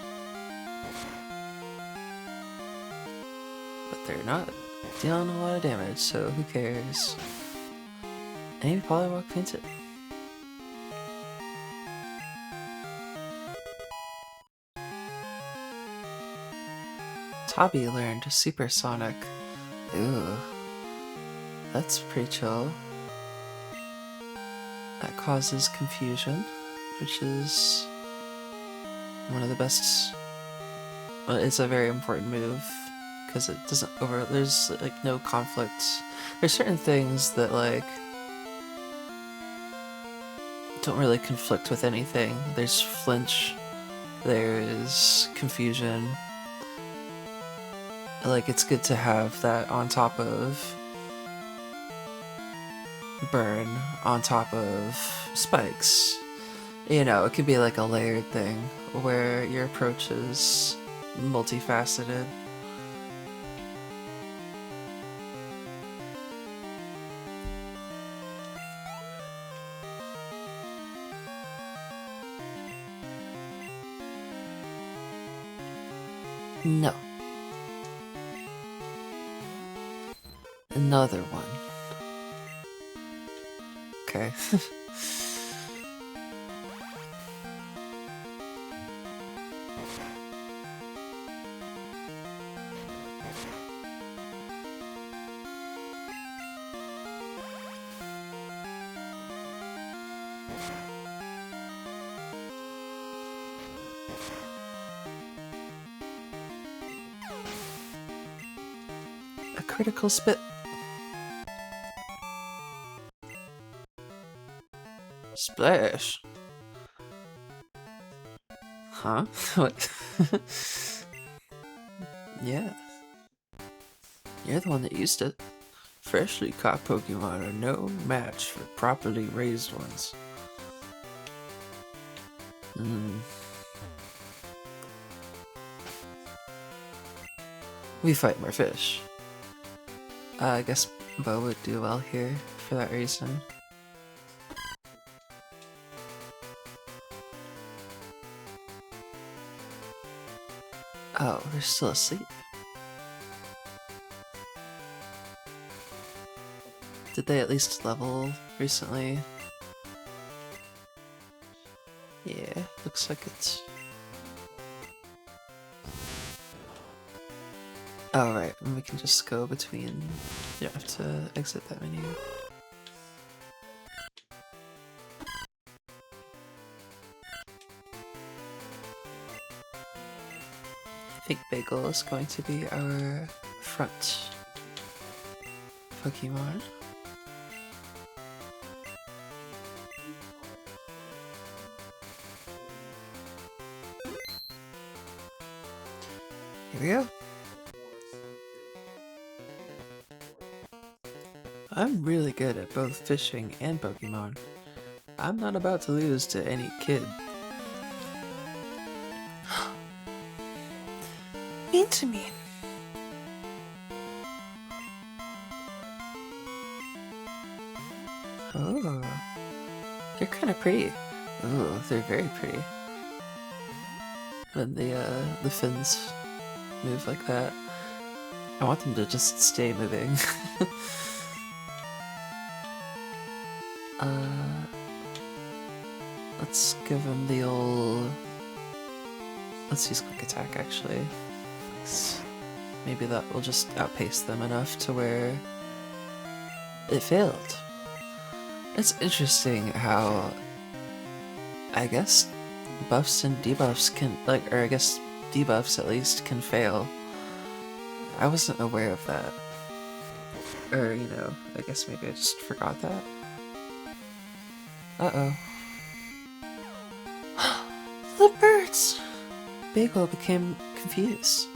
but they're not dealing a lot of damage, so who cares? And he probably walk into it. Tabby learned Supersonic. Ooh. That's pretty chill. That causes confusion, which is one of the best... well, it's a very important move, because it doesn't there's like no conflict. There's certain things that like don't really conflict with anything. There's flinch, there's confusion. Like, it's good to have that on top of burn, on top of spikes. You know, it could be like a layered thing where your approach is multifaceted. No. Another one. Okay. A critical spit. Splash. Huh? What? Yeah. You're the one that used it. Freshly caught Pokemon are no match for properly raised ones. We fight more fish. I guess Bo would do well here for that reason. Oh, they're still asleep. Did they at least level recently? Yeah, looks like it's... oh, right, and we can just go between... you don't have to exit that menu. think Bagel is going to be our front Pokemon. Here we go. I'm really good at both fishing and Pokemon. I'm not about to lose to any kid. Mean to me. Oh, they're kind of pretty. Oh, they're very pretty. When the fins move like that, I want them to just stay moving. Let's give him the old. Let's use quick attack actually. Maybe that will just outpace them enough to where it failed. It's interesting how I guess buffs and debuffs can, like, or I guess debuffs at least can fail. I wasn't aware of that. Or, you know, I guess maybe I just forgot that. Uh-oh. The birds! Bagel became confused.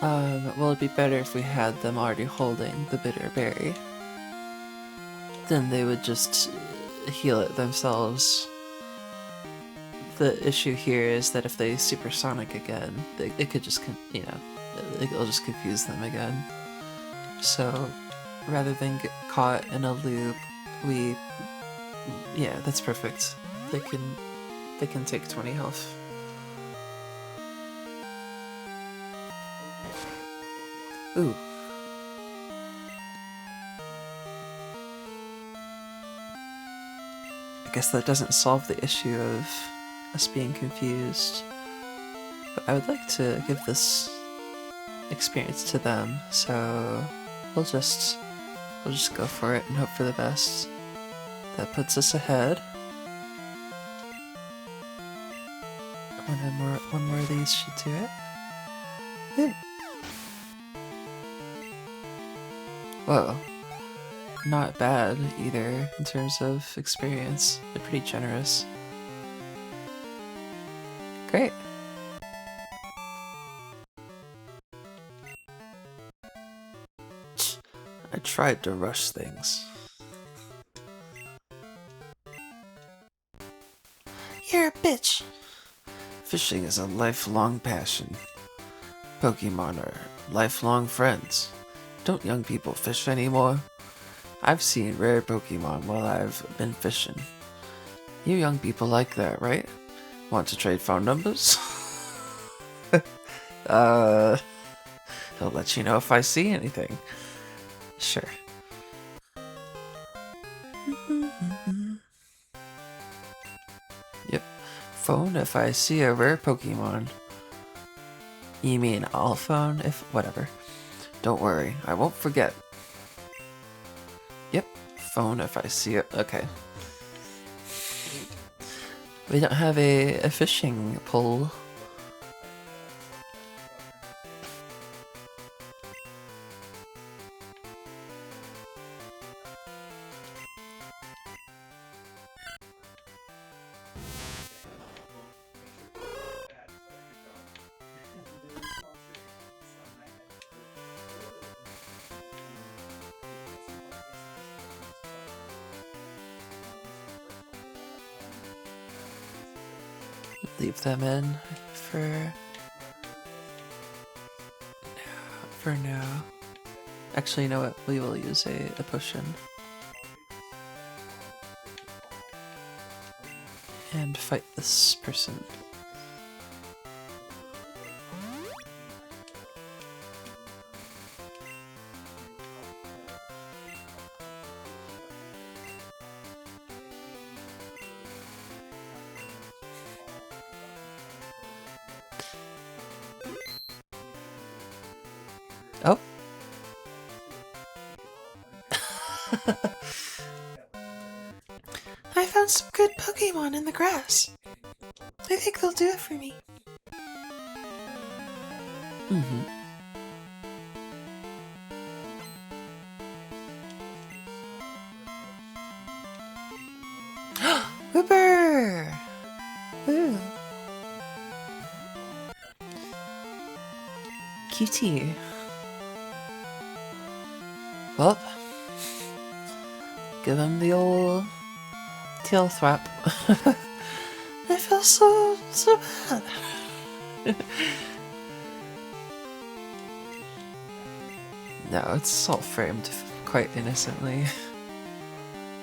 Well, it'd be better if we had them already holding the bitter berry. Then they would just heal it themselves. The issue here is that if they supersonic again, it could just, you know, it'll just confuse them again. So, rather than get caught in a loop, yeah, that's perfect. They can take 20 health. Ooh. I guess that doesn't solve the issue of us being confused. But I would like to give this experience to them, so we'll just go for it and hope for the best. That puts us ahead. One more of these should do it. Woo. Whoa. Not bad either in terms of experience. They're pretty generous. Great. I tried to rush things. You're a bitch. Fishing is a lifelong passion. Pokemon are lifelong friends. Don't young people fish anymore? I've seen rare Pokemon while I've been fishing. You young people like that, right? Want to trade phone numbers? I'll let you know if I see anything. Sure. Yep. Phone if I see a rare Pokemon. You mean I'll phone if whatever. Don't worry, I won't forget. Yep. Phone if I see it. Okay. We don't have a fishing pole. Leave them in for now. Actually, you know what? We will use a potion. And fight this person. Oh. I found some good Pokemon in the grass. I think they'll do it for me. Mm-hmm. Whooper! Woo! QT. Well, give him the old tail thwap. I feel so bad. No, it's all framed quite innocently,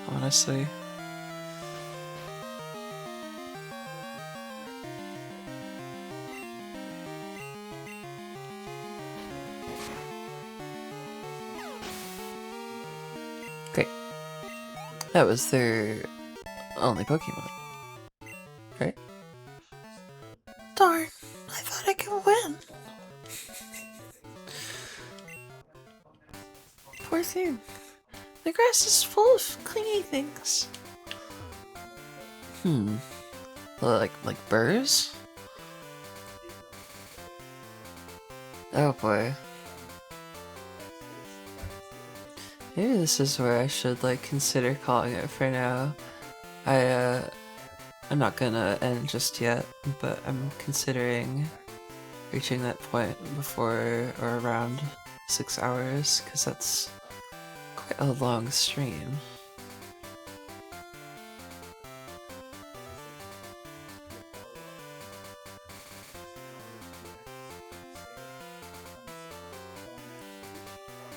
honestly. Great. That was their only Pokemon, right? Darn, I thought I could win. Poor thing. The grass is full of clingy things. Like burrs? Oh boy. Maybe this is where I should like consider calling it for now. I'm not gonna end just yet, but I'm considering reaching that point before or around 6 hours, because that's quite a long stream.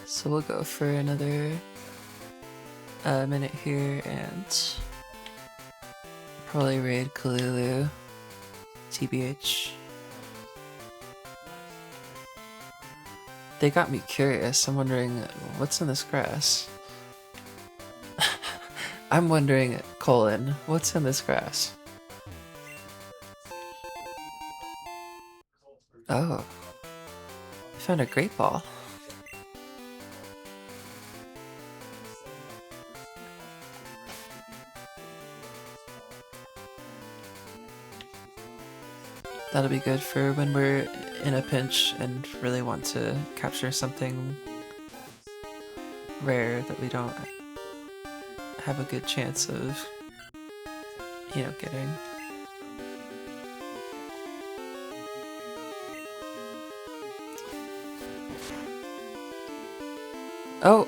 So we'll go for another minute here and probably raid Kalulu, TBH. They got me curious. I'm wondering what's in this grass. I'm wondering, colon, what's in this grass? Oh, I found a great ball. That'll be good for when we're in a pinch and really want to capture something rare that we don't have a good chance of, you know, getting. Oh!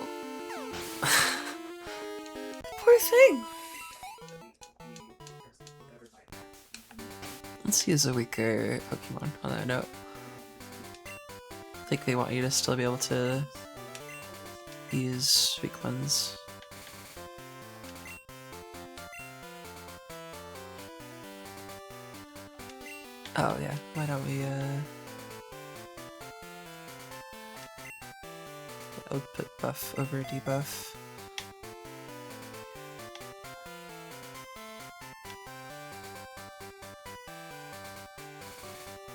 Poor thing! Let's use a weaker Pokemon on that note. I think they want you to still be able to use weak ones. Oh yeah, why don't we output buff over debuff.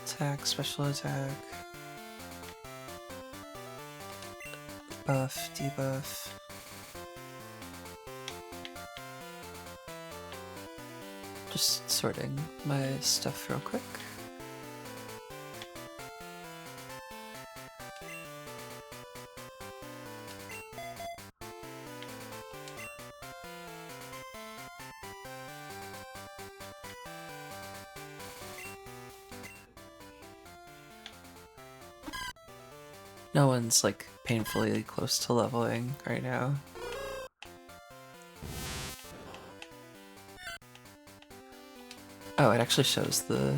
Attack, special attack. Buff, debuff. Just sorting my stuff real quick. No one's like painfully close to leveling right now. Oh, it actually shows their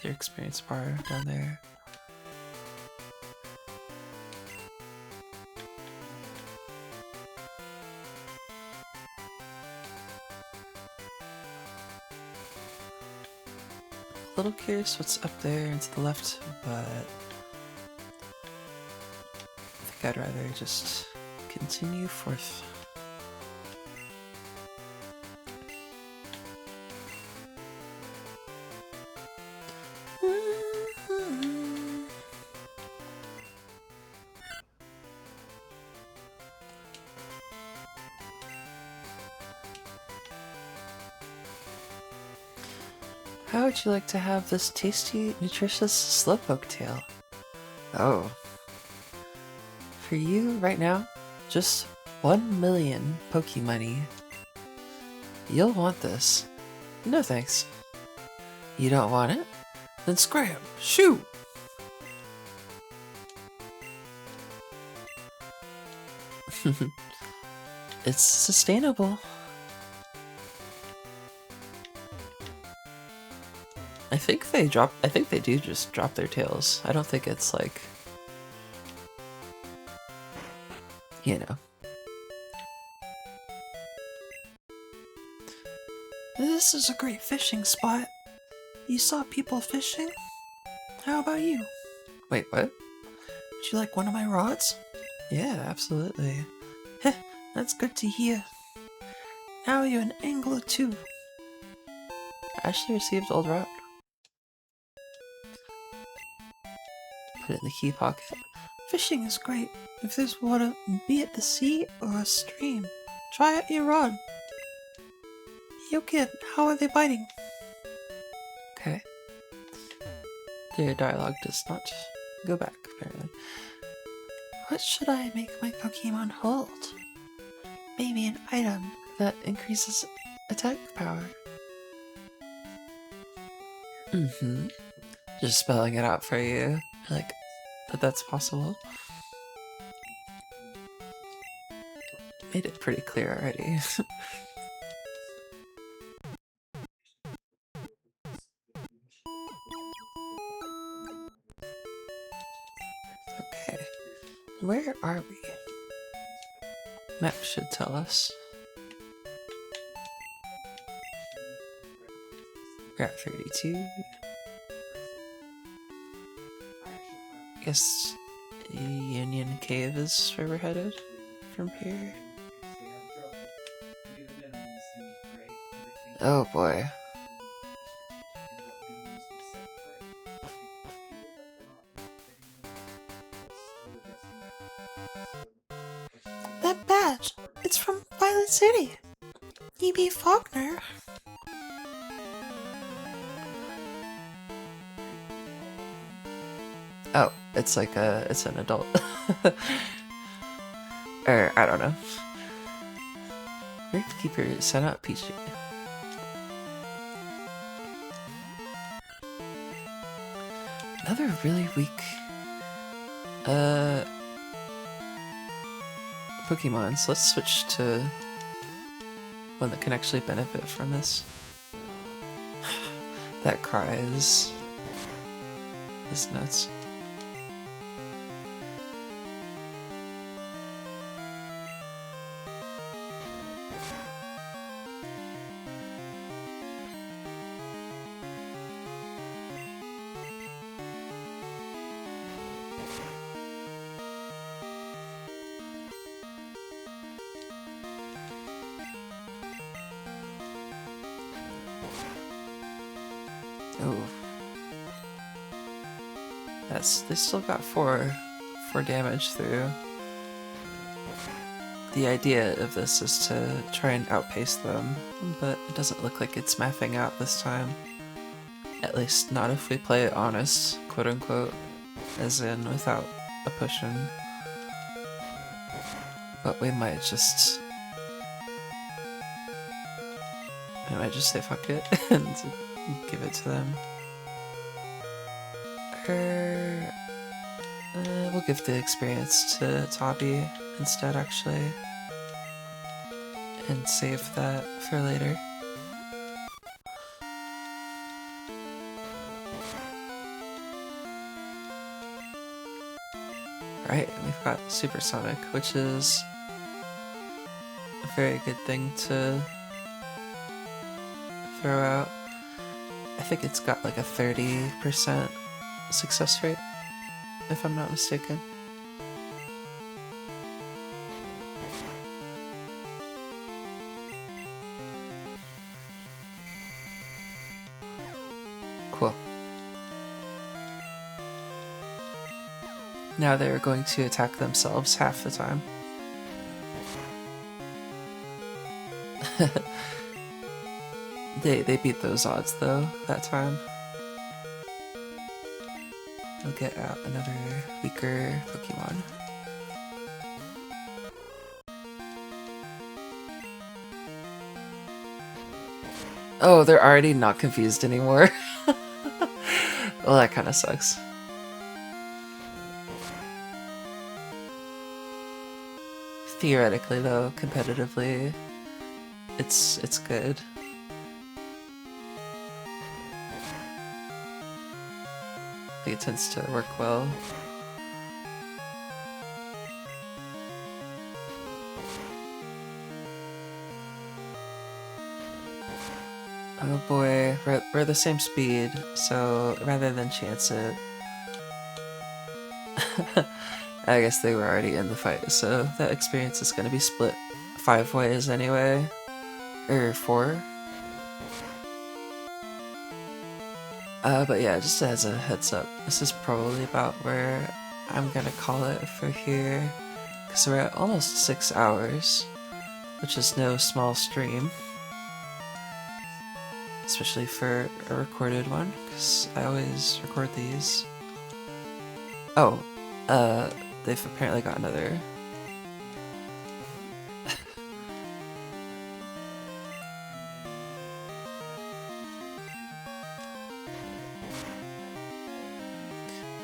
experience bar down there. A little curious what's up there and to the left, but I think I'd rather just continue forth. How would you like to have this tasty, nutritious slowpoke tail? Oh. For you right now, just 1 million Pokemoney. You'll want this. No thanks. You don't want it? Then scram! Shoot! It's sustainable. I think they do just drop their tails. I don't think it's like, you know. This is a great fishing spot. You saw people fishing? How about you? Wait, what? Would you like one of my rods? Yeah, absolutely. Heh, that's good to hear. Now you're an angler too. Ashley received old rod. Put it in the key pocket. Fishing is great. If there's water, be it the sea or a stream, try out your rod. You kid, how are they biting? Okay. Their dialogue does not go back, apparently. What should I make my Pokemon hold? Maybe an item that increases attack power. Mm-hmm. Just spelling it out for you. Like, that's possible. Made it pretty clear already. Okay. Where are we? Map should tell us. We're at 32. Guess Union Cave is where we're headed from here. Oh boy. That badge! It's from Violet City! E.B. Faulkner! Oh, it's like it's an adult. Or, I don't know. Keeper sent out Peachy. Another really weak Pokemon, so let's switch to one that can actually benefit from this. That cry is nuts. Oh. They still got four damage through. The idea of this is to try and outpace them, but it doesn't look like it's mathing out this time. At least not if we play it honest, quote unquote, as in without a push-in. But we might just say fuck it and give it to them. We'll give the experience to Toppy instead, actually. And save that for later. Right, we've got Supersonic, which is a very good thing to throw out. I think it's got like a 30% success rate, if I'm not mistaken. Cool. Now they're going to attack themselves half the time. They beat those odds though, that time. I'll get out another weaker Pokemon. Oh, they're already not confused anymore. Well, that kind of sucks. Theoretically, though, competitively, it's good. I think it tends to work well. Oh boy, we're the same speed, so rather than chance it, I guess they were already in the fight, so that experience is going to be split 5 ways anyway. Or 4. But yeah, just as a heads up, this is probably about where I'm gonna call it for here, because we're at almost 6 hours, which is no small stream. Especially for a recorded one, because I always record these. Oh, they've apparently got another.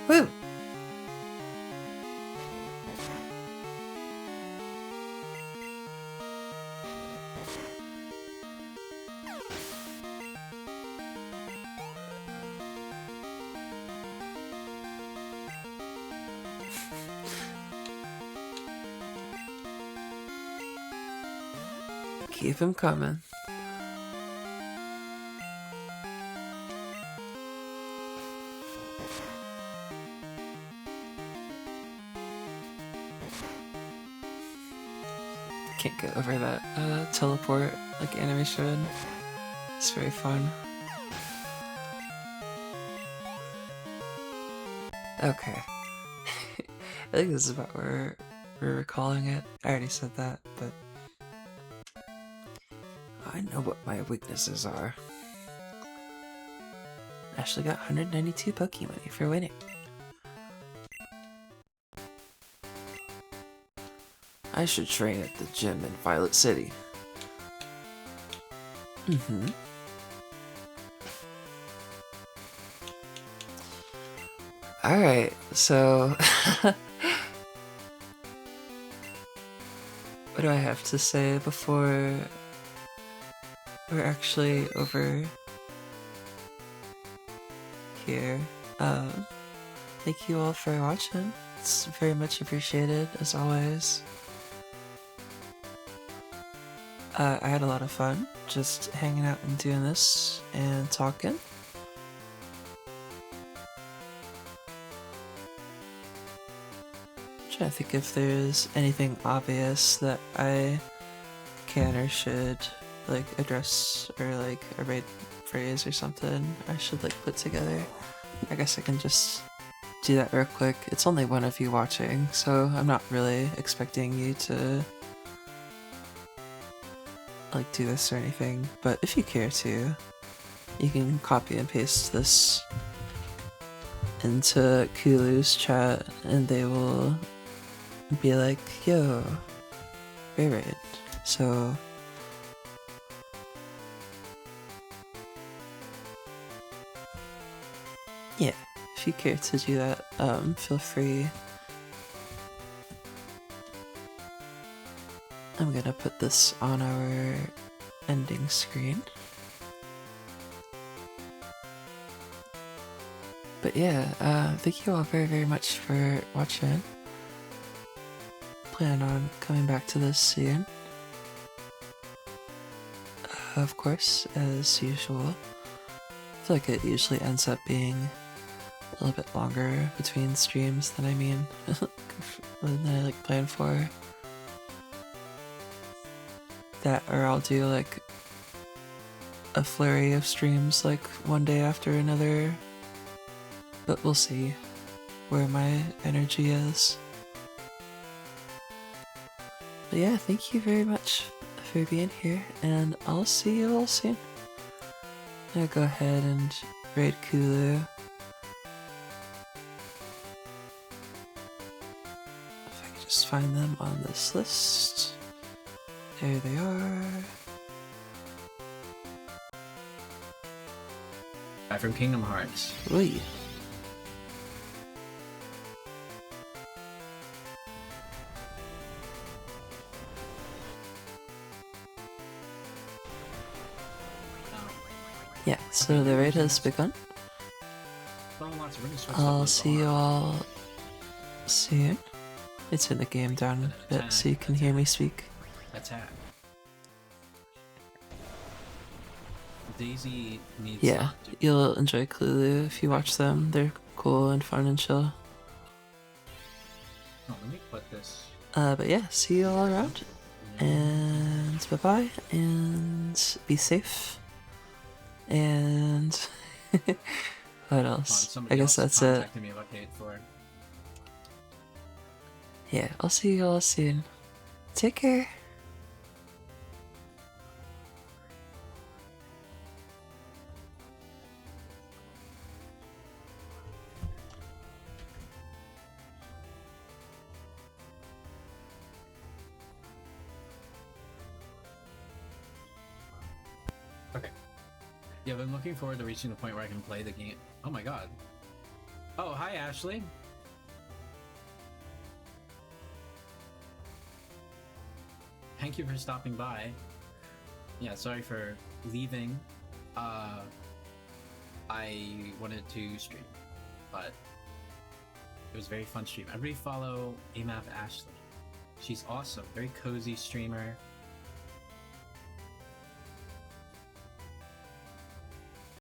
Woo! Keep him coming. Can't get over that teleport like animation. It's very fun. Okay. I think this is about where we're recalling it. I already said that, but I know what my weaknesses are. Ashley got 192 Pokemoney for winning. I should train at the gym in Violet City. Alright, so what do I have to say before we're actually over here? Thank you all for watching. It's very much appreciated, as always. I had a lot of fun just hanging out and doing this and talking. I'm trying to think if there's anything obvious that I can or should like address, or like a right phrase or something I should like put together. I guess I can just do that real quick. It's only one of you watching, so I'm not really expecting you to like do this or anything, but if you care to, you can copy and paste this into Kulu's chat and they will be like, yo, right. So yeah, if you care to do that, feel free. I'm gonna put this on our ending screen. But yeah, thank you all very, very much for watching. Plan on coming back to this soon. Of course, as usual. I feel like it usually ends up being a little bit longer between streams than than I like plan for. That, or I'll do like a flurry of streams like one day after another, but we'll see where my energy is. But yeah, thank you very much for being here, and I'll see you all soon. I'm gonna go ahead and raid Kulu. just find them on this list. There they are. From Kingdom Hearts. Oy. Yeah, so the raid has begun. I'll see you all soon. It's in the game down a bit so you can hear me speak. Attack. Daisy needs. Yeah, you'll enjoy Clue if you watch them. They're cool and fun and chill. Oh, let me put this. But yeah, see you all around. And bye bye. And be safe. And what else? I guess that's it. Me about Kate for. Yeah, I'll see you all soon. Take care. Okay. Yeah, I'm looking forward to reaching the point where I can play the game. Oh my god. Oh, hi Ashley. Thank you for stopping by. Yeah, sorry for leaving. I wanted to stream, but it was a very fun stream. Everybody follow AMAP Ashley. She's awesome, very cozy streamer.